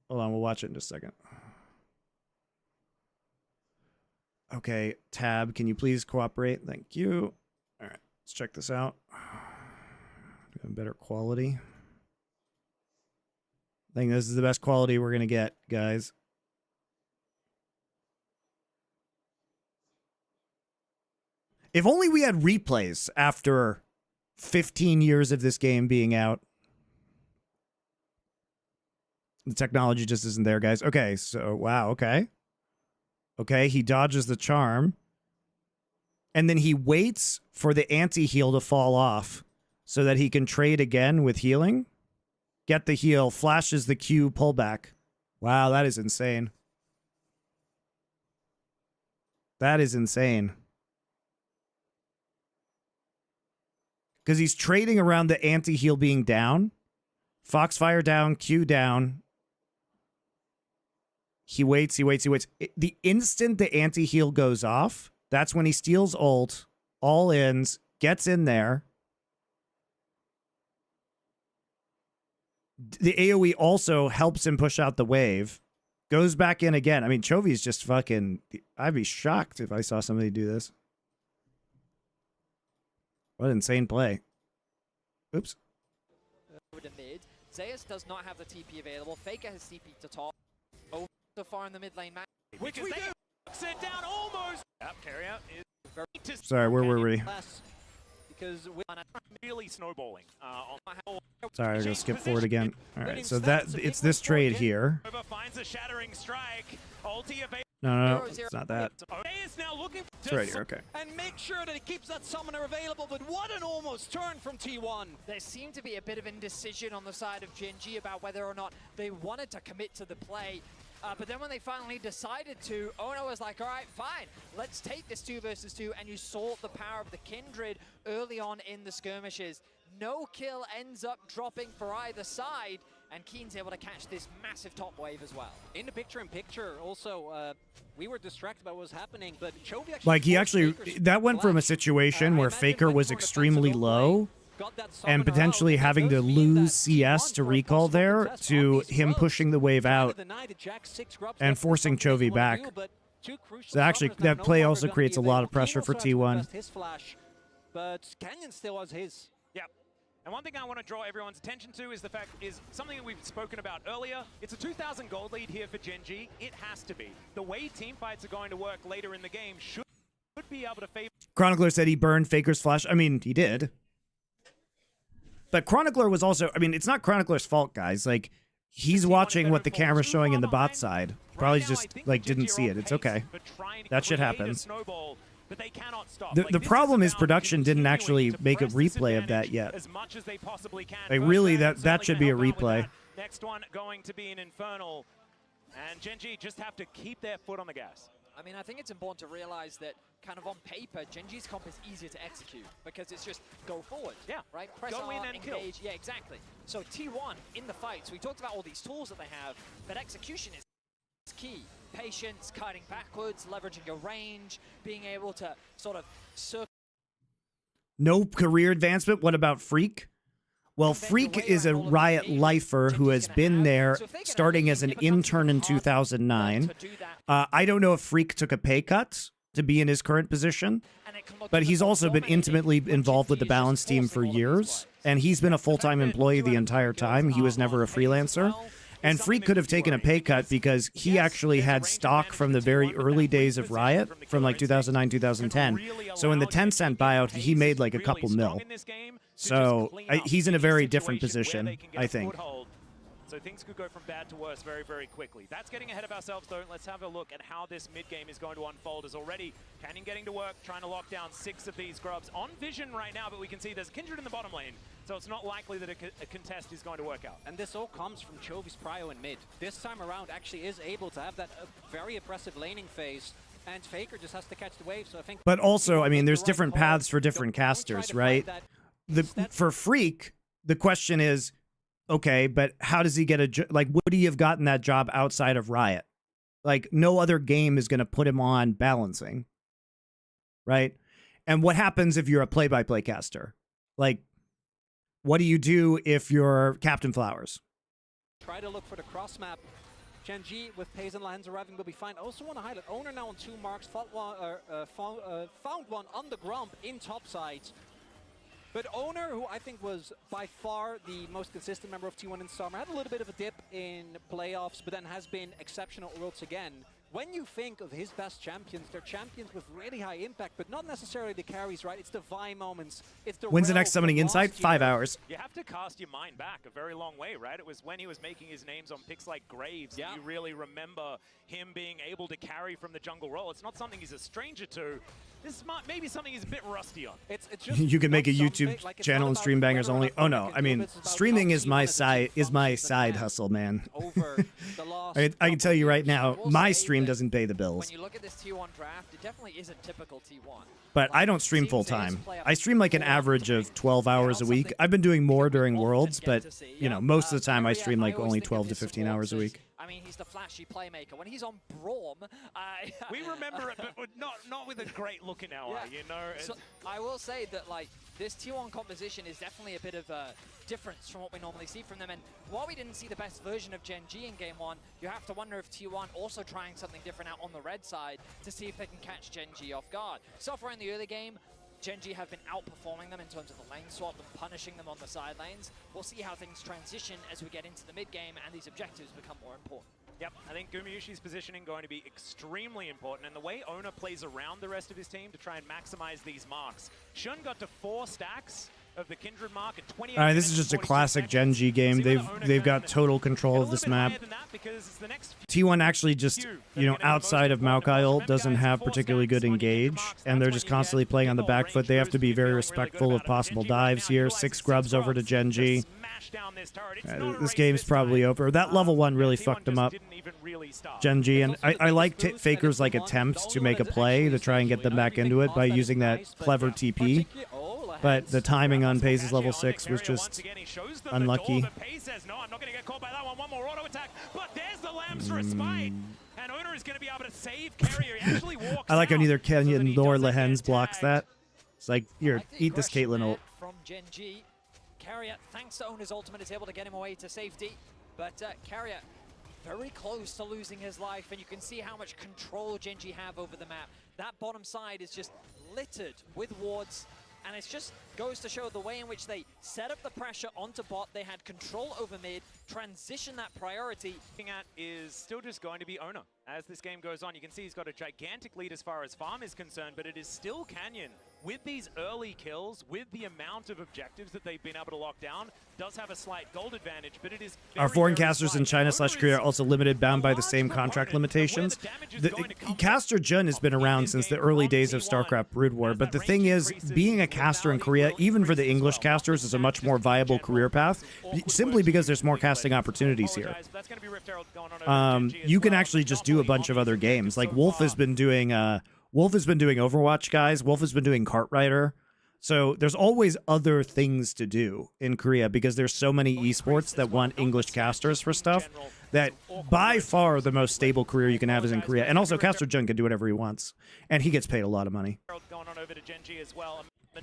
Hold on, we'll watch it in just a second. Okay, Tab, can you please cooperate? Thank you. All right, let's check this out. Do have better quality. I think this is the best quality we're gonna get, guys. If only we had replays after 15 years of this game being out. The technology just isn't there, guys. Okay, so, wow, okay. Okay, he dodges the charm. And then he waits for the anti-heal to fall off so that he can trade again with healing. Get the heal, flashes the Q pullback. Wow, that is insane. That is insane. Because he's trading around the anti-heal being down. Foxfire down, Q down. He waits, he waits, he waits. The instant the anti-heal goes off, that's when he steals ult, all ins, gets in there. The AoE also helps him push out the wave. Goes back in again. I mean, Chovy's just fucking... I'd be shocked if I saw somebody do this. What an insane play. Oops. Over to mid. Zayas does not have the TP available. Faker has TP to top. Over so far in the mid lane match. Which we do. Sit down almost. Yep, carry out is very... Sorry, where were we? Because we're really snowballing. Sorry, I'm going to skip forward again. All right, so it's this trade here. Finds a shattering strike. No, it's not that. It's right here, okay. And make sure that he keeps that summoner available, but what an almost turn from T1. There seemed to be a bit of indecision on the side of GNG about whether or not they wanted to commit to the play. But then when they finally decided to, Ono was like, all right, fine, let's take this 2 versus 2, and you saw the power of the Kindred early on in the skirmishes. No kill ends up dropping for either side, and Keen's able to catch this massive top wave as well. In the picture-in-picture, also, we were distracted by what was happening, but Chovy actually... Like, that went from a situation where Faker was extremely low and potentially having to lose CS to recall there to him pushing the wave out and forcing Chovy back. So actually, that play also creates a lot of pressure for T1. But Canyon still has his. Yeah. And one thing I want to draw everyone's attention to is the fact is something that we've spoken about earlier. It's a 2,000 gold lead here for Gen G. It has to be. The way team fights are going to work later in the game should be able to favor. Chronicler said he burned Faker's flash. I mean, he did. But Chronicler was also, I mean, it's not Chronicler's fault, guys. Like, he's watching what the camera's showing in the bot side. Probably just, like, didn't see it. It's okay. That shit happens. But they cannot stop. The problem is production didn't actually make a replay of that yet. As much as they possibly can. Like, really, that should be a replay. Next one going to be an Infernal. And Gen G just have to keep their foot on the gas. I mean, I think it's important to realize that kind of on paper, Gen G's comp is easier to execute because it's just go forward. Yeah. Right? Press Go in R, and engage. kill. Yeah, exactly. So T1 in the fight. So we talked about all these tools that they have, but execution is key. Patience, kiting backwards, leveraging your range, being able to sort of circle. No career advancement? What about Freak? Well, Freak is a Riot lifer who has been there starting as an intern in 2009. I don't know if Freak took a pay cut to be in his current position, but he's also been intimately involved with the Balance team for years, and he's been a full-time employee the entire time. He was never a freelancer. And Freak could have taken a pay cut because he actually had stock from the very early days of Riot, from like 2009, 2010. So in the 10-cent buyout, he made like a couple mil. So he's in a very different position, I think. So things could go from bad to worse very, very quickly. That's getting ahead of ourselves, though. Let's have a look at how this mid-game is going to unfold. As already Canyon getting to work, trying to lock down 6 of these grubs. On vision right now, but we can see there's Kindred in the bottom lane. So it's not likely that a contest is going to work out. And this all comes from Chovy's prio in mid. This time around actually is able to have that very oppressive laning phase. And Faker just has to catch the wave, so I think... But also, I mean, there's different paths for different casters, right? For Freak, the question is, okay, but how does he get a job? Like, would he have gotten that job outside of Riot? Like, no other game is going to put him on balancing, right? And what happens if you're a play-by-play caster? Like, what do you do if you're Captain Flowers? Try to look for the cross map. Gen G with Pays and Lands arriving will be fine. I also want to highlight Owner now on 2 marks, found one on the Grump in top sides. But Owner, who I think was by far the most consistent member of T1 in summer, had a little bit of a dip in playoffs, but then has been exceptional Worlds again. When you think of his best champions, they're champions with really high impact, but not necessarily the carries, right? It's the Vi moments. It's the When's the next Summoning Insight? 5 hours. You have to cast your mind back a very long way, right? It was when he was making his names on picks like Graves that you really remember him being able to carry from the jungle role. It's not something he's a stranger to. This is maybe something he's a bit rusty on. It's just you can make a YouTube channel and stream bangers only. Oh no, I mean, streaming is my side hustle, man. I can tell you right now, my stream doesn't pay the bills. When you look at this T1 draft, it definitely isn't typical T1. But I don't stream full time. I stream like an average of 12 hours a week. I've been doing more during Worlds, but you know, most of the time I stream like only 12 to 15 hours a week. I mean, he's the flashy playmaker. When he's on Braum, we remember it, but not with a great look in our eye, you know. So I will say that like this T1 composition is definitely a bit of a difference from what we normally see from them. And while we didn't see the best version of Gen G in Game 1, you have to wonder if T1 also trying something different out on the red side to see if they can catch Gen G off guard. So far in the early game, Gen G have been outperforming them in terms of the lane swap and punishing them on the side lanes. We'll see how things transition as we get into the mid game and these objectives become more important. Yep, I think Gumayusi's positioning going to be extremely important, and the way Owner plays around the rest of his team to try and maximize these marks. Shun got to 4 stacks of the Kindred mark at 28 All right, this is just a classic Gen G game. They've got total control of this map. T1 actually just, you know, outside of Maokai ult doesn't have particularly good engage, and they're just constantly playing on the back foot. They have to be very respectful of possible dives here. 6 grubs over to Gen G. This game's probably over. That level 1 really fucked him up, Gen G, and I like Faker's like attempt to make a play to try and get them back into it by using that clever TP. But the timing on Pace's level 6 was just unlucky. I like how neither Canyon nor Lehens blocks that. It's like, here, eat this Caitlyn ult. From Gen G. Carrier, thanks to Owner's ultimate, is able to get him away to safety. But Carrier, very close to losing his life, and you can see how much control Gen G have over the map. That bottom side is just littered with wards, and it just goes to show the way in which they set up the pressure onto bot. They had control over mid, transition that priority. Looking at is still just going to be Owner. As this game goes on, you can see he's got a gigantic lead as far as farm is concerned, but it is still Canyon. With these early kills, with the amount of objectives that they've been able to lock down, does have a slight gold advantage, but it is Our foreign casters in China/Korea are also limited, bound by the same contract limitations. Caster Jun has been around since the early days of StarCraft Brood War, but the thing is, being a caster in Korea, even for the English casters, is a much more viable career path, simply because there's more casting opportunities here. You can actually just do a bunch of other games. Like Wolf has been doing Overwatch, guys. Wolf has been doing Cartwriter. So there's always other things to do in Korea because there's so many esports that want English casters for stuff that by far the most stable career you can have is in Korea. And also Caster Jun can do whatever he wants. And he gets paid a lot of money.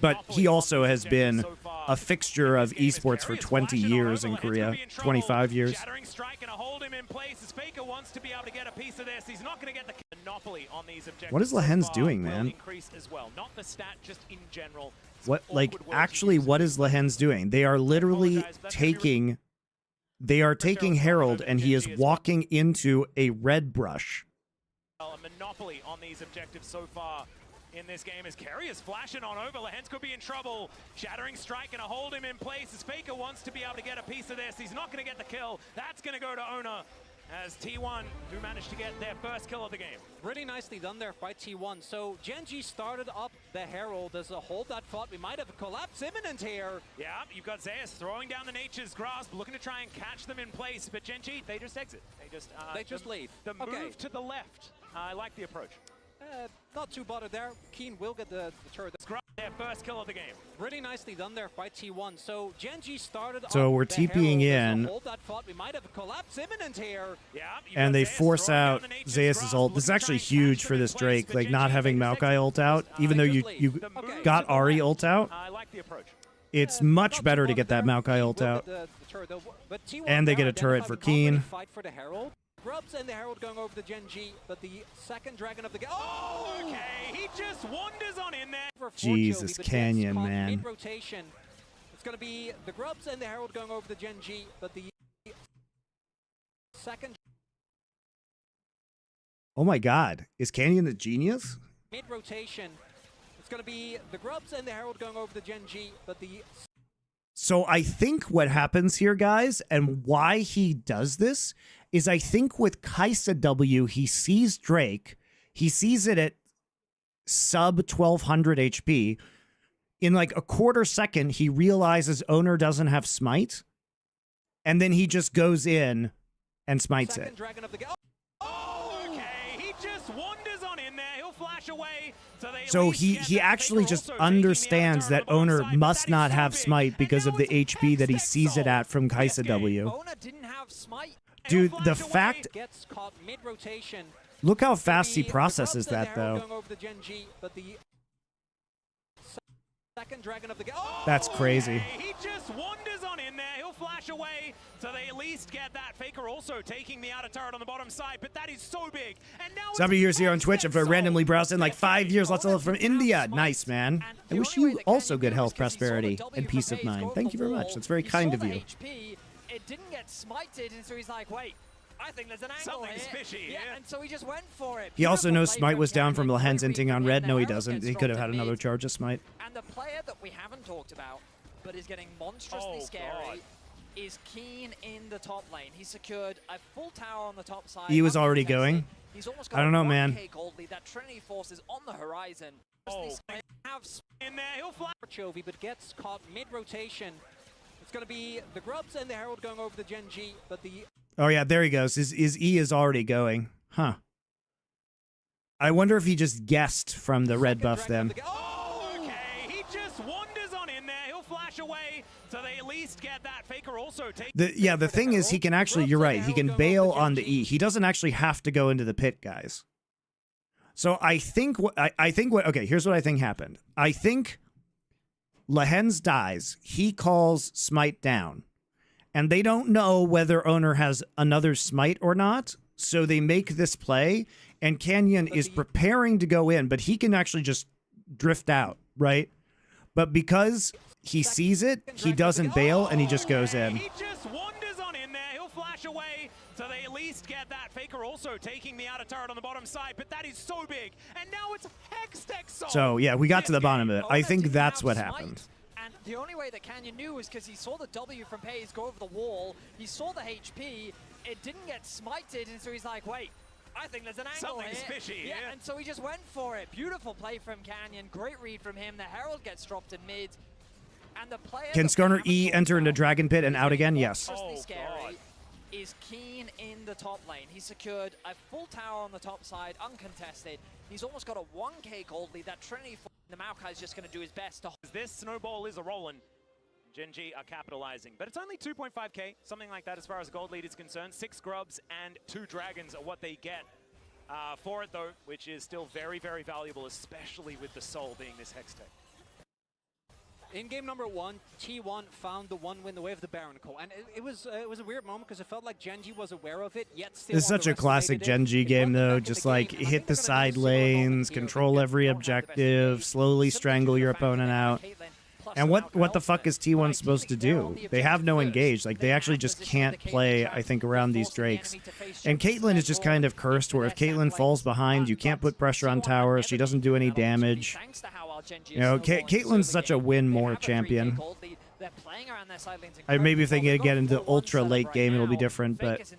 But he also has been a fixture of esports for 20 years in Korea, 25 years. Shattering strike and a hold him in place as Faker wants to be able to get a piece of this. He's not going to get the monopoly on these objectives. What is Lehen's doing, man? As well. Not the stat, just in general. What, like, actually, what is Lehen's doing? They are literally taking... They are taking Herald, and he is walking into a red brush. A monopoly on these objectives so far in this game as Carrier's flashing on over. Lehen's could be in trouble. Shattering strike and a hold him in place as Faker wants to be able to get a piece of this. He's not going to get the kill. That's going to go to Owner as T1 do manage to get their first kill of the game. Really nicely done there by T1. So Gen G started up the Herald as a hold that fought. We might have a collapse imminent here. Yeah, you've got Zeus throwing down the Nature's Grasp, looking to try and catch them in place. But Gen G, they just exit. They just leave. The move to the left. I like the approach. Not too bothered there. Keen will get the turret. Their first kill of the game. Really nicely done there by T1. So Gen G started. So we're TPing in, we might have a collapse imminent here. Yeah, and they force out Zeus' ult. This is actually huge for this Drake, like not having Maokai ult out, even though you got Ahri ult out. I like the approach. It's much better to get that Maokai ult out. And they get a turret for Keen. Grubs and the Herald going over to Gen G, but the second dragon of the game. Oh, okay. He just wanders on in there. Jesus, Canyon, man. Mid-rotation. It's going to be the Grubs and the Herald going over to Gen G, but the second. Oh my God, is Canyon the genius? Mid-rotation. It's going to be the Grubs and the Herald going over to Gen G, but the. So I think what happens here, guys, and why he does this is I think with Kaisa W, he sees Drake, he sees it at sub 1200 HP. In like a quarter second, he realizes Owner doesn't have smite, and then he just goes in and smites it. Oh, okay. He just wanders on in there. He'll flash away. So he actually just understands that Owner must not have smite because of the HP that he sees it at from Kaisa W. Owner didn't have smite. Dude, the fact... Look how fast he processes that, though. That's crazy. He just wanders on in there. He'll flash away. So they at least get that. Faker also taking the outer turret on the bottom side, but that is so big. And now Somebody years here on Twitch after randomly browsing like 5 years. Lots of love from India. Nice, man. I wish you also good health, prosperity, and peace of mind. Thank you very much. That's very kind of you. It didn't get smited, and so he's like, wait, I think there's an angle Something's here. fishy, yeah, and so he just went for it. He also knows Smite was down from Lehen's inting on red. No, he doesn't. He could have had another charge of Smite. And the player that we haven't talked about, but is getting monstrously scary, is Keen in the top lane. He secured a full tower on the top side. He was already going. He's almost got I don't know, man. Gold lead. That Trinity Force is on the horizon. Have in there. He'll flash. Chovy, but gets caught mid-rotation. It's going to be the Grubs and the Herald going over to Gen G, but the... Oh, yeah, there he goes. His E is already going. Huh. I wonder if he just guessed from the red buff then. Oh, okay. He just wanders on in there. He'll flash away. So they at least get that. Faker also takes... The thing is, he can actually... You're right. He can bail on the E. He doesn't actually have to go into the pit, guys. So I think... Okay, here's what I think happened. I think... Lehens dies. He calls Smite down. And they don't know whether owner has another Smite or not. So they make this play. And Canyon is preparing to go in. But he can actually just drift out, right? But because he sees it, he doesn't bail, and he just goes in. He just wanders on in there. He'll flash away. So they at least get that. Faker also taking the outer turret on the bottom side. But that is so big. And now it's Hextech. So, yeah, we got to the bottom of it. I think that's what happened. And the only way that Canyon knew was because he saw the W from Pays go over the wall. He saw the HP. It didn't get smited, and so he's like, wait, I think there's an angle Something's here. fishy, Yeah, yeah. and so he just went for it. Beautiful play from Canyon. Great read from him. The Herald gets dropped in mid. And the player Can Skarner E enter into Dragon Pit and out again? Yes. Scary is keen in the top lane. He secured a full tower on the top side, uncontested. He's almost got a 1k gold lead. That Trinity, the Maokai is just going to do his best to... This snowball is a rolling. Gen G are capitalizing, but it's only 2.5k, something like that as far as gold lead is concerned. 6 grubs and 2 dragons are what they get for it, though, which is still very, very valuable, especially with the soul being this Hextech. In game number 1, T1 found the one win away of the Baron call, and it was a weird moment because it felt like Gen G was aware of it, yet still This is such a classic Gen G game, though. Just like hit the side lanes, control every objective, slowly strangle your opponent out. And what the fuck is T1 supposed to do? They have no engage. Like, they actually just can't play, I think, around these Drakes. And Caitlyn is just kind of cursed, where if Caitlyn falls behind, you can't put pressure on towers. She doesn't do any damage. You know, Caitlyn's such a win more champion. Maybe if they get into ultra late game, it'll be different, but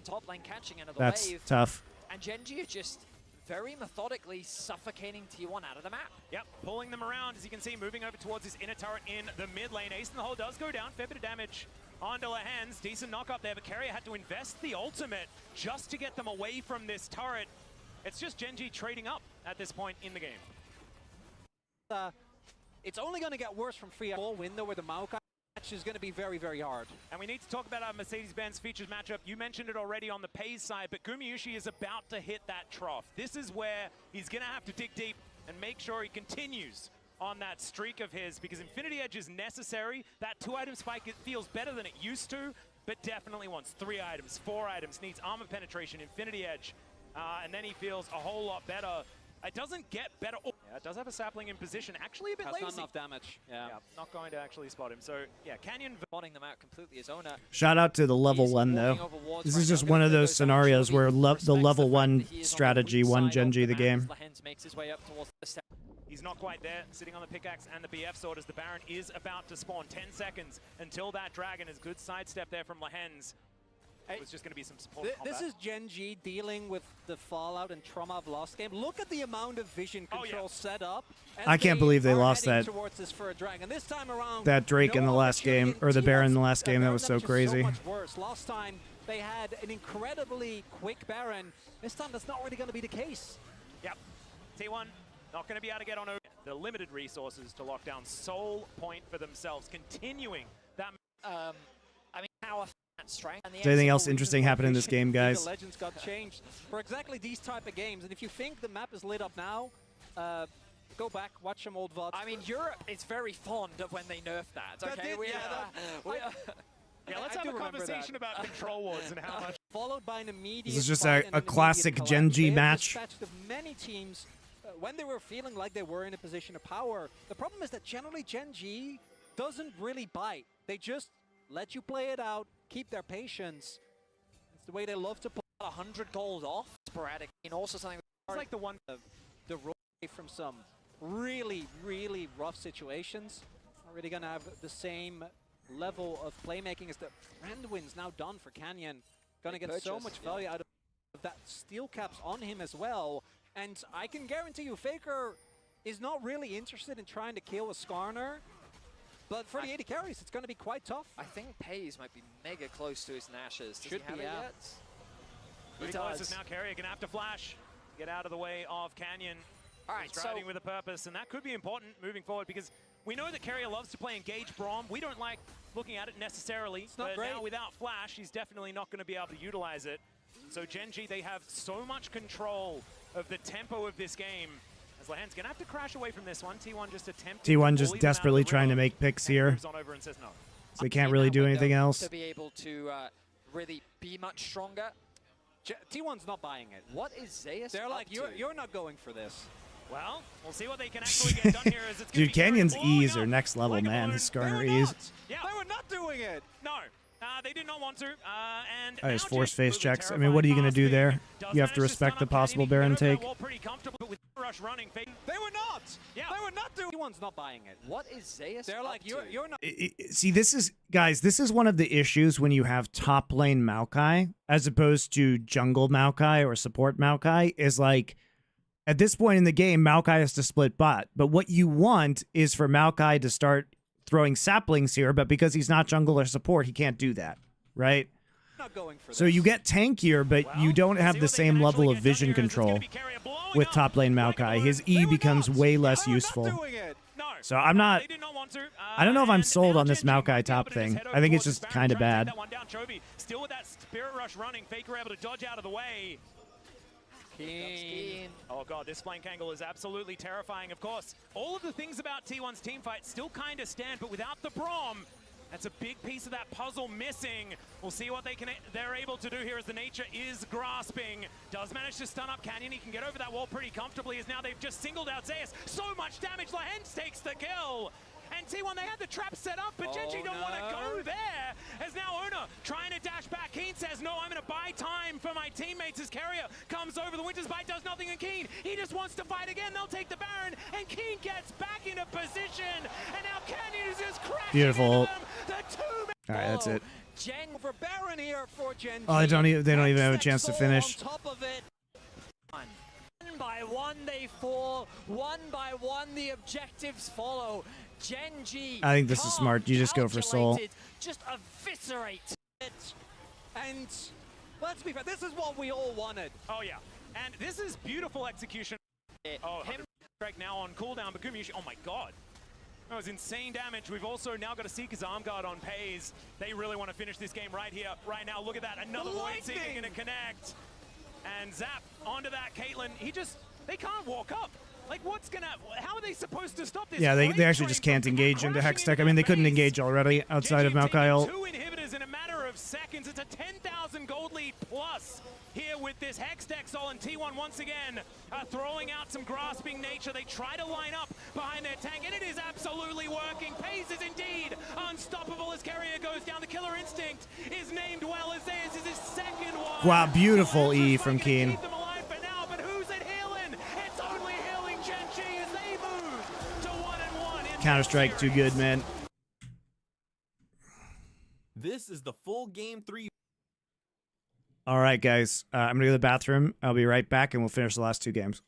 that's tough. And Gen G is just very methodically suffocating T1 out of the map. Yep, pulling them around, as you can see, moving over towards his inner turret in the mid lane. Ace in the hole does go down, fair bit of damage onto Lehens. Decent knock up there, but Carrier had to invest the ultimate just to get them away from this turret. It's just Gen G trading up at this point in the game. It's only going to get worse from free ball window where the Maokai match is going to be very, very hard. And we need to talk about our Mercedes-Benz features matchup. You mentioned it already on the Pays side, but Gumayushi is about to hit that trough. This is where he's going to have to dig deep and make sure he continues on that streak of his, because Infinity Edge is necessary. That 2-item spike, it feels better than it used to, but definitely wants 3 items, 4 items, needs armor penetration, Infinity Edge, and then he feels a whole lot better. It doesn't get better. Oh, yeah, it does have a sapling in position. Actually a bit lazy. Not enough damage. Yeah. Not going to actually spot him. So, yeah, Canyon spotting them out completely as owner. Shout out to the level 1, though. This is just one of those scenarios where the level 1 strategy won Gen G the game. Makes his way up towards the He's not quite there, sitting on the pickaxe and the BF sword as the Baron is about to spawn. 10 seconds until that dragon is good sidestep there from Lehens. It's just going to be some support. This is Gen G dealing with the fallout and trauma of last game. Look at the amount of vision control set up. I can't believe they lost that. This time around, that Drake in the last game, or the Baron in the last game. That was so crazy. So much worse. Last time they had an incredibly quick Baron. This time that's not really going to be the case. Yep. T1 not going to be able to get on the limited resources to lock down Soul Point for themselves, continuing that. I mean, power. Is anything else interesting happen in this game, guys? The legends got changed for exactly these type of games, and if you think the map is lit up now, go back, watch some old VODs. I mean, Europe is very fond of when they nerf that. Okay, yeah, let's have a conversation about control wars and how much. Followed by an immediate. This is just a classic Gen G match. Many teams, when they were feeling like they were in a position of power, the problem is that generally Gen G doesn't really bite. They just let you play it out, keep their patience. It's the way they love to pull 100 gold off sporadic. And also something it's like the one the roll from some really, really rough situations. Not really gonna have the same level of playmaking as the Brandwin's now done for Canyon. Gonna get so much value out of that steel caps on him as well. And I can guarantee you Faker is not really interested in trying to kill a Skarner. But for the 80 carries, it's going to be quite tough. I think Pays might be mega close to his Nashes. Does Should he have be, it yet? Pretty close is now Carrier going to have to flash, get out of the way of Canyon. All right, striding with a purpose, and that could be important moving forward because we know that Carrier loves to play Engage Braum. We don't like looking at it necessarily, but now without flash, he's definitely not going to be able to utilize it. So Gen G, they have so much control of the tempo of this game. As Lahan's gonna have to crash away from this one. T1 just attempting T1 to just bully them out of desperately the trying to river, make picks and here. moves on over and says no. So they can't really do anything else. To be able to really be much stronger. T1's not buying it. What is Zeus They're up like, to? you're not going for this. Well, we'll see what they can actually get done here. As it's gonna Dude, be Carrier Canyon's blowing E's are up next level, like a man. balloon. His Skarner They were E's. not. Yeah, They were not doing it. no. They did not want to. And Oh, his now force just face moving checks. I mean, terrifying what are you going to past do me. there? Does You have to manage respect stun the up Canyon. possible He can Baron get over that take. wall pretty comfortable, but with rush running, They were not. Yeah. They were not doing. T1's not buying it. What is Zeus They're up like, to? you're not. See, this is, guys, this is one of the issues when you have top lane Maokai as opposed to jungle Maokai or support Maokai is like, at this point in the game, Maokai has to split bot. But what you want is for Maokai to start throwing saplings here, but because he's not jungle or support, he can't do that, right? Not going for So this. you get tankier, but you don't have the same level of vision control with top lane Maokai. His E becomes way less useful. So I'm not... I don't know if I'm sold on this Maokai top thing. I think it's just kind of bad. Still with that spirit rush running, Faker able to dodge out of the way. Keen. Oh god, this flank angle is absolutely terrifying. Of course, all of the things about T1's team fight still kind of stand, but without the Braum, that's a big piece of that puzzle missing. We'll see what they're able to do here as the nature is grasping. Does manage to stun up Canyon. He can get over that wall pretty comfortably as now they've just singled out Zeus. So much damage. Lahens takes the kill. And T1, they had the trap set up, but Genji don't want to go there. As now Ona trying to dash back. Keen says, no, I'm going to buy time for my teammates as Carrier comes over. The Winter's Bite does nothing, and Keen, he just wants to fight again. They'll take the Baron, and Keen gets back into position. And now Canyon is just crashing Beautiful. into them. The two All right, that's it. Gen For Baron here for Genji. Oh, they don't even have a chance to finish. On top of it. One by one they fall. One by one the objectives follow. Genji. I think this is smart. You just go for soul. Just eviscerate it. And let's be fair, this is what we all wanted. Oh yeah, and this is beautiful execution. Oh, him strike now on cooldown, but Gumayushi, oh my god. That was insane damage. We've also now got a Seeker's Arm Guard on Pays. They really want to finish this game right here, right now. Look at that, another Void Seeker gonna connect. And Zap onto that Caitlyn. They can't walk up. Like, how are they supposed to stop this? Yeah, they actually just can't engage into Hextech. I mean, they couldn't engage already outside of Maokai ult. Two inhibitors in a matter of seconds. It's a 10,000 gold lead plus here with this Hextech Sol, and T1 once again throwing out some grasping nature. They try to line up behind their tank, and it is absolutely working. Pays is indeed unstoppable as Carrier goes down. The Killer Instinct is named well as theirs is his second one. Wow, beautiful E from Keen. Keep them alive for now, but who's it healing? It's only healing Genji as they move to 1-1 in Counter-Strike too good, man. This is the full game 3. All right, guys. I'm going to go to the bathroom. I'll be right back, and we'll finish the last two games.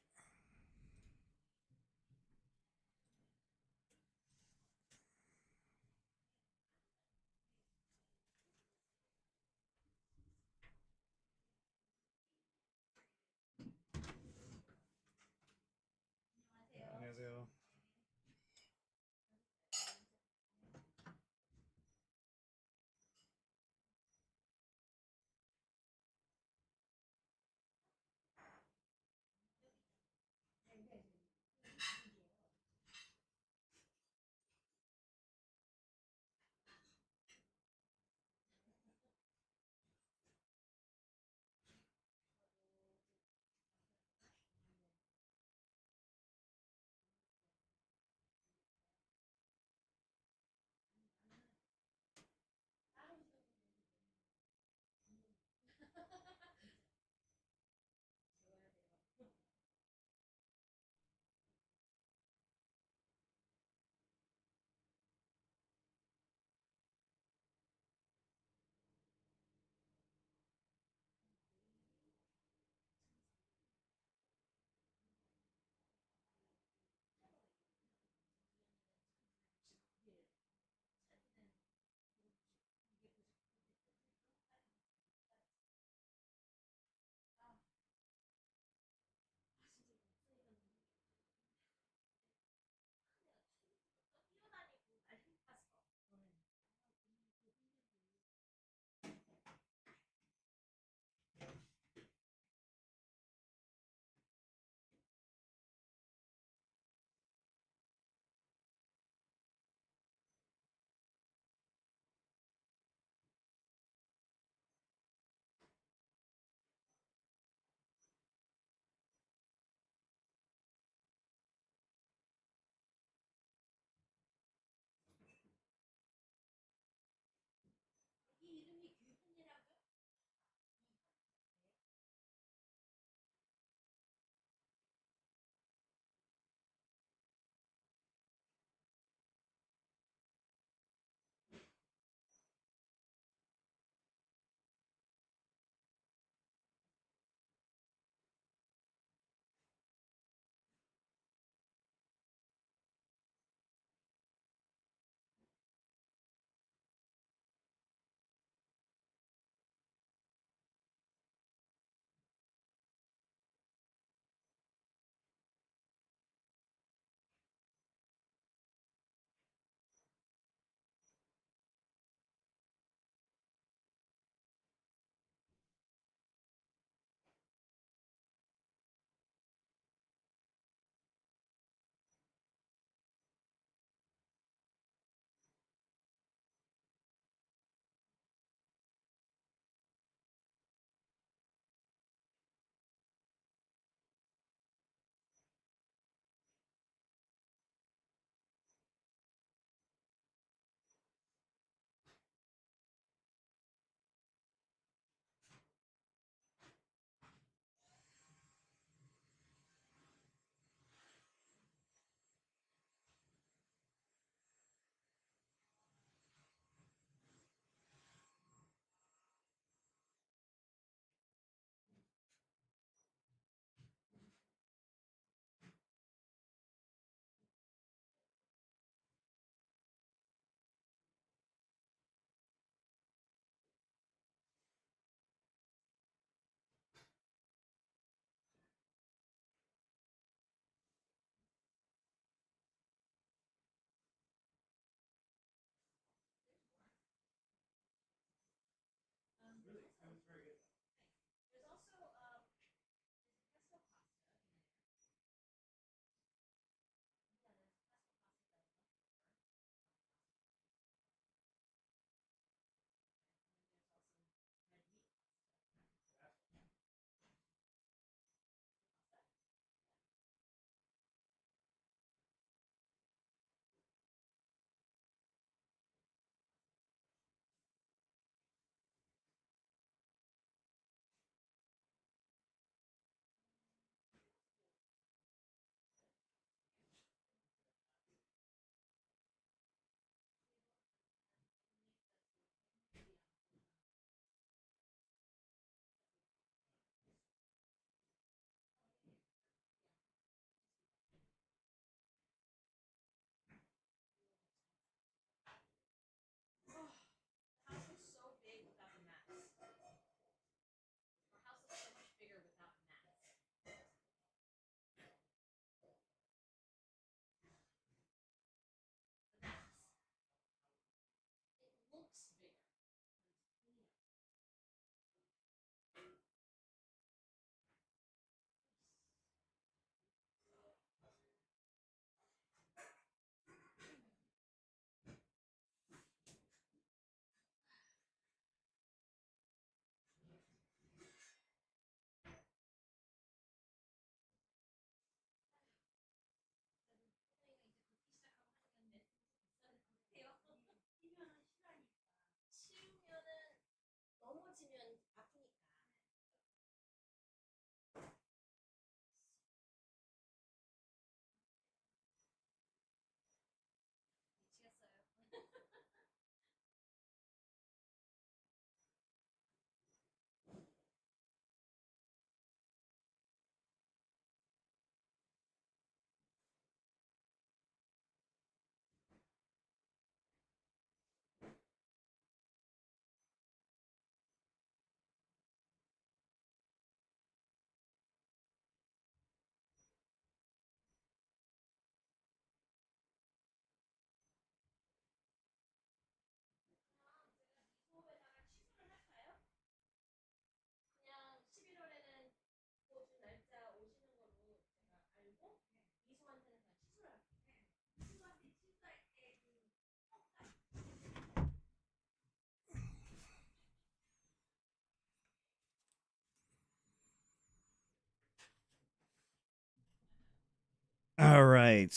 All right.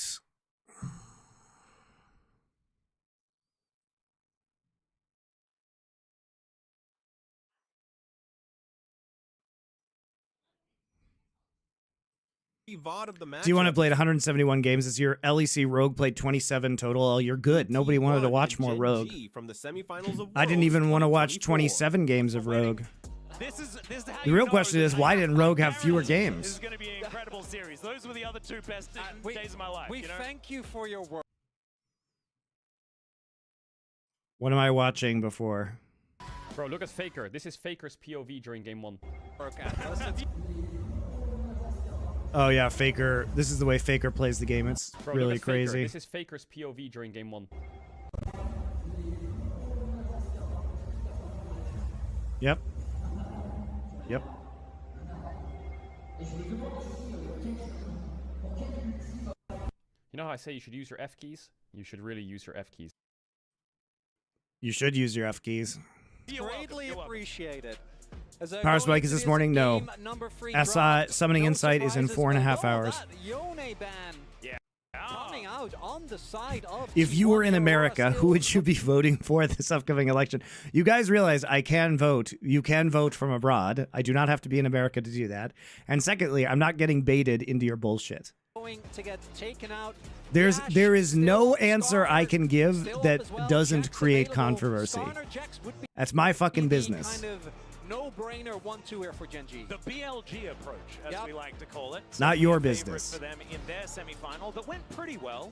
VOD of the match. D1 have played 171 games this year. LEC Rogue played 27 total. Oh, you're good. Nobody wanted to watch more Rogue. From the semifinals of I didn't even want to watch 27 games of Rogue. The real question is, why didn't Rogue have fewer This games? is going to be an incredible series. Those were the other two best days of my life. We thank you for your work. What am I watching before? Bro, look at Faker. This is Faker's POV during game 1. Oh yeah, Faker. This is the way Faker plays the game. It's Bro, really look at Faker. crazy. This is Faker's POV during game 1. Yep. Yep. You know how I say you should use your F keys? You should really use your F keys. You should use your F keys. Greatly appreciated. Power Spike is this morning? No. SI Summoning Insight is in 4.5 hours. Yone ban coming out on the side of If you were in America, who would you be voting for this upcoming election? You guys realize I can vote. You can vote from abroad. I do not have to be in America to do that. And secondly, I'm not getting baited into your bullshit. going to get taken out. There is no answer I can give that doesn't create controversy. That's my fucking business. Kind of no-brainer 1-2 here for Gen G. The BLG approach, as we like to call it. Not your Favorite business. For them in their semifinal that went pretty well,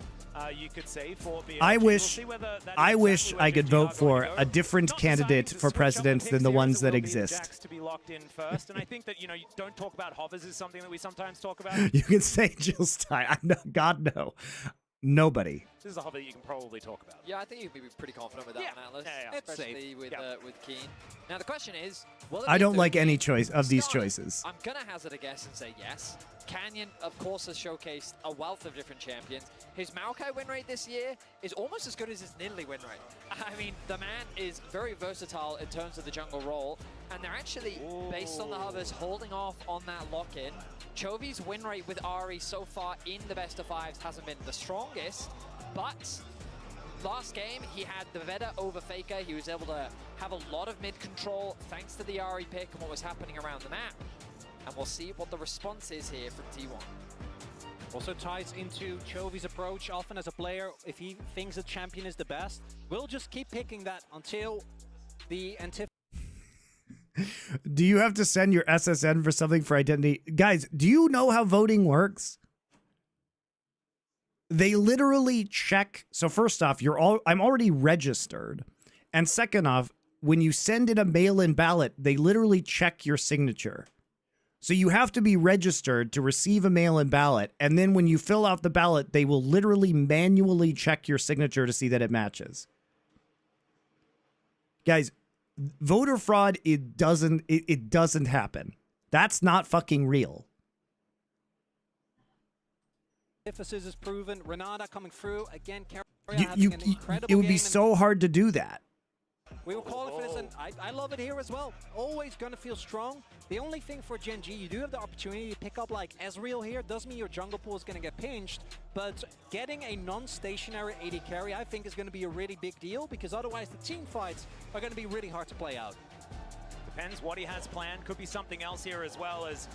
you could say, for BLG. I We'll wish see whether that is I wish exactly where I could Gen G are vote going for to go. a different Not candidate deciding to for switch up the president picks than the here, ones as it that will be exist. Jacks to be locked in first, and I think that, you don't talk about hovers is something that we sometimes talk about. You can say Jill Stein. I know, God no. Nobody. This is a hover that you can probably talk about. Yeah, I think you'd be pretty confident with that one, Atlas. Yeah. It's Especially safe. with Keen. Now the question is, will it I be don't like 13? any choice of these Scarlet, choices. I'm gonna hazard a guess and say yes. Canyon, of course, has showcased a wealth of different champions. His Maokai win rate this year is almost as good as his Nidalee win rate. I mean, the man is very versatile in terms of the jungle role, and they're actually, based on the hovers, holding off on that lock-in. Chovy's win rate with Ahri so far in the best of fives hasn't been the strongest, but last game, he had the Veda over Faker. He was able to have a lot of mid control thanks to the Ahri pick and what was happening around the map. And we'll see what the response is here from T1. Also ties into Chovy's approach. Often as a player, if he thinks the champion is the best, we'll just keep picking that until the antithesis. Do you have to send your SSN for something for identity? Guys, do you know how voting works? They literally check. So first off, I'm already registered. And second off, when you send in a mail-in ballot, they literally check your signature. So you have to be registered to receive a mail-in ballot. And then when you fill out the ballot, they will literally manually check your signature to see that it matches. Guys, voter fraud, it doesn't happen. That's not fucking real. Emphasis is proven. Renata coming through again. It would be so hard to do that. We will call it for this, and I love it here as well. Always gonna feel strong. The only thing for Gen G, you do have the opportunity to pick up like Ezreal here. Doesn't mean your jungle pool is gonna get pinched, but getting a non-stationary AD carry, I think, is gonna be a really big deal, because otherwise the team fights are gonna be really hard to play out. Depends what he has planned. Could be something else here as well, as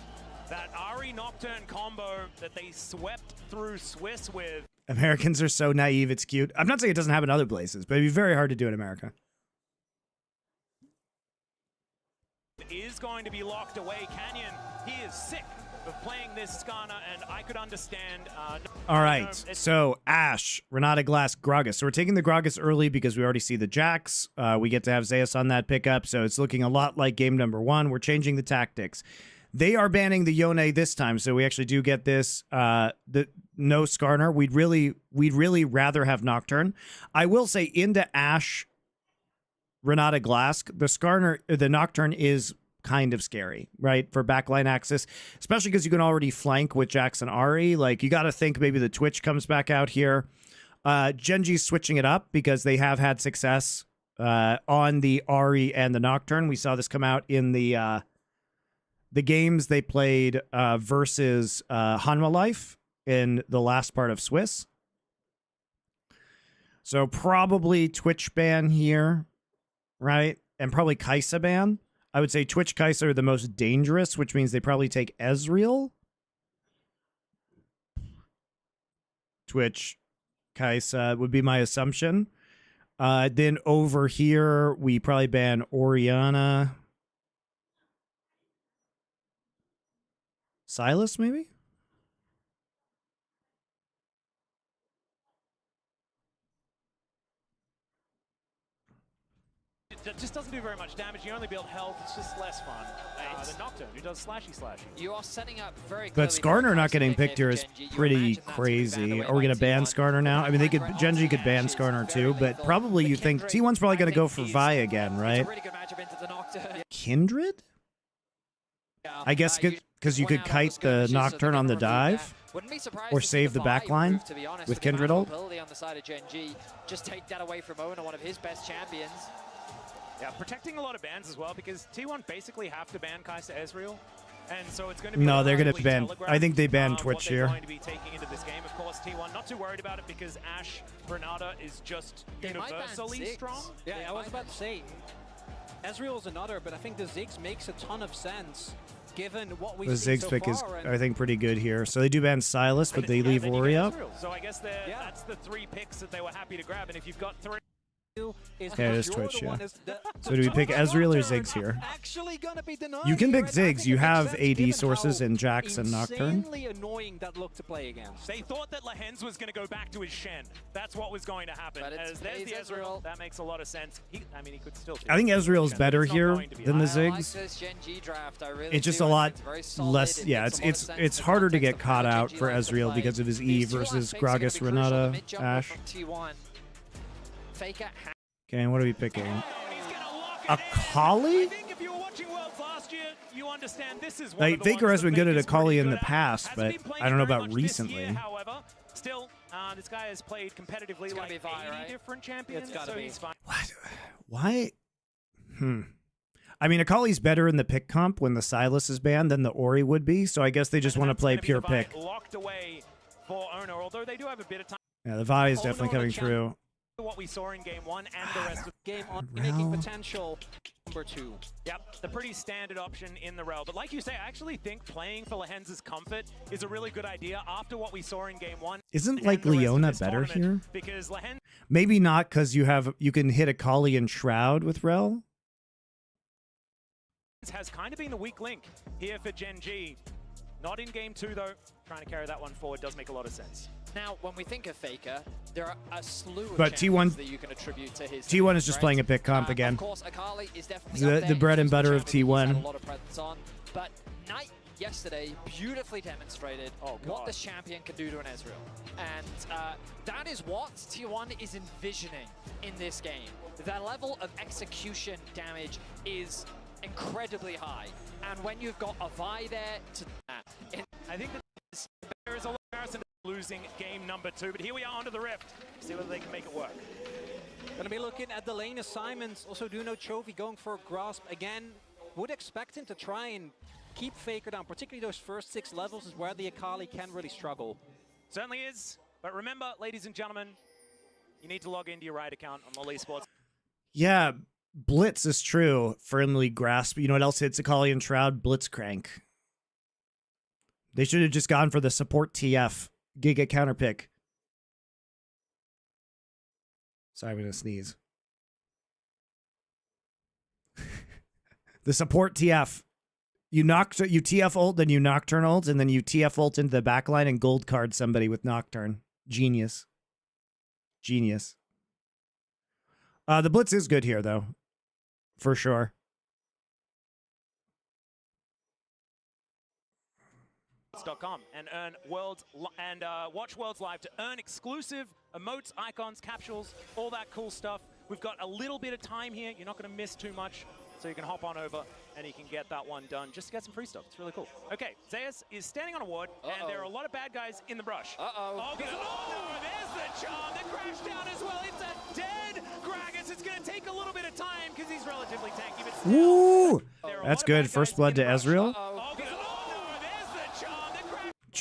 that Ahri Nocturne combo that they swept through Swiss with. Americans are so naive, it's cute. I'm not saying it doesn't happen other places, but it'd be very hard to do in America. Is going to be locked away. Canyon, he is sick of playing this Skarner, and I could understand. All right, so Ashe, Renata Glass, Gragas. So we're taking the Gragas early because we already see the Jax. We get to have Zeus on that pickup, so it's looking a lot like game number 1. We're changing the tactics. They are banning the Yone this time, so we actually do get this. The no Skarner. We'd really rather have Nocturne. I will say into Ashe, Renata Glass, the Skarner, the Nocturne is kind of scary, right? For backline access, especially because you can already flank with Jax and Ahri. Like, you got to think maybe the Twitch comes back out here. Gen G's switching it up because they have had success on the Ahri and the Nocturne. We saw this come out in the games they played versus Hanwha Life. in the last part of Swiss. So probably Twitch ban here, right? And probably Kaisa ban. I would say Twitch Kaisa are the most dangerous, which means they probably take Ezreal. Twitch Kaisa would be my assumption. Then over here, we probably ban Orianna. Silas, maybe? It just doesn't do very much damage. You only build health. It's just less fun. The Nocturne, who does slashy. You are setting up very But Skarner not getting picked here is pretty crazy. Are we going to ban Skarner now? I mean, they could Genji could ban Skarner too, but probably you think T1's probably going to go for Vi again, right? Kindred? I guess because you could kite the Nocturne on the dive. Or save the backline with Kindred ult. On the side of Genji, just take that away from Owner, one of his best champions. Yeah, protecting a lot of bans as well, because T1 basically have to ban Kaisa Ezreal. And so it's going to be no, they're going to ban. I think they ban Twitch here. Going to be taking into this game. Of course, T1 not too worried about it because Ashe Renata is just universally strong. Yeah, I was about to say, Ezreal is another, but I think the Ziggs makes a ton of sense given what we've seen so far. The Ziggs pick is, I think, pretty good here. So they do ban Silas, but they leave Ori up. So I guess that's the 3 picks that they were happy to grab. And if you've got 3. Yeah, it is Twitch, yeah. So do we pick Ezreal or Ziggs here? You can pick Ziggs. You have AD sources in Jax and Nocturne. Annoying that look to play against. They thought that Lehens was going to go back to his Shen. That's what was going to happen. As there's the Ezreal. That makes a lot of sense. I mean, he could still. I think Ezreal's better here than the Ziggs. It's just a lot less. Yeah, it's harder to get caught out for Ezreal because of his E versus Gragas, Renata, Ashe. Okay, and what are we picking? Akali? Like, Faker has been good at Akali in the past, but I don't know about recently. However, still, this guy has played competitively like 80 different champions, so he's fine. What? Why? I mean, Akali's better in the pick comp when the Silas is banned than the Ori would be, so I guess they just want to play pure pick. Locked away for Owner, although they do have a bit of time. Yeah, the Vi is definitely coming through. What we saw in game 1 and the rest of the game on making potential number 2. Yep, the pretty standard option in the rel. But like you say, I actually think playing for Lehens' comfort is a really good idea after what we saw in game 1. Isn't like Leona better here? Because Lehens maybe not, because you can hit Akali and Shroud with rel. Has kind of been the weak link here for Genji. Not in game 2 though. Trying to carry that one forward does make a lot of sense. Now, when we think of Faker, there are a slew of T1 that you can attribute to his T1 is just playing a pick comp again. Of course, Akali is definitely the bread and butter of T1. A lot of presence on, but Knight yesterday beautifully demonstrated what this champion can do to an Ezreal, and that is what T1 is envisioning in this game. The level of execution damage is incredibly high, and when you've got a Vi there to that, I think that there is a comparison to losing game number 2, but here we are onto the Rift. See whether they can make it work. Gonna be looking at the lane assignments. Also do know Chovy going for a grasp again. Would expect him to try and keep Faker down, particularly those first 6 levels is where the Akali can really struggle. Certainly is, but remember, ladies and gentlemen, you need to log into your Riot account on MonteCristo Esports. Yeah, Blitz is true. Firmly grasp. You know what else hits Akali and Shroud? Blitzcrank. They should have just gone for the support TF. Giga counter pick. Sorry, I'm going to sneeze. The support TF. You TF ult, then you Nocturne ult, and then you TF ult into the backline and gold card somebody with Nocturne. Genius. Genius. The Blitz is good here, though. For sure. And earn watch Worlds Live to earn exclusive emotes, icons, capsules, all that cool stuff. We've got a little bit of time here. You're not going to miss too much, so you can hop on over and you can get that one done. Just to get some free stuff. It's really cool. Okay, Zeus is standing on a ward, and there are a lot of bad guys in the brush. Oh, there's the charm. The crash down as well. It's a dead Gragas. It's going to take a little bit of time because he's relatively tanky. But still, ooh, that's good. First blood to Ezreal.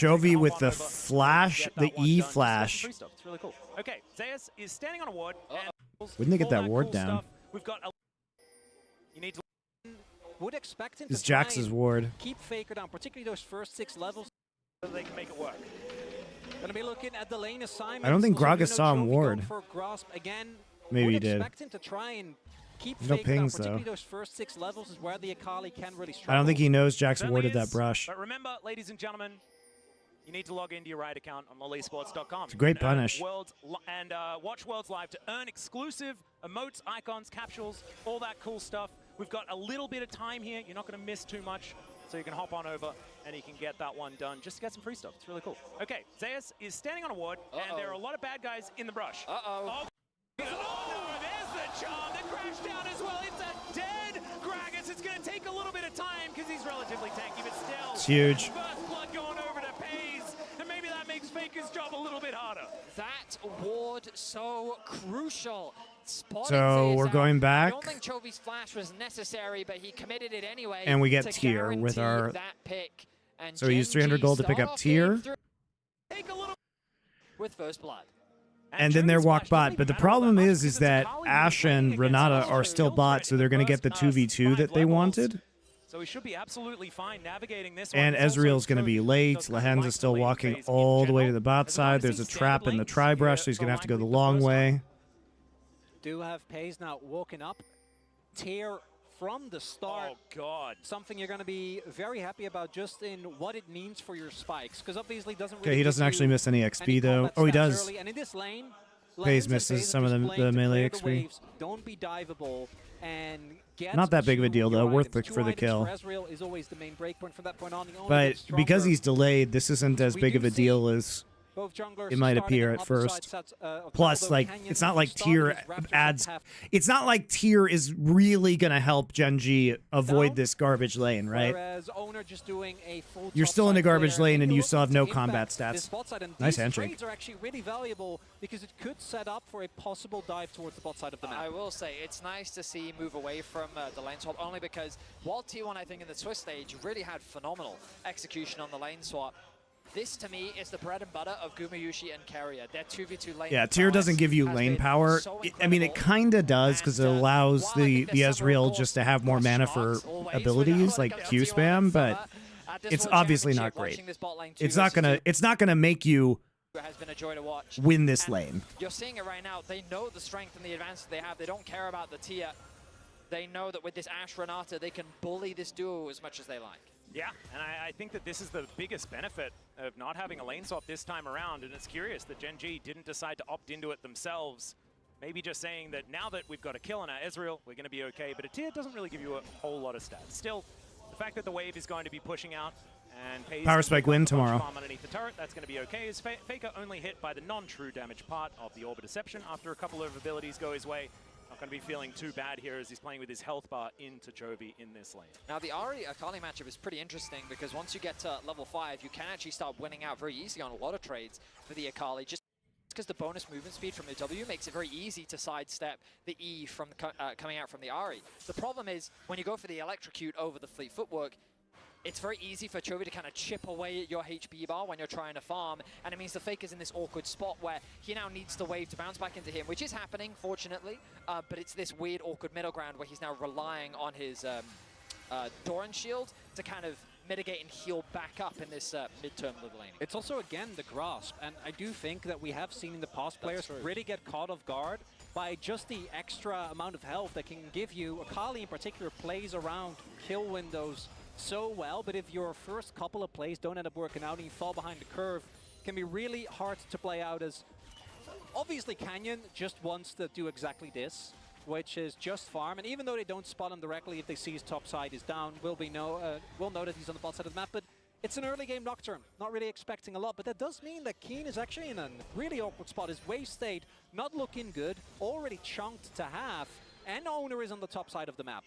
Chovy with hop the on over, flash, get the that one E done. Just flash. get some free stuff. It's really cool. Okay, Zeus is standing on a ward. And Wouldn't they get all that ward cool down? stuff. We've got you need to Would expect him It's to try Jax's and ward. keep Faker down, particularly those first 6 levels. so they can make it work. Gonna be looking at the lane assignment. I don't think Also, Gragas Nuno saw him Chovy ward. going for grasp again. Maybe Would he did. expect him to try and keep No Faker down, pings, particularly though. those first 6 levels is where the Akali can really struggle. I don't think he knows Jax Certainly warded that is, brush. But remember, ladies and gentlemen, you need to log into your Riot account on lolesports.com. It's a great punish. Watch Worlds Live to earn exclusive emotes, icons, capsules, all that cool stuff. We've got a little bit of time here. You're not going to miss too much. So you can hop on over and you can get that one done just to get some free stuff. It's really cool. Okay, Zeus is standing on a ward, and there are a lot of bad guys in the brush. Uh-oh. Oh, no, there's the charm. The crash down as well. It's a dead Gragas. It's going to take a little bit of time because he's relatively tanky, but still. It's huge. First blood going over to Pays, and maybe that makes Faker's job a little bit harder. That ward so crucial. So we're going back. I don't think Chovy's flash was necessary, but he committed it anyway. And we get to tier with guarantee our. that pick. And So we use 300 gold to pick up tier. With first blood. And then they're walk bot. But the problem is that Ashe and Renata are still bots, so they're going to get the 2v2 that they wanted. So we should be absolutely fine navigating this And one. Ezreal's going to be late. Lahenz is still walking all the way to the bot side. There's a trap in the tri-brush, so he's going to have to go the long way. Do have Pays now walking up. Tier from the start. Oh, God. Something you're going to be very happy about just in what it means for your spikes. Because obviously doesn't really Okay, he doesn't give actually you miss any XP, any though. combat Oh, he stats does. early. And in this lane, Pays Lahenz and misses Pays are some of just the playing to melee clear the XP. waves, don't be diveable, and get Not that big of a to deal, though. your Worth items. it for the 2 kill. items for Ezreal is always the main breakpoint from that point on. The only But bit because stronger. he's delayed, this isn't as We big do of a see deal as both junglers it might starting appear on at opposite first. sides of Plus, although like, Canyon it's not like started tier his Raptor adds. half It's not like tier is really going to help Gen.G avoid down, this garbage lane, right? Whereas Owner just doing a full You're still in a topside garbage clear. lane and If you you're still have looking no to combat impact this stats. bot side, and Nice these handshake. trades are actually really valuable because it could set up for a possible dive towards the bot side of the map. I will say, it's nice to see move away from the lane swap, only because while T1, I think, in the Swiss stage, really had phenomenal execution on the lane swap. This, to me, is the bread and butter of Gumayushi and Carrier. Their 2v2 lane Yeah, tier doesn't give you lane power. I mean, it kind of does because it allows the Ezreal just to have more mana for abilities like Q spam, but it's obviously not great. It's not gonna make you has been a joy to watch. win this And lane. You're seeing it right now. They know the strength and the advantage they have. They don't care about the tier. They know that with this Ashe Renata, they can bully this duo as much as they like. Yeah, and I think that this is the biggest benefit of not having a lane swap this time around, and it's curious that Gen.G didn't decide to opt into it themselves. Maybe just saying that now that we've got a kill on our Ezreal, we're going to be okay, but a tier doesn't really give you a whole lot of stats. Still, the fact that the wave is going to be pushing out and Pays Power can spike pick up win a bunch of tomorrow. farm underneath the turret, that's going to be okay. As Faker only hit by the non-true damage part of the Orb of Deception after a couple of abilities go his way. Not going to be feeling too bad here as he's playing with his health bar into Chovy in this lane. Now, the Ahri Akali matchup is pretty interesting because once you get to level 5, you can actually start winning out very easily on a lot of trades for the Akali. Just because the bonus movement speed from the W makes it very easy to sidestep the E from coming out from the Ahri. The problem is when you go for the electrocute over the fleet footwork, it's very easy for Chovy to kind of chip away at your HP bar when you're trying to farm, and it means the Faker's in this awkward spot where he now needs the wave to bounce back into him, which is happening, fortunately, but it's this weird, awkward middle ground where he's now relying on his Doran shield to kind of mitigate and heal back up in this midterm level laning. It's also, again, the grasp, and I do think that we have seen in the past players really get caught off guard by just the extra amount of health that can give you. Akali in particular plays around kill windows so well, but if your first couple of plays don't end up working out and you fall behind the curve, it can be really hard to play out. As obviously Canyon just wants to do exactly this, which is just farm, and even though they don't spot him directly, if they see his top side is down, we'll know that he's on the bot side of the map. But it's an early game Nocturne, not really expecting a lot, but that does mean that Keen is actually in a really awkward spot. His wave state not looking good, already chunked to half, and Owner is on the top side of the map.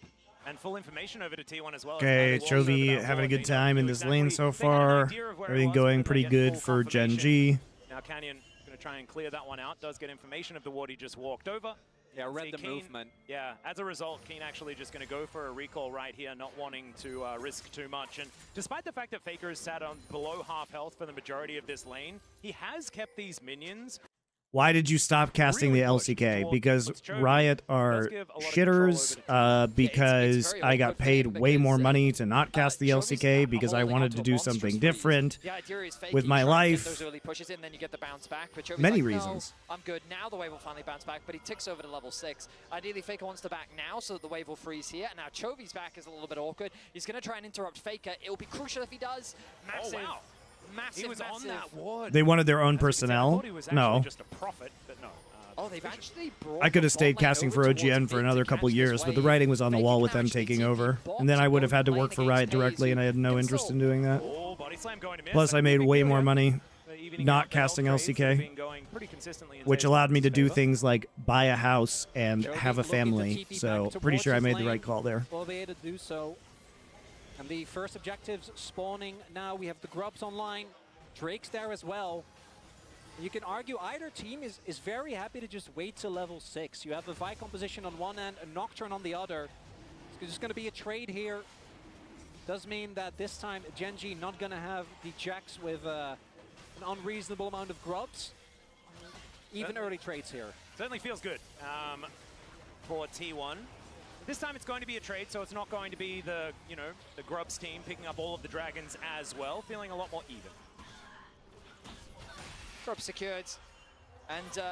And full information over to T1 as well. Okay, Chovy having a good time in this lane so far. Everything going pretty good for Gen.G. Now Canyon going to try and clear that one out. Does get information of the ward he just walked over. Yeah, read the Keen, movement. Yeah, as a result, Keen actually just going to go for a recall right here, not wanting to risk too much. And despite the fact that Faker is sat on below half health for the majority of this lane, he has kept these minions. Why did you stop casting the LCK? Because Riot are shitters, because I got paid way more money to not cast the LCK because I wanted to do something different with my life. Many reasons. I'm good. Now the wave will finally bounce back, but he ticks over to level 6. Ideally, Faker wants to back now so that the wave will freeze here. And now Chovy's back is a little bit awkward. He's going to try and interrupt Faker. It will be crucial if he does. Massive. Oh, wow. Massive, he was on that ward. They wanted their own personnel. No. Just a prophet, but no. Oh, they've actually brought I could have stayed casting for OGN for another couple years, but the writing was on the wall with them taking over. And then I would have had to work for Riot directly, and I had no interest in doing that. Plus, I made way more money not casting LCK, which allowed me to do things like buy a house and have a family. So pretty sure I made the right call there. Will be able to do so. And the first objectives spawning now. We have the Grubs online. Drake's there as well. You can argue either team is very happy to just wait till level 6. You have a Vi composition on one end, a Nocturne on the other. It's just going to be a trade here. Does mean that this time Genji not going to have the Jax with an unreasonable amount of Grubs. Even early trades here. Certainly feels good for T1. This time it's going to be a trade, so it's not going to be the, the Grubs team picking up all of the dragons as well, feeling a lot more even. Grubs secured. And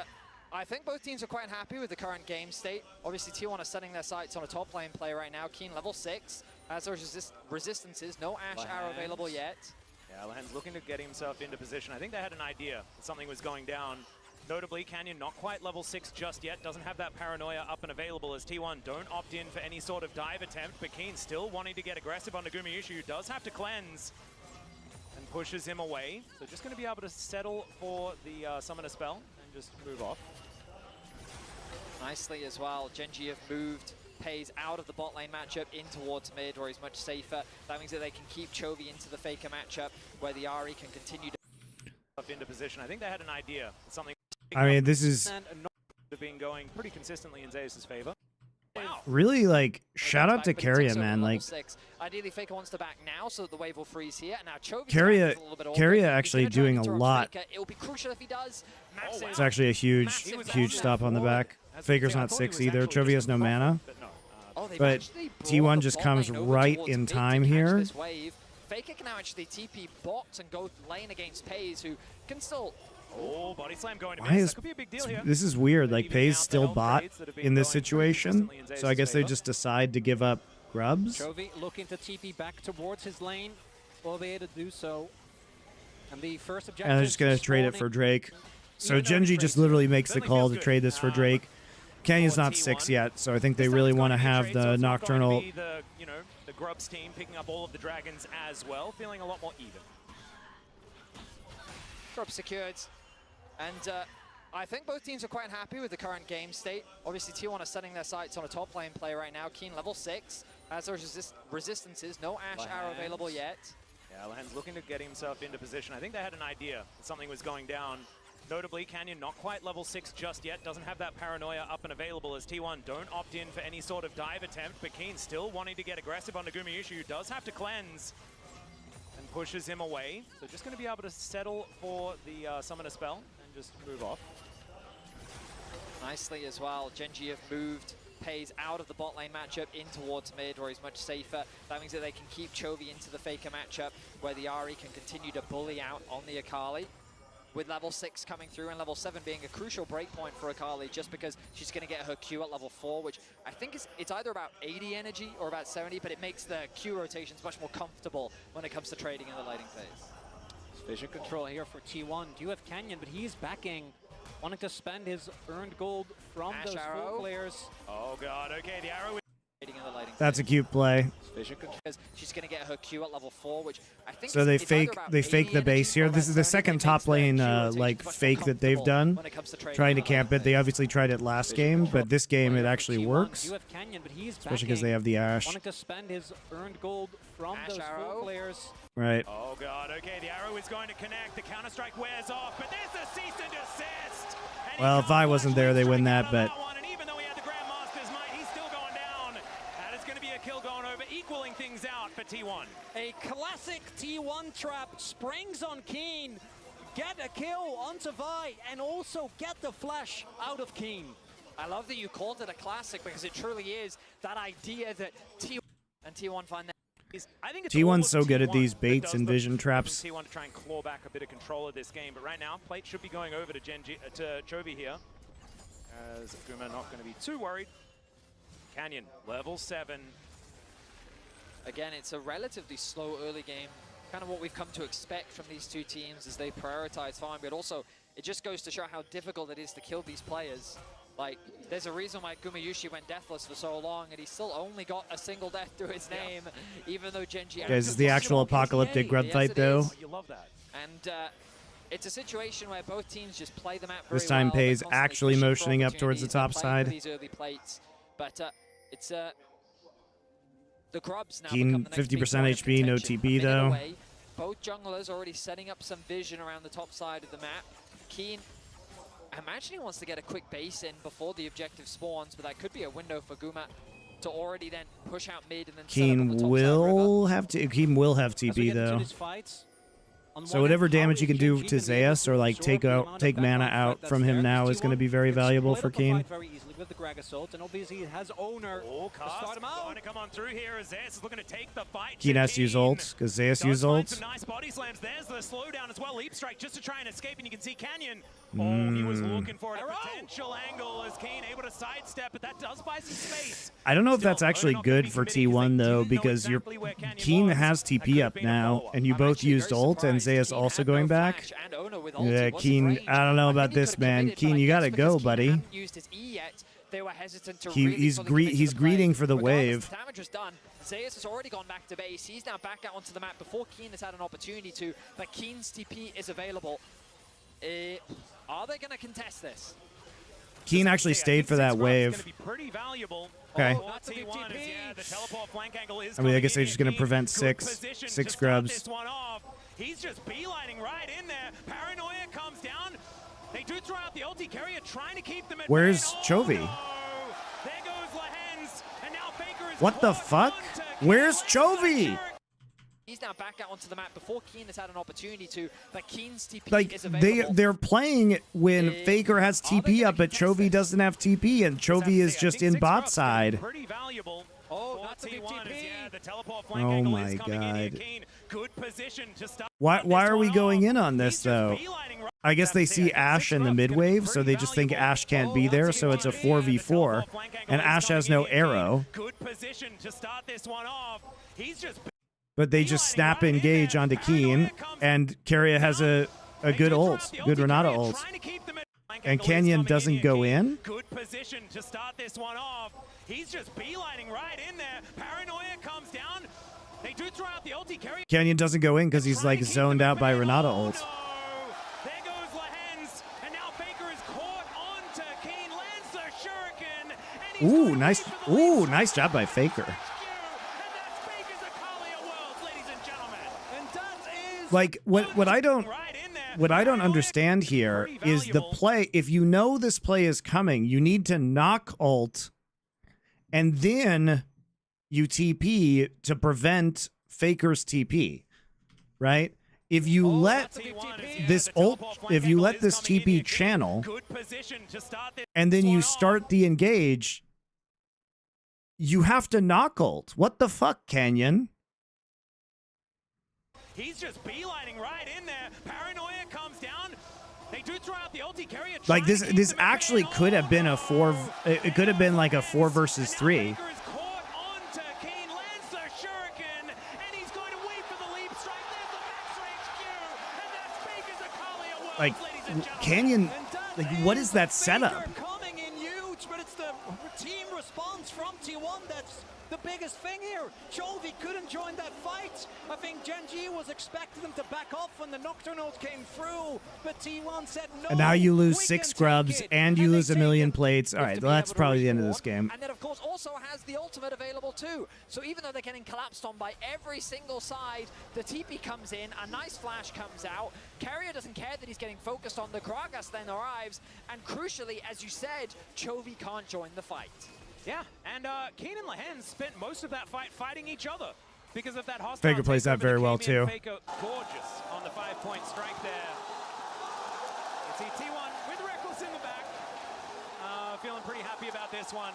I think both teams are quite happy with the current game state. Obviously, T1 are setting their sights on a top lane play right now. Keen level 6. As there's resistances, no Ashe Arrow available yet. Yeah, Lahan's looking to get himself into position. I think they had an idea that something was going down. Notably, Canyon not quite level 6 just yet, doesn't have that paranoia up and available as T1 don't opt in for any sort of dive attempt, but Keen still wanting to get aggressive on Nagumi Ishu, does have to cleanse and pushes him away. So just going to be able to settle for the summoner spell and just move off. Nicely as well, Genji have moved Pays out of the bot lane matchup in towards mid where he's much safer. That means that they can keep Chovy into the Faker matchup where the Ahri can continue to into position. I think they had an idea something. I mean, this is been going pretty consistently in Zeus' favor. Wow. Really, like, shout out to Keria, man. Like, ideally, Faker wants to back now so that the wave will freeze here. And now Keria actually doing a lot. It'll be crucial if he does. It's actually a huge stop on the back. Faker's not 6 either. Chovy has no mana. But T1 just comes right in time here. Faker can now actually TP bots and go lane against Pays, who can still... Oh, body slam going to Why is, that could be a big deal here. This is weird. Like, Pays still bot in this situation. So I guess they just decide to give up Grubs. Chovy looking to TP back towards his lane. Will be able to do so. And the first objective. And they're just going to trade it for Drake. So Genji just literally makes the call to trade this for Drake. Canyon's not 6 yet, so I think they really want to have the Nocturnal. The Grubs team picking up all of the dragons as well, feeling a lot more even. Grubs secured. And I think both teams are quite happy with the current game state. Obviously, T1 are setting their sights on a top lane play right now. Keen level 6. As there's resistances, no Ashe Arrow available yet. Yeah, Lahan's looking to get himself into position. I think they had an idea that something was going down. Notably, Canyon not quite level 6 just yet, doesn't have that paranoia up and available as T1 don't opt in for any sort of dive attempt, but Keen still wanting to get aggressive on Nagumi Ishu, does have to cleanse and pushes him away. So just going to be able to settle for the summoner spell and just move off. Nicely as well, Genji have moved Pays out of the bot lane matchup in towards mid where he's much safer. That means that they can keep Chovy into the Faker matchup where the Ahri can continue to bully out on the Akali. With level 6 coming through and level 7 being a crucial breakpoint for Akali just because she's going to get her Q at level 4, which I think it's either about 80 energy or about 70, but it makes the Q rotations much more comfortable when it comes to trading in the lighting phase. Vision control here for T1. Do have Canyon, but he's backing, wanting to spend his earned gold from Ashe those Arrow. 4 players. Oh god, okay, the arrow is trading in the lighting That's a cute play. She's going to get her Q at level 4, which I think So they fake the base here. This is the second top lane like fake that they've done, trying to camp it. They obviously tried it last game, but this game it actually works, especially because they have the Ashe. Wanting to spend his earned gold from those 4 players. Right. Oh god, okay, the arrow is going to connect. The counter-strike wears off, but there's a cease and desist. Well, if I wasn't there, they win that, but And even though he had the equaling things out for T1. A classic T1 trap, springs on Keen, get a kill onto Vi, and also get the flash out of Keen. I love that you called it a classic because it truly is that idea that T1 find that. I think it's T1's all so of good at T1 these that baits does and the- vision traps. T1 to try and claw back a bit of control of this game, but right now, plate should be going over to Chovy here, as Guma not going to be too worried. Canyon, level 7. Again, it's a relatively slow early game. Kind of what we've come to expect from these two teams as they prioritize farm, but also it just goes to show how difficult it is to kill these players. Like, there's a reason why Gumayushi went deathless for so long, and he still only got a single death through his name, even though Genji... Guys, is the actual apocalyptic grub fight, though? You love that. And it's a situation where both teams just play the map very This time well. They're Pays constantly actually pushing for motioning up towards the top opportunities. They're playing for side. these early plates. But it's the grubs now Keen, become the next big 50% point of HP, no contention. TP A minute though. away. Both junglers already setting up some vision around the top side of the map. Keen, I imagine he wants to get a quick base in before the objective spawns, but that could be a window for Guma to already then push out mid and then set up on the Keen top side will have Keen will have As we TP get into though. this fight, on So one whatever end, how damage you is can do Genji to gonna be able Zeus or like absorb the amount of take mana backline fight out that's from him there? now Because is going to T1 be very can valuable split for up the Keen. fight very easily with the Grag Assault, and obviously he has Owner Oh, to start Cast him out. going to come on through here as Zeus is looking to take the fight. Keen has to use ult because Zeus Does used find ult. some nice body slams. There's the slowdown as well. Leap strike just to try and escape, and you can see Canyon. Oh, he was looking for a potential angle as Keen able to sidestep, but that does buy some space. I don't know if Still, that's actually Owner not gonna good be for committing 'cause they T1 though, didn't know because exactly where Canyon Keen was. has That could TP have up been a now, follow-up. and you I'm both actually used very ult, and surprised Zeus Keen also had no going back. flash and Owner with ult. Yeah, He was in Keen. range. I don't know I about think he this, could've man. committed, Keen, but I you guess gotta because go, Keen buddy. hadn't used his E yet, they were hesitant to He- really he's fully gre- commit to he's the play. greeting for the Regardless, wave. the damage was done. Zeus has already gone back to base. He's now back out onto the map before Keen has had an opportunity to, but Keen's TP is available. Are they going to contest this? Keen actually stayed for that wave. Pretty valuable. Okay. Oh, T1 is, yeah, the teleport flank angle is I mean, I coming guess they're in just going to Keen. prevent Good six position to start grubs. this one off. He's just beelining right in there. Paranoia comes down. They do throw out the ulti carrier, trying to keep them at Where's bay. Chovy? Oh, there goes Lehens, and now Faker is What the caught fuck? onto Where's Keen. Chovy? He's now back out onto the map before Keen has had an opportunity to, but Keen's TP Like is available. they're playing when Faker has TP up, but Chovy doesn't have TP, and Chovy is just in bot side. Pretty valuable. Oh, for that's a big T1 is, TP. yeah, the teleport flank Oh angle my is coming in here. God. Keen, good position to stop Why this are we one going off. in on this He's just though? beelining right I guess they there. see Ashe in the mid wave, so they just think Ashe can't be there, so it's a 4v4, and Ashe has no arrow. Good position to start this one off. He's just But they just snap engage onto Keen, and Keria has a good ult, good Renata ult. And Canyon doesn't go in? Good position to start this one off. He's just beelining right in there. Paranoia comes down. They do throw out the ulti carry. Canyon doesn't go in because he's like zoned out by Renata ult. There goes Lehens, and now Faker is caught onto Keen, lands the shuriken, and he's Ooh, nice job by Faker. Like what I don't understand here is the play. If you know this play is coming, you need to knock ult, and then you TP to prevent Faker's TP, right? If you let this ult, if you let this TP channel, and then you start the engage, you have to knock ult. What the fuck, Canyon? He's just beelining right in there. Paranoia comes down. They do throw out the ulti carrier. Like this actually could have been a 4. It could have been like a 4 versus 3. Like Canyon, like what is that setup? Coming in huge, but it's the team response from T1 that's the biggest thing here. Chovy couldn't join that fight. I think Genji was expecting them to back off when the Nocturnals came through, but T1 said no. And now you lose we 6 can scrubs take it. and you lose a million it. plates. All right, well, that's probably the end of this game. And then, of course, also has the ultimate available too. So even though they're getting collapsed on by every single side, the TP comes in, a nice flash comes out. Carrier doesn't care that he's getting focused on the Gragas then arrives, and crucially, as you said, Chovy can't join the fight. Yeah, and Keen and Lehen spent most of that fight fighting each other because of that hostile. Faker plays that very well too. Faker gorgeous on the 5-point strike there. You see T1 with Reckless in the back. Feeling pretty happy about this one.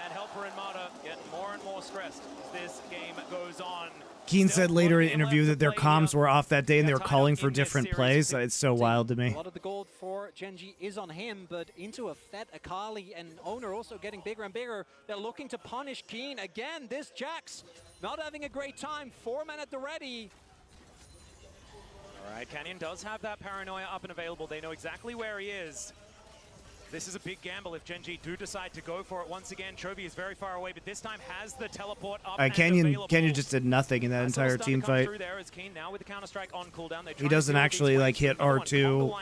And Helper and Mata getting more and more stressed as this game goes on. Keen said later in an interview that their comms were off that day and they were calling for different plays. It's so wild to me. A lot of the gold for Gen.G is on him, but into a Fett, Akali, and Owner also getting bigger and bigger. They're looking to punish Keen. Again, this Jax not having a great time. 4 men at the ready. All right, Canyon does have that paranoia up and available. They know exactly where he is. This is a big gamble if Gen.G do decide to go for it once again. Chovy is very far away, but this time has the teleport up and available. Canyon just did nothing in that entire team fight. Now with the counter-strike on cooldown. He doesn't actually like hit R2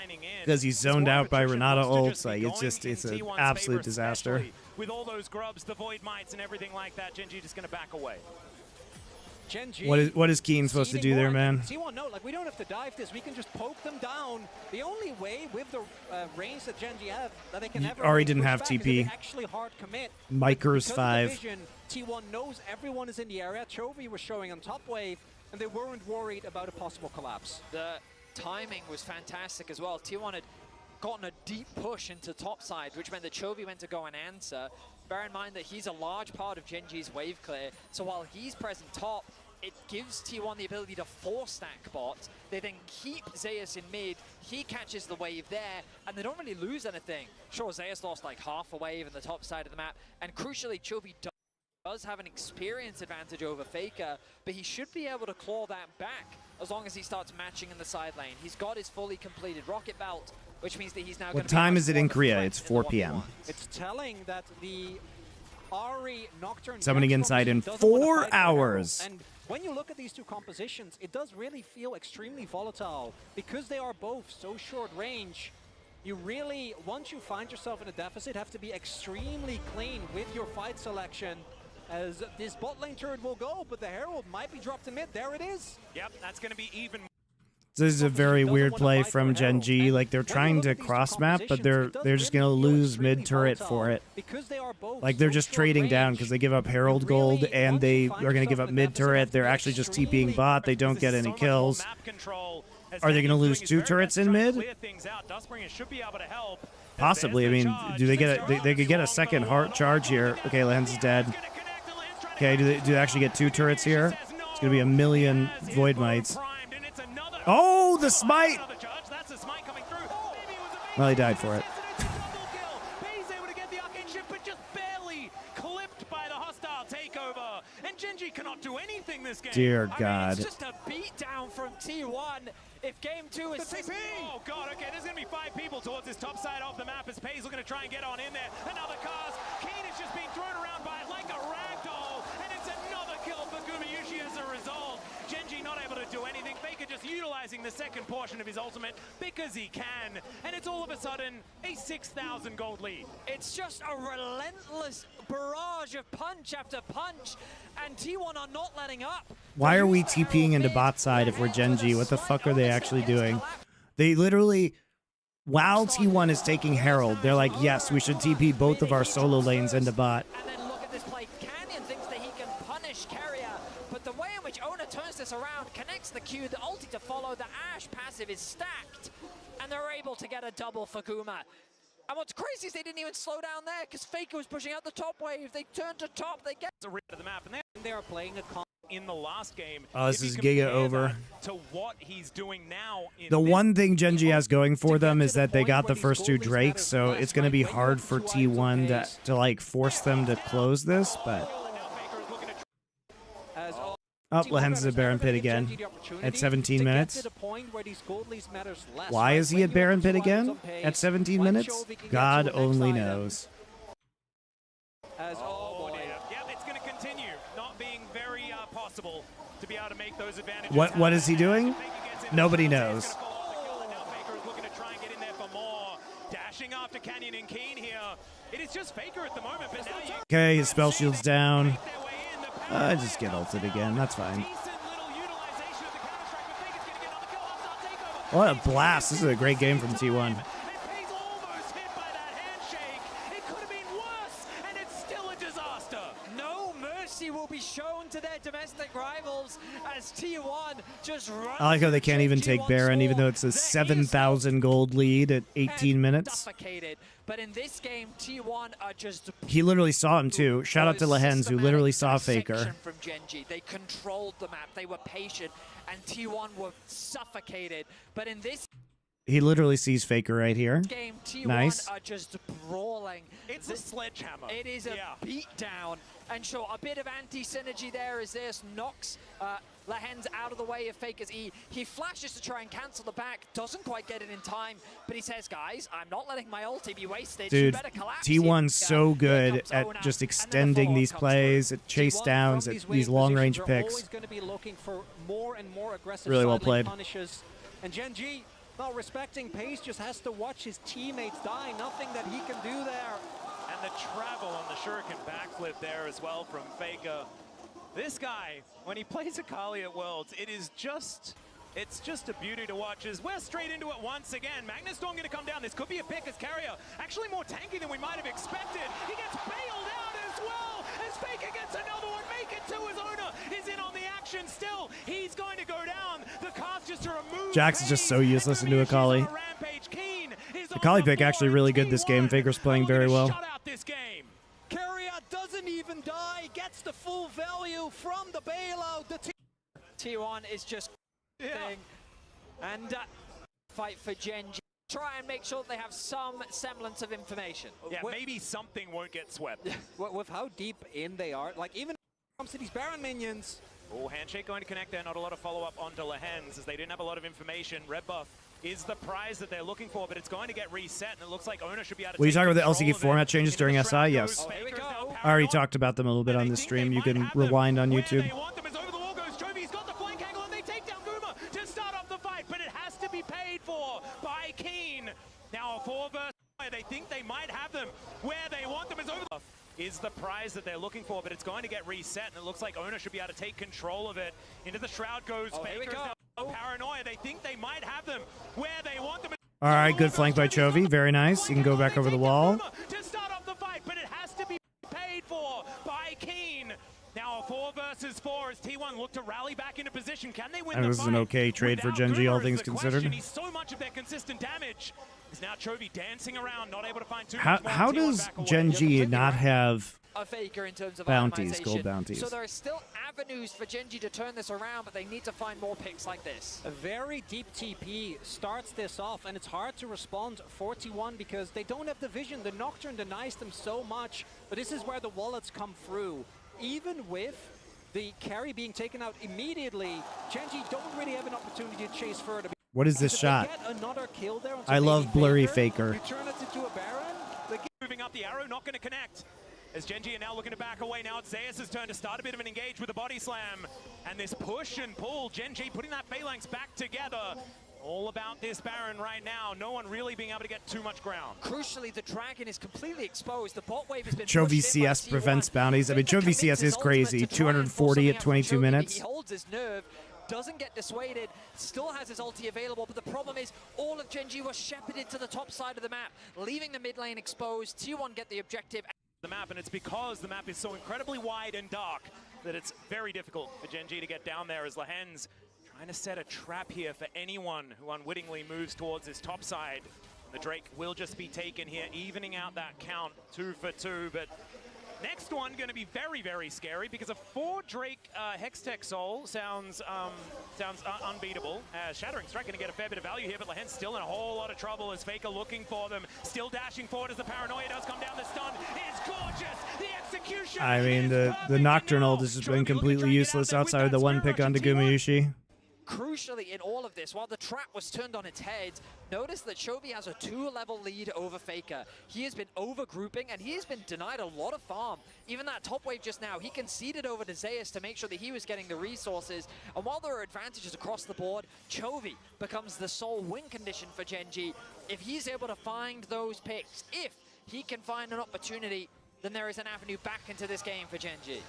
because he's zoned out by Renata ults. Like it's an absolute disaster. With all those grubs, the Void Mites and everything like that, Gen.G just going to back away. Gen.G, what is Keen supposed to do there, man? T1, no, like we don't have to dive this. We can just poke them down. The only way with the range that Gen.G have that they can ever Ari didn't have TP. Actually hard commit. Mikers 5. Vision, T1 knows everyone is in the area. Chovy was showing on top wave, and they weren't worried about a possible collapse. The timing was fantastic as well. T1 had gotten a deep push into top side, which meant that Chovy went to go and answer. Bear in mind that he's a large part of Gen.G's wave clear, so while he's present top, it gives T1 the ability to 4-stack bot. They then keep Zeus in mid, he catches the wave there, and they don't really lose anything. Sure, Zeus lost like half a wave in the top side of the map, and crucially, Chovy does have an experience advantage over Faker, but he should be able to claw that back as long as he starts matching in the side lane. He's got his fully completed rocket belt, which means that he's now going to What time is it in Korea? It's 4 p.m. It's telling that the Ari Nocturne Summoning Insight in 4 hours. And when you look at these two compositions, it does really feel extremely volatile. Because they are both so short range, you really, once you find yourself in a deficit, have to be extremely clean with your fight selection. As this bot lane turret will go, but the Herald might be dropped in mid. There it is. Yep, that's going to be even. This is a very weird play from Gen.G. Like they're trying to cross map, but they're just gonna lose mid turret for it. Like they're just trading down because they give up Herald gold and they are gonna give up mid turret. They're actually just TPing bot. They don't get any kills. Are they gonna lose 2 turrets in mid? Possibly. I mean, do they get they could get a second heart charge here? Okay, Lens is dead. Okay, do they actually get 2 turrets here? It's gonna be a million Void Mites. Oh, the smite! Well, he died for it. He's able to get the arcane ship, but just barely clipped by the hostile takeover. And Gen.G cannot do anything this game. Dear God. I mean, it's just a beatdown from T1. If game 2 is... Oh, God, okay, there's going to be 5 people towards this top side of the map as Paze going to try and get on in there. Another cast. Kane is just being thrown around by it like a ragdoll. And it's another kill for Gumayushi as a result. Gen.G not able to do anything. Faker just utilizing the second portion of his ultimate because he can. And it's all of a sudden a 6,000 gold lead. It's just a relentless barrage of punch after punch. And T1 are not letting up. Why are we TPing into bot side if we're Gen.G? What the fuck are they actually doing? They literally, while T1 is taking Herald, they're like, yes, we should TP both of our solo lanes into bot. And then look at this play. Canyon thinks that he can punish Carrier, but the way in which Owner turns this around, connects the Q, the ulti to follow, the Ashe passive is stacked, and they're able to get a double for Guma. And what's crazy is they didn't even slow down there because Faker was pushing out the top wave. They turned to top, they get the rid of the map, and they are playing a in the last game. Oh, this is Giga over. To what he's doing now. The one thing Gen.G has going for them is that they got the first 2 Drakes, so it's going to be hard for T1 to like force them to close this, but... Oh, Lehens at Baron Pit again at 17 minutes. Why is he at Baron Pit again at 17 minutes? God only knows. Yeah, it's going to continue not being very possible to be able to make those advantages. What is he doing? Nobody knows. Looking to try and get in there for more. Dashing after Canyon and Keen here. It is just Faker at the moment, but now you... Okay, his spell shield's down. Just get ulted again. That's fine. What a blast. This is a great game from T1. themselves as T1 just runs. I like how they can't even take G1 Baron, even score. though it's a There is 7,000 gold lead at 18 minutes. Suffocated. But in this game, T1 are just He literally saw him too. Shout out to Lehens, who literally saw Faker. from Gen.G. They controlled the map. They were patient, and T1 were suffocated. But in this He literally sees Faker right here. game, T1 Nice. are just brawling. It's a sledgehammer. It is a beatdown. And sure, a bit of anti-synergy there as this knocks Lehens out of the way of Faker's E. He flashes to try and cancel the back, doesn't quite get it in time, but he says, guys, I'm not letting my ulti be wasted. You Dude, better collapse T1's here. so good Here comes at Ona, just and then the extending follow-up these comes plays, through. at chase T1 downs, from at wing these long-range positions are picks. always going to be looking for more and more aggressive Really well side played. lane punishes. And Gen.G, well, respecting pace, just has to watch his teammates die. Nothing that he can do there. And the travel on the shuriken backflip there as well from Faker. This guy, when he plays Akali at Worlds, it's just a beauty to watch as we're straight into it once again. Magnus Storm going to come down. This could be a pick as carrier. Actually more tanky than we might have expected. He gets bailed out as well as Faker gets another one. Make it two as Ona is in on the action still. He's going to go down. The cast just to remove Jax is just so useless into Akali. Akali pick actually really good this game. Faker's playing very well. This game. Carrier doesn't even die, gets the full value from the bailout. The T1 is just thing. And fight for Gen.G. Try and make sure that they have some semblance of information. Yeah, maybe something won't get swept. With how deep in they are, like even when it comes to these Baron minions. Oh, handshake going to connect there. Not a lot of follow-up onto Lehens as they didn't have a lot of information. Red buff is the prize that they're looking for, but it's going to get reset, and it looks like Ona should be able to. Were you talking about the control LCK of format it. changes during SI? Yes. Oh, here we go. I already talked about them a little bit on the stream. You can rewind on YouTube. They want them as over the wall goes Chovy. He's got the flank angle, and they take down Guma to start off the fight, but it has to be paid for by Keen. Now a 4 versus 5. They think they might have them where they want them as over the is the prize that they're looking for, but it's going to get reset, and it looks like Ona should be able to take control of it. Into the shroud goes Faker. Paranoia. They think they might have them where they want them. All right, good flank by Chovy. Very nice. You can go back over the wall. To start off the fight, but it has to be paid for by Keen. Now a 4 versus 4 as T1 look to rally back into position. Can they win And the this is an fight okay trade for without Gen.G, all Guma is things the considered. question. He's so much of their consistent damage. Is now Chovy dancing around, not able to find too How much more. how T1 does back away. Gen.G not have A Faker in terms of bounties, itemization. gold bounties? So there are still avenues for Gen.G to turn this around, but they need to find more picks like this. A very deep TP starts this off, and it's hard to respond 41 because they don't have the vision. The Nocturne denies them so much, but this is where the wallets come through. Even with the carry being taken out immediately, Gen.G don't really have an opportunity to chase further. What is this If they shot? get another kill there onto I love Baby blurry Faker. You turn it into a Baron. Moving up the arrow, not going to connect. As Gen.G are now looking to back away. Now it's Zeus' turn to start a bit of an engage with a body slam. And this push and pull, Gen.G putting that phalanx back together. All about this Baron right now. No one really being able to get too much ground. Crucially, the Dragon is completely exposed. The bot wave has been Chovy pushed in by CS T1. prevents bounties. I mean, Faker Chovy commits CS his is ultimate crazy. to try and force 240 something at out from 22 Chovy, but minutes. He holds his nerve, doesn't get dissuaded, still has his ulti available, but the problem is all of Gen.G was shepherded to the top side of the map, leaving the mid lane exposed. T1 get the objective. The map, and it's because the map is so incredibly wide and dark that it's very difficult for Gen.G to get down there as Lehens trying to set a trap here for anyone who unwittingly moves towards this top side. The Drake will just be taken here, evening out that count 2 for 2, but next one going to be very, very scary because a 4 Drake Hextech Soul sounds unbeatable. Shattering Strike going to get a fair bit of value here, but Lehens still in a whole lot of trouble as Faker looking for them. Still dashing forward as the Paranoia does come down. The stun is gorgeous. The execution. I mean, the Nocturnal has just been completely useless outside of the one pick onto Gumayushi. Crucially in all of this, while the trap was turned on its head, notice that Chovy has a 2-level lead over Faker. He has been over-grouping, and he has been denied a lot of farm. Even that top wave just now, he conceded over to Zeus to make sure that he was getting the resources. And while there are advantages across the board, Chovy becomes the sole win condition for Gen.G. If he's able to find those picks, if he can find an opportunity, then there is an avenue back into this game for Gen.G.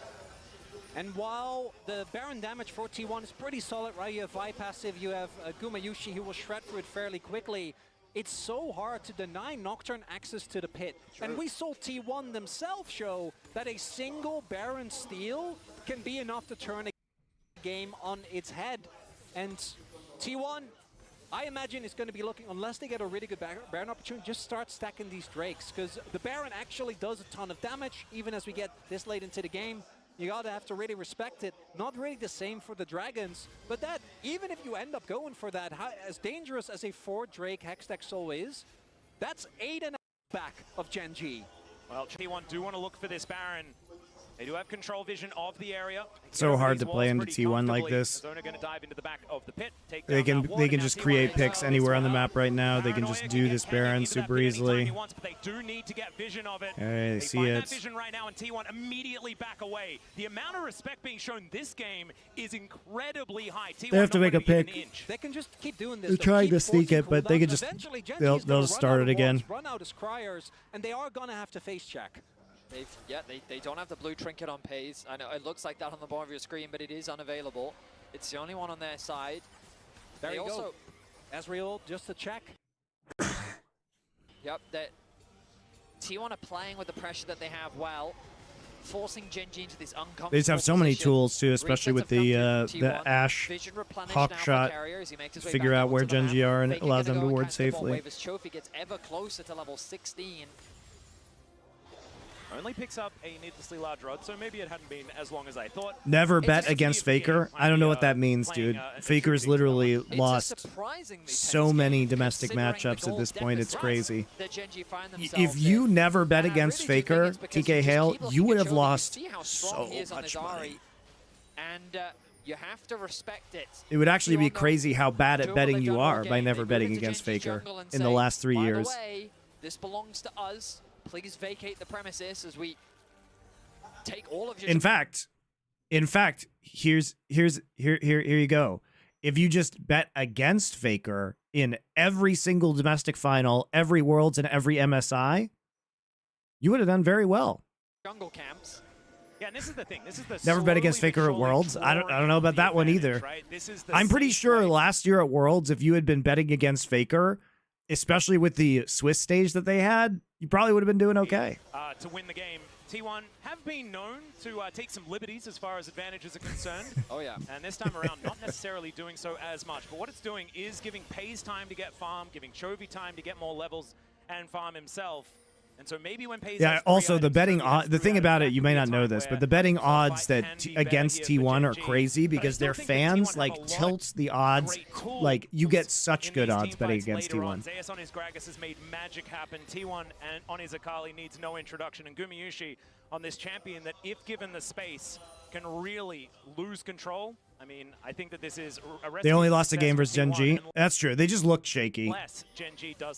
And while the Baron damage for T1 is pretty solid, right? You have Vi passive, you have Gumayushi who will shred through it fairly quickly. It's so hard to deny Nocturne access to the pit. True. And we saw T1 themselves show that a single Baron steal can be enough to turn a game on its head. And T1, I imagine it's going to be looking, unless they get a really good Baron opportunity, just start stacking these Drakes, because the Baron actually does a ton of damage, even as we get this late into the game. You gotta have to really respect it. Not really the same for the Dragons, but that, even if you end up going for that, as dangerous as a 4 Drake Hextech Soul is, that's 8.5 back of Gen G. Well, T1 do want to look for this Baron. They do have control vision of the area. So hard to play into T1 like this. Zona going to dive into the back of the pit. They can just create picks anywhere on the map right now. They can just do this Baron super easily. But they do need to get vision of it. They see it. Vision right now, and T1 immediately back away. The amount of respect being shown this game is incredibly high. T1 They have to make a pick. They can just keep doing this. They're trying to sneak it, but they could just they'll start it again. Run out as Criers, and they are gonna have to face check. They don't have the blue trinket on Pays. I know it looks like that on the bottom of your screen, but it is unavailable. It's the only one on their side. There you go. Ezreal, just a check. Yep, that T1 are playing with the pressure that they have well, forcing Gen G into this uncomfortable They just have so many position. tools too, especially with the Ashe Hawk shot. Figure out where Gen G are and it allows them to ward safely. Trophy gets ever closer to level 16. Only picks up a needlessly large rod, so maybe it hadn't been as long as I thought. Never bet against Faker. I don't know what that means, dude. Faker's literally lost so many domestic matchups at this point. It's crazy. If you never bet against Faker, TK Hale, you would have lost so much money. And you have to respect it. It would actually be crazy how bad at betting you are by never betting against Faker in the last 3 years. By the way, this belongs to us. Please vacate the premises as we take all of your... In fact, here you go. If you just bet against Faker in every single domestic final, every Worlds, and every MSI, you would have done very well. Jungle camps. Yeah, and this is the thing. This is the Never bet against Faker at Worlds. I don't know about that one either. Right? I'm pretty sure last year at Worlds, if you had been betting against Faker, especially with the Swiss stage that they had, you probably would have been doing okay. To win the game, T1 have been known to take some liberties as far as advantages are concerned. Oh, yeah. And this time around, not necessarily doing so as much. But what it's doing is giving Pays time to get farm, giving Chovy time to get more levels and farm himself. And so maybe when Pays also the betting the thing about it, you may not know this, but the betting odds that against T1 are crazy because their fans like tilt the odds. Like you get such good odds betting against T1. Zeus on his Gragas has made magic happen. T1 and on his Akali needs no introduction, and Gumayusi on this champion that, if given the space, can really lose control. I mean, I think that this is a They only lost a game versus Gen G. That's true. They just looked shaky.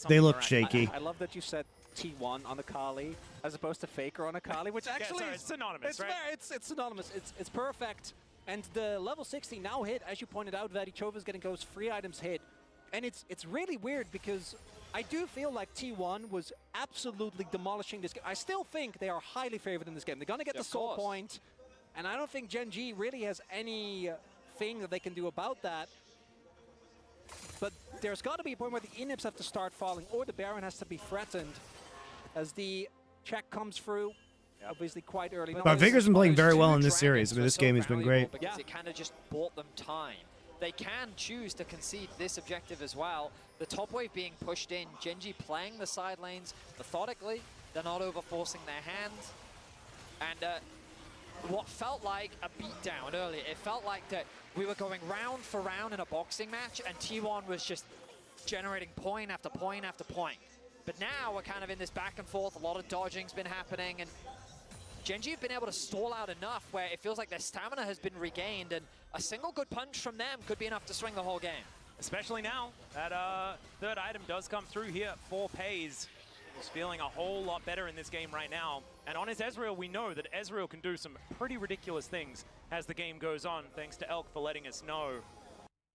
They looked shaky. I love that you said T1 on Akali as opposed to Faker on Akali, which actually it's synonymous, right? It's synonymous. It's perfect. And the level 60 now hit, as you pointed out, that Chova's getting those free items hit. And it's really weird because I do feel like T1 was absolutely demolishing this game. I still think they are highly favored in this game. They're going to get the soul point, and I don't think Gen G really has anything that they can do about that. But there's got to be a point where the inhibs have to start falling, or the Baron has to be threatened as the check comes through. Obviously quite early. But Faker's been playing very well in this series. I mean, this game has been great. Because it kind of just bought them time. They can choose to concede this objective as well. The top wave being pushed in, Gen G playing the side lanes methodically. They're not over-forcing their hand. And what felt like a beatdown earlier, it felt like that we were going round for round in a boxing match, and T1 was just generating point after point after point. But now we're kind of in this back and forth. A lot of dodging's been happening, and Gen G have been able to stall out enough where it feels like their stamina has been regained, and a single good punch from them could be enough to swing the whole game. Especially now that third item does come through here for Pays. He's feeling a whole lot better in this game right now. And on his Ezreal, we know that Ezreal can do some pretty ridiculous things as the game goes on, thanks to Elk for letting us know.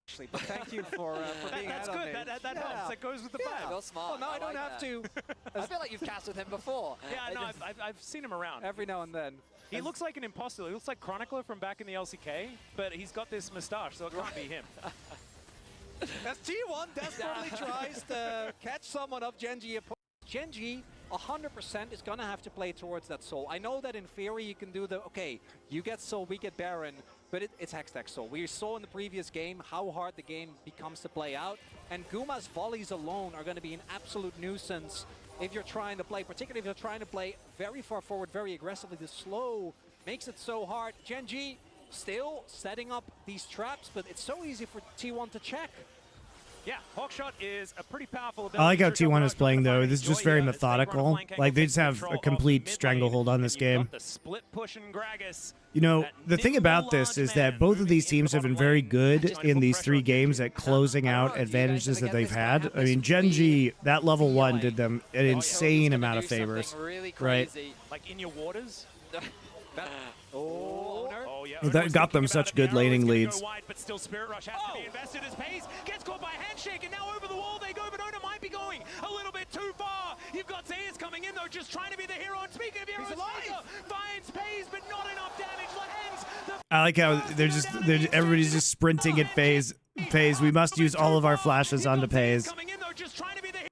Actually, but thank you for being That's out good. on me. That helps. That goes with the plan. Real smart. Well, now I don't have to. I feel like you've cast with him before. Yeah, no, I've seen him around. Every now and then. He looks like an imposter. He looks like Chronicler from back in the LCK, but he's got this moustache, so it can't be him. As T1 desperately tries to catch someone up Gen G. Gen G 100% is going to have to play towards that soul. I know that in theory you can do the, okay, you get soul, we get Baron, but it's Hextech Soul. We saw in the previous game how hard the game becomes to play out, and Guma's volleys alone are going to be an absolute nuisance if you're trying to play, particularly if you're trying to play very far forward, very aggressively. The slow makes it so hard. Gen G still setting up these traps, but it's so easy for T1 to check. Yeah, Hawkshot is a pretty powerful ability. I like how T1 is playing, though. This is just very methodical. Like, they just have a complete stranglehold on this game. You know, the thing about this is that both of these teams have been very good in these 3 games at closing out advantages that they've had. I mean, Gen G, that level 1 did them an insane amount of favors, right? Like in your waters? That got them such good laning leads. But still, Spirit Rush has to be invested as Pace gets caught by Handshake, and now over the wall they go, but Ona might be going a little bit too far. You've got Zayas coming in, though, just trying to be the hero. And speaking of heroes, Faker finds Pace, but not enough damage. I like how everybody's just sprinting at FaZe. FaZe, we must use all of our flashes onto FaZe. Coming in, though, just trying to be the hero.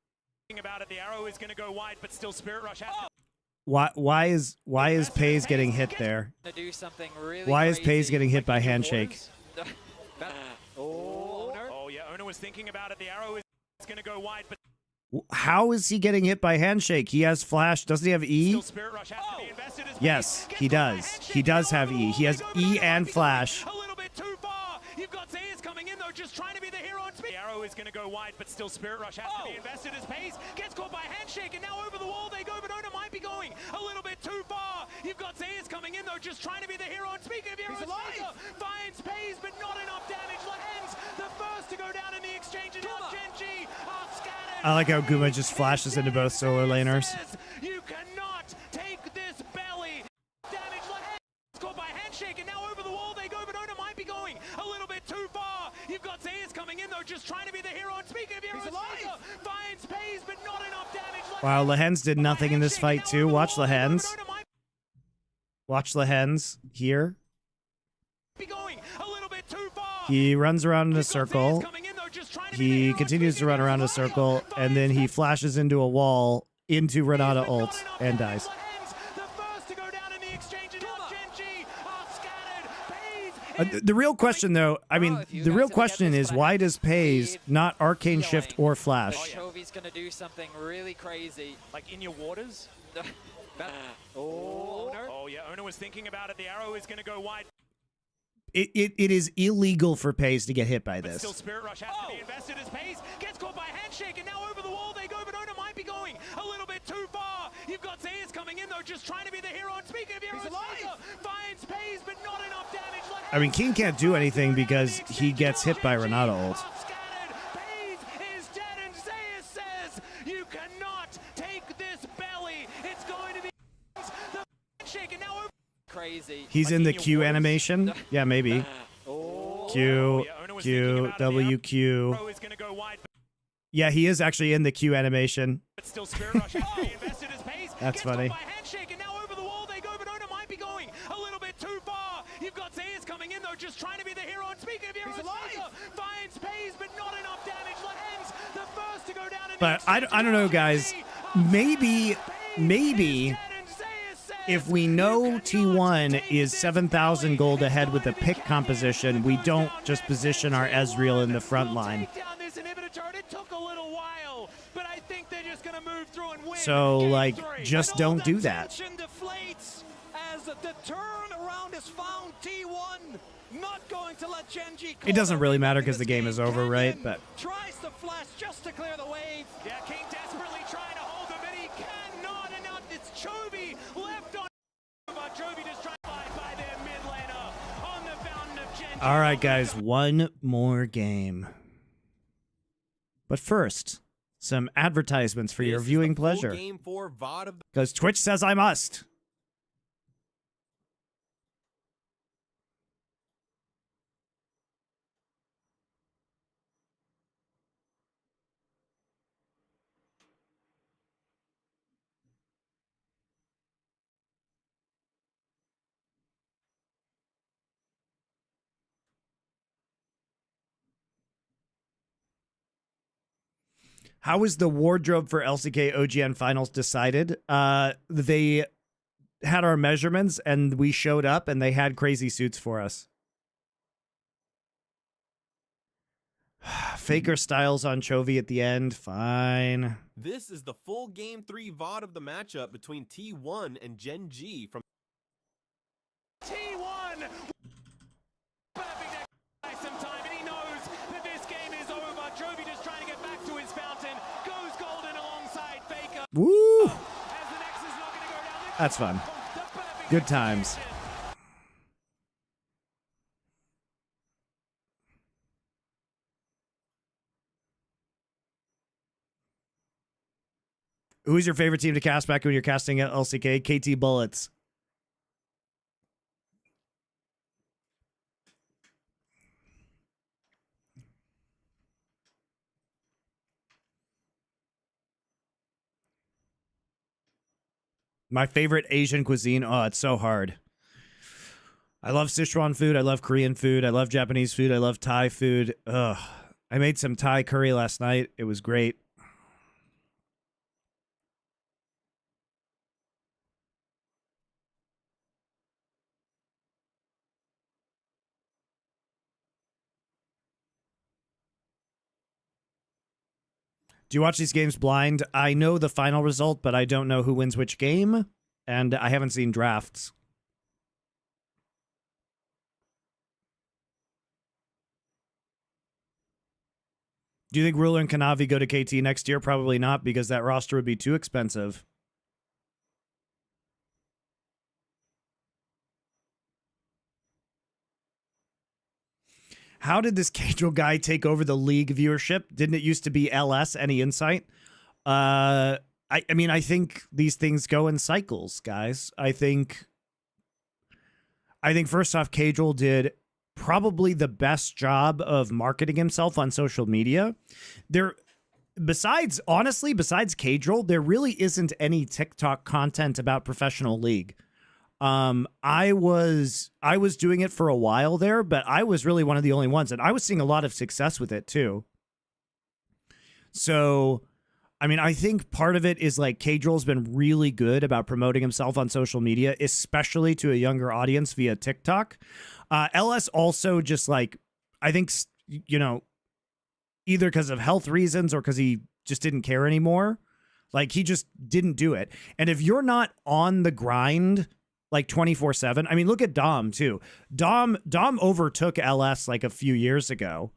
About it, the arrow is going to go wide, but still Spirit Rush has to. Why is FaZe getting hit there? Why is FaZe getting hit by Handshake? Oh yeah, Ona was thinking about it. The arrow is going to go wide, but how is he getting hit by Handshake? He has flash. Doesn't he have E? Yes, he does. He does have E. He has E and flash. a little bit too far. You've got Zayas coming in, though, just trying to be the hero. And the arrow is going to go wide, but still Spirit Rush has to be invested as Pace gets caught by Handshake, and now over the wall they go, but Ona might be going a little bit too far. You've got Zayas coming in, though, just trying to be the hero. And speaking of heroes, Faker finds Pace, but not enough damage. Lehens, the first to go down in the exchange, and now Gen G are scattered. I like how Guma just flashes into both solar laners. You cannot take this belly. Damage Lehens caught by Handshake, and now over the wall they go, but Ona might be going a little bit too far. You've got Zayas coming in, though, just trying to be the hero. And speaking of heroes, Faker finds Pace, but not enough damage. Wow, Lehens did nothing in this fight too. Watch Lehens. Watch Lehens here. He runs around in a circle. He continues to run around a circle, and then he flashes into a wall, into Renata ult, and dies. The real question, though, I mean, the real question is, why does FaZe not Arcane Shift or Flash? Chovy's gonna do something really crazy. Like in your waters? Oh yeah, Ona was thinking about it. The arrow is going to go wide. It is illegal for FaZe to get hit by But this. still, Spirit Rush has to be invested as Pace gets caught by Handshake, and now over the wall they go, but Ona might be going a little bit too far. You've got Zayas coming in, though, just trying to be the hero. And speaking of heroes, Faker finds Pace, but not enough damage. I mean, King can't do anything because he gets hit by Renata ult. Pace is dead, and Zayas says, you cannot take this belly. It's going to be the Handshake, and now over. Crazy. He's in the Q animation? Yeah, maybe. Q, Q, W, Q. Yeah, he is actually in the Q animation. That's funny. You've got Zayas coming in, though, just trying to be the hero. And speaking of heroes, Faker finds Pace, but not enough damage. Lehens, the first to go down. But I don't know, guys. Maybe if we know T1 is 7,000 gold ahead with the pick composition, we don't just position our Ezreal in the front line. So, like, just don't do that. As the turnaround is found, T1 not going to let Gen G. It doesn't really matter because the game is over, right? But tries to flash just to clear the wave. Yeah, King desperately trying to hold him, but he cannot. And now it's Chovy left on. But Chovy just trying by their mid laner on the fountain of Gen G. all right, guys, one more game. But first, some advertisements for your viewing pleasure. Because Twitch says I must. How was the wardrobe for LCK OGN finals decided? They had our measurements and we showed up and they had crazy suits for us. Faker Styles on Chovy at the end. Fine. This is the full Game 3 VOD of the matchup between T1 and Gen G from T1! Some time, and he knows that this game is over. Jovi just trying to get back to his fountain. Goes golden alongside Faker. Woo! As the next is not going to go down. That's fun. Good times. Who's your favorite team to cast back when you're casting at LCK? KT Bullets. My favorite Asian cuisine. Oh, it's so hard. I love Sichuan food. I love Korean food. I love Japanese food. I love Thai food. Ugh. I made some Thai curry last night. It was great. Do you watch these games blind? I know the final result, but I don't know who wins which game, and I haven't seen drafts. Do you think Ruler and Kanavi go to KT next year? Probably not, because that roster would be too expensive. How did this Cadril guy take over the league viewership? Didn't it used to be LS? Any insight? I mean, I think these things go in cycles, guys. I think first off, Cadril did probably the best job of marketing himself on social media. Besides Cadril, there really isn't any TikTok content about professional league. I was doing it for a while there, but I was really one of the only ones, and I was seeing a lot of success with it too. So, I mean, I think part of it is like Cadril's been really good about promoting himself on social media, especially to a younger audience via TikTok. LS also just like, I think, you know, either because of health reasons or because he just didn't care anymore. Like, he just didn't do it. And if you're not on the grind like 24/7, I mean, look at Dom too. Dom overtook LS like a few years ago.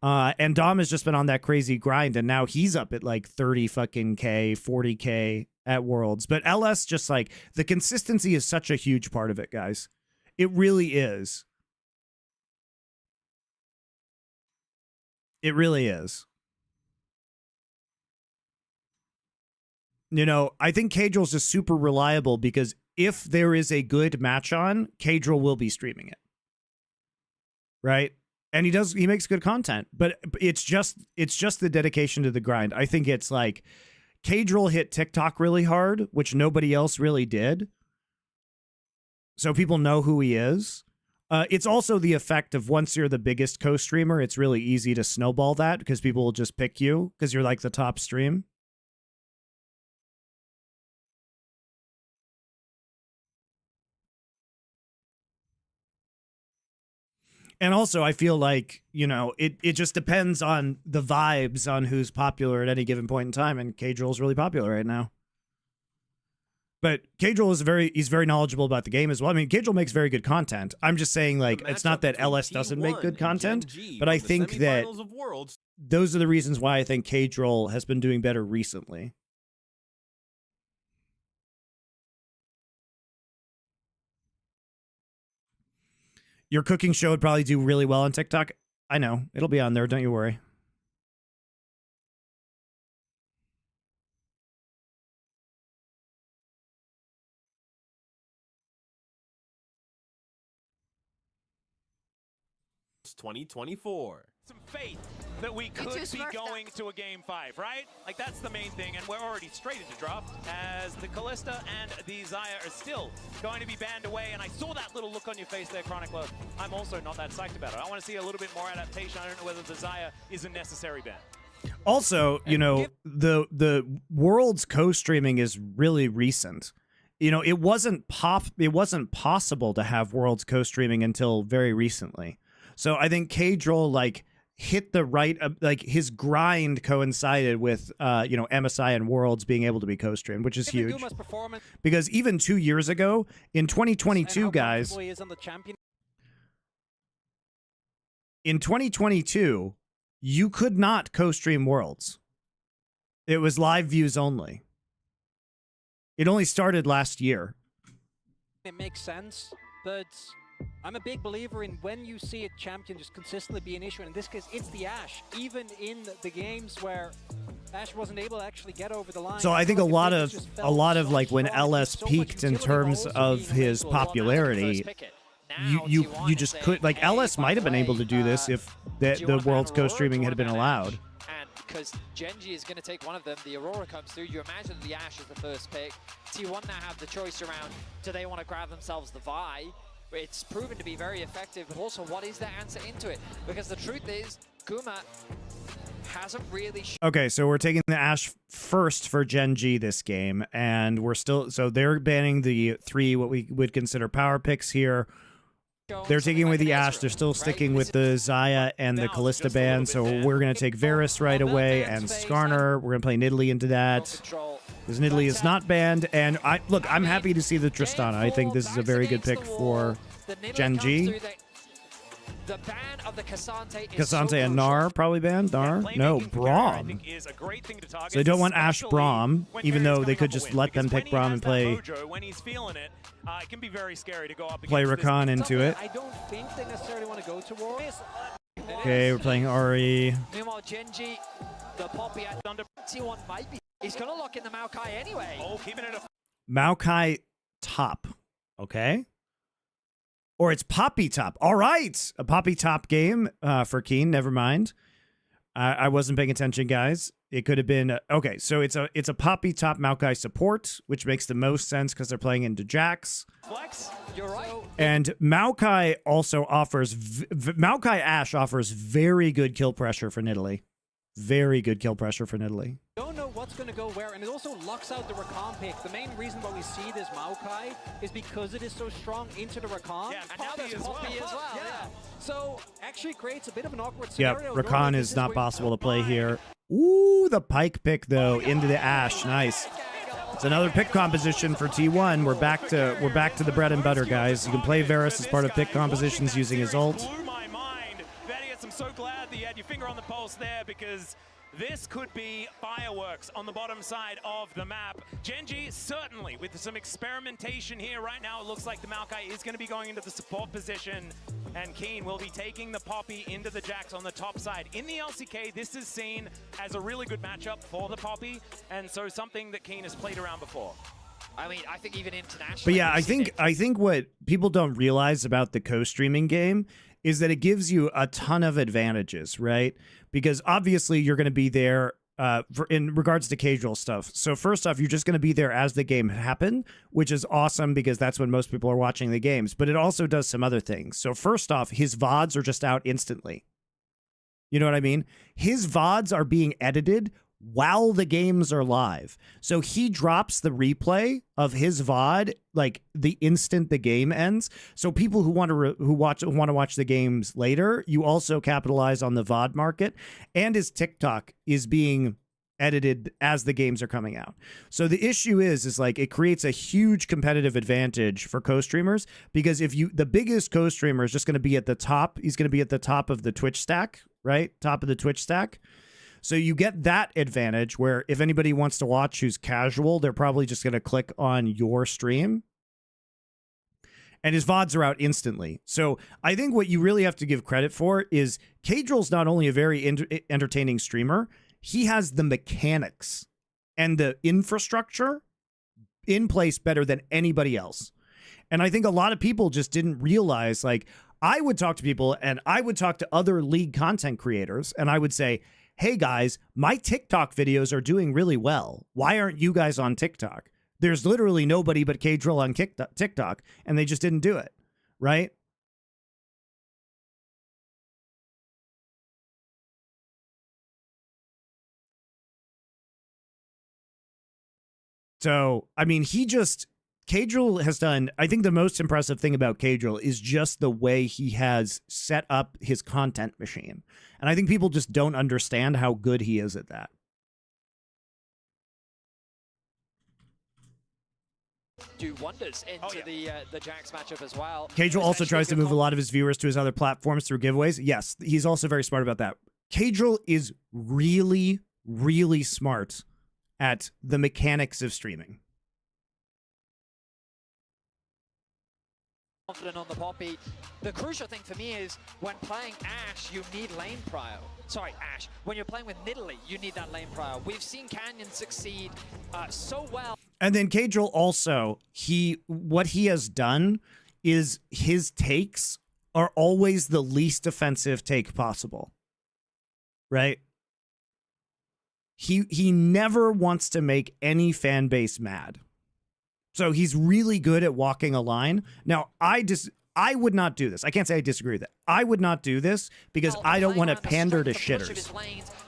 And Dom has just been on that crazy grind, and now he's up at like 30 fucking K, 40K at Worlds. But LS, just like, the consistency is such a huge part of it, guys. It really is. It really is. You know, I think Cadril's just super reliable because if there is a good match on, Cadril will be streaming it. Right? And he makes good content, but it's just the dedication to the grind. I think it's like Cadril hit TikTok really hard, which nobody else really did. So people know who he is. It's also the effect of once you're the biggest co-streamer, it's really easy to snowball that because people will just pick you because you're like the top stream. And also, I feel like, you know, it just depends on the vibes on who's popular at any given point in time. And Cadril's really popular right now. But Cadril is he's very knowledgeable about the game as well. I mean, Cadril makes very good content. I'm just saying, like, it's not that LS doesn't make good content, but I think that those are the reasons why I think Cadril has been doing better recently. Your cooking show would probably do really well on TikTok. I know. It'll be on there. Don't you worry. It's 2024. Some faith that we could be going to a Game 5, right? Like, that's the main thing, and we're already straight into draft as the Callista and the Xayah are still going to be banned away, and I saw that little look on your face there, Chronicler. I'm also not that psyched about it. I want to see a little bit more adaptation. I don't know whether the Xayah is a necessary ban. Also, you know, the Worlds co-streaming is really recent. You know, it wasn't possible to have Worlds co-streaming until very recently. So I think Cadril, like, hit the right, like his grind coincided with, you know, MSI and Worlds being able to be co-streamed, which is huge. Because even 2 years ago, in 2022, guys, in 2022, you could not co-stream Worlds. It was live views only. It only started last year. It makes sense, but I'm a big believer in when you see a champion just consistently be an issue, and in this case, it's the Ashe. Even in the games where Ashe wasn't able to actually get over the line. So I think a lot of like when LS peaked in terms of his popularity, you just could, like, LS might have been able to do this if the World's co-streaming had been allowed. And because Genji is going to take one of them, the Aurora comes through, you imagine the Ashe is the first pick. T1 now have the choice around, do they want to grab themselves the Vi? It's proven to be very effective, but also what is their answer into it? Because the truth is, Kuma hasn't really... Okay, so we're taking the Ashe first for Genji this game, and we're still... So they're banning the 3, what we would consider power picks here. They're taking away the Ashe. They're still sticking with the Xayah and the Kalista ban, so we're going to take Varus right away and Skarner. We're going to play Nidalee into that, because Nidalee is not banned. And look, I'm happy to see the Tristana. I think this is a very good pick for Genji. The ban of the Cassante and Gnar probably banned. Gnar? No, Braum. So they don't want Ashe Braum, even though they could just let them pick Braum and play. When he's feeling it, it can be very scary to go up Play Rakan into it. I don't think they necessarily want to go to war. Okay, we're playing Ahri. Meanwhile, Genji, the Poppy at under T1 might be. He's going to lock in the Maokai anyway. Oh, keeping it Maokai top. Okay. Or it's Poppy top. All right. A Poppy top game for Keen. Never mind. I wasn't paying attention, guys. It could have been... okay, so it's a Poppy top Maokai support, which makes the most sense because they're playing into Jax. Flex, you're right. And Maokai also offers... Maokai Ashe offers very good kill pressure for Nidalee. Very good kill pressure for Nidalee. Don't know what's going to go where, and it also locks out the Rakan pick. The main reason why we see this Maokai is because it is so strong into the Rakan. Yeah, and now there's Poppy as well. Yeah. So actually creates a bit of an awkward Yep, scenario. Rakan is not possible to play here. Ooh, the Pike pick though into the Ashe. Nice. It's another pick composition for T1. We're back to the bread and butter, guys. You can play Varus as part of pick compositions using his ult. Blew my mind. Vedius, I'm so glad that you had your finger on the pulse there, because this could be fireworks on the bottom side of the map. Genji, certainly, with some experimentation here right now, it looks like the Maokai is going to be going into the support position, and Keen will be taking the Poppy into the Jax on the top side. In the LCK, this is seen as a really good matchup for the Poppy, and so something that Keen has played around before. I mean, I think even internationally... But yeah, I think what people don't realize about the co-streaming game is that it gives you a ton of advantages, right? Because obviously you're going to be there in regards to casual stuff. So first off, you're just going to be there as the game happen, which is awesome because that's when most people are watching the games. But it also does some other things. So first off, his VODs are just out instantly. You know what I mean? His VODs are being edited while the games are live. So he drops the replay of his VOD like the instant the game ends. So people who want to watch the games later, you also capitalize on the VOD market, and his TikTok is being edited as the games are coming out. So the issue is like it creates a huge competitive advantage for co-streamers, because if the biggest co-streamer is just going to be at the top, he's going to be at the top of the Twitch stack, right? Top of the Twitch stack. So you get that advantage where if anybody wants to watch who's casual, they're probably just going to click on your stream. And his VODs are out instantly. So I think what you really have to give credit for is Kadril's not only a very entertaining streamer, he has the mechanics and the infrastructure in place better than anybody else. And I think a lot of people just didn't realize, like, I would talk to people and I would talk to other league content creators and I would say, hey guys, my TikTok videos are doing really well. Why aren't you guys on TikTok? There's literally nobody but Kadril on TikTok, and they just didn't do it, right? So, I mean, he just Cadril has done, I think the most impressive thing about Cadril is just the way he has set up his content machine. And I think people just don't understand how good he is at that. Do wonders into the Jax matchup as well. Cadril also tries to move a lot of his viewers to his other platforms through giveaways. Yes, he's also very smart about that. Cadril is really, really smart at the mechanics of streaming. Confident on the Poppy. The crucial thing for me is when playing Ashe, you need lane prio. Sorry, Ashe. When you're playing with Nidalee, you need that lane prio. We've seen Canyon succeed so well. And then Cadril also, what he has done is his takes are always the least offensive take possible. Right? He never wants to make any fan base mad. So he's really good at walking a line. Now, I would not do this. I can't say I disagree with it. I would not do this because I don't want to pander to shitters.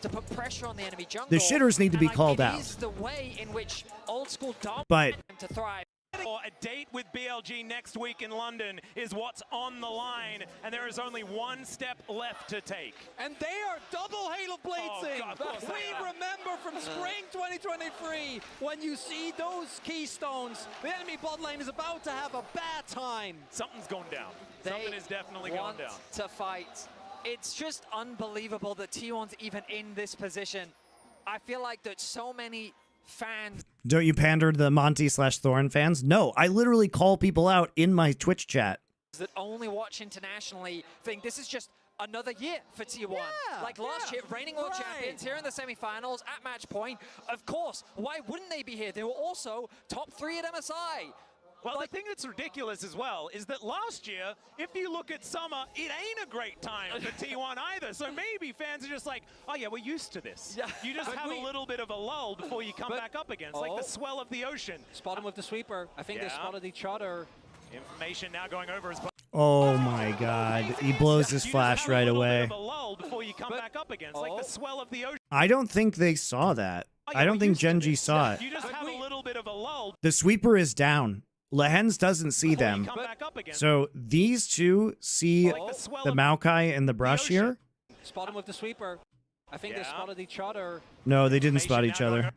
To put pressure on the enemy jungle. The shitters need to be called out. It is the way in which old school But to thrive. Or a date with BLG next week in London is what's on the line, and there is only one step left to take. And they are double Halo Bladesing. We remember from spring 2023 when you see those keystones, the enemy bot lane is about to have a bad time. Something's going down. Something is definitely going down. To fight. It's just unbelievable that T1's even in this position. I feel like that so many fans. Don't you pander to the Monty/Thorn fans? No, I literally call people out in my Twitch chat. That only watch internationally think this is just another year for T1. Like last year, reigning world champions here in the semifinals at match point. Of course, why wouldn't they be here? They were also top 3 at MSI. Well, the thing that's ridiculous as well is that last year, if you look at summer, it ain't a great time for T1 either. So maybe fans are just like, oh yeah, we're used to this. Yeah. You just have a little bit of a lull before you come back up again. It's like the swell of the ocean. Spot him with the sweeper. I think they spotted each other. Information now going over his. Oh my God, he blows his flash right away. Before you come back up again. It's like the swell of the ocean. I don't think they saw that. I don't think Genji saw it. You just have a little bit of a lull. The sweeper is down. Lehens doesn't see them. So these two see the Maokai and the brush here. Spot him with the sweeper. I think they spotted each other. No, they didn't spot each other.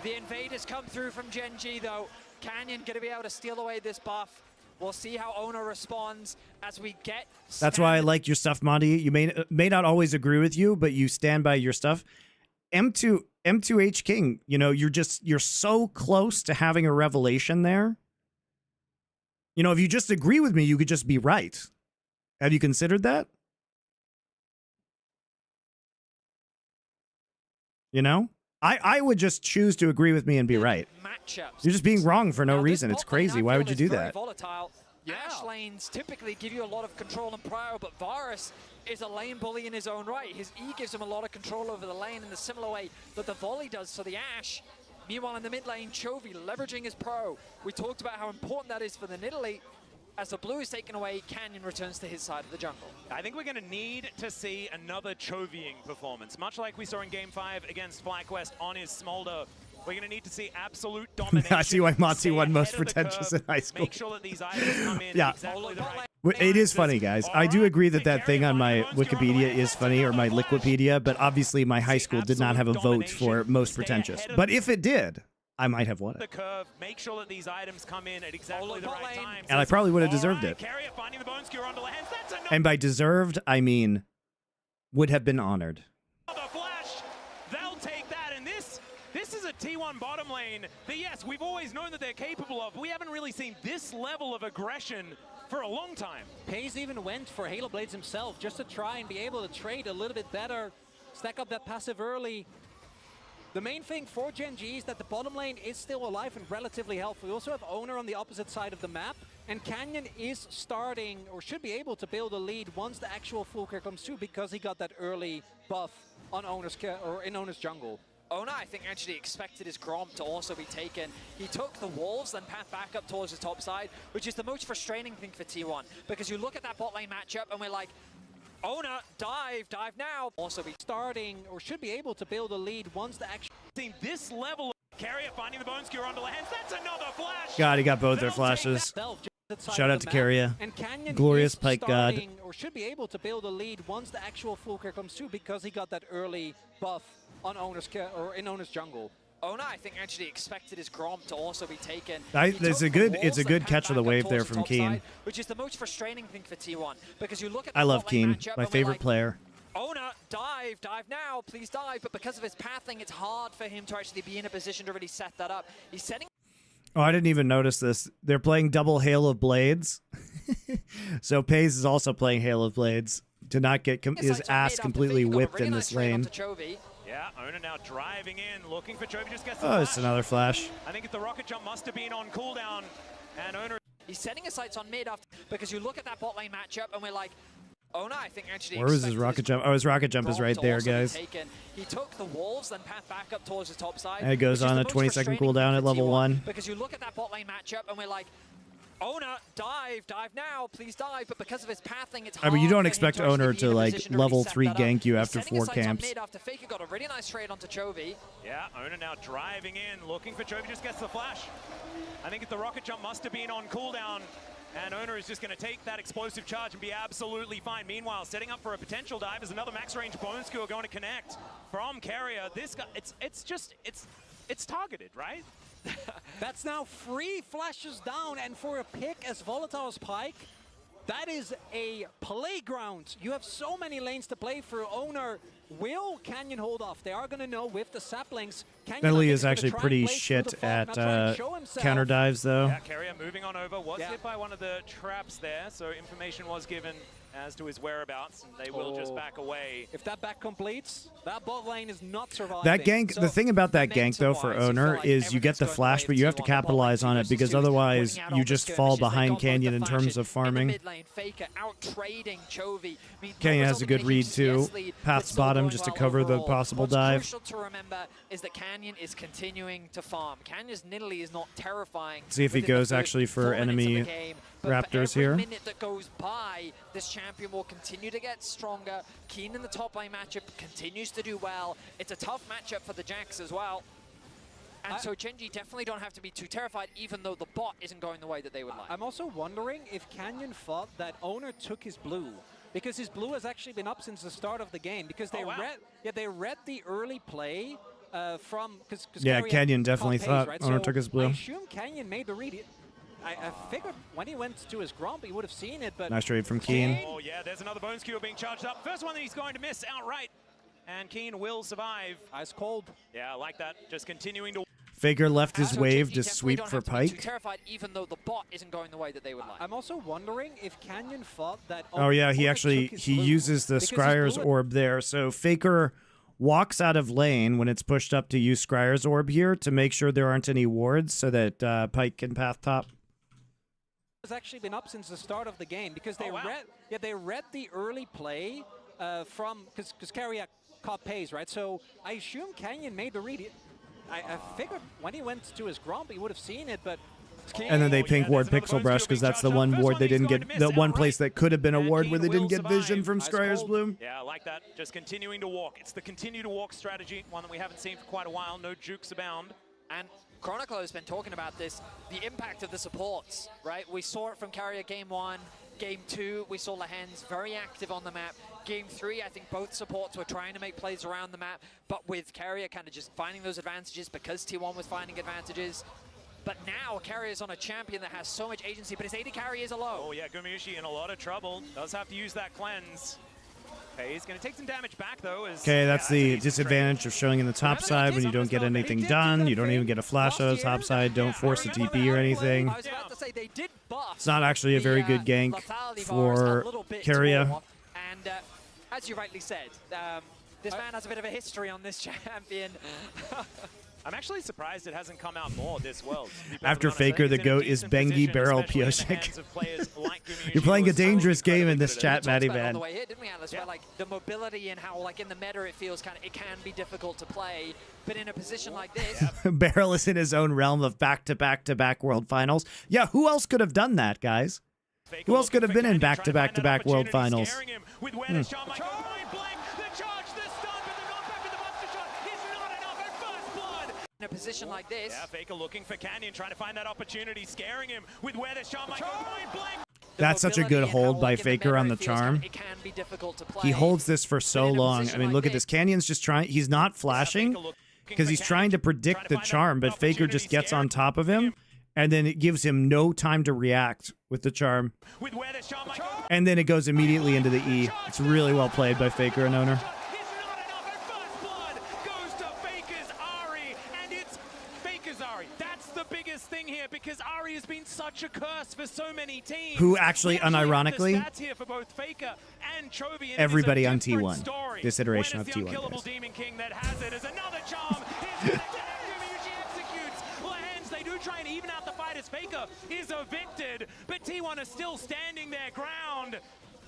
The invaders come through from Genji though. Canyon gonna be able to steal away this buff. We'll see how Ona responds as we get. That's why I like your stuff, Monty. You may not always agree with you, but you stand by your stuff. M2H King, you know, you're so close to having a revelation there. You know, if you just agree with me, you could just be right. Have you considered that? You know? I would just choose to agree with me and be right. You're just being wrong for no reason. It's crazy. Why would you do that? Volatile. Ashe lanes typically give you a lot of control and prio, but Varus is a lane bully in his own right. His E gives him a lot of control over the lane in the similar way that the volley does to the Ashe. Meanwhile, in the mid lane, Chovy leveraging his pro. We talked about how important that is for the Nidalee. As the blue is taken away, Canyon returns to his side of the jungle. I think we're going to need to see another Chovying performance, much like we saw in Game 5 against FlyQuest on his Smolder. We're going to need to see absolute domination. I see why Motzi won most pretentious in high school. Make sure that these items come in exactly the right. It is funny, guys. I do agree that that thing on my Wikipedia is funny, or my Liquipedia, but obviously my high school did not have a vote for most pretentious. But if it did, I might have won it. The curve, make sure that these items come in at exactly the right time. And I probably would have deserved it. And by deserved, I mean would have been honored. The flash, they'll take that, and this is a T1 bottom lane that, yes, we've always known that they're capable of. We haven't really seen this level of aggression for a long time. Paze even went for Halo Blades himself just to try and be able to trade a little bit better, stack up that passive early. The main thing for Genji is that the bottom lane is still alive and relatively healthy. We also have Owner on the opposite side of the map, and Canyon is starting, or should be able to build a lead once the actual full care comes through, because he got that early buff on Owner's in Owner's jungle. Ona, I think, actually expected his Grom to also be taken. He took the walls, then path back up towards the top side, which is the most frustrating thing for T1, because you look at that bot lane matchup and we're like, Ona, dive now. Also be starting, or should be able to build a lead once the action. This level of Carrier finding the Bone Skewer onto the hands. That's another flash. God, he got both their flashes. Shout out to Carrier. And Canyon Glorious is Pike God. starting, or should be able to build a lead once the actual full care comes through, because he got that early buff on Ona's or in Ona's jungle. Ona, I think, actually expected his Grom to also be taken. It's a good catch of the wave there from Keen. Which is the most frustrating thing for T1, because you look at I love Keen, my favorite player. Ona, dive now, please dive. But because of his pathing, it's hard for him to actually be in a position to really set that up. He's setting. Oh, I didn't even notice this. They're playing double Hail of Blades. So Pays is also playing Hail of Blades to not get his ass completely whipped in this lane. Yeah, Ona now driving in, looking for Chovy. Just gets the Oh, it's another flash. I think the rocket jump must have been on cooldown, and Ona. He's setting his sights on mid after, because you look at that bot lane matchup and we're like, Ona, I think, actually. Where was his rocket jump? Oh, his rocket jump is right there, guys. He took the wolves, then path back up towards the top side. And it goes on a 20-second cooldown at level 1. Because you look at that bot lane matchup and we're like, Ona, dive now, please dive. But because of his pathing, it's hard. I mean, you don't for him expect to actually Owner be to in a like position to level really set 3 that up. gank you He's after setting 4 his sights on camps. mid after Faker got a really nice trade onto Chovy. Yeah, Ona now driving in, looking for Chovy. Just gets the flash. I think the rocket jump must have been on cooldown. And Ona is just going to take that explosive charge and be absolutely fine. Meanwhile, setting up for a potential dive is another max range Bone Skewer going to connect from Carrier. This guy, it's targeted, right? That's now 3 flashes down, and for a pick as volatile as Pike, that is a playground. You have so many lanes to play for. Owner, will Canyon hold off? They are going to know with the saplings. Bentley is actually pretty shit at counter dives, though. Yeah, Carrier moving on over. Was hit by one of the traps there, so information was given as to his whereabouts, and they will just back away. If that back completes, that bot lane is not surviving. That gank, the thing about that gank, though, for Owner is you get the flash, but you have to capitalize on it, because otherwise you just fall behind Canyon in terms of farming. Canyon has a good read, too. Paths bottom just to cover the possible dive. What's crucial to remember is that Canyon is continuing to farm. Canyon's Nidalee is not terrifying. See if he goes actually for enemy Raptors here. Every minute that goes by, this champion will continue to get stronger. Keen in the top lane matchup continues to do well. It's a tough matchup for the Jacks as well. And so Genji definitely don't have to be too terrified, even though the bot isn't going the way that they would like. I'm also wondering if Canyon thought that Owner took his blue, because his blue has actually been up since the start of the game, because they they read the early play from Canyon definitely thought Owner took his blue. I assume Canyon made the read. I figured when he went to his Gromp, he would have seen it, but... Nice trade from Keen. Oh, yeah, there's another Bone Skewer being charged up. First one that he's going to miss outright. And Keen will survive. Ice cold. Yeah, I like that. Just continuing to... Faker left his wave to sweep for Pike. Terrified, even though the bot isn't going the way that they would like. I'm also wondering if Canyon thought that... Oh, yeah, he uses the Scryer's orb there. So Faker walks out of lane when it's pushed up to use Scryer's orb here to make sure there aren't any wards so that Pike can path top. Has actually been up since the start of the game, because they they read the early play from because Carrier caught Pays, right? So I assume Canyon made the read. I figured when he went to his Gromp, he would have seen it, but... And then they pink ward Pixel Brush, because that's the one ward they didn't get, the one place that could have been a ward where they didn't get vision from Scryer's Bloom. Yeah, I like that. Just continuing to walk. It's the continue to walk strategy, one that we haven't seen for quite a while. No jukes abound. And Chronicle has been talking about this, the impact of the supports, right? We saw it from Carrier Game 1, Game 2, we saw Lehens very active on the map. Game 3, I think both supports were trying to make plays around the map, but with Carrier kind of just finding those advantages because T1 was finding advantages. But now Carrier's on a champion that has so much agency, but his AD carry is alone. Oh yeah, Gumayushi in a lot of trouble. Does have to use that cleanse. Okay, he's going to take some damage back, though. Okay, that's the disadvantage of showing in the top side when you don't get anything done. You don't even get a flash out of the top side. Don't force a TP or anything. It's not actually a very good gank for Carrier. And as you rightly said, this man has a bit of a history on this champion. I'm actually surprised it hasn't come out more this world. After Faker, the GOAT is Bengi Barrel Piosik. You're playing a dangerous game in this chat, Matty Man. The way here, didn't we, Atlas? Where, like, the mobility and how, like, in the meta it feels it can be difficult to play, but in a position like this... Barrel is in his own realm of back-to-back-to-back World Finals. Yeah, who else could have done that, guys? Who else could have been in back-to-back-to-back World Finals? In a position like this. Yeah, Faker looking for Canyon, trying to find that opportunity, scaring him with where the shot might go point blank. That's such a good hold by Faker on the charm. He holds this for so long. I mean, look at this. Canyon's just trying. He's not flashing because he's trying to predict the charm, but Faker just gets on top of him, and then it gives him no time to react with the charm. And then it goes immediately into the E. It's really well played by Faker and Owner. Thing here because Ari has been such a curse for so many teams. Who actually, unironically, here for both Faker and Chovy, and everybody on T1. This iteration of T1. Unkillable Demon King that has it as another charm. Executes. Lehens, they do try and even out the fight as Faker is evicted, but T1 is still standing their ground.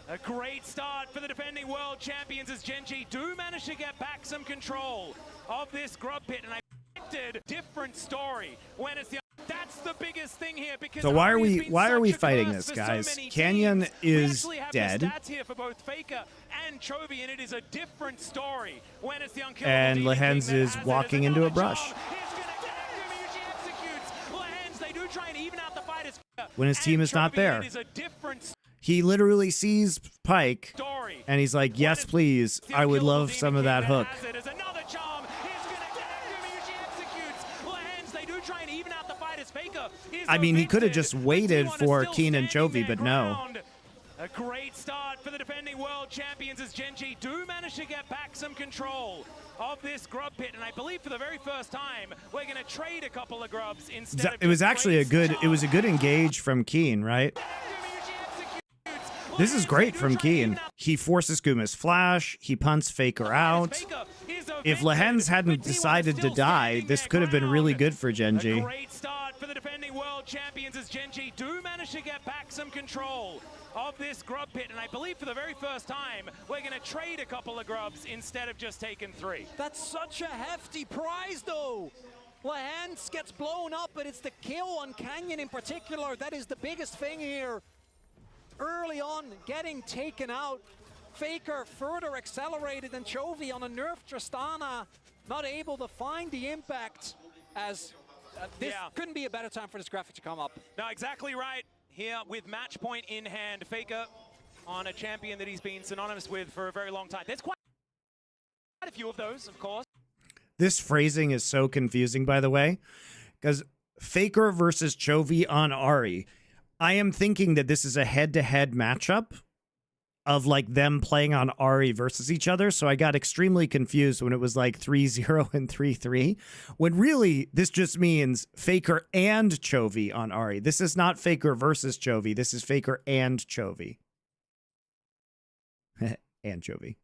A great start for the defending world champions as Genji do manage to get back some control of this grub pit, and I predicted different story when it's the. That's the biggest thing here because so why are we fighting this, guys? Canyon is dead. Here for both Faker and Chovy, and it is a different story when it's the and Lehens is walking into a brush. When his team is not there. He literally sees Pyke and he's like, yes, please. I would love some of that hook. I mean, he could have just waited for Keen and Chovy, but no. A great start for the defending world champions as Genji do manage to get back some control of this grub pit, and I believe for the very first time we're going to trade a couple of grubs instead of it was actually a good engage from Keen, right? This is great from Keen. He forces Guma's flash, he punts Faker out. If Lehens hadn't decided to die, this could have been really good for Genji. Great start for the defending world champions as Genji do manage to get back some control of this grub pit, and I believe for the very first time we're going to trade a couple of grubs instead of just taking 3. That's such a hefty prize though. Lehens gets blown up, but it's the kill on Canyon in particular that is the biggest thing here. Early on, getting taken out. Faker further accelerated than Chovy on a nerf Tristana, not able to find the impact as this couldn't be a better time for this graphic to come up. No, exactly right. Here with match point in hand, Faker on a champion that he's been synonymous with for a very long time. There's quite a few of those, of course. This phrasing is so confusing, by the way, because Faker versus Chovy on Ari. I am thinking that this is a head-to-head matchup of like them playing on Ari versus each other. So I got extremely confused when it was like 3-0 and 3-3, when really this just means Faker and Chovy on Ari. This is not Faker versus Chovy. This is Faker and Chovy. And Chovy.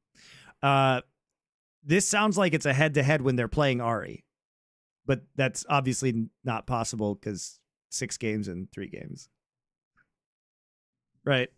This sounds like it's a head-to-head when they're playing Ari, but that's obviously not possible because 6 games and 3 games. Right.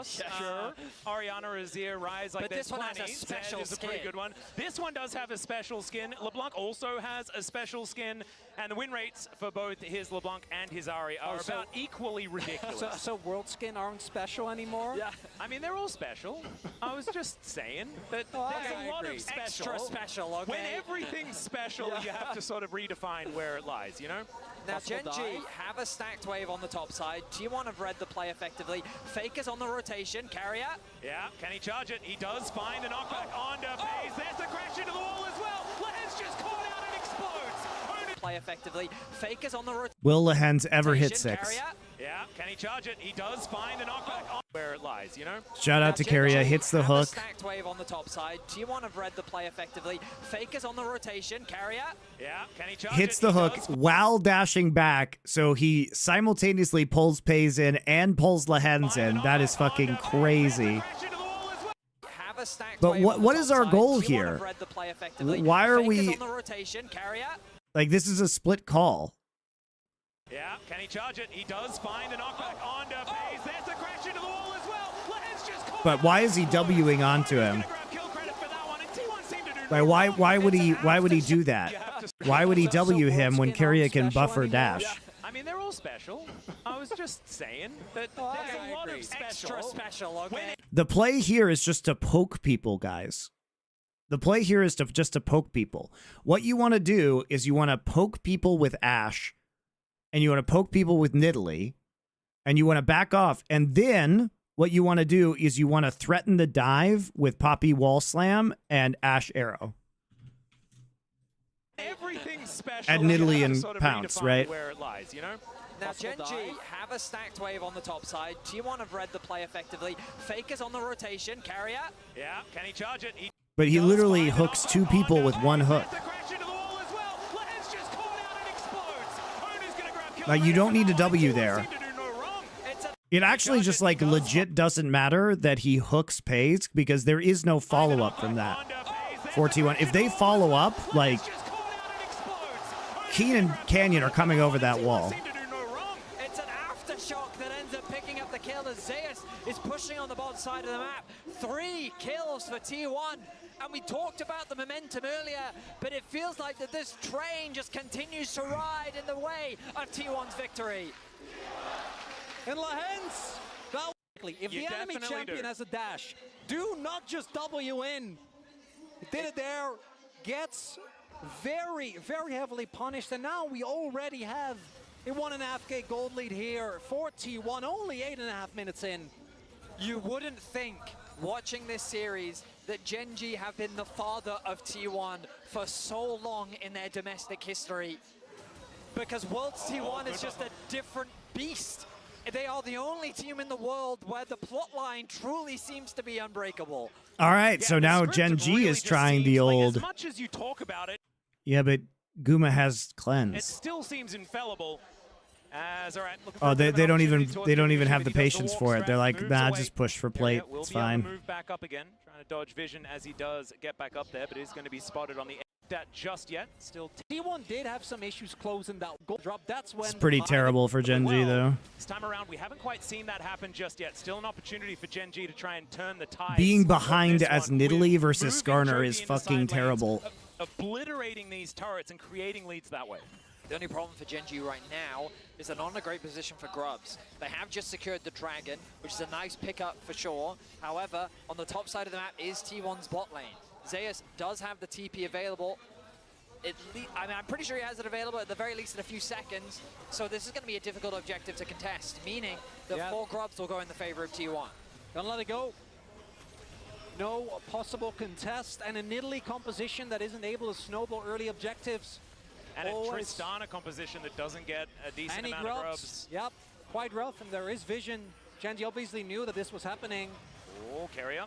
Sure. Ariana Azir Rise like but this one has a special is a pretty skin. good one. This one does have a special skin. LeBlanc also has a special skin, and the win rates for both his LeBlanc and his Ari are about equally ridiculous. So world skin aren't special anymore? Yeah, I mean they're all special. I was just saying that there's a lot of special. Extra special, okay. When everything's special, you have to sort of redefine where it lies, you know? Now Genji have a stacked wave on the top side. T1 have read the play effectively. Faker's on the rotation, carrier. Yeah, can he charge it? He does find the knockback onto FaZe. There's the crash into the wall as well. Lehens just caught out and explodes. Play effectively. Faker's on the rotation. Will Lehens ever hit 6? Carrier. Yeah, can he charge it? He does find the knockback on where it lies, you know? Shout out to Carrier, hits the hook. Stacked wave on the top side. T1 have read the play effectively. Faker's on the rotation, carrier. Yeah, can he charge Hits it? the He hook does. while dashing back, so he simultaneously pulls Pays in and pulls Lehens in. That is fucking crazy. Have a stacked But wave on the what top is our side. goal T1 here? have read the play effectively. Why are Faker's we on the rotation, carrier. like this is a split call? Yeah, can he charge it? He does find the knockback onto FaZe. There's the crash into the wall as well. Lehens just caught But why is he Wing onto him? Like why would he do that? Why would he W him when Carrier can buffer dash? I mean, they're all special. I was just saying that Oh, there's I a lot agree. of special. Extra special, okay? The play here is just to poke people, guys. The play here is just to poke people. What you want to do is you want to poke people with Ashe, and you want to poke people with Nidalee, and you want to back off. And then what you want to do is you want to threaten the dive with Poppy Wall Slam and Ashe Arrow. Everything special. At Nidalee you and sort of Pounce, redefine right? Where it lies, you know? Now, Gen G have a stacked wave on the top side. T1 have read the play effectively. Faker's on the rotation. Carrier. Yeah, can he charge it? But he literally hooks two people with one hook. Like, you don't need a W there. It actually just, like, legit doesn't matter that he hooks pays because there is no follow-up from that for T1. If they follow up, like, Keen and Canyon are coming over that wall. It's an aftershock that ends up picking up the kill as Zeus is pushing on the bottom side of the map. 3 kills for T1. And we talked about the momentum earlier, but it feels like that this train just continues to ride in the way of T1's victory. And Lahens, if the enemy champion has a dash, do not just W in. Did it there, gets very, very heavily punished, and now we already have a 1.5K gold lead here for T1, only 8.5 minutes in. You wouldn't think, watching this series, that Gen G have been the father of T1 for so long in their domestic history. Because Worlds T1 is just a different beast. They are the only team in the world where the plot line truly seems to be unbreakable. All right, so now Gen G is trying the old... As much as you talk about it, Yeah, but Guma has cleanse. it still seems infallible. As, all right, Oh, they don't even have the patience for it. They're like, nah, just push for plate. It's fine. Move back up again, trying to dodge vision as he does get back up there, but he's going to be spotted on the that just yet. Still, T1 did have some issues closing that gold drop. That's when It's pretty terrible for Gen G, though. This time around, we haven't quite seen that happen just yet. Still an opportunity for Gen G to try and turn the tide. Being behind as Nidalee versus Skarner is fucking terrible. Obliterating these turrets and creating leads that way. The only problem for Gen G right now is they're not in a great position for grubs. They have just secured the Dragon, which is a nice pickup for sure. However, on the top side of the map is T1's bot lane. Zeus does have the TP available. I'm pretty sure he has it available at the very least in a few seconds. So this is going to be a difficult objective to contest, meaning that 4 grubs will go in the favor of T1. Don't let it go. No possible contest, and a Nidalee composition that isn't able to snowball early objectives. And a Tristana composition that doesn't get a decent amount of grubs. Yep, quite rough, and there is vision. Gen G obviously knew that this was happening. Oh, Carrier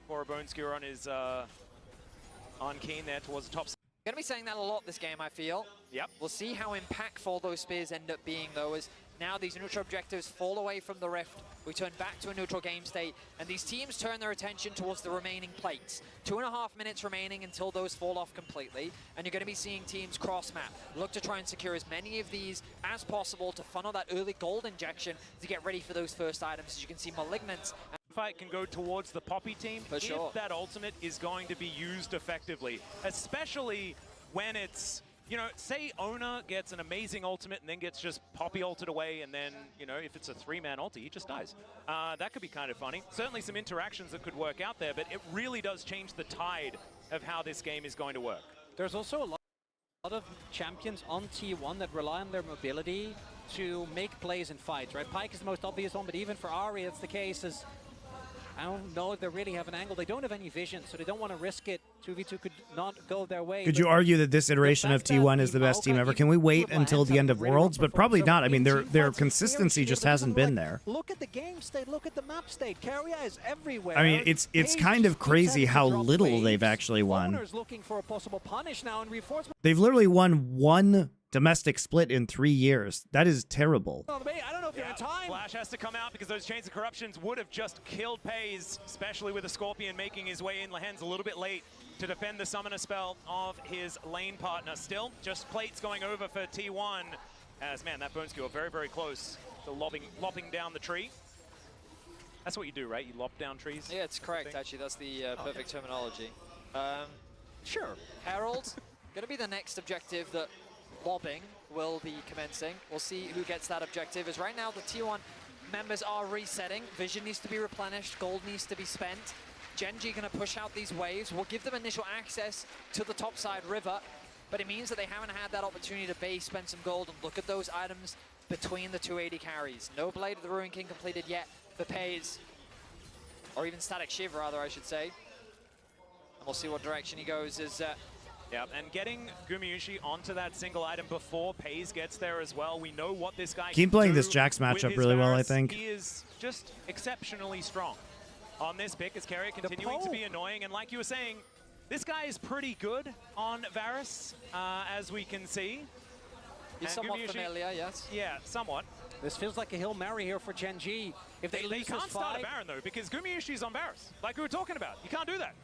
for a bone skewer on his on Keen there towards the top. Going to be saying that a lot this game, I feel. Yep. We'll see how impactful those spears end up being, though, as now these neutral objectives fall away from the Rift. We turn back to a neutral game state, and these teams turn their attention towards the remaining plates. 2.5 minutes remaining until those fall off completely, and you're going to be seeing teams cross-map. Look to try and secure as many of these as possible to funnel that early gold injection to get ready for those first items. As you can see, Malignance... Fight can go towards the Poppy team For sure. if that ultimate is going to be used effectively, especially when it's, you know, say Ona gets an amazing ultimate and then gets just Poppy ulted away, and then, you know, if it's a 3-man ulti, he just dies. That could be kind of funny. Certainly some interactions that could work out there, but it really does change the tide of how this game is going to work. There's also a lot of champions on T1 that rely on their mobility to make plays in fights, right? Pyke is the most obvious one, but even for Ahri, it's the case. Is I don't know if they really have an angle. They don't have any vision, so they don't want to risk it. 2v2 could not go their way. Could you argue that this iteration of T1 is the best team ever? Can we wait until the end of Worlds? But probably not. I mean, their consistency just hasn't been there. Look at the game state. Look at the map state. Carrier is everywhere. I mean, it's kind of crazy how little they've actually won. Looking for a possible punish now and reinforcement. They've literally won 1 domestic split in 3 years. That is terrible. I don't know if you're in time. Flash has to come out because those Chains of Corruptions would have just killed Pays, especially with a Scorpion making his way in. Lahen's a little bit late to defend the summoner spell of his lane partner. Still, just plates going over for T1. As, man, that bone skewer very, very close to lopping down the tree. That's what you do, right? You lop down trees? Yeah, it's correct, actually. That's the perfect terminology. Sure. Herald, going to be the next objective that lobbing will be commencing. We'll see who gets that objective, as right now the T1 members are resetting. Vision needs to be replenished, gold needs to be spent. Gen.G gonna push out these waves. We'll give them initial access to the topside river, but it means that they haven't had that opportunity to base, spend some gold, and look at those items between the 280 carries. No Blade of the Ruin King completed yet for Pays, or even Static Shiv rather, I should say. And we'll see what direction he goes as yeah, and getting Gumayusi onto that single item before Pays gets there as well. We know what this guy Keep can playing do this Jax with matchup his really well, I Varus. think. He is just exceptionally strong on this pick as Keria continuing to be annoying. And like you were saying, this guy is pretty good on Varus, as we can see. He's somewhat familiar, yes. Yeah, somewhat. This feels like a Hail Mary here for Gen.G. If they lose can't this start a fight, Baron though, because Gumayushi's on Varus, like we were talking about. You can't do that.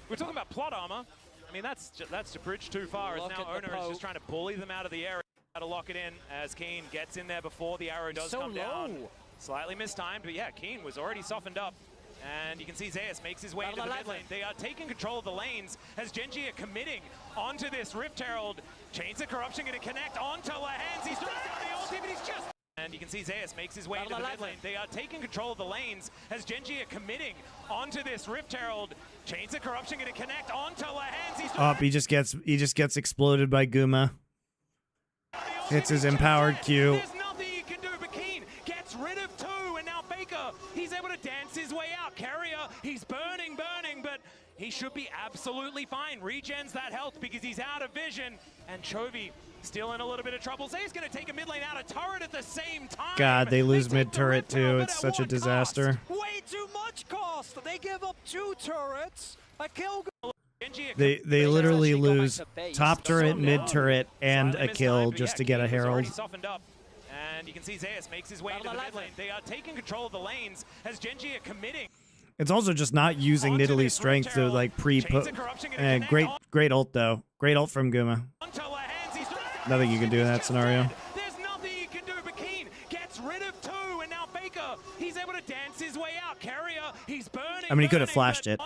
We're talking about plot armor. I mean, that's to bridge too far. As now Owner is just trying to bully them out of the area. Got to lock it in as Keen gets in there before the arrow does come down. Slightly mistimed, but yeah, Keen was already softened up. And you can see Zeus makes his way into the mid lane. They are taking control of the lanes as Gen.G are committing onto this Rift Herald. Chains of Corruption going to connect onto Lahans. He's thrown down the ulti, but he's just... And you can see Zeus makes his way into the mid lane. They are taking control of the lanes as Gen.G are committing onto this Rift Herald. Chains of Corruption going to connect onto Lahans. He's Oh, he just gets exploded by Guma. Hits his empowered Q. There's nothing you can do, but Keen gets rid of two, and now Faker, he's able to dance his way out. Carrier, he's burning, but he should be absolutely fine. Regens that health because he's out of vision, and Chovy still in a little bit of trouble. Zay's going to take a mid lane out of turret at the same time. God, they lose mid turret too. It's such a disaster. way too much cost. They give up 2 turrets. A kill. They literally lose top turret, mid turret, and a kill just to get a Herald. And you can see Zeus makes his way into the mid lane. They are taking control of the lanes as Gen.G are committing. It's also just not using Nidalee's strength to like pre-put. Great ult though. Great ult from Guma. Nothing you can do in that scenario. There's nothing you can do, but Keen gets rid of two, and now Faker, he's able to dance his way out. Carrier, he's burning. I mean, he could have flashed it.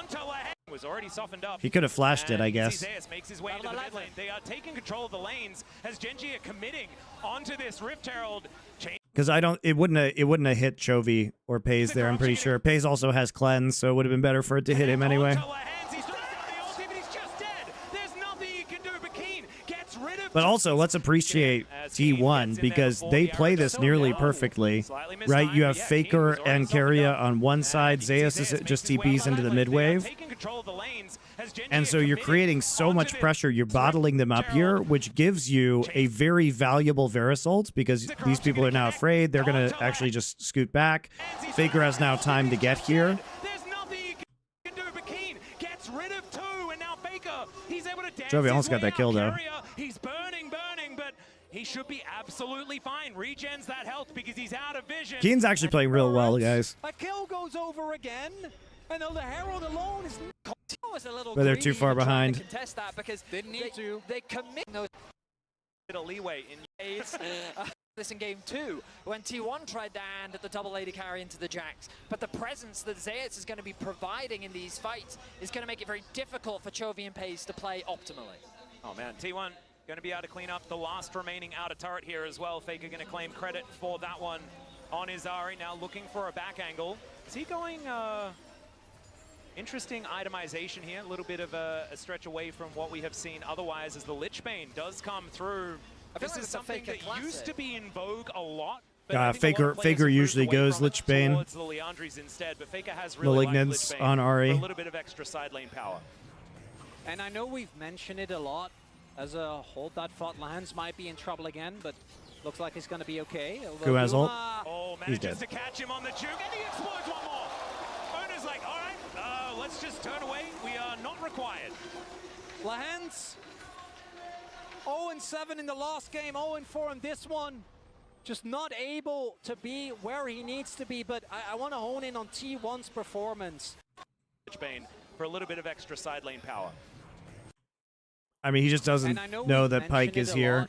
Was already softened up. He could have flashed it, I guess. Zeus makes his way into the mid lane. They are taking control of the lanes as Gen.G are committing onto this Rift Herald. Because it wouldn't have hit Chovy or Pays there. I'm pretty sure Pays also has cleanse, so it would have been better for it to hit him anyway. But also, let's appreciate T1 because they play this nearly perfectly, right? You have Faker and Keria on one side. Zeus is just TPs into the mid wave. And so you're creating so much pressure. You're bottling them up here, which gives you a very valuable Varus ult because these people are now afraid. They're going to actually just scoot back. Faker has now time to get here. Chovy almost got that kill, though. He's burning, but he should be absolutely fine. Regens that health because he's out of vision. Keen's actually playing real well, guys. A kill goes over again, and the Herald alone is... But they're too far behind. Contest that because they commit those a leeway in this in game 2 when T1 tried to hand the double lady carry into the Jax, but the presence that Zeus is going to be providing in these fights is going to make it very difficult for Chovy and Pays to play optimally. Oh man, T1 going to be able to clean up the last remaining outer turret here as well. Faker going to claim credit for that one on his Ari. Now looking for a back angle. Is he going... Interesting itemization here, a little bit of a stretch away from what we have seen otherwise as the Lich Bane does come through. This is something that used to be in vogue a lot. Faker usually goes Lich Bane. The Leandries instead, but Faker has really Malignance on Ari. A little bit of extra side lane power. And I know we've mentioned it a lot as a hold that thought Lands might be in trouble again, but looks like he's going to be okay. Who has ult? Oh, manages to catch him on the juke, and he explodes one more. Owner's like, all right, let's just turn away. We are not required. Lahans 0-7 in the last game, 0-4 in this one. Just not able to be where he needs to be, but I want to hone in on T1's performance. Bane for a little bit of extra side lane power. I mean, he just doesn't know that Pyke is here.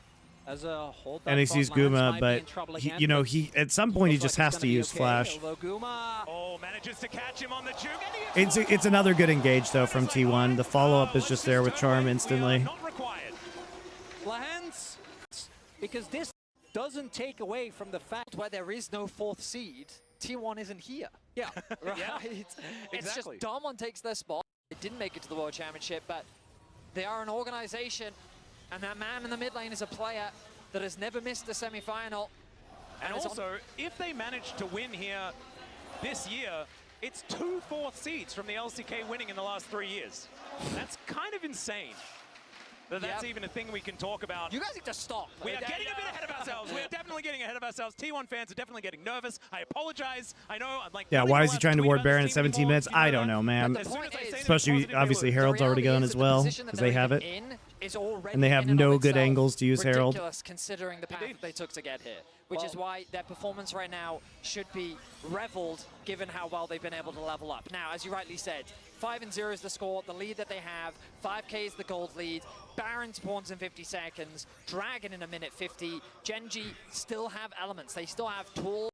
And he sees Guma, but he at some point he just has to use Flash. Oh, manages to catch him on the juke. It's another good engage though from T1. The follow-up is just there with Charm instantly. Lahans because this doesn't take away from the fact where there is no 4th seed, T1 isn't here. Yeah, right. Yeah, It's just exactly. Darmon takes their spot. They didn't make it to the World Championship, but they are an organization, and that man in the mid lane is a player that has never missed a semi-final. And also, if they manage to win here this year, it's 2 4th seeds from the LCK winning in the last 3 years. That's kind of insane. But that's even a thing we can talk about. You guys need to stop. We are getting a bit ahead of ourselves. We are definitely getting ahead of ourselves. T1 fans are definitely getting nervous. I apologize. I know I'm like... Yeah, why is he trying to ward Baron in 17 minutes? I don't know, man. Especially, obviously, Herald's already gone as well, because they have it. And they have no good angles to use Herald. Ridiculous considering the path that they took to get here, which is why their performance right now should be reveled given how well they've been able to level up. Now, as you rightly said, 5-0 is the score, the lead that they have. 5K is the gold lead. Baron spawns in 50 seconds. Dragon in a minute 50. Genji still have elements. They still have tools.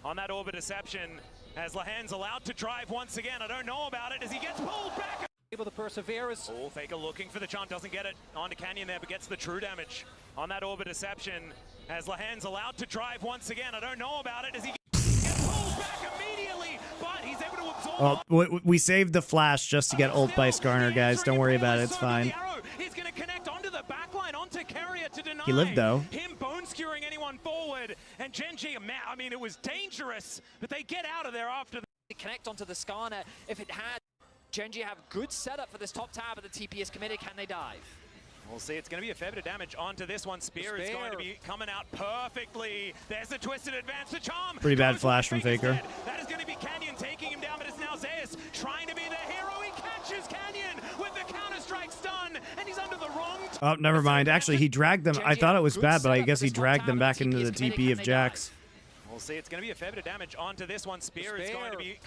On that Orbit Deception, as Lahan's allowed to drive once again. I don't know about it as he gets pulled back. able to persevere. Oh, Faker looking for the chant, doesn't get it onto Canyon there, but gets the true damage on that Orbit Deception. As Lahan's allowed to drive once again. I don't know about it as he gets pulled back immediately, but he's able to absorb. Oh, we saved the flash just to get ult by Skarner, guys. Don't worry about it. It's fine. He's going to connect onto the backline, onto Carrier to deny he lived, though. him bone skewering anyone forward. And Genji, I mean, it was dangerous, but they get out of there after. Connect onto the Skarner. If it had, Genji have good setup for this top tower, but the TP is committed. Can they dive? We'll see. It's going to be a fair bit of damage onto this one. Spear is going to be coming out perfectly. There's the twisted advance to Charm. Pretty bad flash from Faker. That is going to be Canyon taking him down, but it's now Zeus trying to be the hero. He catches Canyon with the Counter-Strike stun, and he's under the wrong... Oh, never mind. Actually, he dragged them. I thought it was bad, but I guess he dragged them back into the TP of Jax. We'll see. It's going to be a fair bit of damage onto this one. Spear is going to be...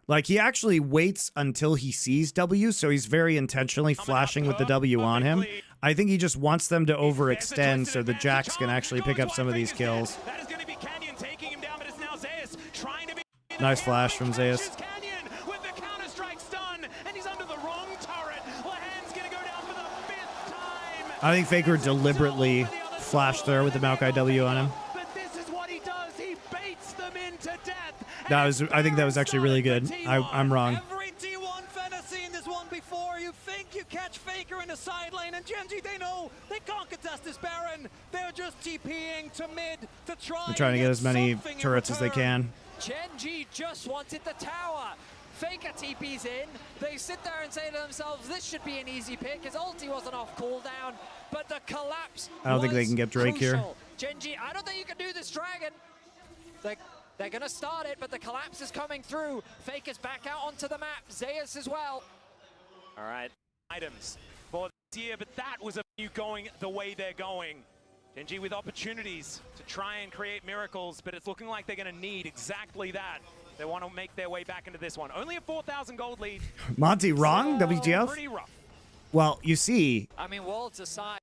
Like, he actually waits until he sees W, so he's very intentionally flashing with the W on him. I think he just wants them to overextend so the Jax can actually pick up some of these kills. Nice flash from Zeus. I think Faker deliberately flashed there with the Maokai W on him. I think that was actually really good. I'm wrong. Every T1 fan has seen this one before. You think you catch Faker in the side lane, and Genji, they know they can't contest this Baron. They're just TPing to mid to try. They're trying to get as many turrets as they can. Genji just wanted the tower. Faker TP's in. They sit there and say to themselves, this should be an easy pick. His ulti wasn't off cooldown, but the collapse I don't think they can get Drake here. Genji, I don't think you can do this, Dragon. They're going to start it, but the collapse is coming through. Faker's back out onto the map. Zeus as well. All right, items for this year, but that was a few going the way they're going. Genji with opportunities to try and create miracles, but it's looking like they're going to need exactly that. They want to make their way back into this one. Only a 4,000 gold lead. Monty wrong, WTF? Pretty rough. Well, you see, I mean, worlds aside.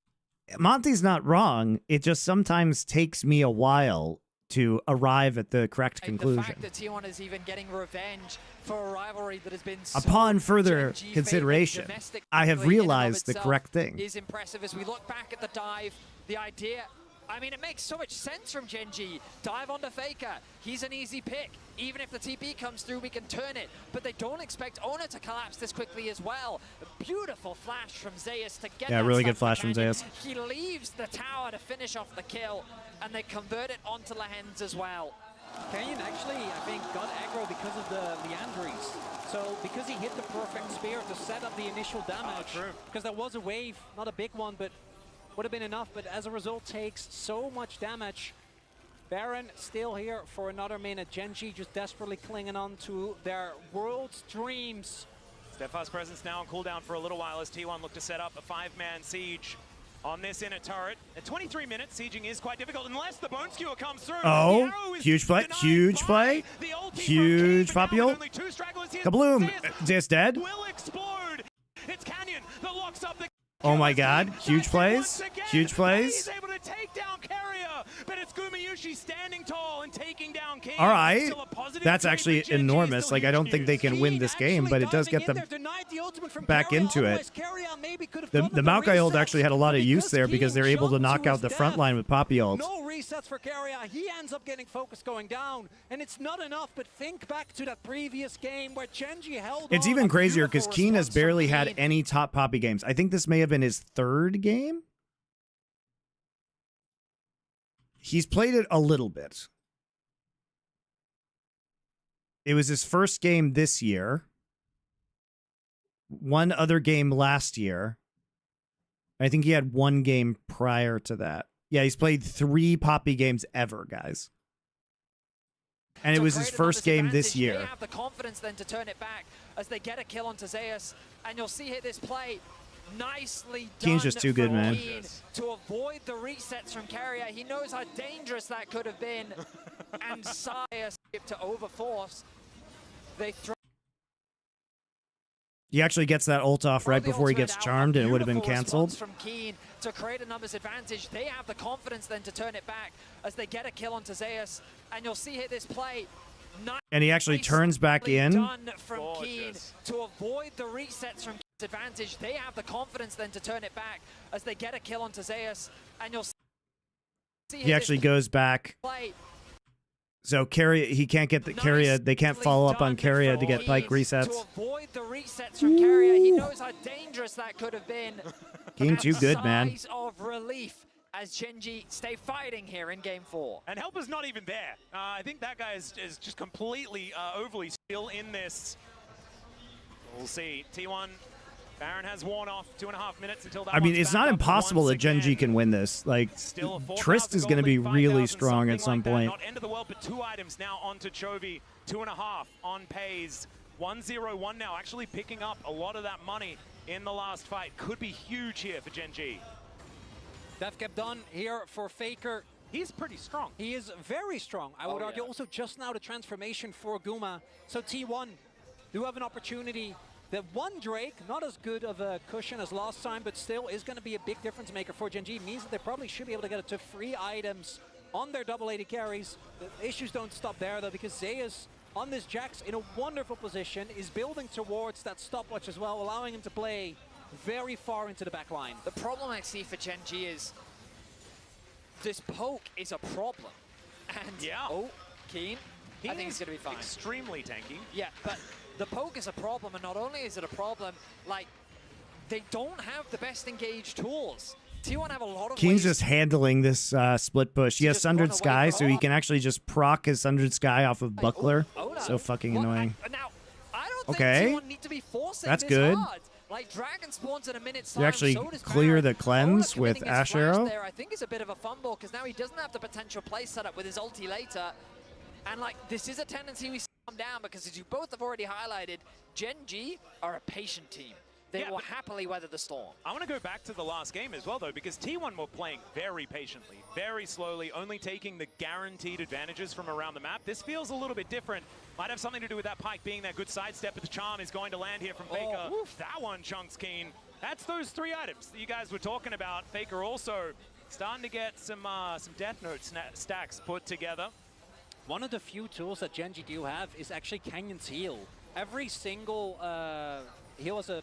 Monty's not wrong. It just sometimes takes me a while to arrive at the correct conclusion. The fact that T1 is even getting revenge for a rivalry that has been so upon further consideration, I have realized the correct thing. Is impressive as we look back at the dive. The idea, I mean, it makes so much sense from Genji. Dive onto Faker. He's an easy pick. Even if the TP comes through, we can turn it. But they don't expect Ona to collapse this quickly as well. A beautiful flash from Zeus to get really good flash from Zeus. He leaves the tower to finish off the kill, and they convert it onto Lahen's as well. Canyon actually, I think, got aggro because of the Leandries. So because he hit the perfect spear to set up the initial damage, because there was a wave, not a big one, but would have been enough, but as a result takes so much damage. Baron still here for another minute. Genji just desperately clinging on to their world's dreams. Steadfast presence now on cooldown for a little while as T1 look to set up a 5-man siege on this inner turret. At 23 minutes, sieging is quite difficult unless the Bone Skewer comes through. Oh, huge play, huge play. Huge poppy ult. Kabloom. Zeus dead. Will explode. It's Canyon that locks up the... Oh my god, huge plays, huge plays. He's able to take down Carrier, but it's Gumayushi standing tall and taking down King. All right, that's actually enormous. Like, I don't think they can win this game, but it does get them. back into it. The Maokai ult actually had a lot of use there because they're able to knock out the front line with Poppy ult. No resets for Carrier. He ends up getting focus going down, and it's not enough. But think back to that previous game where Genji held. It's even crazier because Keen has barely had any top Poppy games. I think this may have been his 3rd game. He's played it a little bit. It was his 1st game this year. 1 other game last year. I think he had 1 game prior to that. Yeah, he's played 3 Poppy games ever, guys. And it was his 1st game this year. They have the confidence then to turn it back as they get a kill onto Zeus. And you'll see here this play. Nicely done. Keen's just too good, man. Keen to avoid the resets from Carrier. He knows how dangerous that could have been. And Saya skipped to overforce. They throw. He actually gets that ult off right before he gets charmed, and it would have been canceled. From Keen to create a numbers advantage. They have the confidence then to turn it back as they get a kill onto Zeus. And you'll see here this play. And he actually turns back in. Done from Keen to avoid the resets from Keen's advantage. They have the confidence then to turn it back as they get a kill onto Zeus. And you'll see He actually goes back. So Carrier, he can't get the Carrier. They can't follow up on Carrier to get Pyke resets. To avoid the resets from Carrier. He knows how dangerous that could have been. Keen too good, man. Sighs of relief as Genji stay fighting here in game 4. And Helper's not even there. I think that guy is just completely overly still in this. We'll see. T1, Baron has worn off 2.5 minutes until that. I mean, one's it's back not up impossible that Genji can win this. Like, Trist is going to be really strong at some point. Not end of the world, but 2 items now onto Chovy. 2.5 on Pays. 1-0-1 now, actually picking up a lot of that money in the last fight. Could be huge here for Genji. Death kept done here for Faker. He's pretty strong. He is very strong. I would argue also just now the transformation for Guma. So T1 do have an opportunity. That one Drake, not as good of a cushion as last time, but still is going to be a big difference maker for Genji. Means that they probably should be able to get it to 3 items on their double 80 carries. The issues don't stop there though, because Zeus on this Jax in a wonderful position is building towards that stopwatch as well, allowing him to play very far into the back line. The problem I see for Genji is this poke is a problem. And Keen, I think it's going to be fine. Extremely tanky. Yeah, but the poke is a problem, and not only is it a problem, like, they don't have the best engaged tools. T1 have a lot of Keen's just handling this split push. He has Sundered Sky, so he can actually just proc his Sundered Sky off of Buckler. So fucking annoying. Now, I don't think T1 need to be forcing That's this good. hard. Like, Dragon spawns in a minute's time. You actually clear the cleanse with Ash Arrow. There, I think is a bit of a fumble, because now he doesn't have the potential play set up with his ulti later. And, like, this is a tendency we see come down, because as you both have already highlighted, Genji are a patient team. They will happily weather the storm. I want to go back to the last game as well, though, because T1 were playing very patiently, very slowly, only taking the guaranteed advantages from around the map. This feels a little bit different. Might have something to do with that Pyke being that good sidestep, but the charm is going to land here from Faker. That one chunks Keen. That's those 3 items that you guys were talking about. Faker also starting to get some Death Note stacks put together. One of the few tools that Genji do have is actually Canyon's heal. Every single heal has a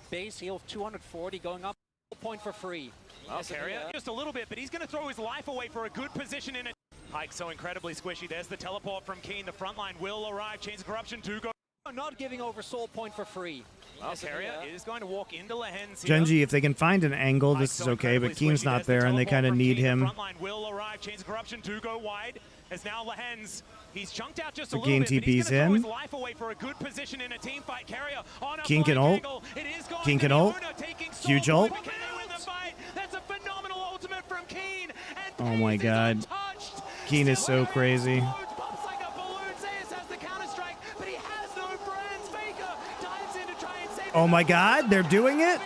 base heal of 240 going up, point for free. Well, Carrier, just a little bit, but he's going to throw his life away for a good position in it. Pyke so incredibly squishy. There's the teleport from Keen. The front line will arrive. Chains of Corruption do go. Not giving over soul point for free. Well, Carrier is going to walk into Lehen's here. Genji, if they can find an angle, this is okay, but Keen's not there, and they kind of need him. Front line will arrive. Chains of Corruption do go wide. As now Lehen's, he's chunked out just a So little Keen bit, but he's TP's going to throw in. his life away for a good position in a team fight. Carrier on a Keen can flank ult. angle. It is going Keen to can be ult. Uno taking Huge soul ult. point. Can they win the fight? That's a phenomenal ultimate from Keen. And Oh my Pays is god. untouched. Keen is so crazy. Pops like a balloon. Zeus has the counter strike, but he has no friends. Faker dives in to try and save Oh my god, they're doing it?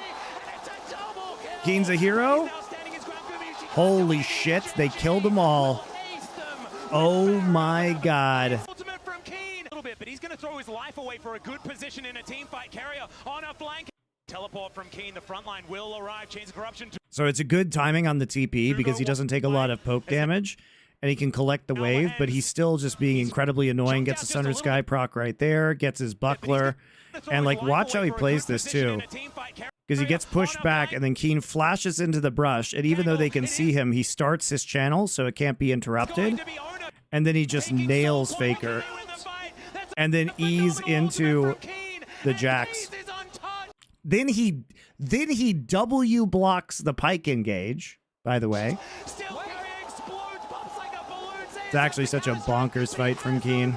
Keen's a hero? Holy shit, they killed them all. Oh my god. Ultimate from Keen. A little bit, but he's going to throw his life away for a good position in a team fight. Carrier on a flank. Teleport from Keen. The front line will arrive. Chains of Corruption. So it's a good timing on the TP because he doesn't take a lot of poke damage. and he can collect the wave, but he's still just being incredibly annoying. Gets a Sundered Sky proc right there, gets his buckler, and like watch how he plays this too. Because he gets pushed back, and then Keen flashes into the brush, and even though they can see him, he starts his channel so it can't be interrupted, and then he just nails Faker, and then ease into the Jax. Then he W blocks the Pike engage, by the way. It's actually such a bonkers fight from Keen.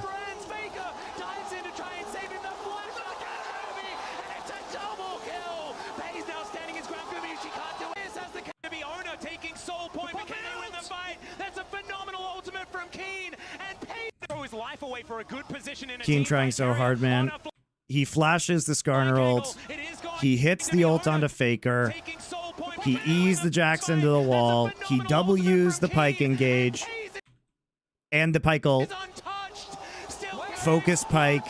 Keen trying so hard, man. He flashes the Skarner ult. He hits the ult onto Faker. He E's the Jax into the wall. He W's the Pike engage. And the Pike ult. Focus Pike.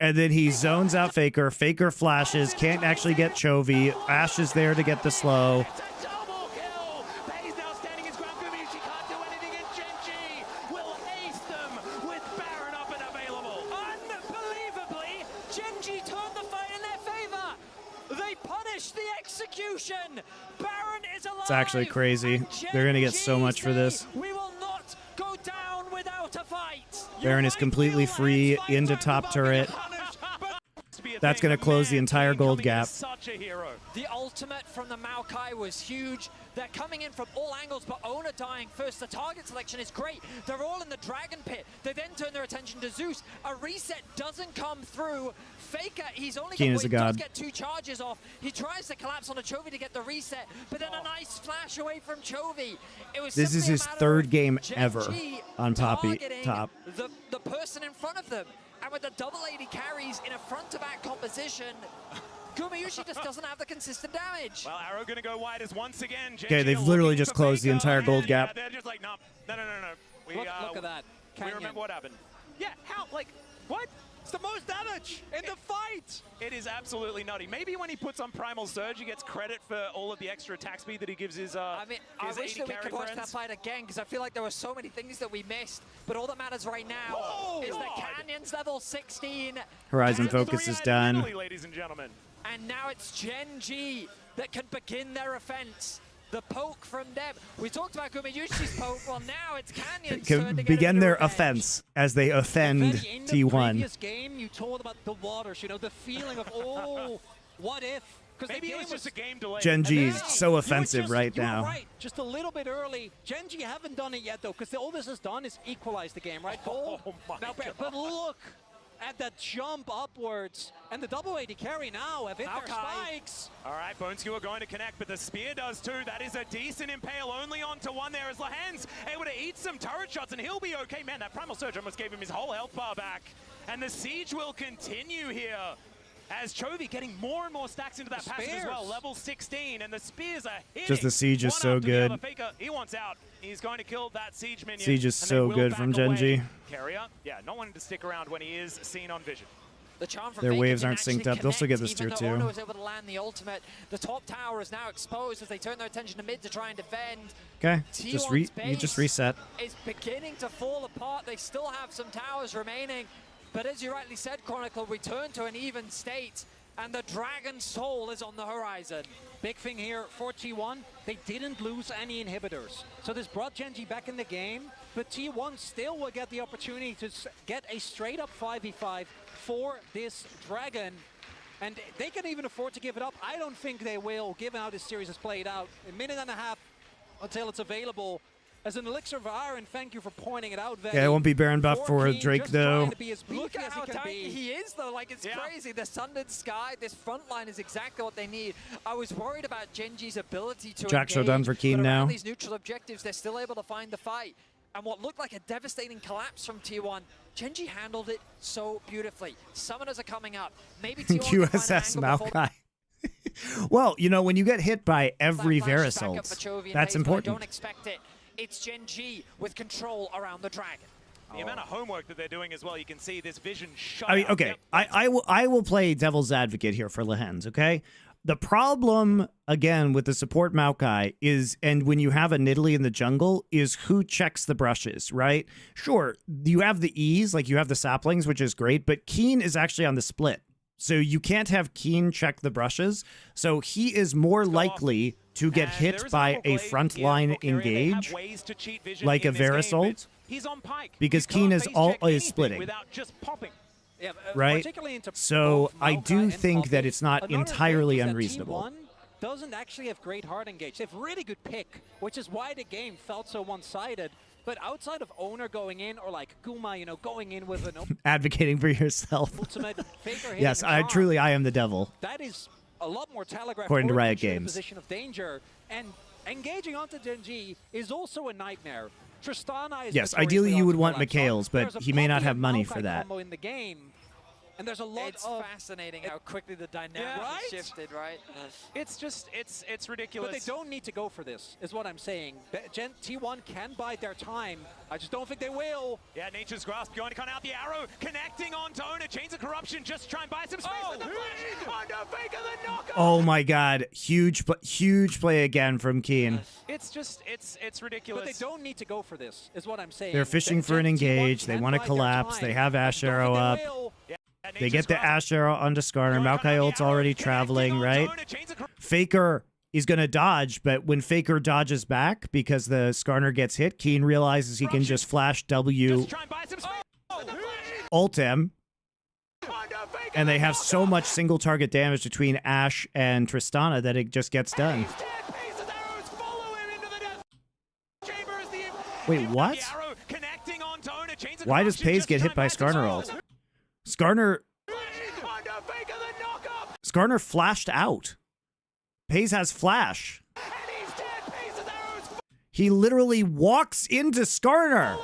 And then he zones out Faker. Faker flashes. Can't actually get Chovy. Ashe is there to get the slow. It's actually crazy. They're going to get so much for this. Baron is completely free into top turret. That's going to close the entire gold gap. The ultimate from the Maokai was huge. They're coming in from all angles, but Ona dying first. The target selection is great. They're all in the Dragon Pit. They then turn their attention to Zeus. A reset doesn't come through. Faker, he's only Keen is a god. does get 2 charges off. He tries to collapse on a Chovy to get the reset, but then a nice flash away from Chovy. It was This is his third game ever on Poppy top. The person in front of them. And with the double AD carries in a front-to-back composition, Gumayusi just doesn't have the consistent damage. Well, Arrow gonna go wide as once again. Okay, they've literally just closed the entire gold gap. They're just like, no. Look at that. We remember what happened. Yeah, how? Like, what? It's the most damage in the fight. It is absolutely nutty. Maybe when he puts on Primal Surge, he gets credit for all of the extra attack speed that he gives his I wish that we could watch friends. that fight again, because I feel like there were so many things that we missed. But all that matters right now is the Canyons level 16. Horizon Focus is done. Ladies and gentlemen. And now it's Gen G that can begin their offense. The poke from them. We talked about Gumayusi's poke. Well, now it's Canyon's turn to get Begin a their revenge. offense as they offend T1. In the previous game, you told about the waters, you know, the feeling of, oh, what if? Maybe it was just a game delay. Gen G is so offensive right now. Right, just a little bit early. Gen G haven't done it yet, though, because all this has done is equalize the game, right? Oh my now, but look at that jump upwards. And the double AD carry now have hit their spikes. All right, Boneskewer going to connect, but the spear does too. That is a decent impale only onto one there as Lahan's able to eat some turret shots, and he'll be okay. Man, that Primal Surge almost gave him his whole health bar back. And the siege will continue here, as Chovy getting more and more stacks into that passage as well. Level 16, and the spears are hitting. Just the siege is so good. Faker, he wants out. He's going to kill that siege minion. Siege is so good from Gen G. Carrier, yeah, not wanting to stick around when he is seen on vision. The charm from Their Faker waves can aren't synced actually up. They'll still get this connect, tier even 2. though Ono was able to land the ultimate. The top tower is now exposed as they turn their attention to mid to try and defend. Okay, T1's you just reset. It's beginning to fall apart. They still have some towers remaining, but as you rightly said, Chronicle, return to an even state, and the Dragon Soul is on the horizon. Big thing here for T1, they didn't lose any inhibitors. So this brought Gen G back in the game, but T1 still will get the opportunity to get a straight up 5v5 for this Dragon. And they can even afford to give it up. I don't think they will, given how this series has played out. A minute and a half until it's available. As an elixir of iron, thank you for pointing it out. Yeah, it won't be Baron buff for Drake, though. Look at how tanky he is, though. Like, it's crazy. The Sundered Sky, this front line is exactly what they need. I was worried about Gen G's ability to Jack show engage, done for Keen but now. around these neutral objectives, they're still able to find the fight. And what looked like a devastating collapse from T1, Gen G handled it so beautifully. Summoners are coming up. Maybe T1 QSS Maokai. Well, you know, when you get hit by every Varus ult, that's important. Don't expect it. It's Gen G with control around the Dragon. The amount of homework that they're doing as well, you can see this vision shot. I mean, okay, I will play devil's advocate here for Lehens, okay? The problem, again, with the support Maokai is, and when you have a Nidalee in the jungle, is who checks the brushes, right? Sure, you have the E's, like you have the saplings, which is great, but Keen is actually on the split. So you can't have Keen check the brushes. So he is more likely to get hit by a frontline engage, like a Varus ult, because Keen is splitting. Without just popping. Yeah, right? So I do think that it's not entirely unreasonable. T1 doesn't actually have great hard engage. They have really good pick, which is why the game felt so one-sided. But outside of Owner going in, or like Guma, you know, going in with an advocating for yourself. ultimate Faker yes, I am the devil. That is a lot more telegraphed. According to Riot in a Games. Position of danger, and engaging onto Genji is also a nightmare. Tristana is yes, ideally you would want Mikhail's, but he may not have money for that. In the game. And there's a lot it's fascinating how quickly the dynamic shifted, right? It's just, it's ridiculous. But they don't need to go for this, is what I'm saying. T1 can bide their time. I just don't think they will. Yeah, Nature's Grasp going to cut out the arrow, connecting on Owner. Chains of Corruption, just try and buy some space with the flash. Under Faker, the knockout. Oh my god, huge play again from Keen. It's just, it's ridiculous. But they don't need to go for this, is what I'm saying. They're fishing for an engage. They want to collapse. They have Ash Arrow up. They get the Ash Arrow onto Skarner. Maokai ult's already traveling, right? Faker is going to dodge, but when Faker dodges back because the Skarner gets hit, Keen realizes he can just flash W, ult him, and they have so much single target damage between Ash and Tristana that it just gets done. Wait, what? Why does Paze get hit by Skarner ult? Skarner flashed out. Paze has flash. He literally walks into Skarner.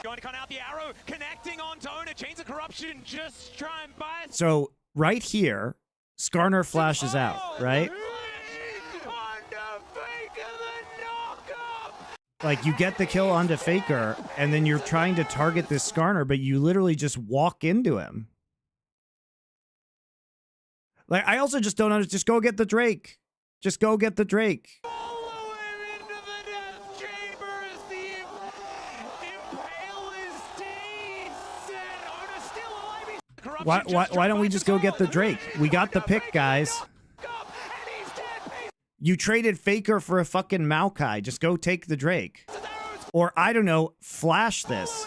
Going to cut out the arrow, connecting on Owner. Chains of Corruption, just try and buy it. So right here, Skarner flashes out, right? Like, you get the kill onto Faker, and then you're trying to target this Skarner, but you literally just walk into him. Like, I also just don't understand. Just go get the Drake. Just go get the Drake. Why don't we just go get the Drake? We got the pick, guys. You traded Faker for a fucking Maokai. Just go take the Drake. Or, I don't know, flash this.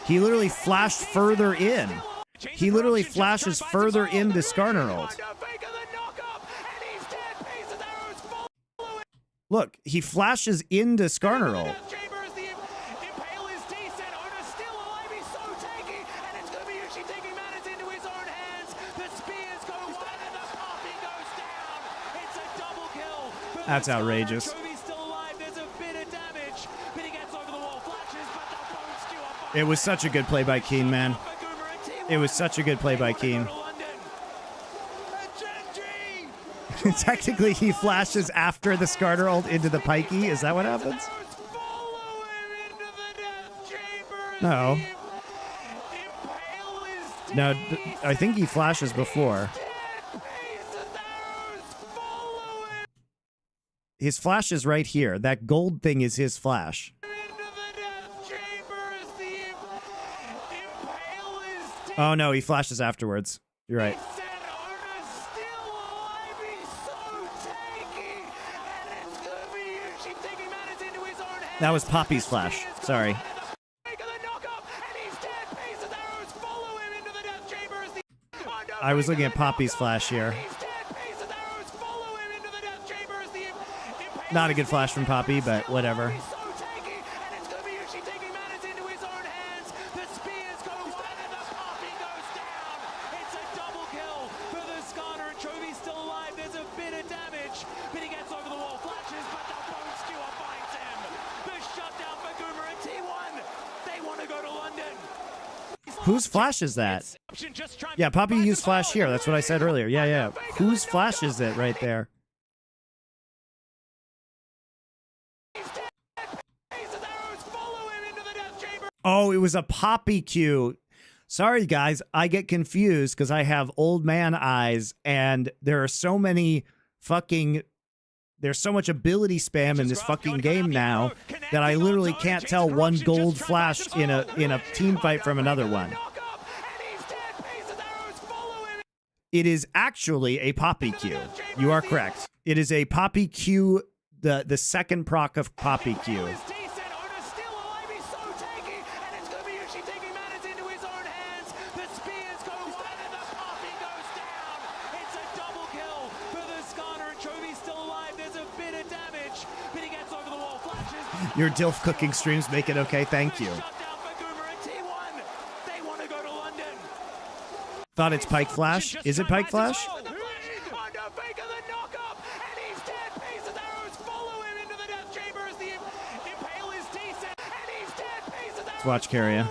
He literally flashed further in. He literally flashes further into Skarner ult. Look, he flashes into Skarner ult. That's outrageous. It was such a good play by Keen, man. It was such a good play by Keen. Technically, he flashes after the Skarner ult into the pikey. Is that what happens? No. No, I think he flashes before. His flash is right here. That gold thing is his flash. Oh no, he flashes afterwards. You're right. That was Poppy's flash. Sorry. I was looking at Poppy's flash here. Not a good flash from Poppy, but whatever. Whose flash is that? Action just trying Yeah, Poppy used flash here. That's what I said earlier. Yeah, yeah. Whose flash is it right there? Oh, it was a Poppy Q. Sorry, guys. I get confused because I have old man eyes, and there are so many fucking... There's so much ability spam in this fucking game now that I literally can't tell one gold flash in a team fight from another one. It is actually a Poppy Q. You are correct. It is a Poppy Q, the second proc of Poppy Q. Your DILF cooking streams make it okay. Thank you. Thought it's Pike Flash. Is it Pike Flash? Let's watch Carrier.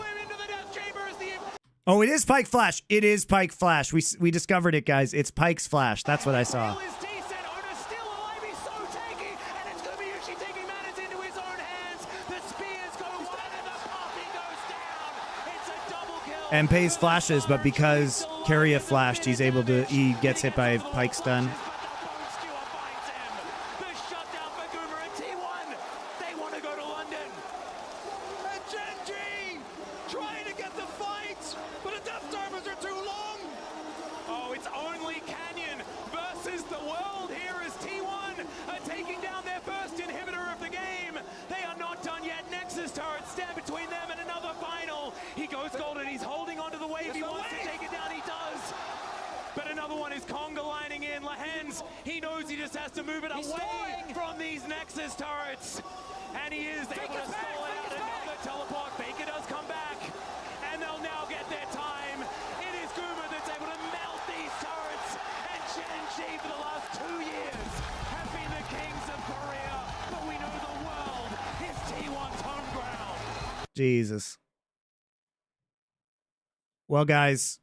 Oh, it is Pike Flash. It is Pike Flash. We discovered it, guys. It's Pike's Flash. That's what I saw. And pays flashes, but because Carrier flashed, he gets hit by Pike's stun. Oh, it's only Canyon versus the world here as T1 are taking down their first inhibitor of the game. They are not done yet. Nexus turrets stand between them and another final. He goes golden. He's holding onto the wave. He wants to take it down. He does. But another one is Conga lining in. Lahens, he knows he just has to move it away from these Nexus turrets. And he is able to stall it out. Another teleport. Baker does come back. And they'll now get their time. It is Guma that's able to melt these turrets. And Gen.G for the last 2 years have been the kings of Korea. But we know the world is T1's home ground. Jesus. Well, guys,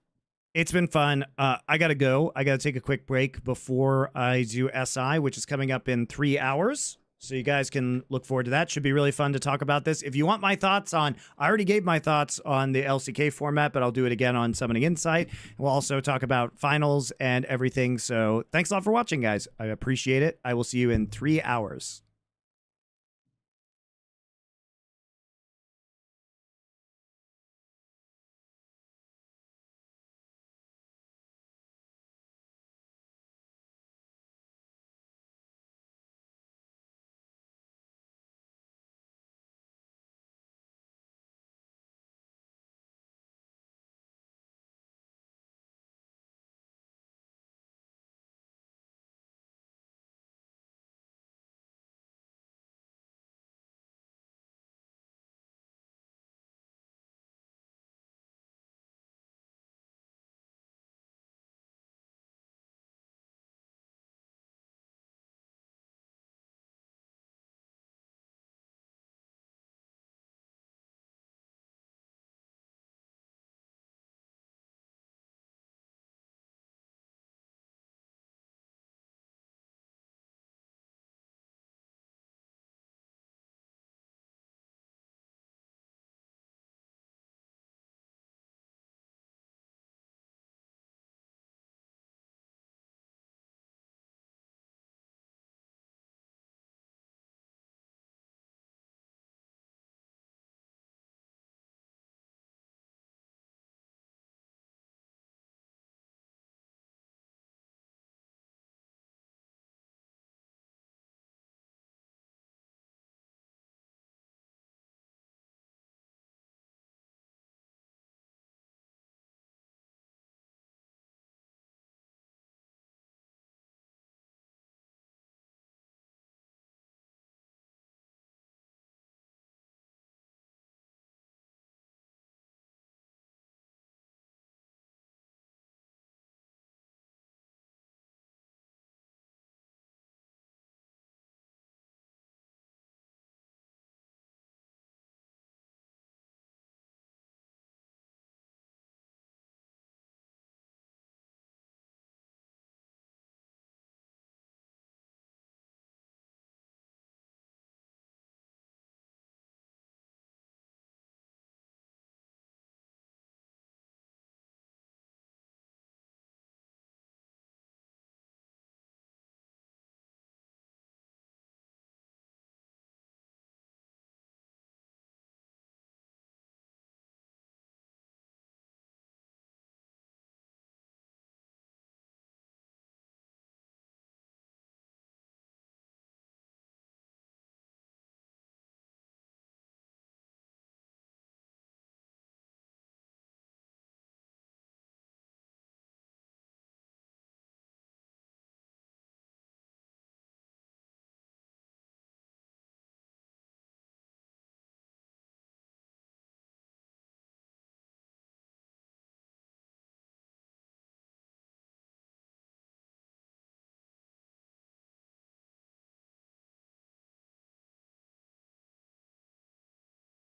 it's been fun. I got to go. I got to take a quick break before I do SI, which is coming up in 3 hours. So you guys can look forward to that. Should be really fun to talk about this. If you want my thoughts on, I already gave my thoughts on the LCK format, but I'll do it again on Summoning Insight. We'll also talk about finals and everything. So thanks a lot for watching, guys. I appreciate it. I will see you in 3 hours.